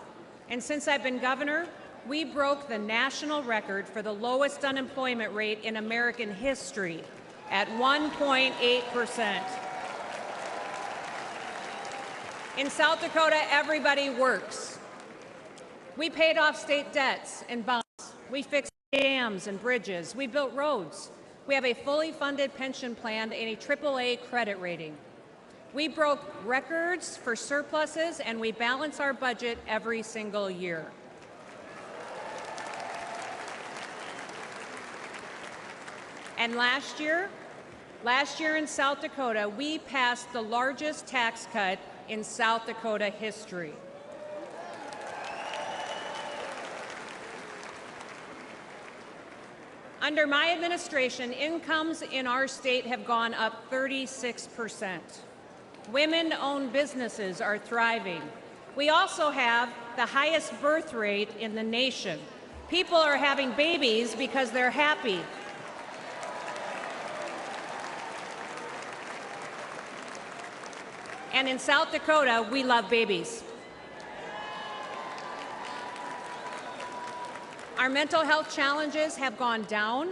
and since I've been governor, we broke the national record for the lowest unemployment rate in American history at 1.8%. In South Dakota, everybody works. We paid off state debts and bonds. We fixed dams and bridges. We built roads. We have a fully funded pension plan and a AAA credit rating. We broke records for surpluses, and we balance our budget every single year. And last year in South Dakota, we passed the largest tax cut in South Dakota history. Under my administration, incomes in our state have gone up 36%. Women-owned businesses are thriving. We also have the highest birth rate in the nation. People are having babies because they're happy. And in South Dakota, we love babies. Our mental health challenges have gone down,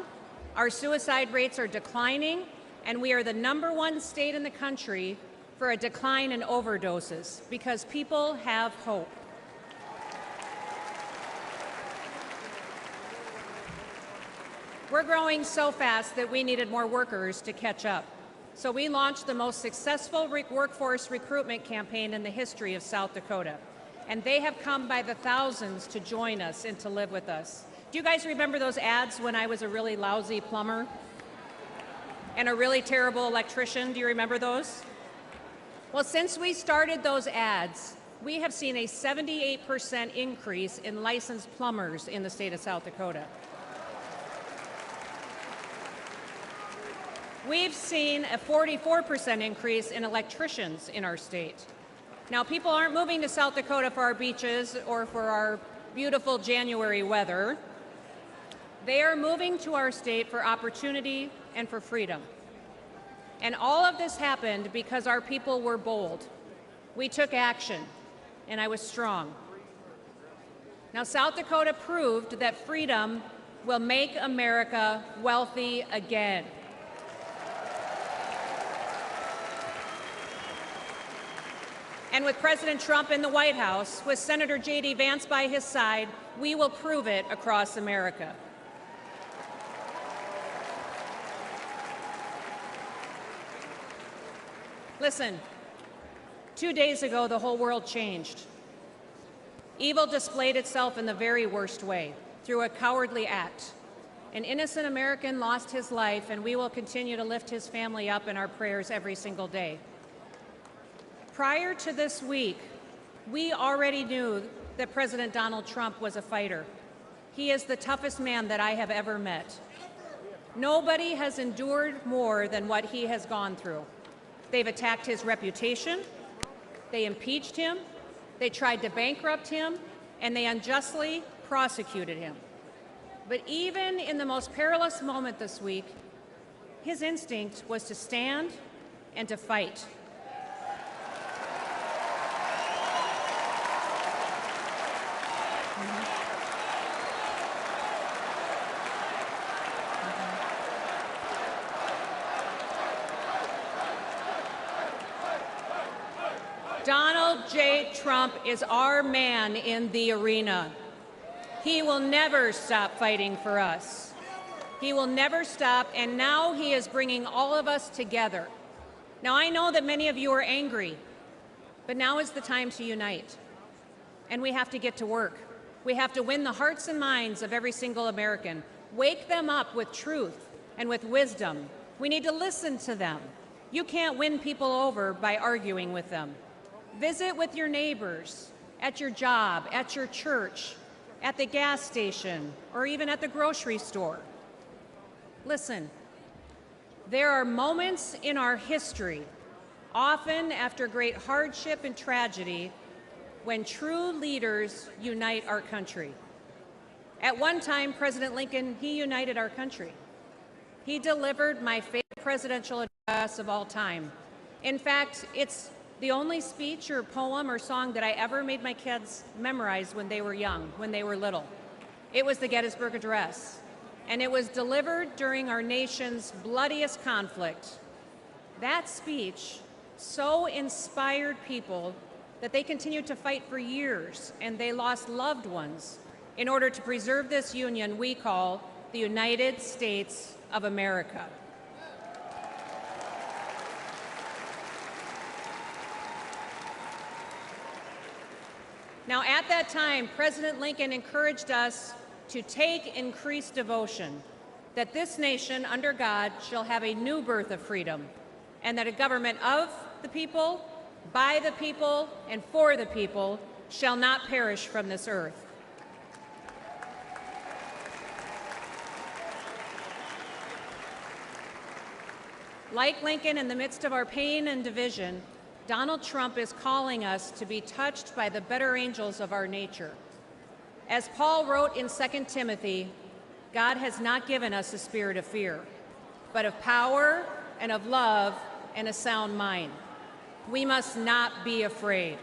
our suicide rates are declining, and we are the #1 state in the country for a decline in overdoses because people have hope. We're growing so fast that we needed more workers to catch up. So we launched the most successful workforce recruitment campaign in the history of South Dakota. And they have come by the thousands to join us and to live with us. Do you guys remember those ads when I was a really lousy plumber and a really terrible electrician? Do you remember those? Well, since we started those ads, we have seen a 78% increase in licensed plumbers in the state of South Dakota. We've seen a 44% increase in electricians in our state. Now, people aren't moving to South Dakota for our beaches or for our beautiful January weather. They are moving to our state for opportunity and for freedom. And all of this happened because our people were bold. We took action, and I was strong. Now, South Dakota proved that freedom will make America wealthy again. And with President Trump in the White House, with Senator J.D. Vance by his side, we will prove it across America. Listen, 2 days ago, the whole world changed. Evil displayed itself in the very worst way, through a cowardly act. An innocent American lost his life, and we will continue to lift his family up in our prayers every single day. Prior to this week, we already knew that President Donald Trump was a fighter. He is the toughest man that I have ever met. Nobody has endured more than what he has gone through. They've attacked his reputation, they impeached him, they tried to bankrupt him, and they unjustly prosecuted him. But even in the most perilous moment this week, his instinct was to stand and to fight. Donald J. Trump is our man in the arena. He will never stop fighting for us. He will never stop, and now he is bringing all of us together. Now, I know that many of you are angry, but now is the time to unite. And we have to get to work. We have to win the hearts and minds of every single American. Wake them up with truth and with wisdom. We need to listen to them. You can't win people over by arguing with them. Visit with your neighbors, at your job, at your church, at the gas station, or even at the grocery store. Listen, there are moments in our history, often after great hardship and tragedy, when true leaders unite our country. At one time, President Lincoln, he united our country. He delivered my favorite presidential address of all time. In fact, it's the only speech or poem or song that I ever made my kids memorize when they were young, when they were little. It was the Gettysburg Address, and it was delivered during our nation's bloodiest conflict. That speech so inspired people that they continued to fight for years, and they lost loved ones in order to preserve this union we call the United States of America. Now, at that time, President Lincoln encouraged us to take increased devotion, that this nation, under God, shall have a new birth of freedom, and that a government of the people, by the people, and for the people shall not perish from this earth. Like Lincoln, in the midst of our pain and division, Donald Trump is calling us to be touched by the better angels of our nature. As Paul wrote in 2 Timothy, God has not given us a spirit of fear, but of power and of love and a sound mind. We must not be afraid.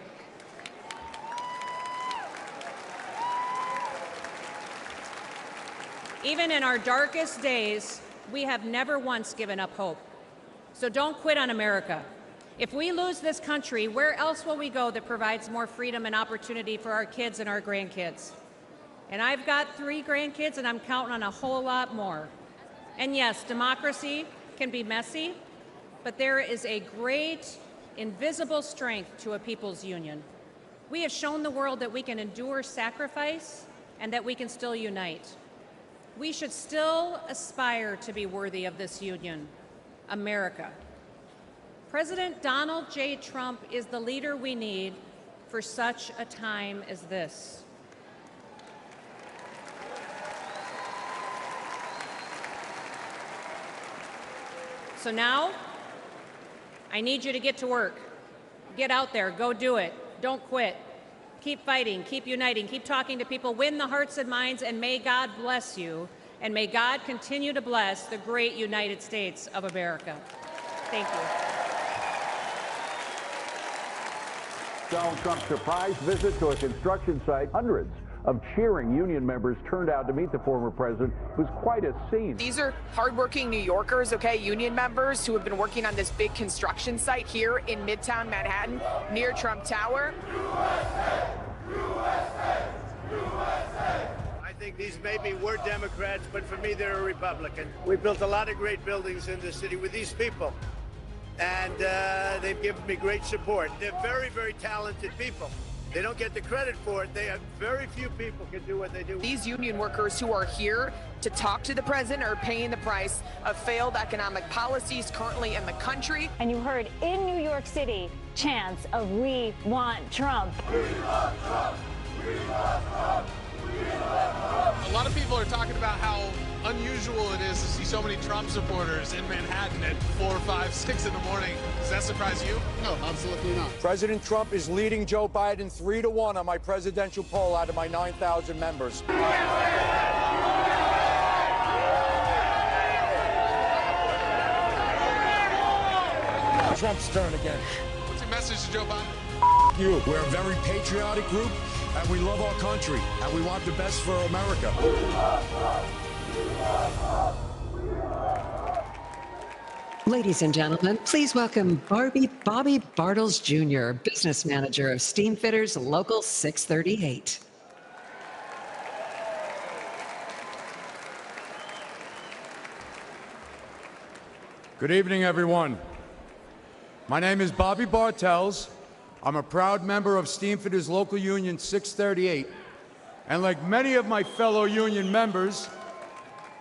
Even in our darkest days, we have never once given up hope. So don't quit on America. If we lose this country, where else will we go that provides more freedom and opportunity for our kids and our grandkids? And I've got 3 grandkids, and I'm counting on a whole lot more. And yes, democracy can be messy, but there is a great invisible strength to a people's union. We have shown the world that we can endure sacrifice and that we can still unite. We should still aspire to be worthy of this union, America. President Donald J. Trump is the leader we need for such a time as this. So now, I need you to get to work. Get out there, go do it. Don't quit. Keep fighting, keep uniting, keep talking to people, win the hearts and minds, and may God bless you, and may God continue to bless the great United States of America. Thank you. Donald Trump's surprise visit to a construction site. Hundreds of cheering union members turned out to meet the former president. It was quite a scene. These are hardworking New Yorkers, okay, union members who have been working on this big construction site here in Midtown Manhattan near Trump Tower. USA, USA, USA. I think these maybe were Democrats, but for me, they're a Republican. We built a lot of great buildings in this city with these people, and they've given me great support. They're very, very talented people. They don't get the credit for it. They have very few people can do what they do. These union workers who are here to talk to the president are paying the price of failed economic policies currently in the country. And you heard in New York City chants of "We want Trump." We love Trump. We love Trump. We love Trump. A lot of people are talking about how unusual it is to see so many Trump supporters in Manhattan at 4, 5, 6 in the morning. Does that surprise you? No, absolutely not. President Trump is leading Joe Biden 3-1 on my presidential poll out of my 9,000 members. Trump's turn again. What's your message to Joe Biden? You. We're a very patriotic group, and we love our country, and we want the best for America. Ladies and gentlemen, please welcome Bobby Bartles Jr., Business Manager of Steamfitters Local 638. Good evening, everyone. My name is Bobby Bartels. I'm a proud member of Steamfitters Local Union 638, and like many of my fellow union members,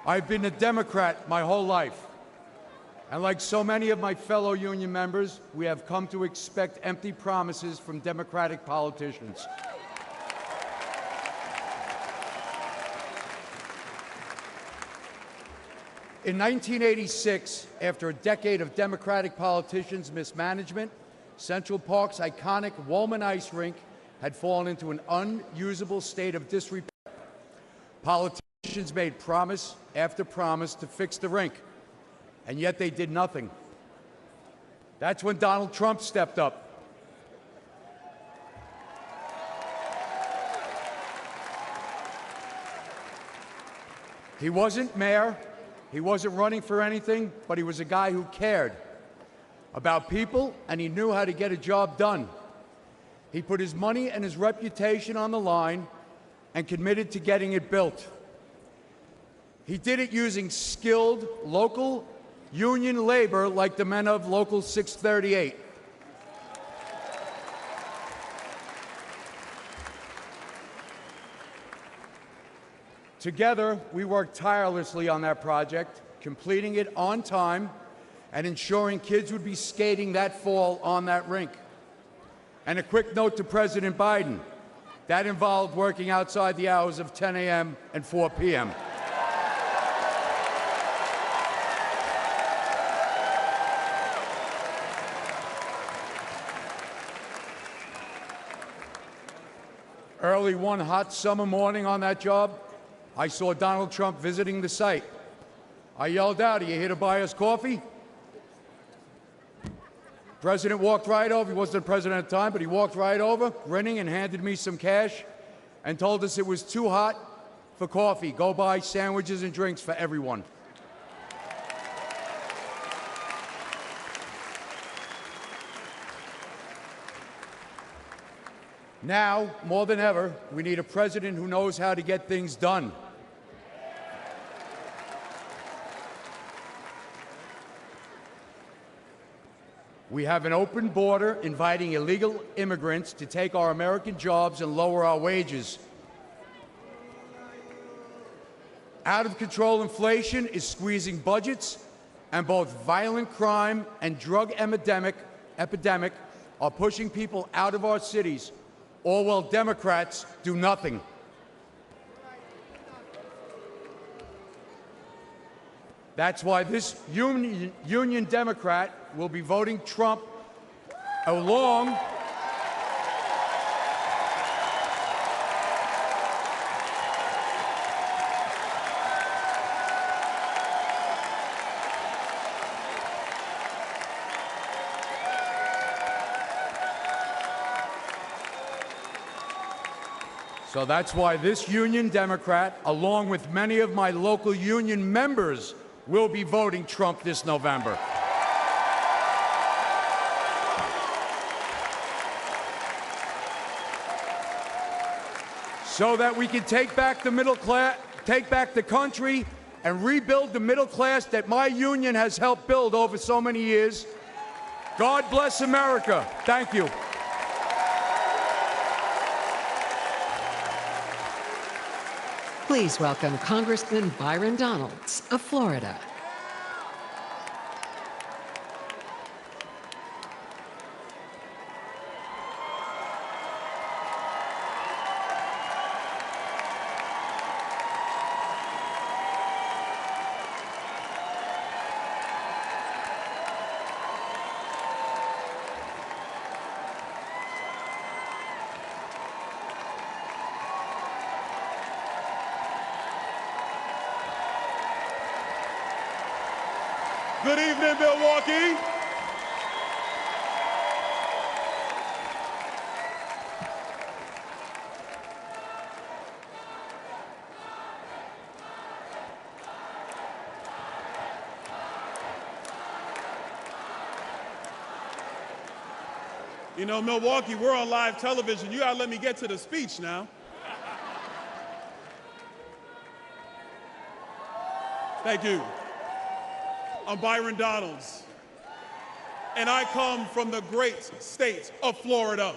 I've been a Democrat my whole life. And like so many of my fellow union members, we have come to expect empty promises from Democratic politicians. In 1986, after a decade of Democratic politicians' mismanagement, Central Park's iconic Woolman Ice Rink had fallen into an unusable state of disrepair. Politicians made promise after promise to fix the rink, and yet they did nothing. That's when Donald Trump stepped up. He wasn't mayor, he wasn't running for anything, but he was a guy who cared about people, and he knew how to get a job done. He put his money and his reputation on the line and committed to getting it built. He did it using skilled local union labor like the men of Local 638. Together, we worked tirelessly on that project, completing it on time and ensuring kids would be skating that fall on that rink. And a quick note to President Biden, that involved working outside the hours of 10 a.m. and 4 p.m. Early one hot summer morning on that job, I saw Donald Trump visiting the site. I yelled out, "Are you here to buy us coffee?" President walked right over. He wasn't the president at the time, but he walked right over, grinning, and handed me some cash and told us it was too hot for coffee. Go buy sandwiches and drinks for everyone. Now, more than ever, we need a president who knows how to get things done. We have an open border inviting illegal immigrants to take our American jobs and lower our wages. Out-of-control inflation is squeezing budgets, and both violent crime and drug epidemic are pushing people out of our cities, all while Democrats do nothing. That's why this union Democrat will be voting Trump along So that's why this Union Democrat, along with many of my local union members, will be voting Trump this November. So that we can take back the middle class, take back the country, and rebuild the middle class that my union has helped build over so many years. God bless America. Thank you. Please welcome Congressman Byron Donalds of Florida. Good evening, Milwaukee. You know, Milwaukee, we're on live television. You gotta let me get to the speech now. Thank you. I'm Byron Donalds, and I come from the great state of Florida.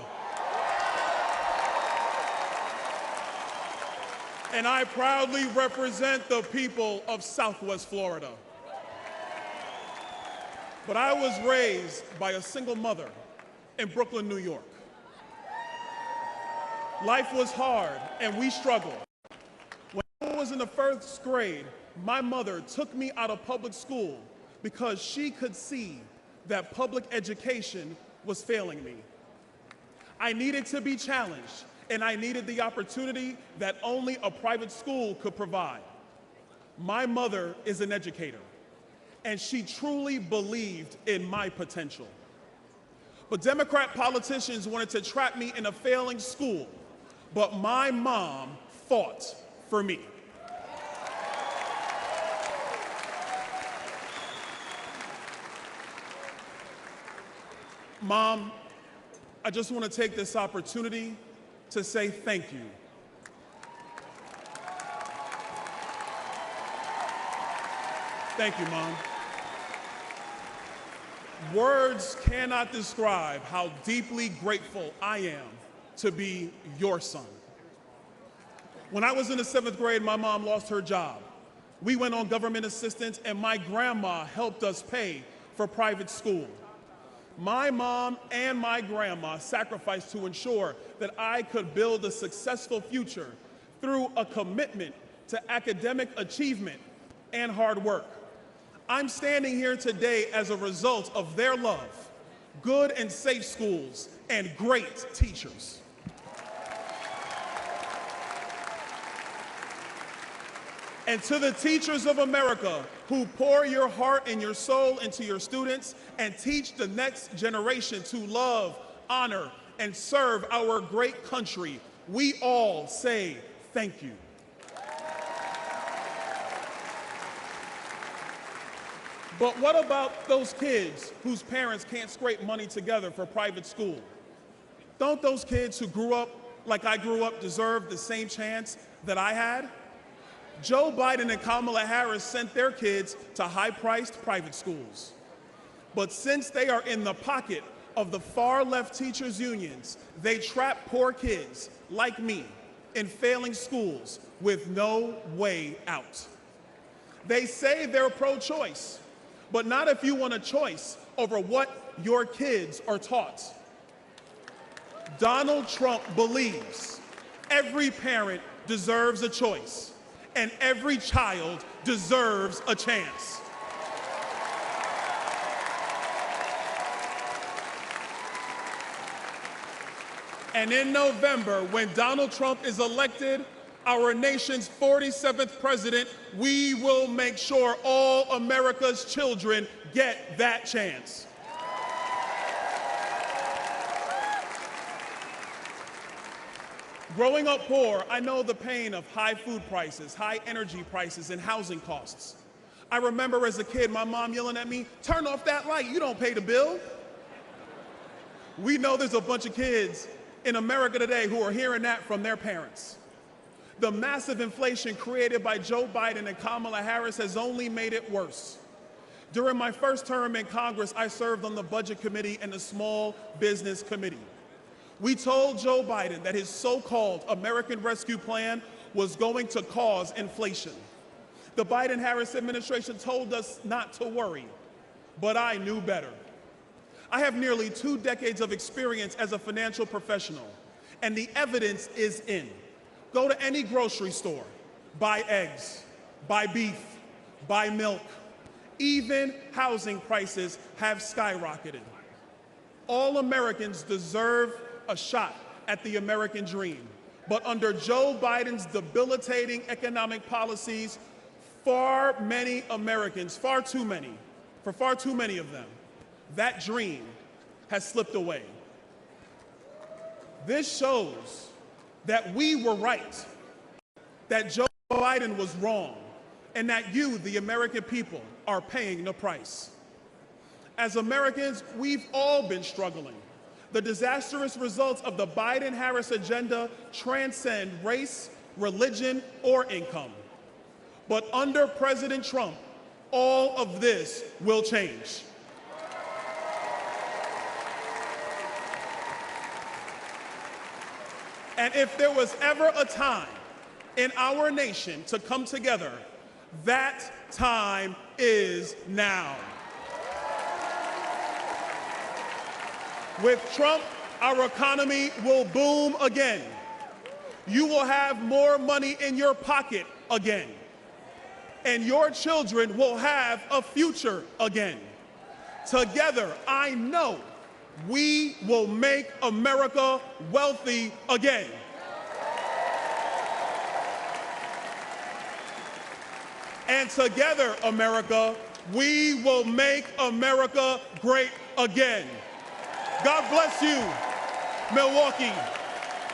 And I proudly represent the people of Southwest Florida. But I was raised by a single mother in Brooklyn, New York. Life was hard, and we struggled. When I was in the first grade, my mother took me out of public school because she could see that public education was failing me. I needed to be challenged, and I needed the opportunity that only a private school could provide. My mother is an educator, and she truly believed in my potential. But Democrat politicians wanted to trap me in a failing school, but my mom fought for me. Mom, I just want to take this opportunity to say thank you. Thank you, Mom. Words cannot describe how deeply grateful I am to be your son. When I was in the 7th grade, my mom lost her job. We went on government assistance, and my grandma helped us pay for private school. My mom and my grandma sacrificed to ensure that I could build a successful future through a commitment to academic achievement and hard work. I'm standing here today as a result of their love, good and safe schools, and great teachers. And to the teachers of America who pour your heart and your soul into your students and teach the next generation to love, honor, and serve our great country, we all say thank you. But what about those kids whose parents can't scrape money together for private school? Don't those kids who grew up like I grew up deserve the same chance that I had? Joe Biden and Kamala Harris sent their kids to high-priced private schools. But since they are in the pocket of the far-left teachers' unions, they trap poor kids like me in failing schools with no way out. They say they're pro-choice, but not if you want a choice over what your kids are taught. Donald Trump believes every parent deserves a choice, and every child deserves a chance. And in November, when Donald Trump is elected, our nation's 47th president, we will make sure all America's children get that chance. Growing up poor, I know the pain of high food prices, high energy prices, and housing costs. I remember as a kid, my mom yelling at me, "Turn off that light, you don't pay the bill." We know there's a bunch of kids in America today who are hearing that from their parents. The massive inflation created by Joe Biden and Kamala Harris has only made it worse. During my first term in Congress, I served on the Budget Committee and the Small Business Committee. We told Joe Biden that his so-called American Rescue Plan was going to cause inflation. The Biden-Harris administration told us not to worry, but I knew better. I have nearly 2 decades of experience as a financial professional, and the evidence is in. Go to any grocery store, buy eggs, buy beef, buy milk. Even housing prices have skyrocketed. All Americans deserve a shot at the American dream. But under Joe Biden's debilitating economic policies, far many Americans, far too many of them, that dream has slipped away. This shows that we were right, that Joe Biden was wrong, and that you, the American people, are paying the price. As Americans, we've all been struggling. The disastrous results of the Biden-Harris agenda transcend race, religion, or income. But under President Trump, all of this will change. And if there was ever a time in our nation to come together, that time is now. With Trump, our economy will boom again. You will have more money in your pocket again. And your children will have a future again. Together, I know we will make America wealthy again. And together, America, we will make America great again. God bless you, Milwaukee.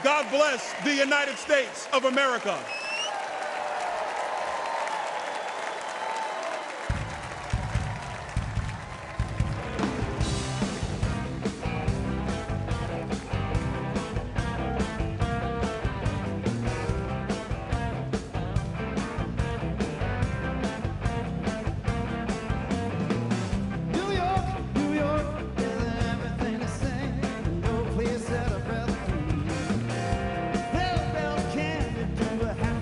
God bless the United States of America. Well, can you do a half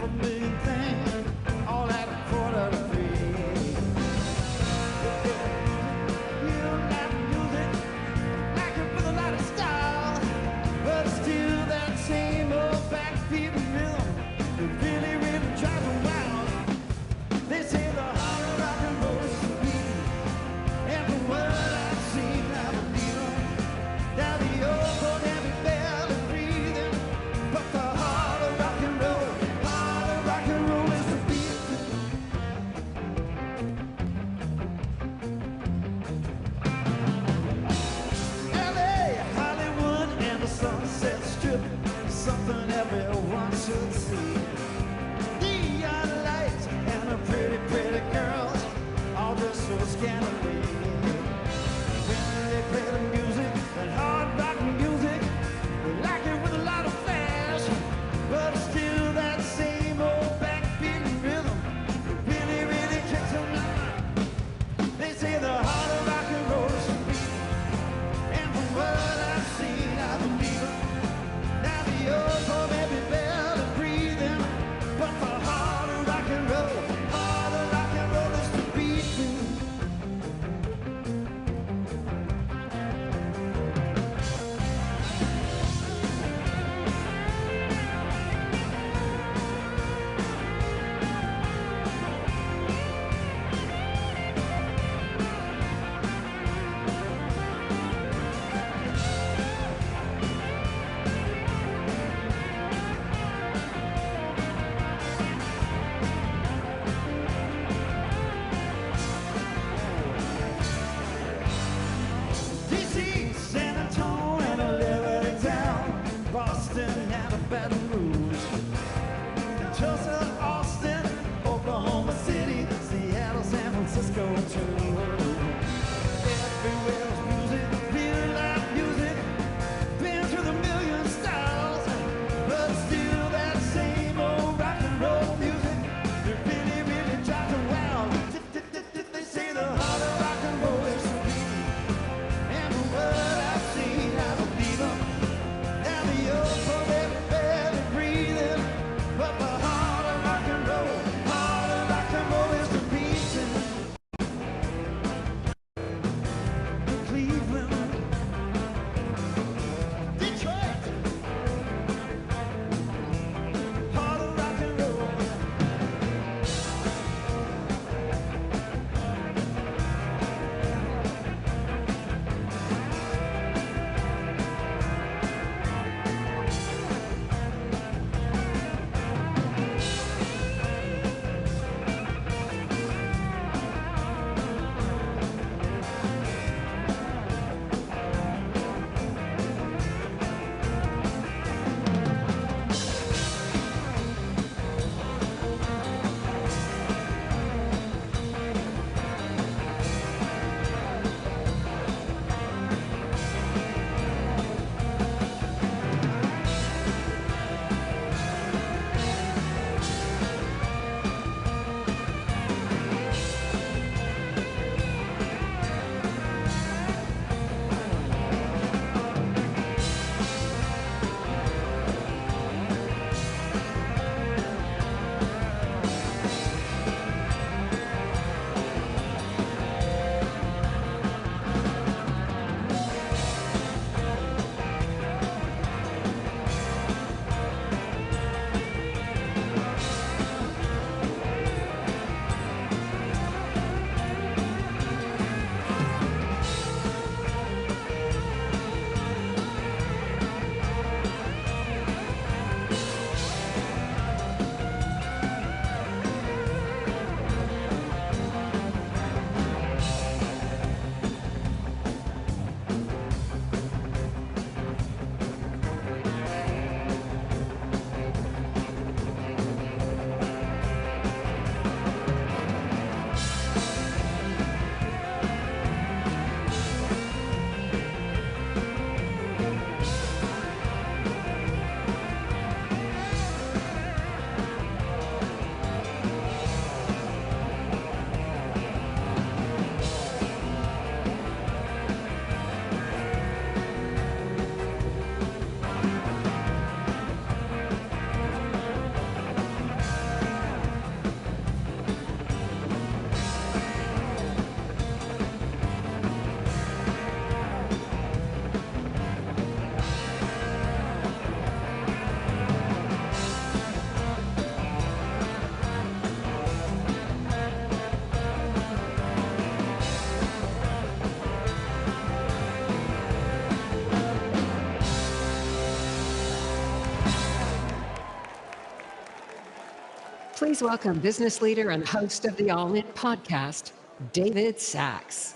Please welcome business leader and host of the All In podcast, David Sachs.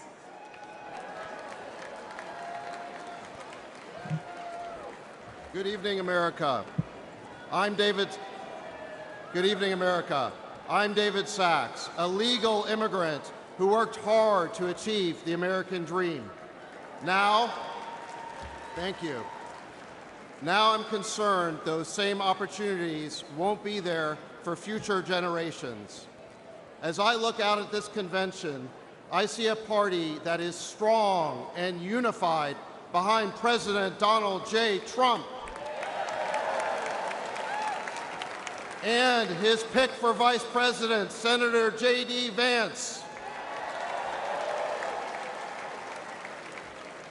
Good evening, America. Good evening, America. I'm David Sachs, a legal immigrant who worked hard to achieve the American dream. Now, thank you. Now I'm concerned those same opportunities won't be there for future generations. As I look out at this convention, I see a party that is strong and unified behind President Donald J. Trump and his pick for Vice President, Senator J.D. Vance.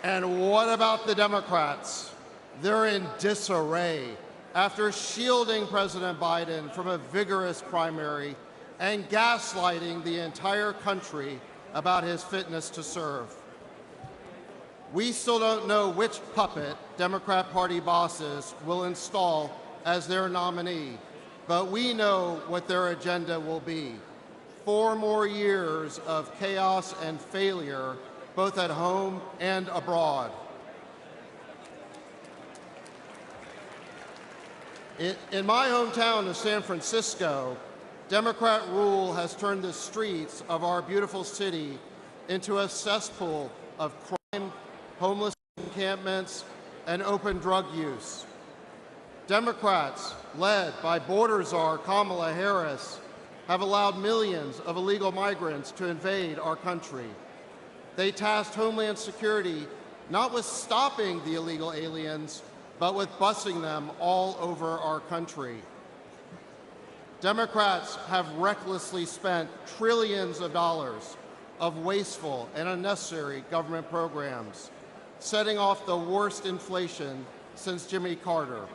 And what about the Democrats? They're in disarray after shielding President Biden from a vigorous primary and gaslighting the entire country about his fitness to serve. We still don't know which puppet Democrat Party bosses will install as their nominee, but we know what their agenda will be. 4 more years of chaos and failure, both at home and abroad. In my hometown of San Francisco, Democrat rule has turned the streets of our beautiful city into a cesspool of crime, homeless encampments, and open drug use. Democrats, led by border czar Kamala Harris, have allowed millions of illegal migrants to invade our country. They tasked Homeland Security not with stopping the illegal aliens, but with busing them all over our country. Democrats have recklessly spent trillions of dollars of wasteful and unnecessary government programs, setting off the worst inflation since Jimmy Carter.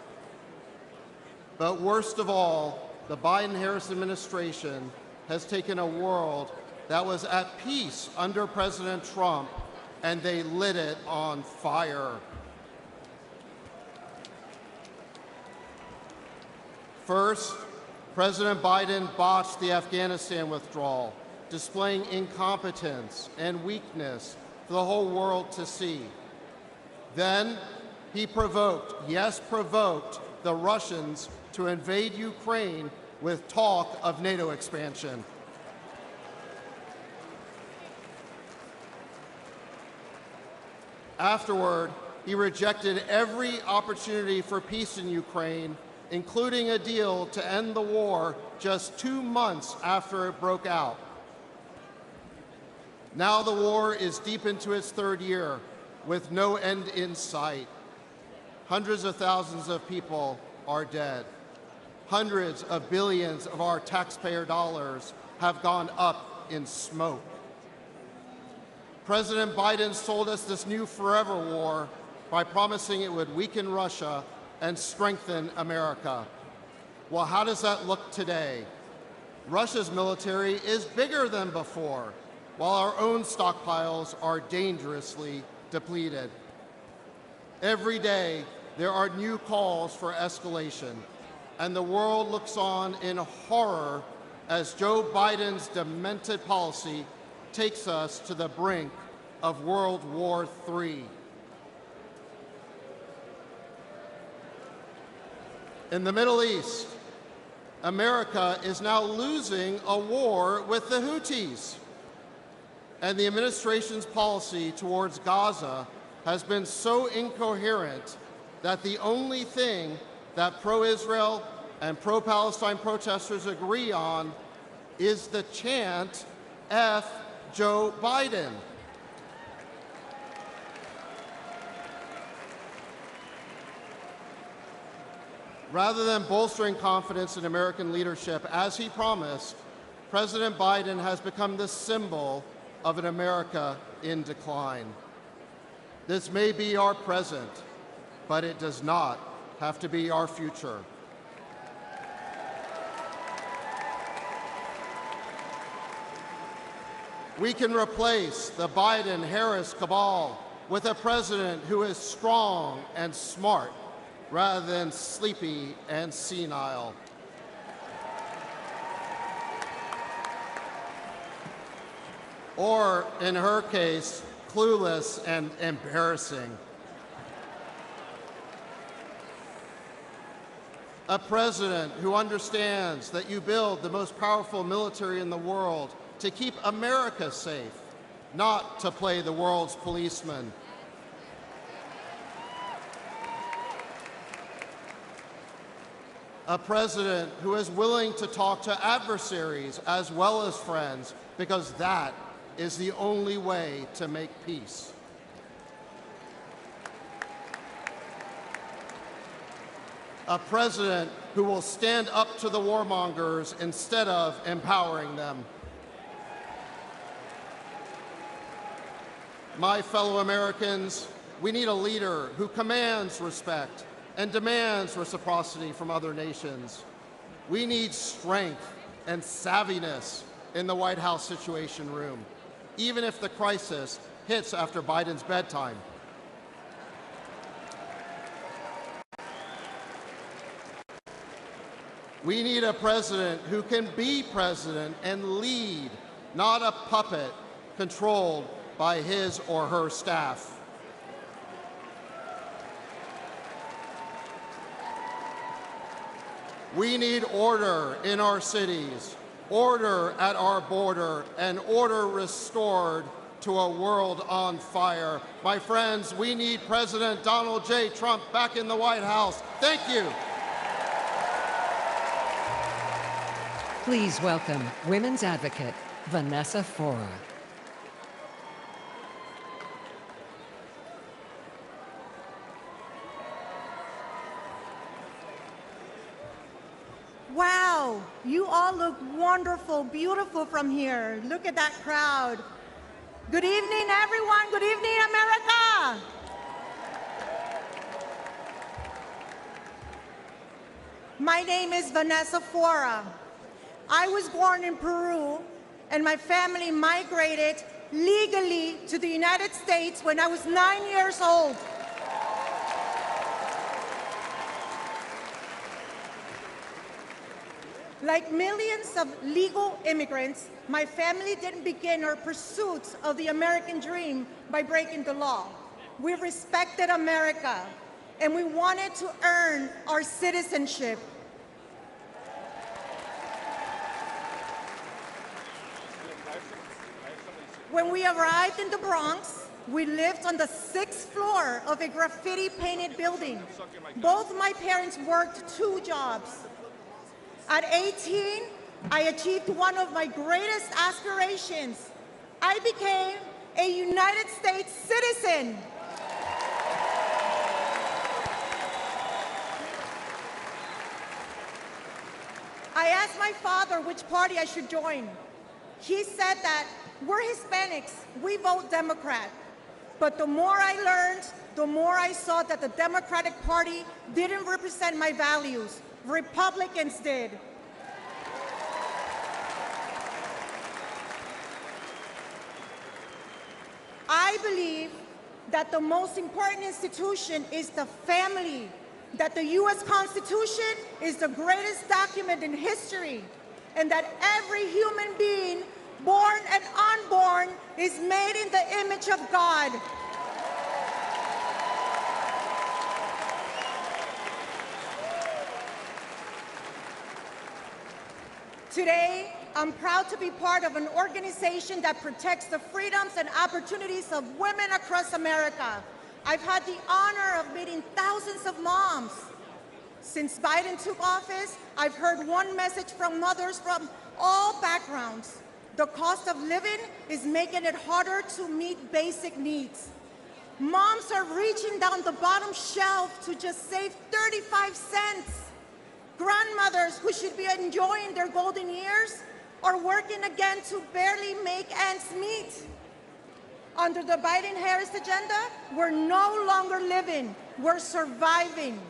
But worst of all, the Biden-Harris administration has taken a world that was at peace under President Trump, and they lit it on fire. First, President Biden botched the Afghanistan withdrawal, displaying incompetence and weakness for the whole world to see. Then, he provoked, yes, provoked, the Russians to invade Ukraine with talk of NATO expansion. Afterward, he rejected every opportunity for peace in Ukraine, including a deal to end the war just 2 months after it broke out. Now the war is deep into its 3rd year, with no end in sight. Hundreds of thousands of people are dead. Hundreds of billions of our taxpayer dollars have gone up in smoke. President Biden sold us this new forever war by promising it would weaken Russia and strengthen America. Well, how does that look today? Russia's military is bigger than before, while our own stockpiles are dangerously depleted. Every day, there are new calls for escalation, and the world looks on in horror as Joe Biden's demented policy takes us to the brink of World War III. In the Middle East, America is now losing a war with the Houthis. And the administration's policy towards Gaza has been so incoherent that the only thing that pro-Israel and pro-Palestine protesters agree on is the chant, F Joe Biden. Rather than bolstering confidence in American leadership, as he promised, President Biden has become the symbol of an America in decline. This may be our present, but it does not have to be our future. We can replace the Biden-Harris cabal with a president who is strong and smart, rather than sleepy and senile. or in her case, clueless and embarrassing. A president who understands that you build the most powerful military in the world to keep America safe, not to play the world's policeman. A president who is willing to talk to adversaries as well as friends, because that is the only way to make peace. A president who will stand up to the warmongers instead of empowering them. My fellow Americans, we need a leader who commands respect and demands reciprocity from other nations. We need strength and savviness in the White House Situation Room, even if the crisis hits after Biden's bedtime. We need a president who can be president and lead, not a puppet controlled by his or her staff. We need order in our cities, order at our border, and order restored to a world on fire. My friends, we need President Donald J. Trump back in the White House. Thank you. Please welcome women's advocate Vanessa Fora. Wow, you all look wonderful, beautiful from here. Look at that crowd. Good evening, everyone. Good evening, America. My name is Vanessa Fora. I was born in Peru, and my family migrated legally to the United States when I was 9 years old. Like millions of legal immigrants, my family didn't begin our pursuits of the American dream by breaking the law. We respected America, and we wanted to earn our citizenship. When we arrived in the Bronx, we lived on the 6th floor of a graffiti-painted building. Both my parents worked 2 jobs. At 18, I achieved one of my greatest aspirations. I became a United States citizen. I asked my father which party I should join. He said that we're Hispanics, we vote Democrat. But the more I learned, the more I saw that the Democratic Party didn't represent my values. Republicans did. I believe that the most important institution is the family, that the U.S. Constitution is the greatest document in history, and that every human being, born and unborn, is made in the image of God. Today, I'm proud to be part of an organization that protects the freedoms and opportunities of women across America. I've had the honor of meeting thousands of moms. Since Biden took office, I've heard one message from mothers from all backgrounds. The cost of living is making it harder to meet basic needs. Moms are reaching down the bottom shelf to just save 35 cents. Grandmothers who should be enjoying their golden years are working again to barely make ends meet. Under the Biden-Harris agenda, we're no longer living, we're surviving.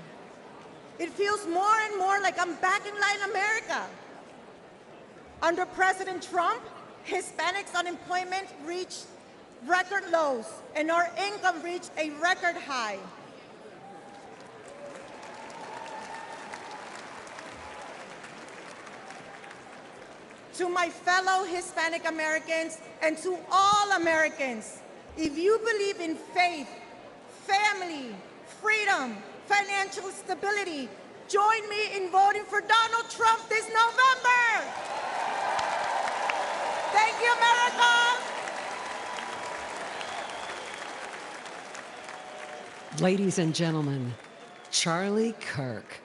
It feels more and more like I'm back in Latin America. Under President Trump, Hispanics' unemployment reached record lows, and our income reached a record high. to my fellow Hispanic Americans, and to all Americans. If you believe in faith, family, freedom, financial stability, join me in voting for Donald Trump this November. Thank you, America. Ladies and gentlemen, Charlie Kirk.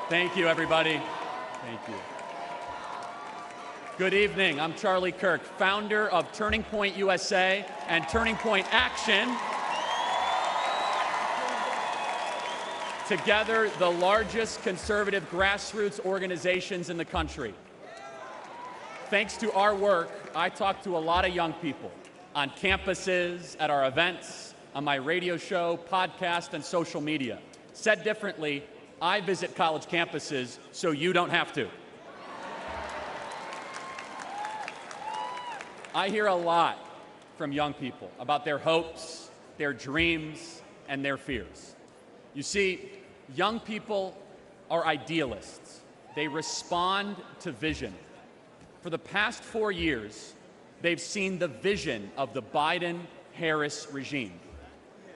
Thank you, everybody. Thank you. Good evening. I'm Charlie Kirk, founder of Turning Point USA and Turning Point Action. Together, the largest conservative grassroots organizations in the country. Thanks to our work, I talk to a lot of young people on campuses, at our events, on my radio show, podcast, and social media. Said differently, I visit college campuses so you don't have to. I hear a lot from young people about their hopes, their dreams, and their fears. You see, young people are idealists. They respond to vision. For the past 4 years, they've seen the vision of the Biden-Harris regime.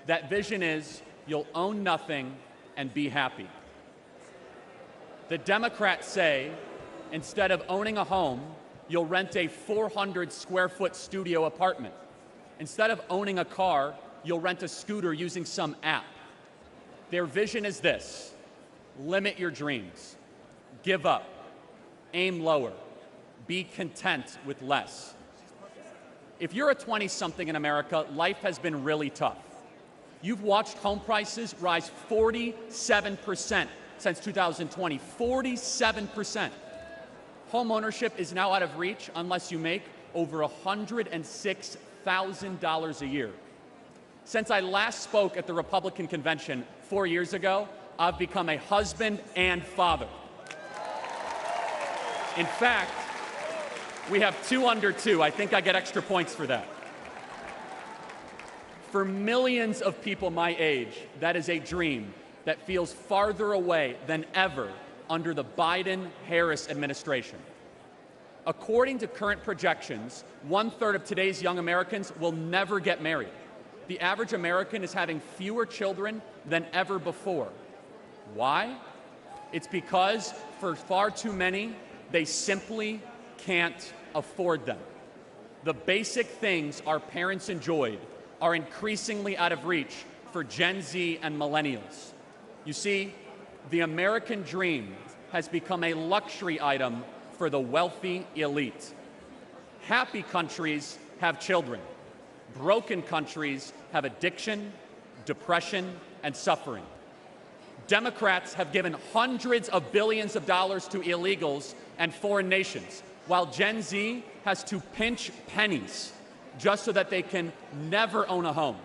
That vision is, you'll own nothing and be happy. The Democrats say, instead of owning a home, you'll rent a 400-square-foot studio apartment. Instead of owning a car, you'll rent a scooter using some app. Their vision is this: limit your dreams, give up, aim lower, be content with less. If you're a 20-something in America, life has been really tough. You've watched home prices rise 47% since 2020, 47%. Home ownership is now out of reach unless you make over $106,000 a year. Since I last spoke at the Republican convention 4 years ago, I've become a husband and father. In fact, we have 2 under 2. I think I get extra points for that. For millions of people my age, that is a dream that feels farther away than ever under the Biden-Harris administration. According to current projections, 1/3 of today's young Americans will never get married. The average American is having fewer children than ever before. Why? It's because for far too many, they simply can't afford them. The basic things our parents enjoyed are increasingly out of reach for Gen Z and millennials. You see, the American dream has become a luxury item for the wealthy elite. Happy countries have children. Broken countries have addiction, depression, and suffering. Democrats have given hundreds of billions of dollars to illegals and foreign nations, while Gen Z has to pinch pennies just so that they can never own a home,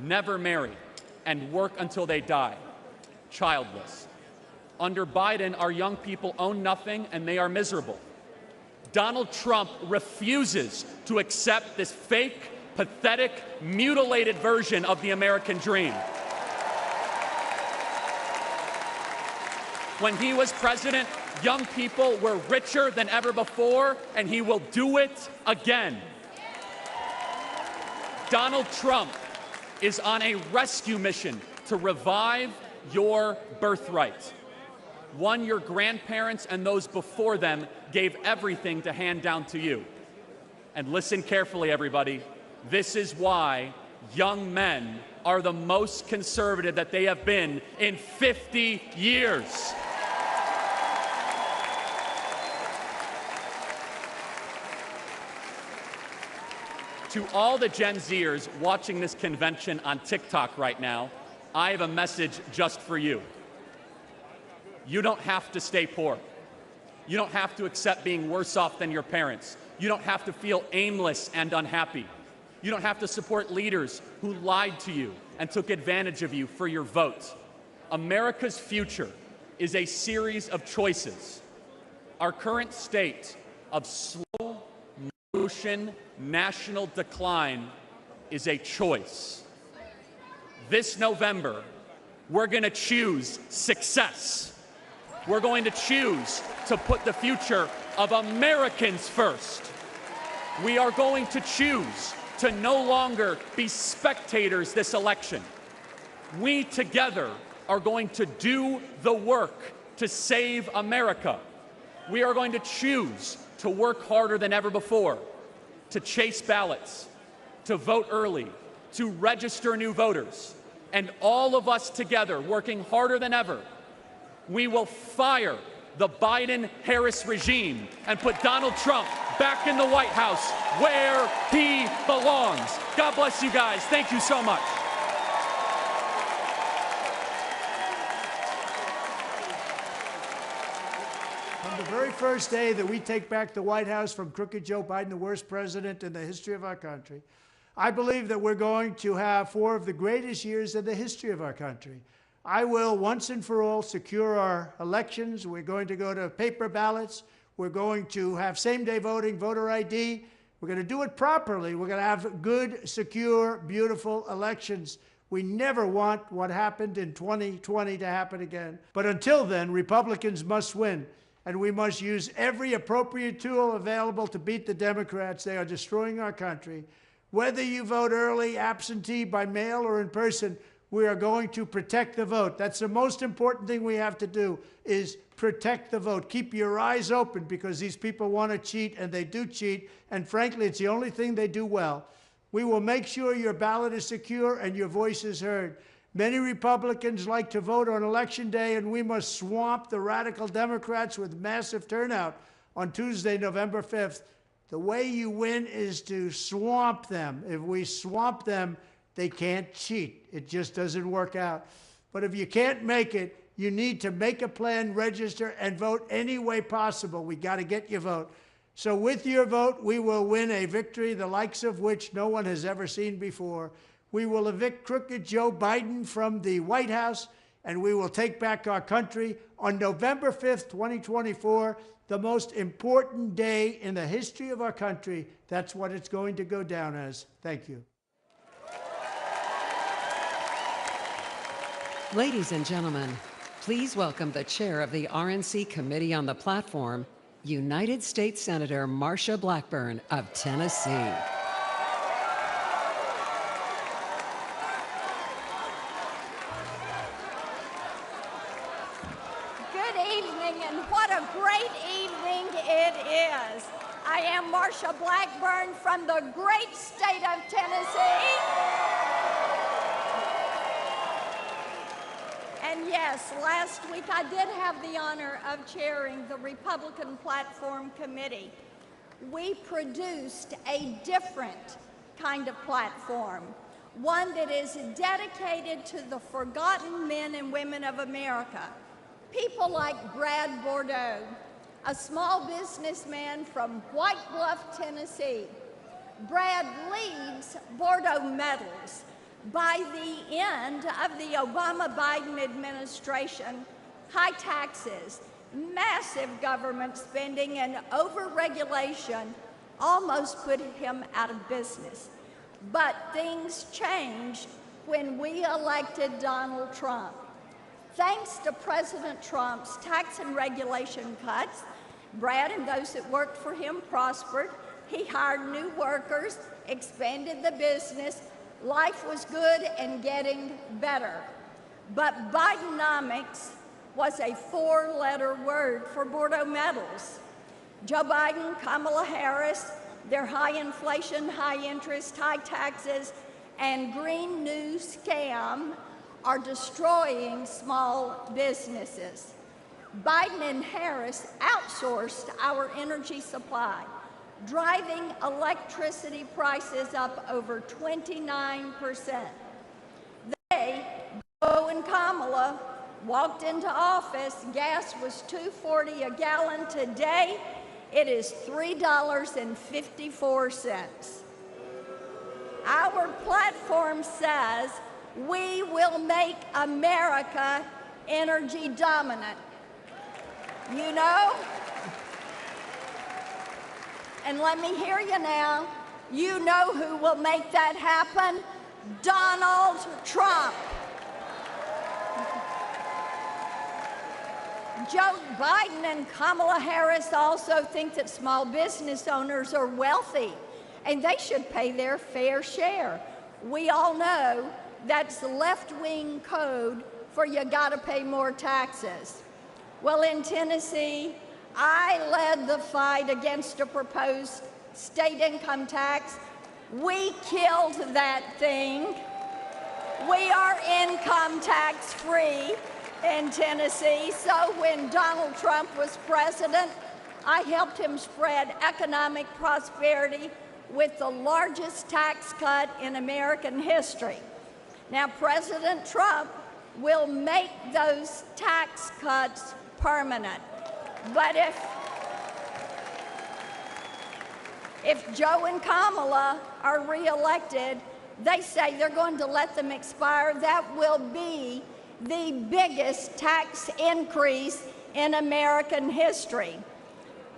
never marry, and work until they die, childless. Under Biden, our young people own nothing and they are miserable. Donald Trump refuses to accept this fake, pathetic, mutilated version of the American dream. When he was president, young people were richer than ever before, and he will do it again. Donald Trump is on a rescue mission to revive your birthright, one your grandparents and those before them gave everything to hand down to you. And listen carefully, everybody. This is why young men are the most conservative that they have been in 50 years. To all the Gen Zers watching this convention on TikTok right now, I have a message just for you. You don't have to stay poor. You don't have to accept being worse off than your parents. You don't have to feel aimless and unhappy. You don't have to support leaders who lied to you and took advantage of you for your vote. America's future is a series of choices. our current state of slow motion national decline is a choice. This November, we're going to choose success. We're going to choose to put the future of Americans first. We are going to choose to no longer be spectators this election. We together are going to do the work to save America. We are going to choose to work harder than ever before, to chase ballots, to vote early, to register new voters, and all of us together working harder than ever, we will fire the Biden-Harris regime and put Donald Trump back in the White House where he belongs. God bless you guys. Thank you so much. From the very first day that we take back the White House from crooked Joe Biden, the worst president in the history of our country, I believe that we're going to have 4 of the greatest years in the history of our country. I will once and for all secure our elections. We're going to go to paper ballots. We're going to have same-day voting, voter ID. We're going to do it properly. We're going to have good, secure, beautiful elections. We never want what happened in 2020 to happen again. But until then, Republicans must win. And we must use every appropriate tool available to beat the Democrats. They are destroying our country. Whether you vote early, absentee, by mail, or in person, we are going to protect the vote. That's the most important thing we have to do, is protect the vote. Keep your eyes open, because these people want to cheat, and they do cheat. And frankly, it's the only thing they do well. We will make sure your ballot is secure and your voice is heard. Many Republicans like to vote on Election Day, and we must swamp the radical Democrats with massive turnout on Tuesday, November 5th. The way you win is to swamp them. If we swamp them, they can't cheat. It just doesn't work out. But if you can't make it, you need to make a plan, register, and vote any way possible. We got to get your vote. So with your vote, we will win a victory the likes of which no one has ever seen before. We will evict crooked Joe Biden from the White House, and we will take back our country on November 5th, 2024, the most important day in the history of our country. That's what it's going to go down as. Thank you. Ladies and gentlemen, please welcome the chair of the RNC Committee on the Platform, United States Senator Marsha Blackburn of Tennessee. Good evening, and what a great evening it is. I am Marsha Blackburn from the great state of Tennessee. And yes, last week I did have the honor of chairing the Republican Platform Committee. We produced a different kind of platform, one that is dedicated to the forgotten men and women of America. People like Brad Bordeaux, a small businessman from White Bluff, Tennessee. Brad leads Bordeaux Metals. By the end of the Obama-Biden administration, high taxes, massive government spending, and over-regulation almost put him out of business. But things changed when we elected Donald Trump. Thanks to President Trump's tax and regulation cuts, Brad and those that worked for him prospered. He hired new workers, expanded the business. Life was good and getting better. But Bidenomics was a 4-letter word for Bordeaux Metals. Joe Biden, Kamala Harris, their high inflation, high interest, high taxes, and Green New scam are destroying small businesses. Biden and Harris outsourced our energy supply, driving electricity prices up over 29%. They, Joe and Kamala, walked into office. Gas was $2.40 a gallon. Today, it is $3.54. Our platform says we will make America energy dominant. You know, And let me hear you now. You know who will make that happen? Donald Trump. Joe Biden and Kamala Harris also think that small business owners are wealthy and they should pay their fair share. We all know that's the left-wing code for you gotta pay more taxes. Well, in Tennessee, I led the fight against a proposed state income tax. We killed that thing. We are income tax free in Tennessee. So when Donald Trump was president, I helped him spread economic prosperity with the largest tax cut in American history. Now, President Trump will make those tax cuts permanent. But if Joe and Kamala are reelected, they say they're going to let them expire. That will be the biggest tax increase in American history.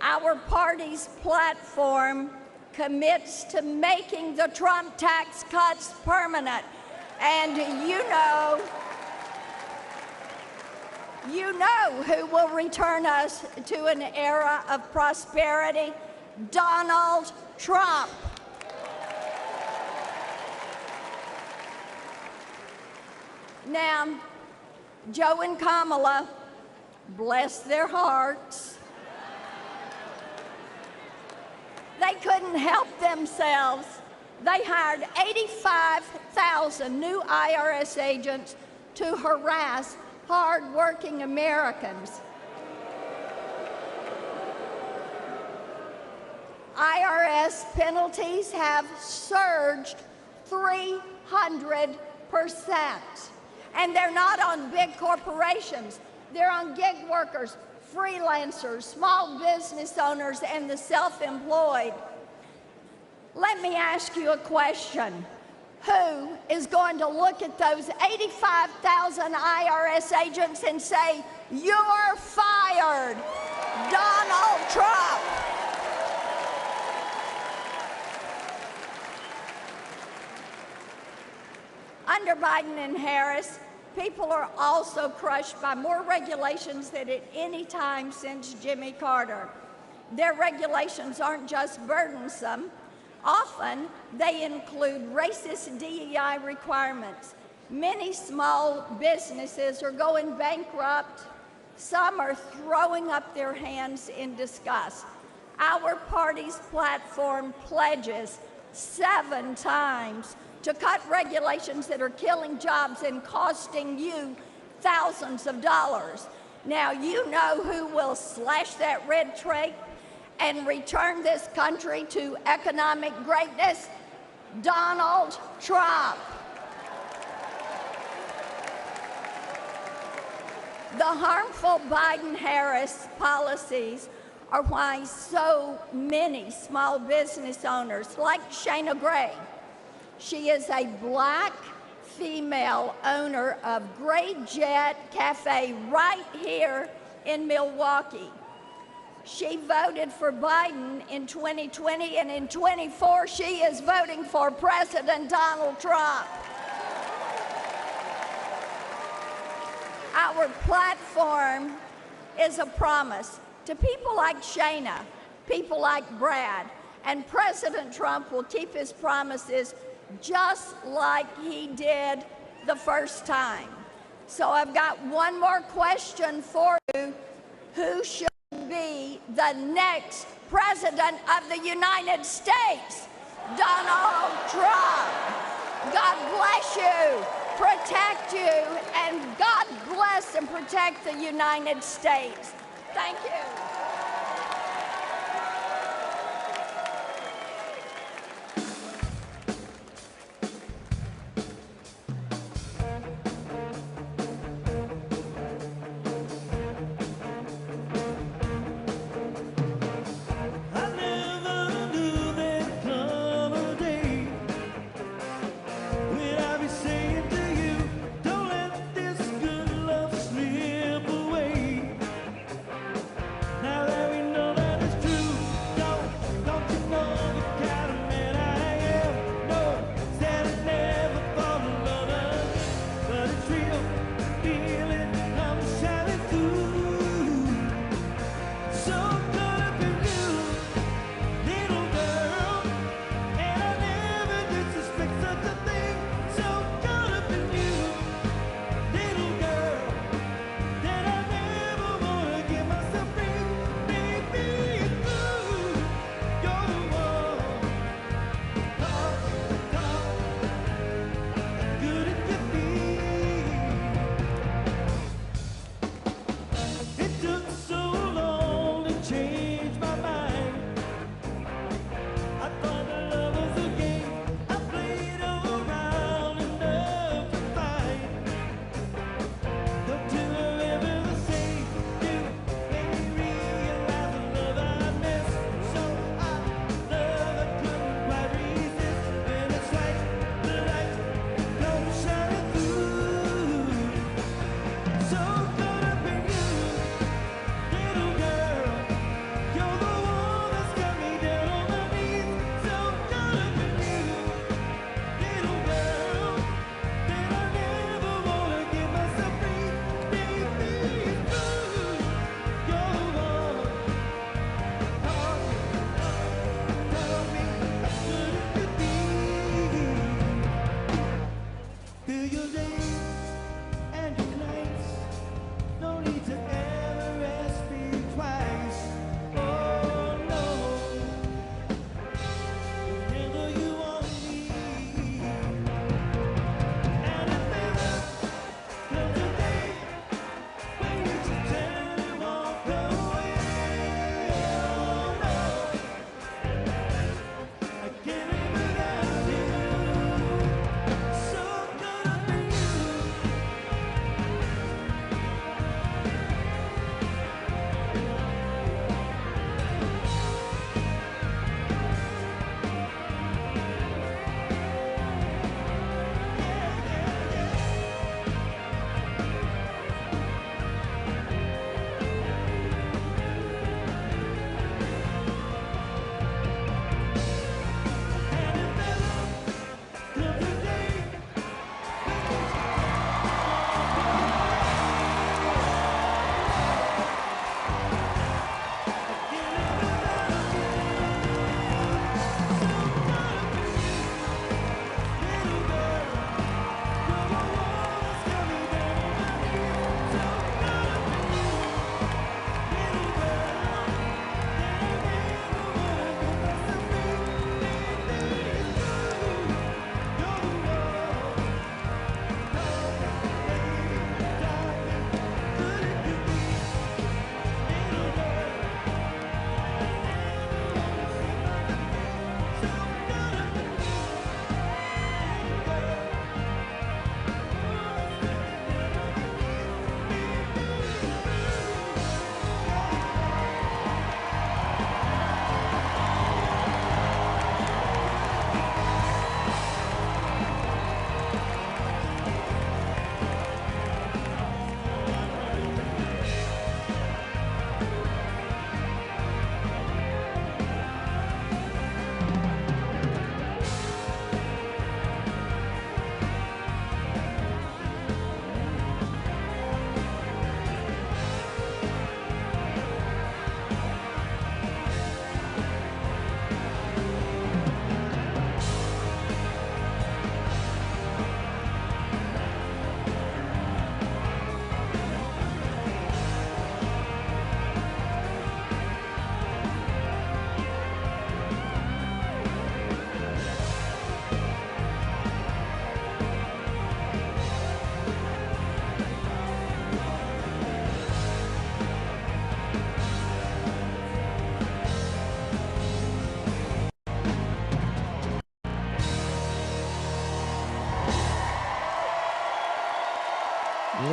Our party's platform commits to making the Trump tax cuts permanent. And you know who will return us to an era of prosperity? Donald Trump. Now, Joe and Kamala, bless their hearts, they couldn't help themselves. They hired 85,000 new IRS agents to harass hard-working Americans. IRS penalties have surged 300%. And they're not on big corporations. They're on gig workers, freelancers, small business owners, and the self-employed. Let me ask you a question. Who is going to look at those 85,000 IRS agents and say, "You're fired"? Donald Trump. Under Biden and Harris, people are also crushed by more regulations than at any time since Jimmy Carter. Their regulations aren't just burdensome. Often, they include racist DEI requirements. Many small businesses are going bankrupt. Some are throwing up their hands in disgust. Our party's platform pledges 7 times to cut regulations that are killing jobs and costing you thousands of dollars. Now, you know who will slash that red tape and return this country to economic greatness? Donald Trump. The harmful Biden-Harris policies are why so many small business owners, like Shana Gray, she is a black female owner of Great Jet Cafe right here in Milwaukee. She voted for Biden in 2020, and in 24, she is voting for President Donald Trump. Our platform is a promise to people like Shana, people like Brad, and President Trump will keep his promises just like he did the first time. So I've got one more question for you. Who should be the next President of the United States? Donald Trump. God bless you, protect you, and God bless and protect the United States. Thank you.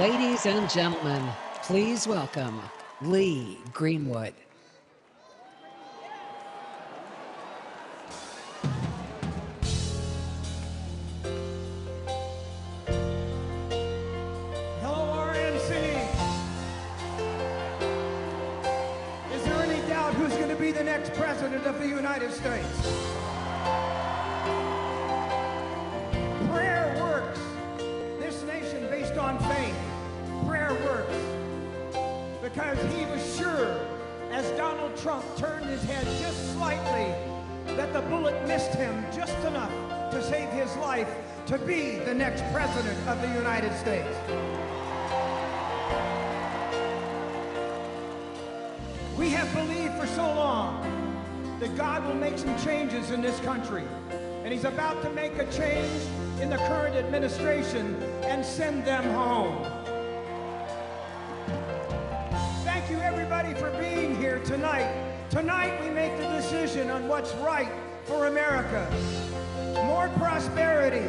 Ladies and gentlemen, please welcome Lee Greenwood. Hello, RNC. Is there any doubt who's going to be the next president of the United States? Prayer works. This nation based on faith. Prayer works. Because he was sure, as Donald Trump turned his head just slightly, that the bullet missed him just enough to save his life to be the next president of the United States. We have believed for so long that God will make some changes in this country, and he's about to make a change in the current administration and send them home. Thank you, everybody, for being here tonight. Tonight, we make the decision on what's right for America. More prosperity,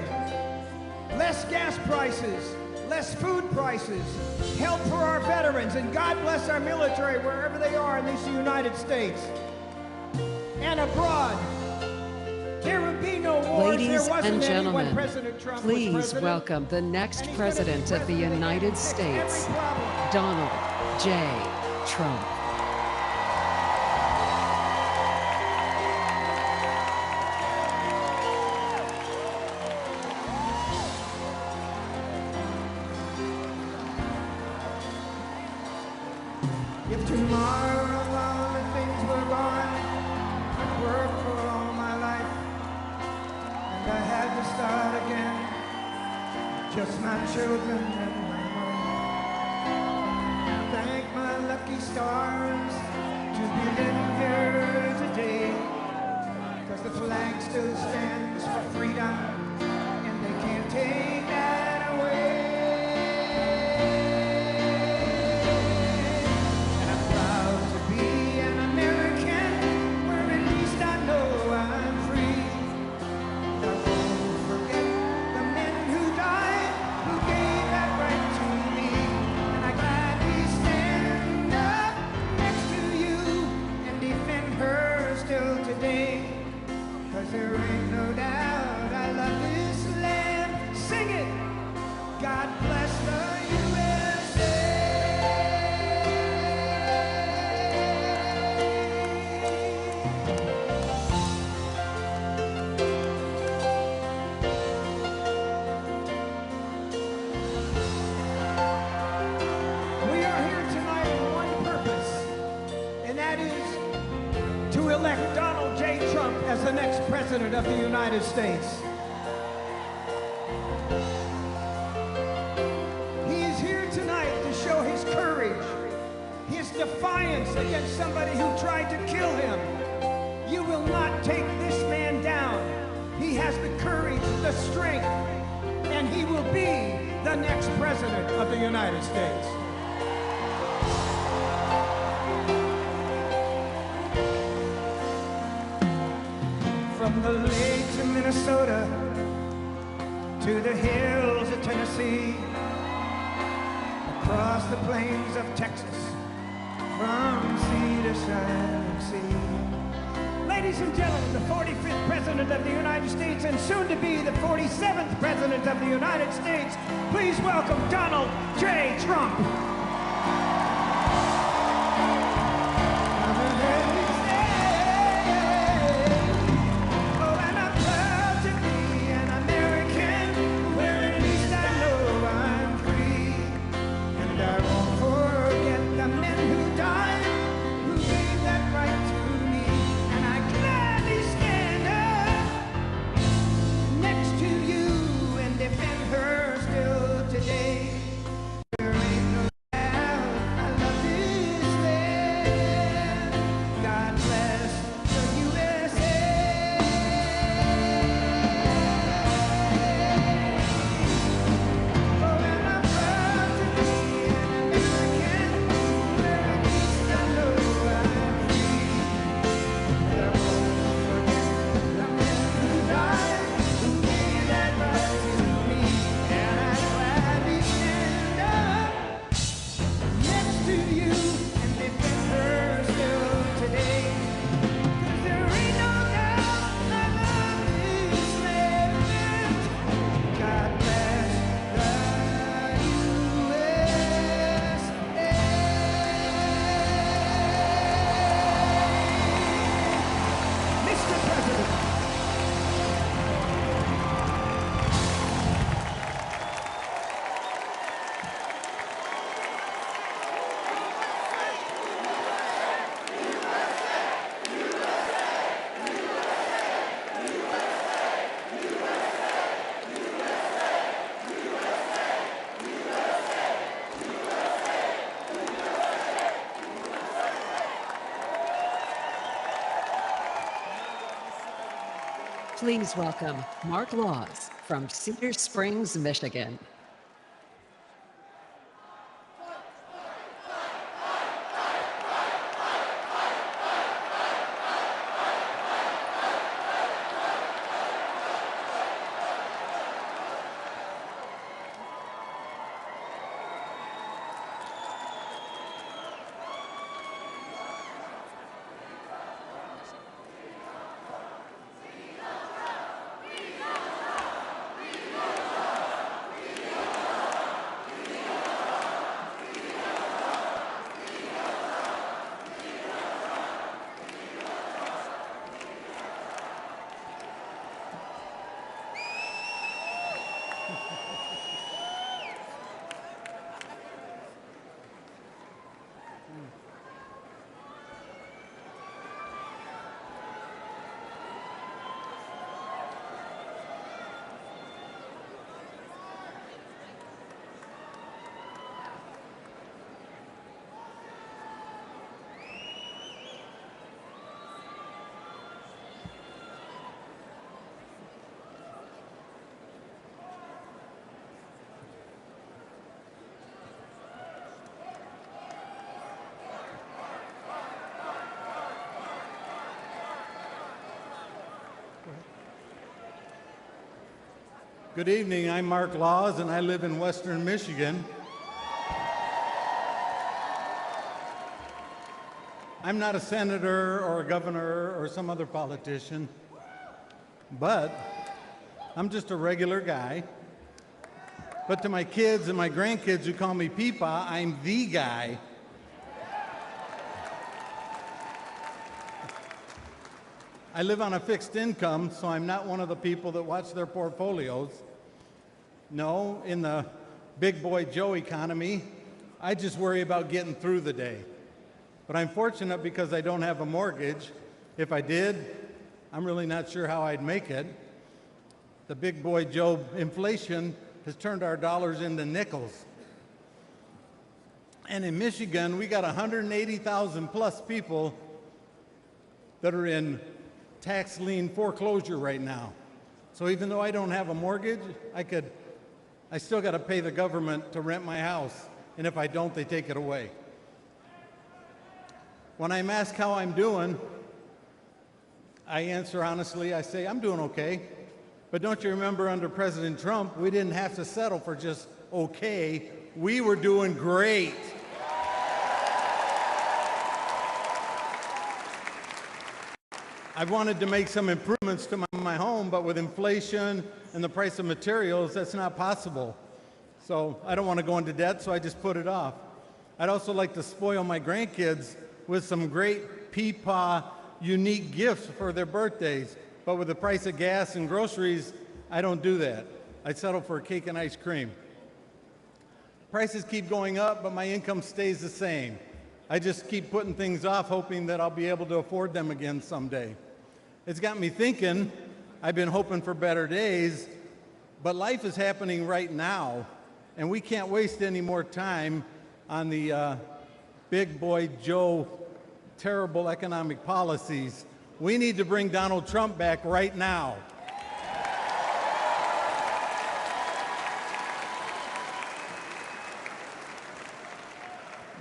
less gas prices, less food prices, help for our veterans, and God bless our military wherever they are in this United States and abroad. There would be no wars. Ladies and gentlemen, Trump please welcome the next president of the United States, Donald J. Trump. If tomorrow all the things were gone, I'd worked for all my life, and I had to start again, just my children and my wife. Thank my lucky stars to be living here today, 'cause the flag still stands for freedom, and they can't take that away. There ain't no doubt I love this land. Sing it! God bless the USA. We are here tonight for one purpose, and that is to elect Donald J. Trump as the next president of the United States. He is here tonight to show his courage, his defiance against somebody who tried to kill him. You will not take this man down. He has the courage, the strength, and he will be the next president of the United States. From the lakes of Minnesota to the hills of Tennessee, across the plains of Texas, from sea to shining sea. Ladies and gentlemen, the 45th President of the United States and soon to be the 47th President of the United States, please welcome Donald J. Trump. Please welcome Mark Laws from Cedar Springs, Michigan. Good evening, I'm Mark Laws and I live in Western Michigan. I'm not a senator or a governor or some other politician, but I'm just a regular guy. But to my kids and my grandkids who call me Peepaw, I'm the guy. I live on a fixed income, so I'm not one of the people that watch their portfolios. No, in the big boy Joe economy, I just worry about getting through the day. But I'm fortunate because I don't have a mortgage. If I did, I'm really not sure how I'd make it. The big boy Joe inflation has turned our dollars into nickels. And in Michigan, we got 180,000 plus people that are in tax lien foreclosure right now. So even though I don't have a mortgage, I still got to pay the government to rent my house. And if I don't, they take it away. When I'm asked how I'm doing, I answer honestly, I say, I'm doing okay. But don't you remember under President Trump, we didn't have to settle for just okay. We were doing great. I've wanted to make some improvements to my home, but with inflation and the price of materials, that's not possible. So I don't want to go into debt, so I just put it off. I'd also like to spoil my grandkids with some great Peepaw unique gifts for their birthdays. But with the price of gas and groceries, I don't do that. I settle for a cake and ice cream. Prices keep going up, but my income stays the same. I just keep putting things off, hoping that I'll be able to afford them again someday. It's got me thinking, I've been hoping for better days, but life is happening right now, and we can't waste any more time on the big boy Joe terrible economic policies. We need to bring Donald Trump back right now.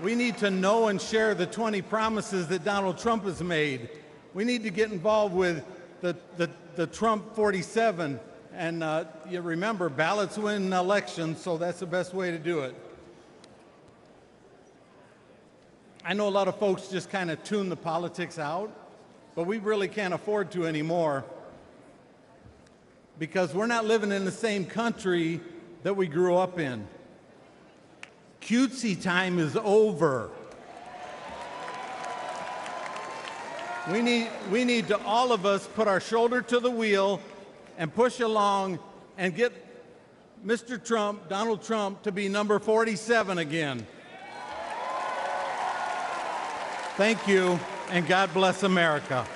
We need to know and share the 20 promises that Donald Trump has made. We need to get involved with the Trump 47. And you remember, ballots win elections, so that's the best way to do it. I know a lot of folks just kind of tune the politics out, but we really can't afford to anymore because we're not living in the same country that we grew up in. Cutesy time is over. We need to, all of us, put our shoulder to the wheel and push along and get Mr. Trump, Donald Trump, to be number 47 again. Thank you, and God bless America.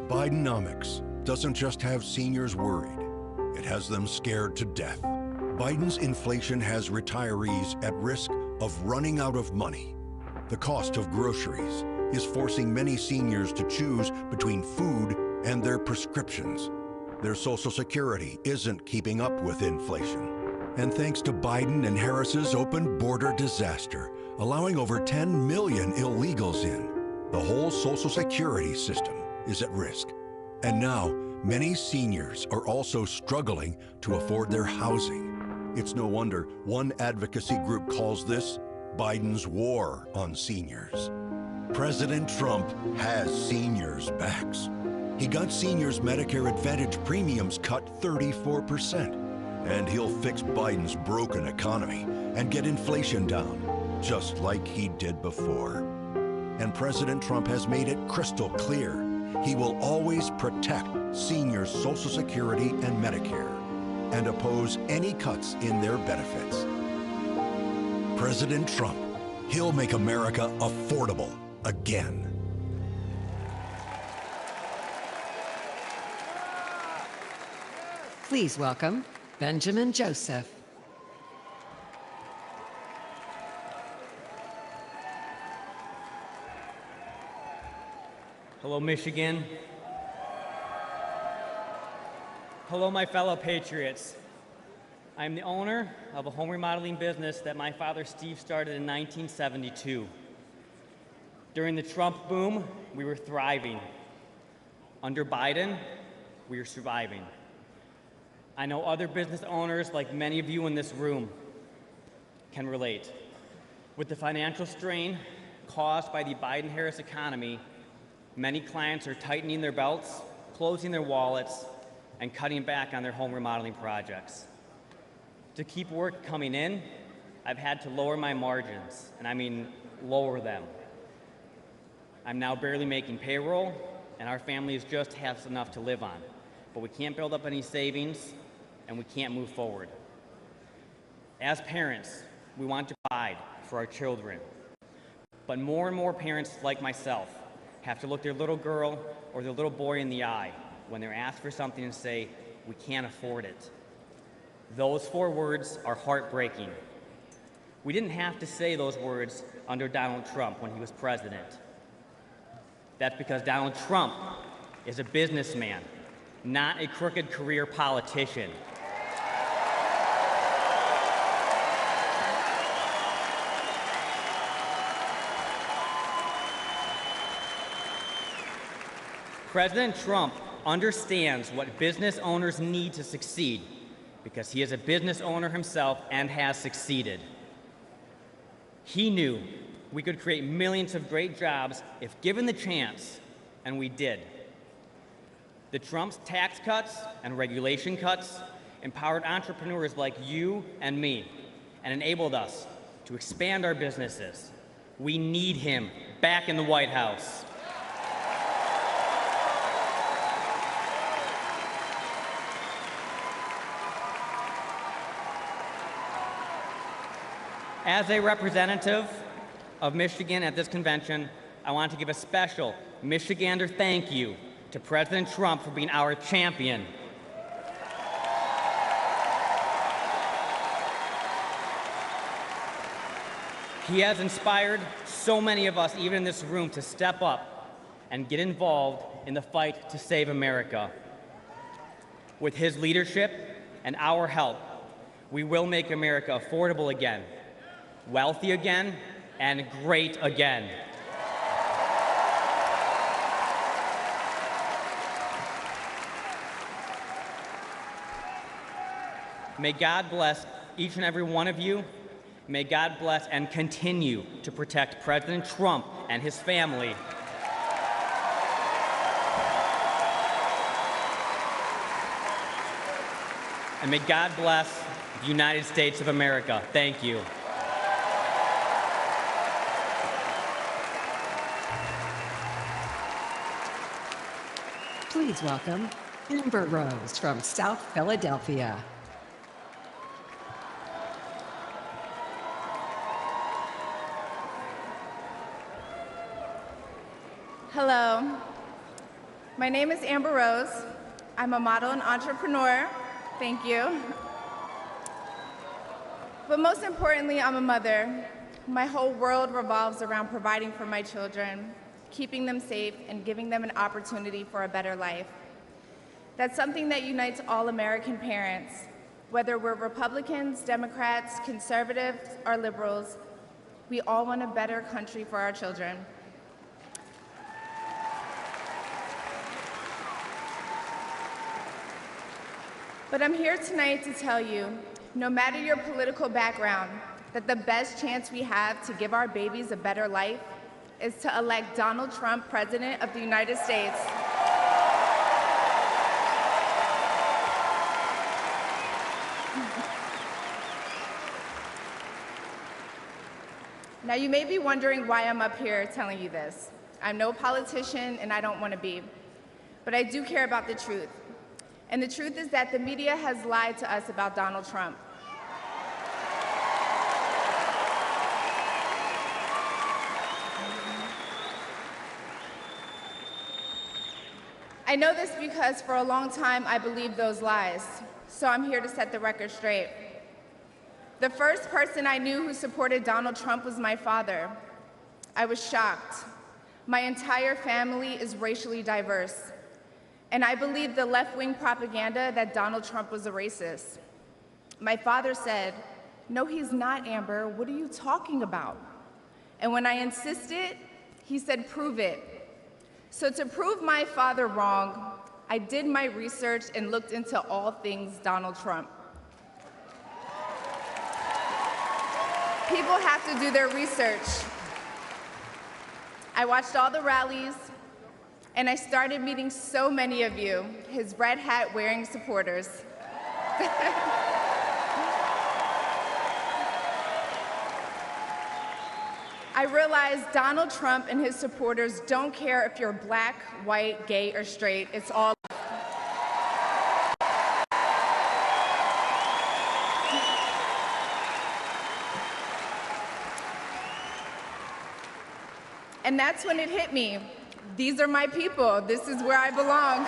Bidenomics doesn't just have seniors worried. It has them scared to death. Biden's inflation has retirees at risk of running out of money. The cost of groceries is forcing many seniors to choose between food and their prescriptions. Their Social Security isn't keeping up with inflation. And thanks to Biden and Harris's open border disaster, allowing over 10 million illegals in, the whole Social Security system is at risk. And now, many seniors are also struggling to afford their housing. It's no wonder one advocacy group calls this Biden's war on seniors. President Trump has seniors' backs. He got seniors' Medicare Advantage premiums cut 34%. And he'll fix Biden's broken economy and get inflation down, just like he did before. And President Trump has made it crystal clear he will always protect seniors' Social Security and Medicare and oppose any cuts in their benefits. President Trump, he'll make America affordable again. Please welcome Benjamin Joseph. Hello, Michigan. Hello, my fellow patriots. I'm the owner of a home remodeling business that my father Steve started in 1972. During the Trump boom, we were thriving. Under Biden, we are surviving. I know other business owners, like many of you in this room, can relate. With the financial strain caused by the Biden-Harris economy, many clients are tightening their belts, closing their wallets, and cutting back on their home remodeling projects. To keep work coming in, I've had to lower my margins, and I mean lower them. I'm now barely making payroll, and our families just have enough to live on. But we can't build up any savings, and we can't move forward. As parents, we want to provide for our children. But more and more parents like myself have to look their little girl or their little boy in the eye when they're asked for something and say, "We can't afford it." Those 4 words are heartbreaking. We didn't have to say those words under Donald Trump when he was president. That's because Donald Trump is a businessman, not a crooked career politician. President Trump understands what business owners need to succeed because he is a business owner himself and has succeeded. He knew we could create millions of great jobs if given the chance, and we did. The Trump's tax cuts and regulation cuts empowered entrepreneurs like you and me and enabled us to expand our businesses. We need him back in the White House. As a representative of Michigan at this convention, I want to give a special Michigander thank you to President Trump for being our champion. He has inspired so many of us, even in this room, to step up and get involved in the fight to save America. With his leadership and our help, we will make America affordable again, wealthy again, and great again. May God bless each and every one of you. May God bless and continue to protect President Trump and his family. And may God bless the United States of America. Thank you. Please welcome Amber Rose from South Philadelphia. Hello, my name is Amber Rose. I'm a model and entrepreneur. Thank you. But most importantly, I'm a mother. My whole world revolves around providing for my children, keeping them safe, and giving them an opportunity for a better life. That's something that unites all American parents, whether we're Republicans, Democrats, conservatives, or liberals. We all want a better country for our children. But I'm here tonight to tell you, no matter your political background, that the best chance we have to give our babies a better life is to elect Donald Trump President of the United States. Now, you may be wondering why I'm up here telling you this. I'm no politician, and I don't want to be. But I do care about the truth. And the truth is that the media has lied to us about Donald Trump. I know this because for a long time I believed those lies, so I'm here to set the record straight. The first person I knew who supported Donald Trump was my father. I was shocked. My entire family is racially diverse, and I believed the left-wing propaganda that Donald Trump was a racist. My father said, "No, he's not, Amber. What are you talking about?" And when I insisted, he said, "Prove it." So to prove my father wrong, I did my research and looked into all things Donald Trump. People have to do their research. I watched all the rallies, and I started meeting so many of you, his red hat wearing supporters. I realized Donald Trump and his supporters don't care if you're black, white, gay, or straight. It's all. And that's when it hit me. These are my people. This is where I belong.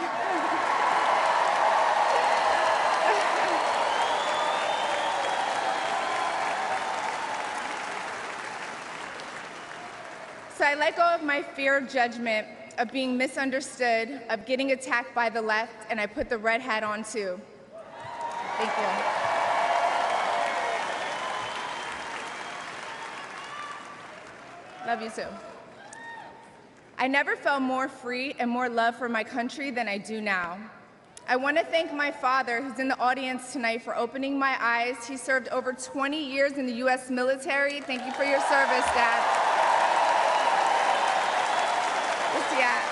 So I let go of my fear of judgment, of being misunderstood, of getting attacked by the left, and I put the red hat on too. Thank you. Love you too. I never felt more free and more love for my country than I do now. I want to thank my father, who's in the audience tonight, for opening my eyes. He served over 20 years in the U.S. military. Thank you for your service, Dad. Where's he at?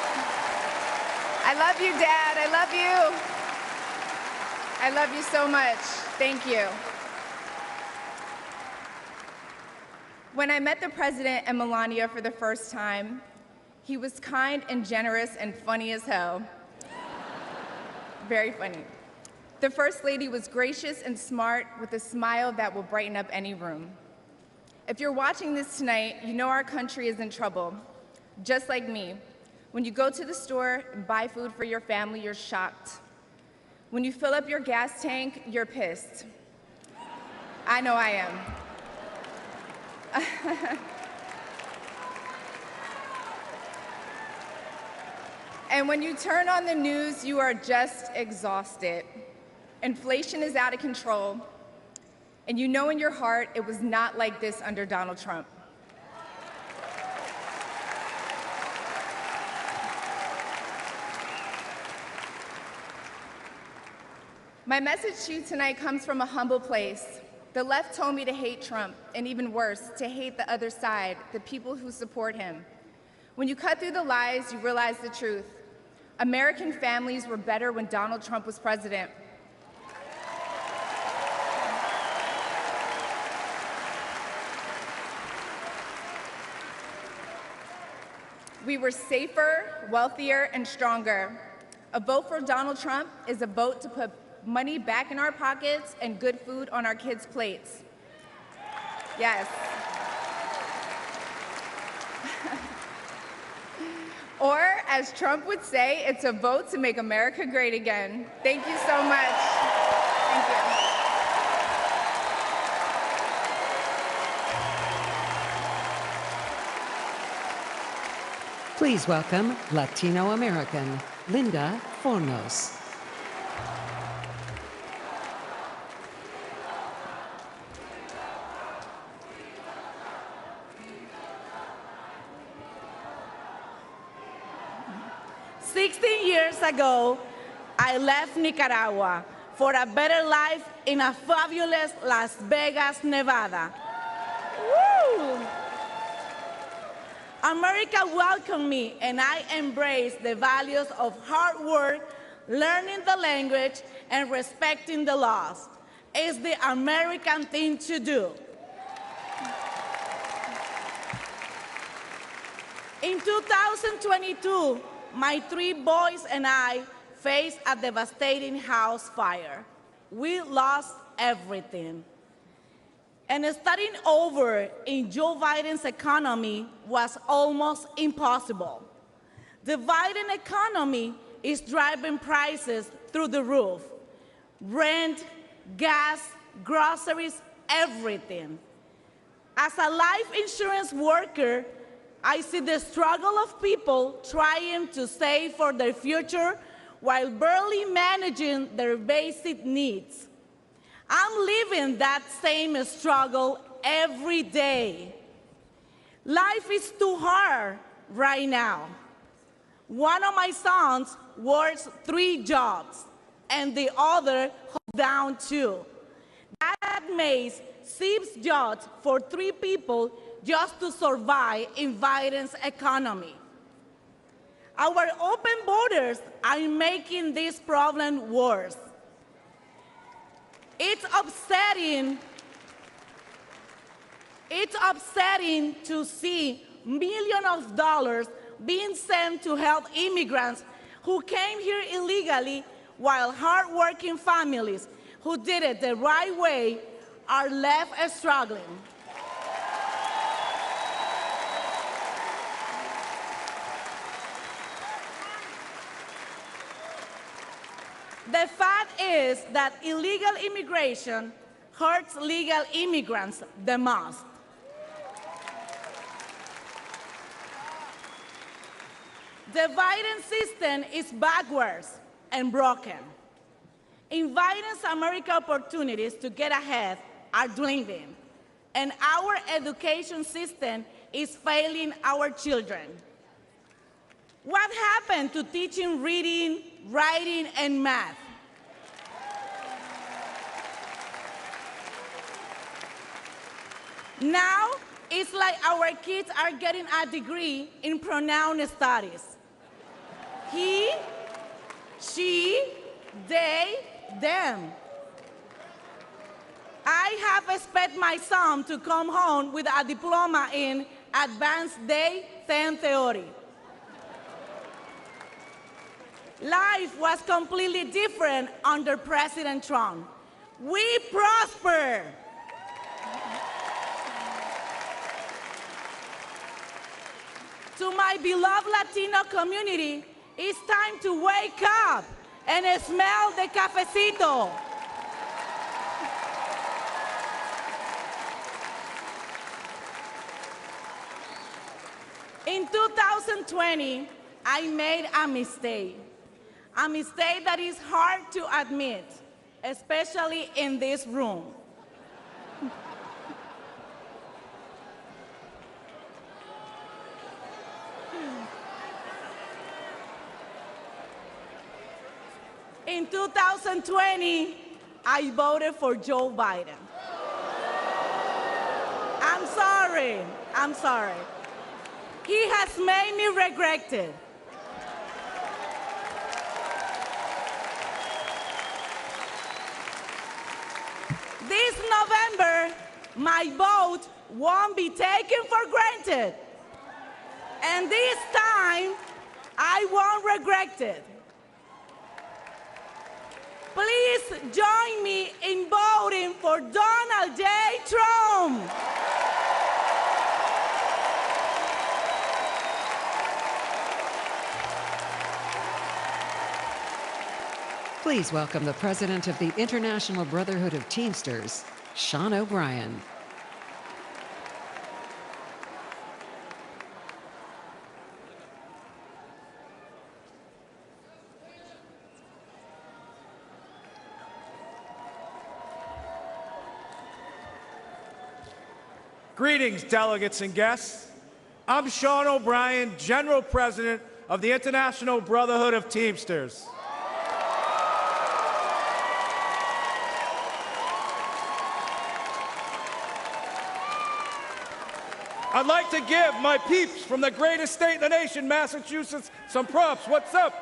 I love you, Dad. I love you. I love you so much. Thank you. When I met the President and Melania for the first time, he was kind and generous and funny as hell. Very funny. The First Lady was gracious and smart with a smile that will brighten up any room. If you're watching this tonight, you know our country is in trouble. Just like me. When you go to the store and buy food for your family, you're shocked. When you fill up your gas tank, you're pissed. I know I am. And when you turn on the news, you are just exhausted. Inflation is out of control, and you know in your heart it was not like this under Donald Trump. My message to you tonight comes from a humble place. The left told me to hate Trump, and even worse, to hate the other side, the people who support him. When you cut through the lies, you realize the truth. American families were better when Donald Trump was president. We were safer, wealthier, and stronger. A vote for Donald Trump is a vote to put money back in our pockets and good food on our kids' plates. Yes. Or, as Trump would say, it's a vote to make America great again. Thank you so much. Thank you. Please welcome Latino American Linda Fornos. Years ago, I left Nicaragua for a better life in a fabulous Las Vegas, Nevada. Woo! America welcomed me, and I embraced the values of hard work, learning the language, and respecting the laws. It's the American thing to do. In 2022, my 3 boys and I faced a devastating house fire. We lost everything. And starting over in Joe Biden's economy was almost impossible. The Biden economy is driving prices through the roof. Rent, gas, groceries, everything. As a life insurance worker, I see the struggle of people trying to save for their future while barely managing their basic needs. I'm living that same struggle every day. Life is too hard right now. One of my sons works 3 jobs, and the other holds down 2. That makes 6 jobs for 3 people just to survive in Biden's economy. Our open borders are making this problem worse. It's upsetting to see millions of dollars being sent to help immigrants who came here illegally, while hardworking families who did it the right way are left struggling. The fact is that illegal immigration hurts legal immigrants the most. The Biden system is backwards and broken. In Biden's America, opportunities to get ahead are dwindling, and our education system is failing our children. What happened to teaching reading, writing, and math? Now, it's like our kids are getting a degree in pronoun studies. He, she, they, them. I have expected my son to come home with a diploma in advanced day 10 theory. Life was completely different under President Trump. We prosper. To my beloved Latino community, it's time to wake up and smell the cafecito. In 2020, I made a mistake that is hard to admit, especially in this room. In 2020, I voted for Joe Biden. I'm sorry. He has made me regret it. This November, my vote won't be taken for granted. And this time, I won't regret it. Please join me in voting for Donald J. Trump. Please welcome the president of the International Brotherhood of Teamsters, Sean O'Brien. Greetings, delegates and guests. I'm Sean O'Brien, General President of the International Brotherhood of Teamsters. I'd like to give my peeps from the greatest state in the nation, Massachusetts, some props. What's up?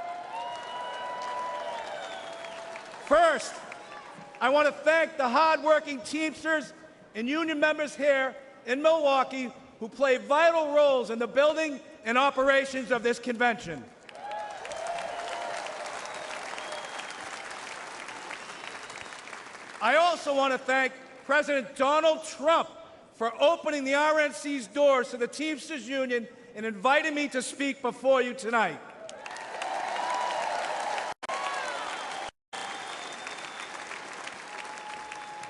First, I want to thank the hardworking Teamsters and union members here in Milwaukee who play vital roles in the building and operations of this convention. I also want to thank President Donald Trump for opening the RNC's doors to the Teamsters Union and inviting me to speak before you tonight.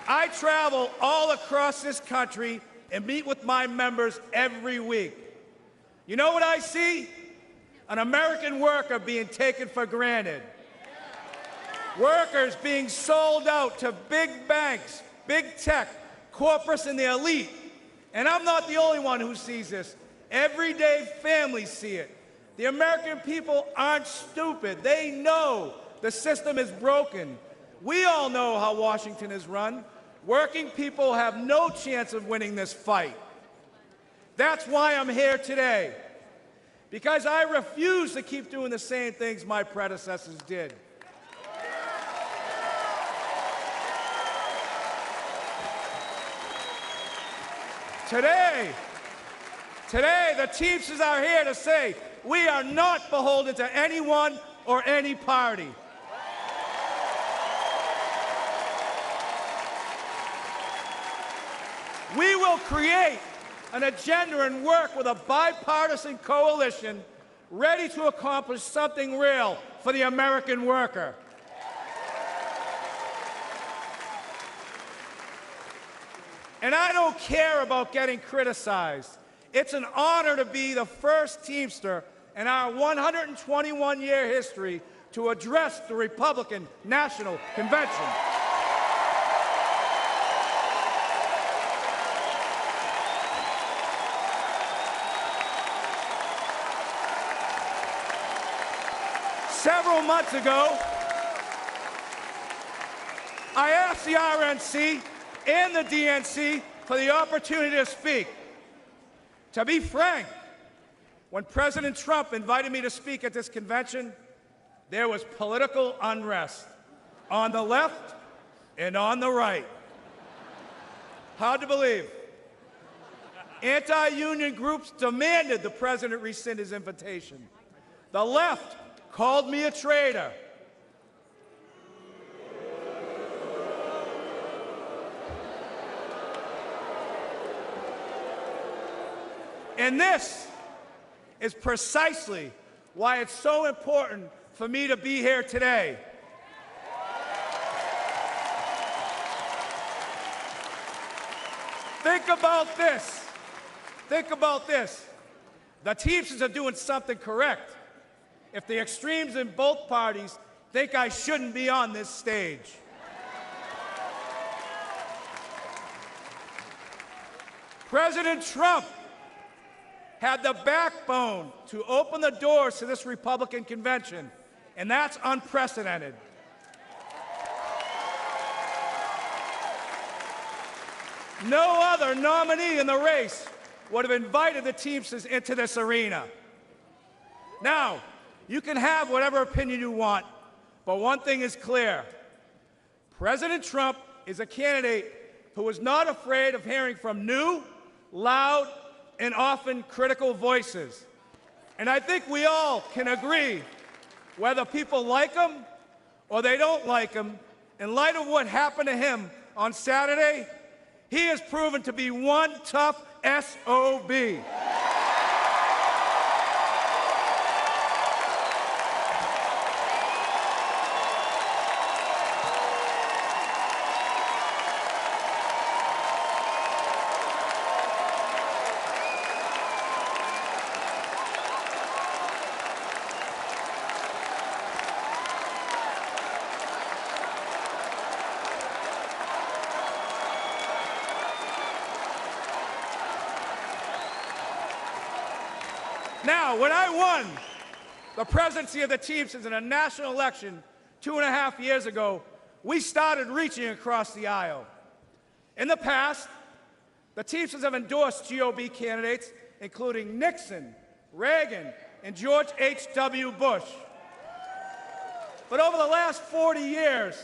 I travel all across this country and meet with my members every week. You know what I see? An American worker being taken for granted. Workers being sold out to big banks, big tech, corporates, and the elite. And I'm not the only one who sees this. Everyday families see it. The American people aren't stupid. They know the system is broken. We all know how Washington is run. Working people have no chance of winning this fight. That's why I'm here today. Because I refuse to keep doing the same things my predecessors did. Today, the Teamsters are here to say we are not beholden to anyone or any party. We will create an agenda and work with a bipartisan coalition ready to accomplish something real for the American worker. And I don't care about getting criticized. It's an honor to be the first Teamster in our 121-year history to address the Republican National Convention. Several months ago, I asked the RNC and the DNC for the opportunity to speak. To be frank, when President Trump invited me to speak at this convention, there was political unrest on the left and on the right. Hard to believe. Anti-union groups demanded the president rescind his invitation. The left called me a traitor. And this is precisely why it's so important for me to be here today. Think about this. Think about this. The Teamsters are doing something correct. If the extremes in both parties think I shouldn't be on this stage. President Trump had the backbone to open the doors to this Republican convention, and that's unprecedented. No other nominee in the race would have invited the Teamsters into this arena. Now, you can have whatever opinion you want, but one thing is clear. President Trump is a candidate who is not afraid of hearing from new, loud, and often critical voices. And I think we all can agree, whether people like him or they don't like him, in light of what happened to him on Saturday, he has proven to be one tough SOB. Now, when I won the presidency of the Teamsters in a national election 2.5 years ago, we started reaching across the aisle. In the past, the Teamsters have endorsed GOP candidates, including Nixon, Reagan, and George H.W. Bush. But over the last 40 years,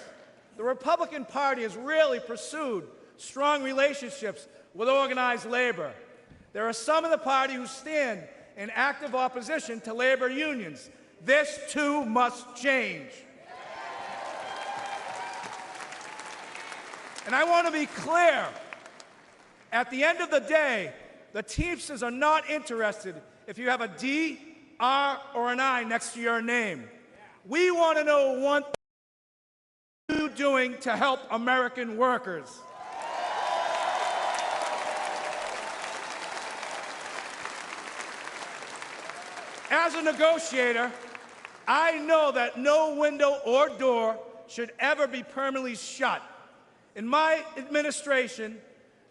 the Republican Party has really pursued strong relationships with organized labor. There are some in the party who stand in active opposition to labor unions. This, too, must change. And I want to be clear. At the end of the day, the Teamsters are not interested if you have a D, R, or an I next to your name. We want to know what you're doing to help American workers. As a negotiator, I know that no window or door should ever be permanently shut. In my administration,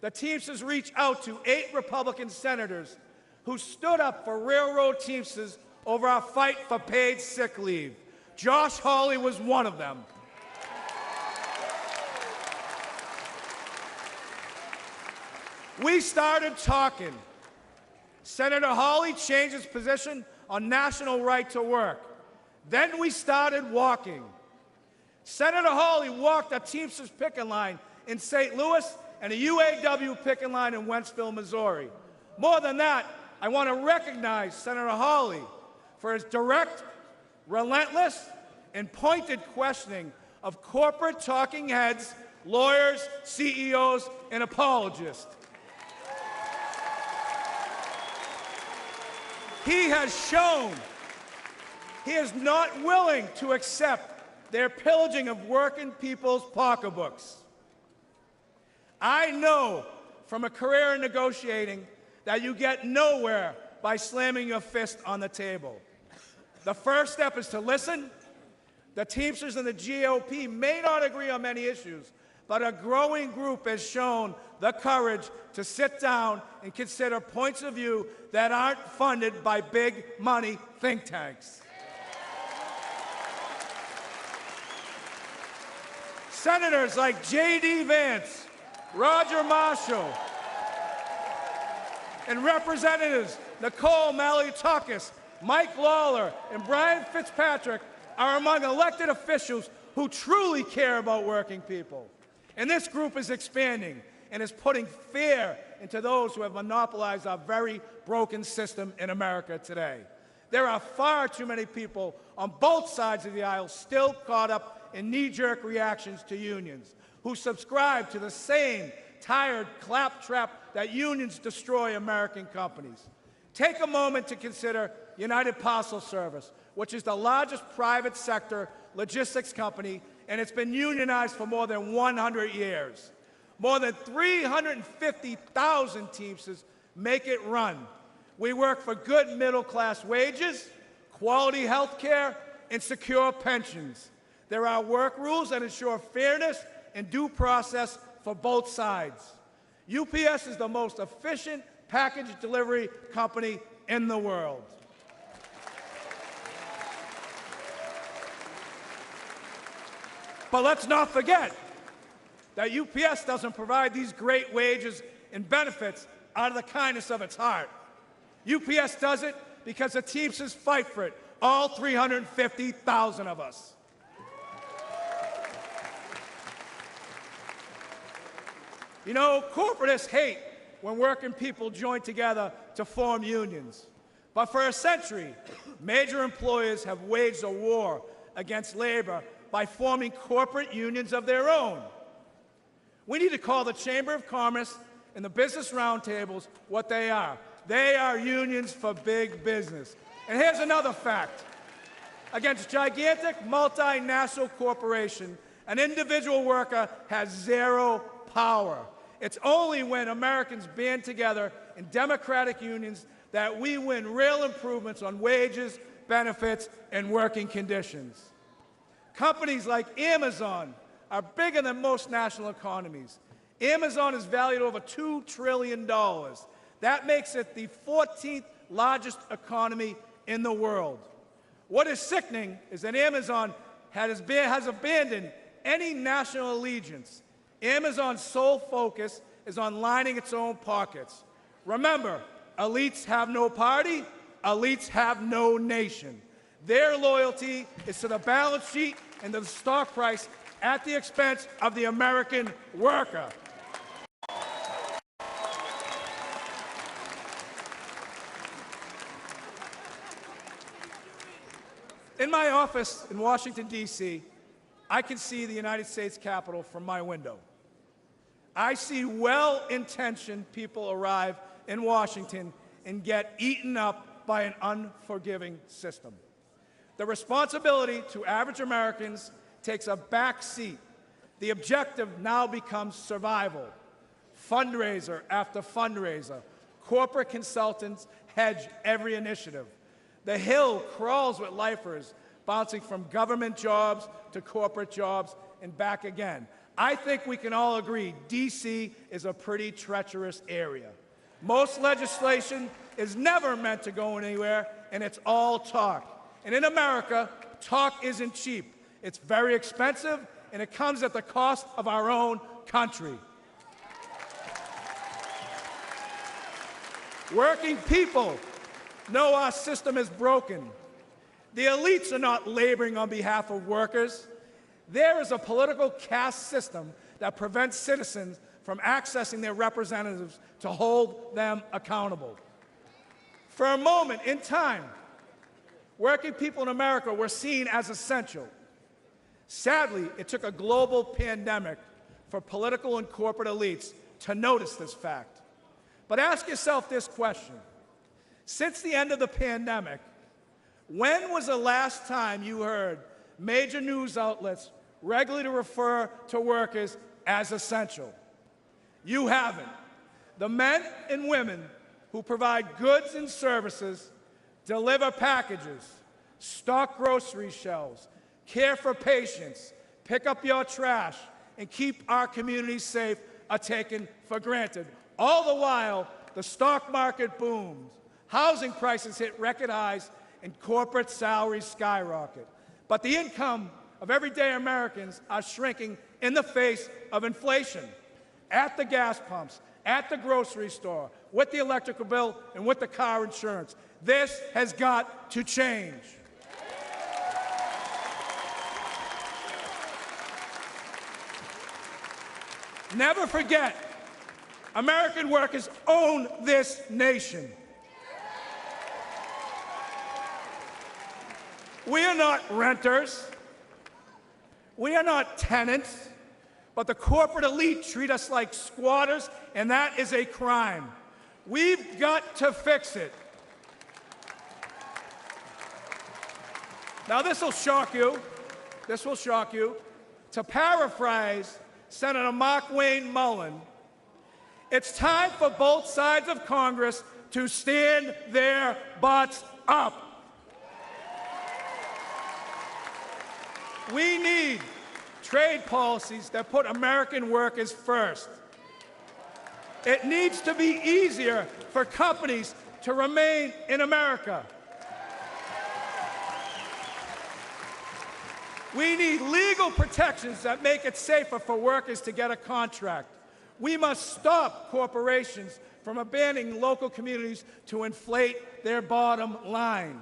the Teamsters reached out to 8 Republican senators who stood up for railroad Teamsters over our fight for paid sick leave. Josh Hawley was one of them. We started talking. Senator Hawley changed his position on national right to work. Then we started walking. Senator Hawley walked a Teamsters picket line in St. Louis and a UAW picket line in Wentzville, Missouri. More than that, I want to recognize Senator Hawley for his direct, relentless, and pointed questioning of corporate talking heads, lawyers, CEOs, and apologists. He has shown he is not willing to accept their pillaging of working people's pocketbooks. I know from a career in negotiating that you get nowhere by slamming your fist on the table. The first step is to listen. The Teamsters and the GOP may not agree on many issues, but a growing group has shown the courage to sit down and consider points of view that aren't funded by big money think tanks. Senators like J.D. Vance, Roger Marshall, and Representatives Nicole Malliotakis, Mike Lawler, and Brian Fitzpatrick are among elected officials who truly care about working people. And this group is expanding and is putting fear into those who have monopolized our very broken system in America today. There are far too many people on both sides of the aisle still caught up in knee-jerk reactions to unions, who subscribe to the same tired claptrap that unions destroy American companies. Take a moment to consider United Parcel Service, which is the largest private sector logistics company, and it's been unionized for more than 100 years. More than 350,000 Teamsters make it run. We work for good middle-class wages, quality health care, and secure pensions. There are work rules that ensure fairness and due process for both sides. UPS is the most efficient package delivery company in the world. But let's not forget that UPS doesn't provide these great wages and benefits out of the kindness of its heart. UPS does it because the Teamsters fight for it, all 350,000 of us. You know, corporatists hate when working people join together to form unions. But for a century, major employers have waged a war against labor by forming corporate unions of their own. We need to call the Chamber of Commerce and the business roundtables what they are. They are unions for big business. And here's another fact. Against gigantic multinational corporation, an individual worker has zero power. It's only when Americans band together in democratic unions that we win real improvements on wages, benefits, and working conditions. Companies like Amazon are bigger than most national economies. Amazon is valued over $2 trillion. That makes it the 14th largest economy in the world. What is sickening is that Amazon has abandoned any national allegiance. Amazon's sole focus is on lining its own pockets. Remember, elites have no party, elites have no nation. Their loyalty is to the balance sheet and to the stock price at the expense of the American worker. In my office in Washington, D.C., I can see the United States Capitol from my window. I see well-intentioned people arrive in Washington and get eaten up by an unforgiving system. The responsibility to average Americans takes a back seat. The objective now becomes survival. Fundraiser after fundraiser, corporate consultants hedge every initiative. The Hill crawls with lifers, bouncing from government jobs to corporate jobs and back again. I think we can all agree D.C. is a pretty treacherous area. Most legislation is never meant to go anywhere, and it's all talk. And in America, talk isn't cheap. It's very expensive, and it comes at the cost of our own country. Working people know our system is broken. The elites are not laboring on behalf of workers. There is a political caste system that prevents citizens from accessing their representatives to hold them accountable. For a moment in time, working people in America were seen as essential. Sadly, it took a global pandemic for political and corporate elites to notice this fact. But ask yourself this question. Since the end of the pandemic, when was the last time you heard major news outlets regularly refer to workers as essential? You haven't. The men and women who provide goods and services, deliver packages, stock grocery shelves, care for patients, pick up your trash, and keep our communities safe are taken for granted. All the while, the stock market booms, housing prices hit record highs, and corporate salaries skyrocket. But the income of everyday Americans are shrinking in the face of inflation. At the gas pumps, at the grocery store, with the electrical bill, and with the car insurance. This has got to change. Never forget, American workers own this nation. We are not renters. We are not tenants. But the corporate elite treat us like squatters, and that is a crime. We've got to fix it. Now, this will shock you. This will shock you. To paraphrase Senator Mark Wayne Mullen, it's time for both sides of Congress to stand their butts up. We need trade policies that put American workers first. It needs to be easier for companies to remain in America. We need legal protections that make it safer for workers to get a contract. We must stop corporations from abandoning local communities to inflate their bottom line.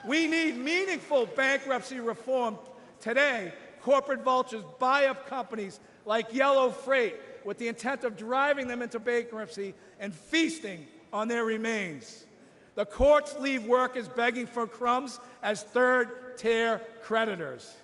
We need meaningful bankruptcy reform. Today, corporate vultures buy up companies like Yellow Freight with the intent of driving them into bankruptcy and feasting on their remains. The courts leave workers begging for crumbs as third-tier creditors.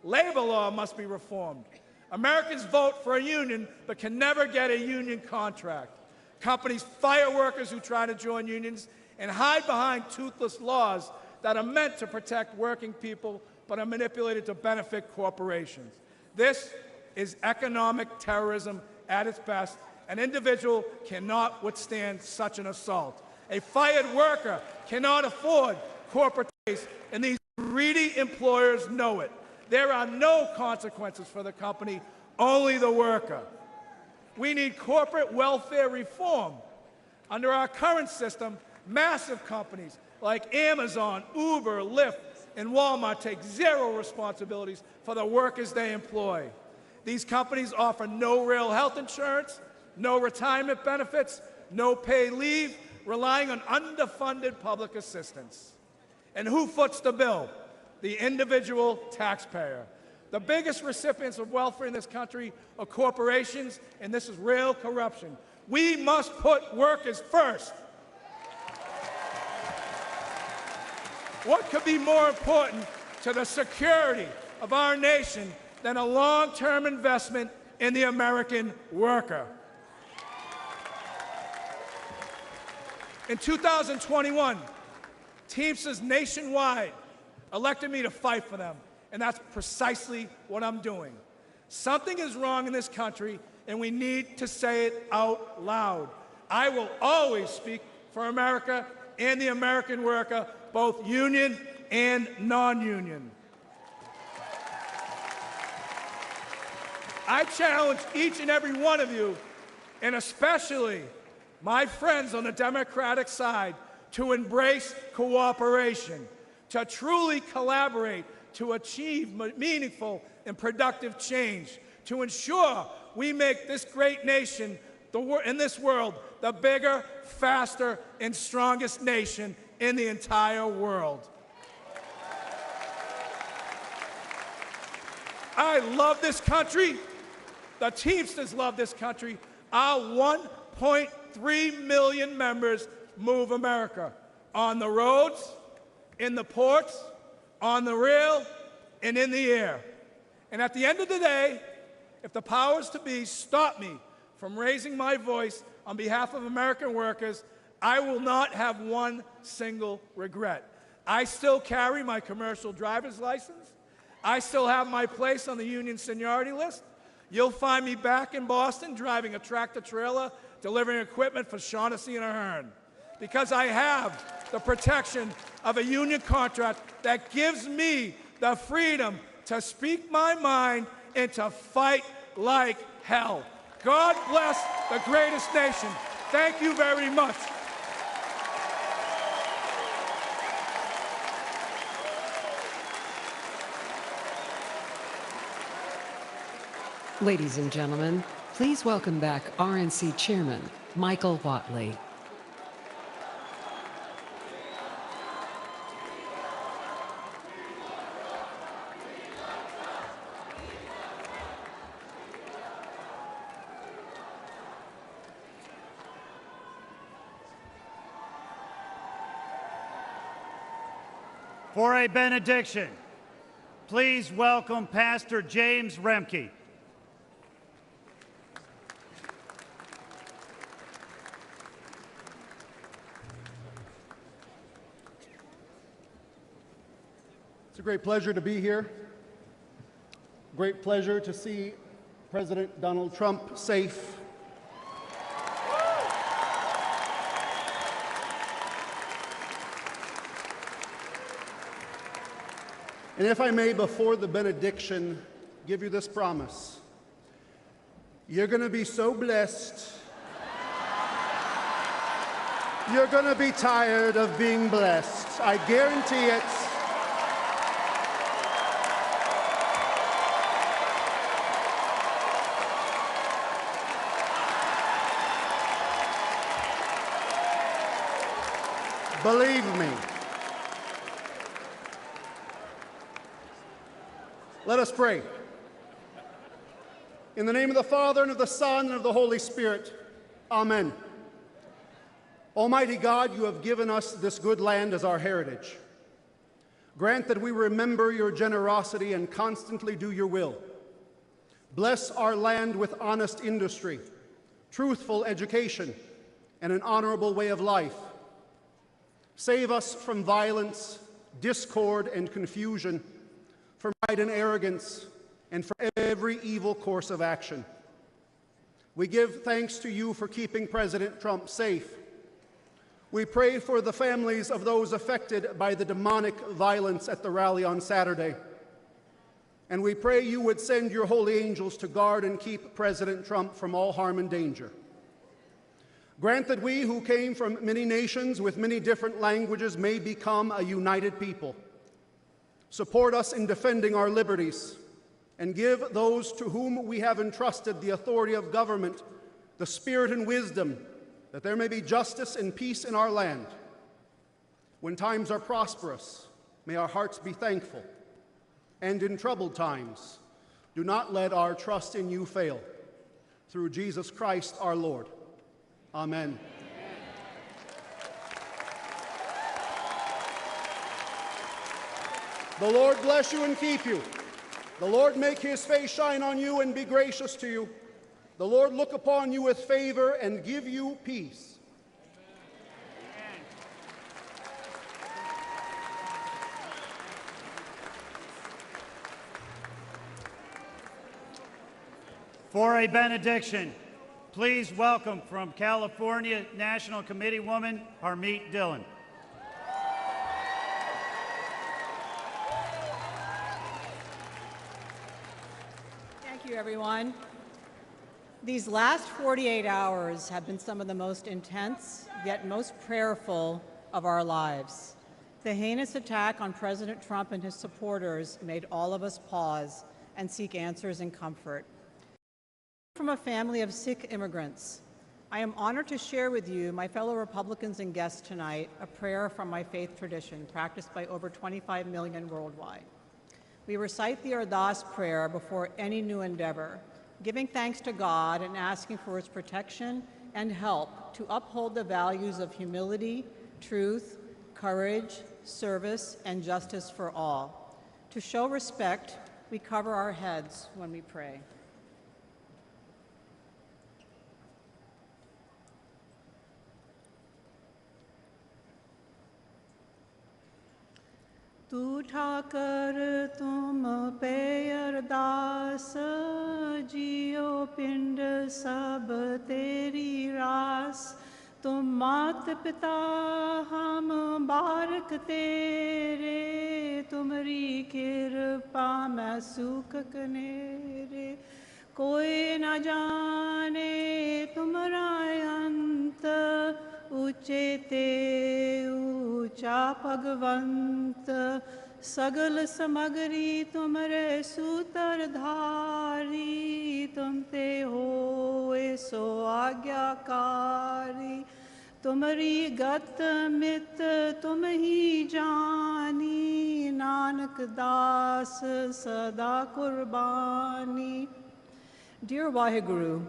Labor law must be reformed. Americans vote for a union but can never get a union contract. Companies fire workers who try to join unions and hide behind toothless laws that are meant to protect working people but are manipulated to benefit corporations. This is economic terrorism at its best. An individual cannot withstand such an assault. A fired worker cannot afford corporate taste, and these greedy employers know it. There are no consequences for the company, only the worker. We need corporate welfare reform. Under our current system, massive companies like Amazon, Uber, Lyft, and Walmart take zero responsibilities for the workers they employ. These companies offer no real health insurance, no retirement benefits, no paid leave, relying on underfunded public assistance. And who foots the bill? The individual taxpayer. The biggest recipients of welfare in this country are corporations, and this is real corruption. We must put workers first. What could be more important to the security of our nation than a long-term investment in the American worker? In 2021, Teamsters nationwide elected me to fight for them, and that's precisely what I'm doing. Something is wrong in this country, and we need to say it out loud. I will always speak for America and the American worker, both union and non-union. I challenge each and every one of you, and especially my friends on the Democratic side, to embrace cooperation, to truly collaborate, to achieve meaningful and productive change, to ensure we make this great nation in this world the bigger, faster, and strongest nation in the entire world. I love this country. The Teamsters love this country. Our 1.3 million members move America on the roads, in the ports, on the rail, and in the air. And at the end of the day, if the powers to be stop me from raising my voice on behalf of American workers, I will not have one single regret. I still carry my commercial driver's license. I still have my place on the union seniority list. You'll find me back in Boston driving a tractor-trailer, delivering equipment for Shaughnessy and Ahern, because I have the protection of a union contract that gives me the freedom to speak my mind and to fight like hell. God bless the greatest nation. Thank you very much. Ladies and gentlemen, please welcome back RNC Chairman Michael Whatley. For a benediction, please welcome Pastor James Remke. It's a great pleasure to be here. Great pleasure to see President Donald Trump safe. And if I may, before the benediction, give you this promise. You're going to be so blessed. You're going to be tired of being blessed. I guarantee it. Believe me. Let us pray. In the name of the Father, and of the Son, and of the Holy Spirit. Amen. Almighty God, you have given us this good land as our heritage. Grant that we remember your generosity and constantly do your will. Bless our land with honest industry, truthful education, and an honorable way of life. Save us from violence, discord, and confusion, from pride and arrogance, and for every evil course of action. We give thanks to you for keeping President Trump safe. We pray for the families of those affected by the demonic violence at the rally on Saturday. And we pray you would send your holy angels to guard and keep President Trump from all harm and danger. Grant that we who came from many nations with many different languages may become a united people. Support us in defending our liberties, and give those to whom we have entrusted the authority of government the spirit and wisdom that there may be justice and peace in our land. When times are prosperous, may our hearts be thankful, and in troubled times, do not let our trust in you fail. Through Jesus Christ our Lord. Amen. The Lord bless you and keep you. The Lord make his face shine on you and be gracious to you. The Lord look upon you with favor and give you peace. For a benediction, please welcome from California National Committee woman Harmeet Dillon. Thank you, everyone. These last 48 hours have been some of the most intense, yet most prayerful of our lives. The heinous attack on President Trump and his supporters made all of us pause and seek answers and comfort. From a family of Sikh immigrants, I am honored to share with you, my fellow Republicans and guests tonight, a prayer from my faith tradition practiced by over 25 million worldwide. We recite the Ardas prayer before any new endeavor, giving thanks to God and asking for his protection and help to uphold the values of humility, truth, courage, service, and justice for all. To show respect, we cover our heads when we pray. तू ठाकर तुम पे अरदास जियो पिंड सब तेरी रास तुम मात पिता हम बारक तेरे तुमरी कृपा में सुख कनेरे कोई न जाने तुमरा अंत ऊंचे ते ऊंचा भगवंत सगल समगरी तुमरे सूतर धारी तुम ते होए सो आज्ञाकारी तुमरी गत मित तुम ही जानी नानक दास सदा कुर्बानी. Dear Waheguru,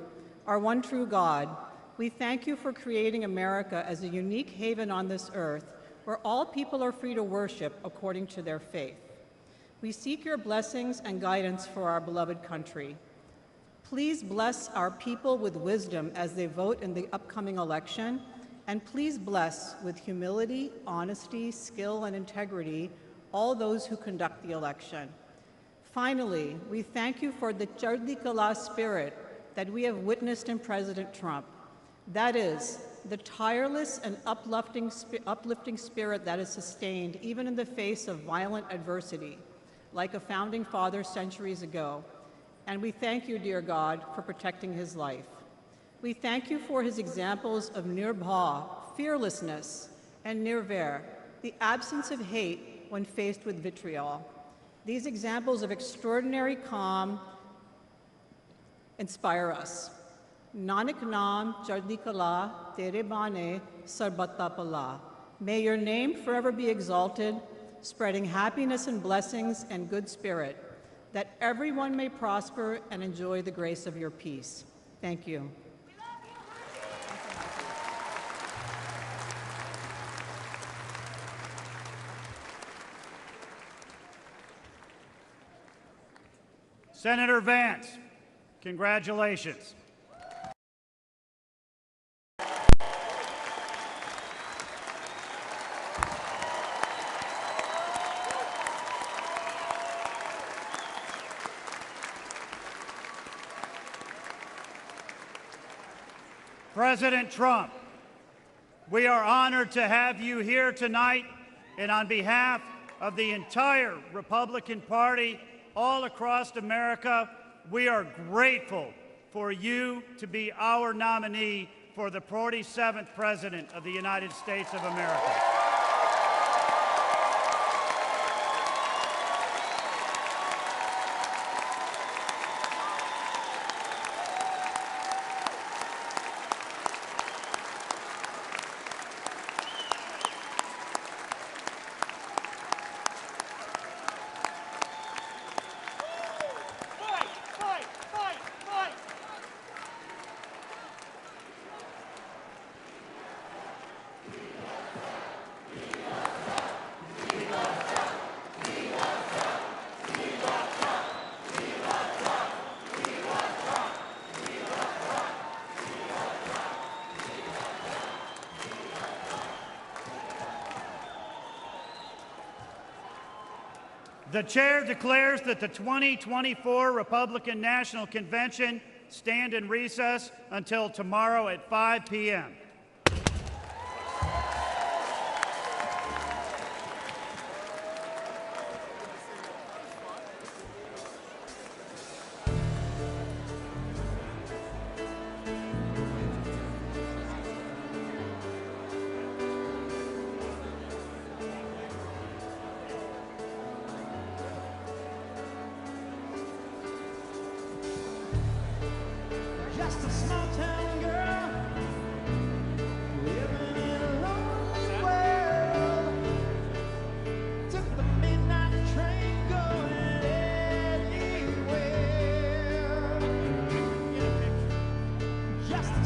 our one true God, we thank you for creating America as a unique haven on this earth where all people are free to worship according to their faith. We seek your blessings and guidance for our beloved country. Please bless our people with wisdom as they vote in the upcoming election, and please bless with humility, honesty, skill, and integrity all those who conduct the election. Finally, we thank you for the Chardi Kala spirit that we have witnessed in President Trump. That is, the tireless and uplifting spirit that is sustained even in the face of violent adversity, like a founding father centuries ago. And we thank you, dear God, for protecting his life. We thank you for his examples of nirbha, fearlessness, and nirvair, the absence of hate when faced with vitriol. These examples of extraordinary calm inspire us. Nanak Naam Chardi Kala Tere Bane Sarbatta Pala. May your name forever be exalted, spreading happiness and blessings and good spirit, that everyone may prosper and enjoy the grace of your peace. Thank you. Senator Vance, congratulations. President Trump, we are honored to have you here tonight, and on behalf of the entire Republican Party all across America, we are grateful for you to be our nominee for the 47th President of the United States of America. The chair declares that the 2024 Republican National Convention stand in recess until tomorrow at 5 p.m. Just a small town girl living in a lonely world. Took the midnight train going anywhere. Just a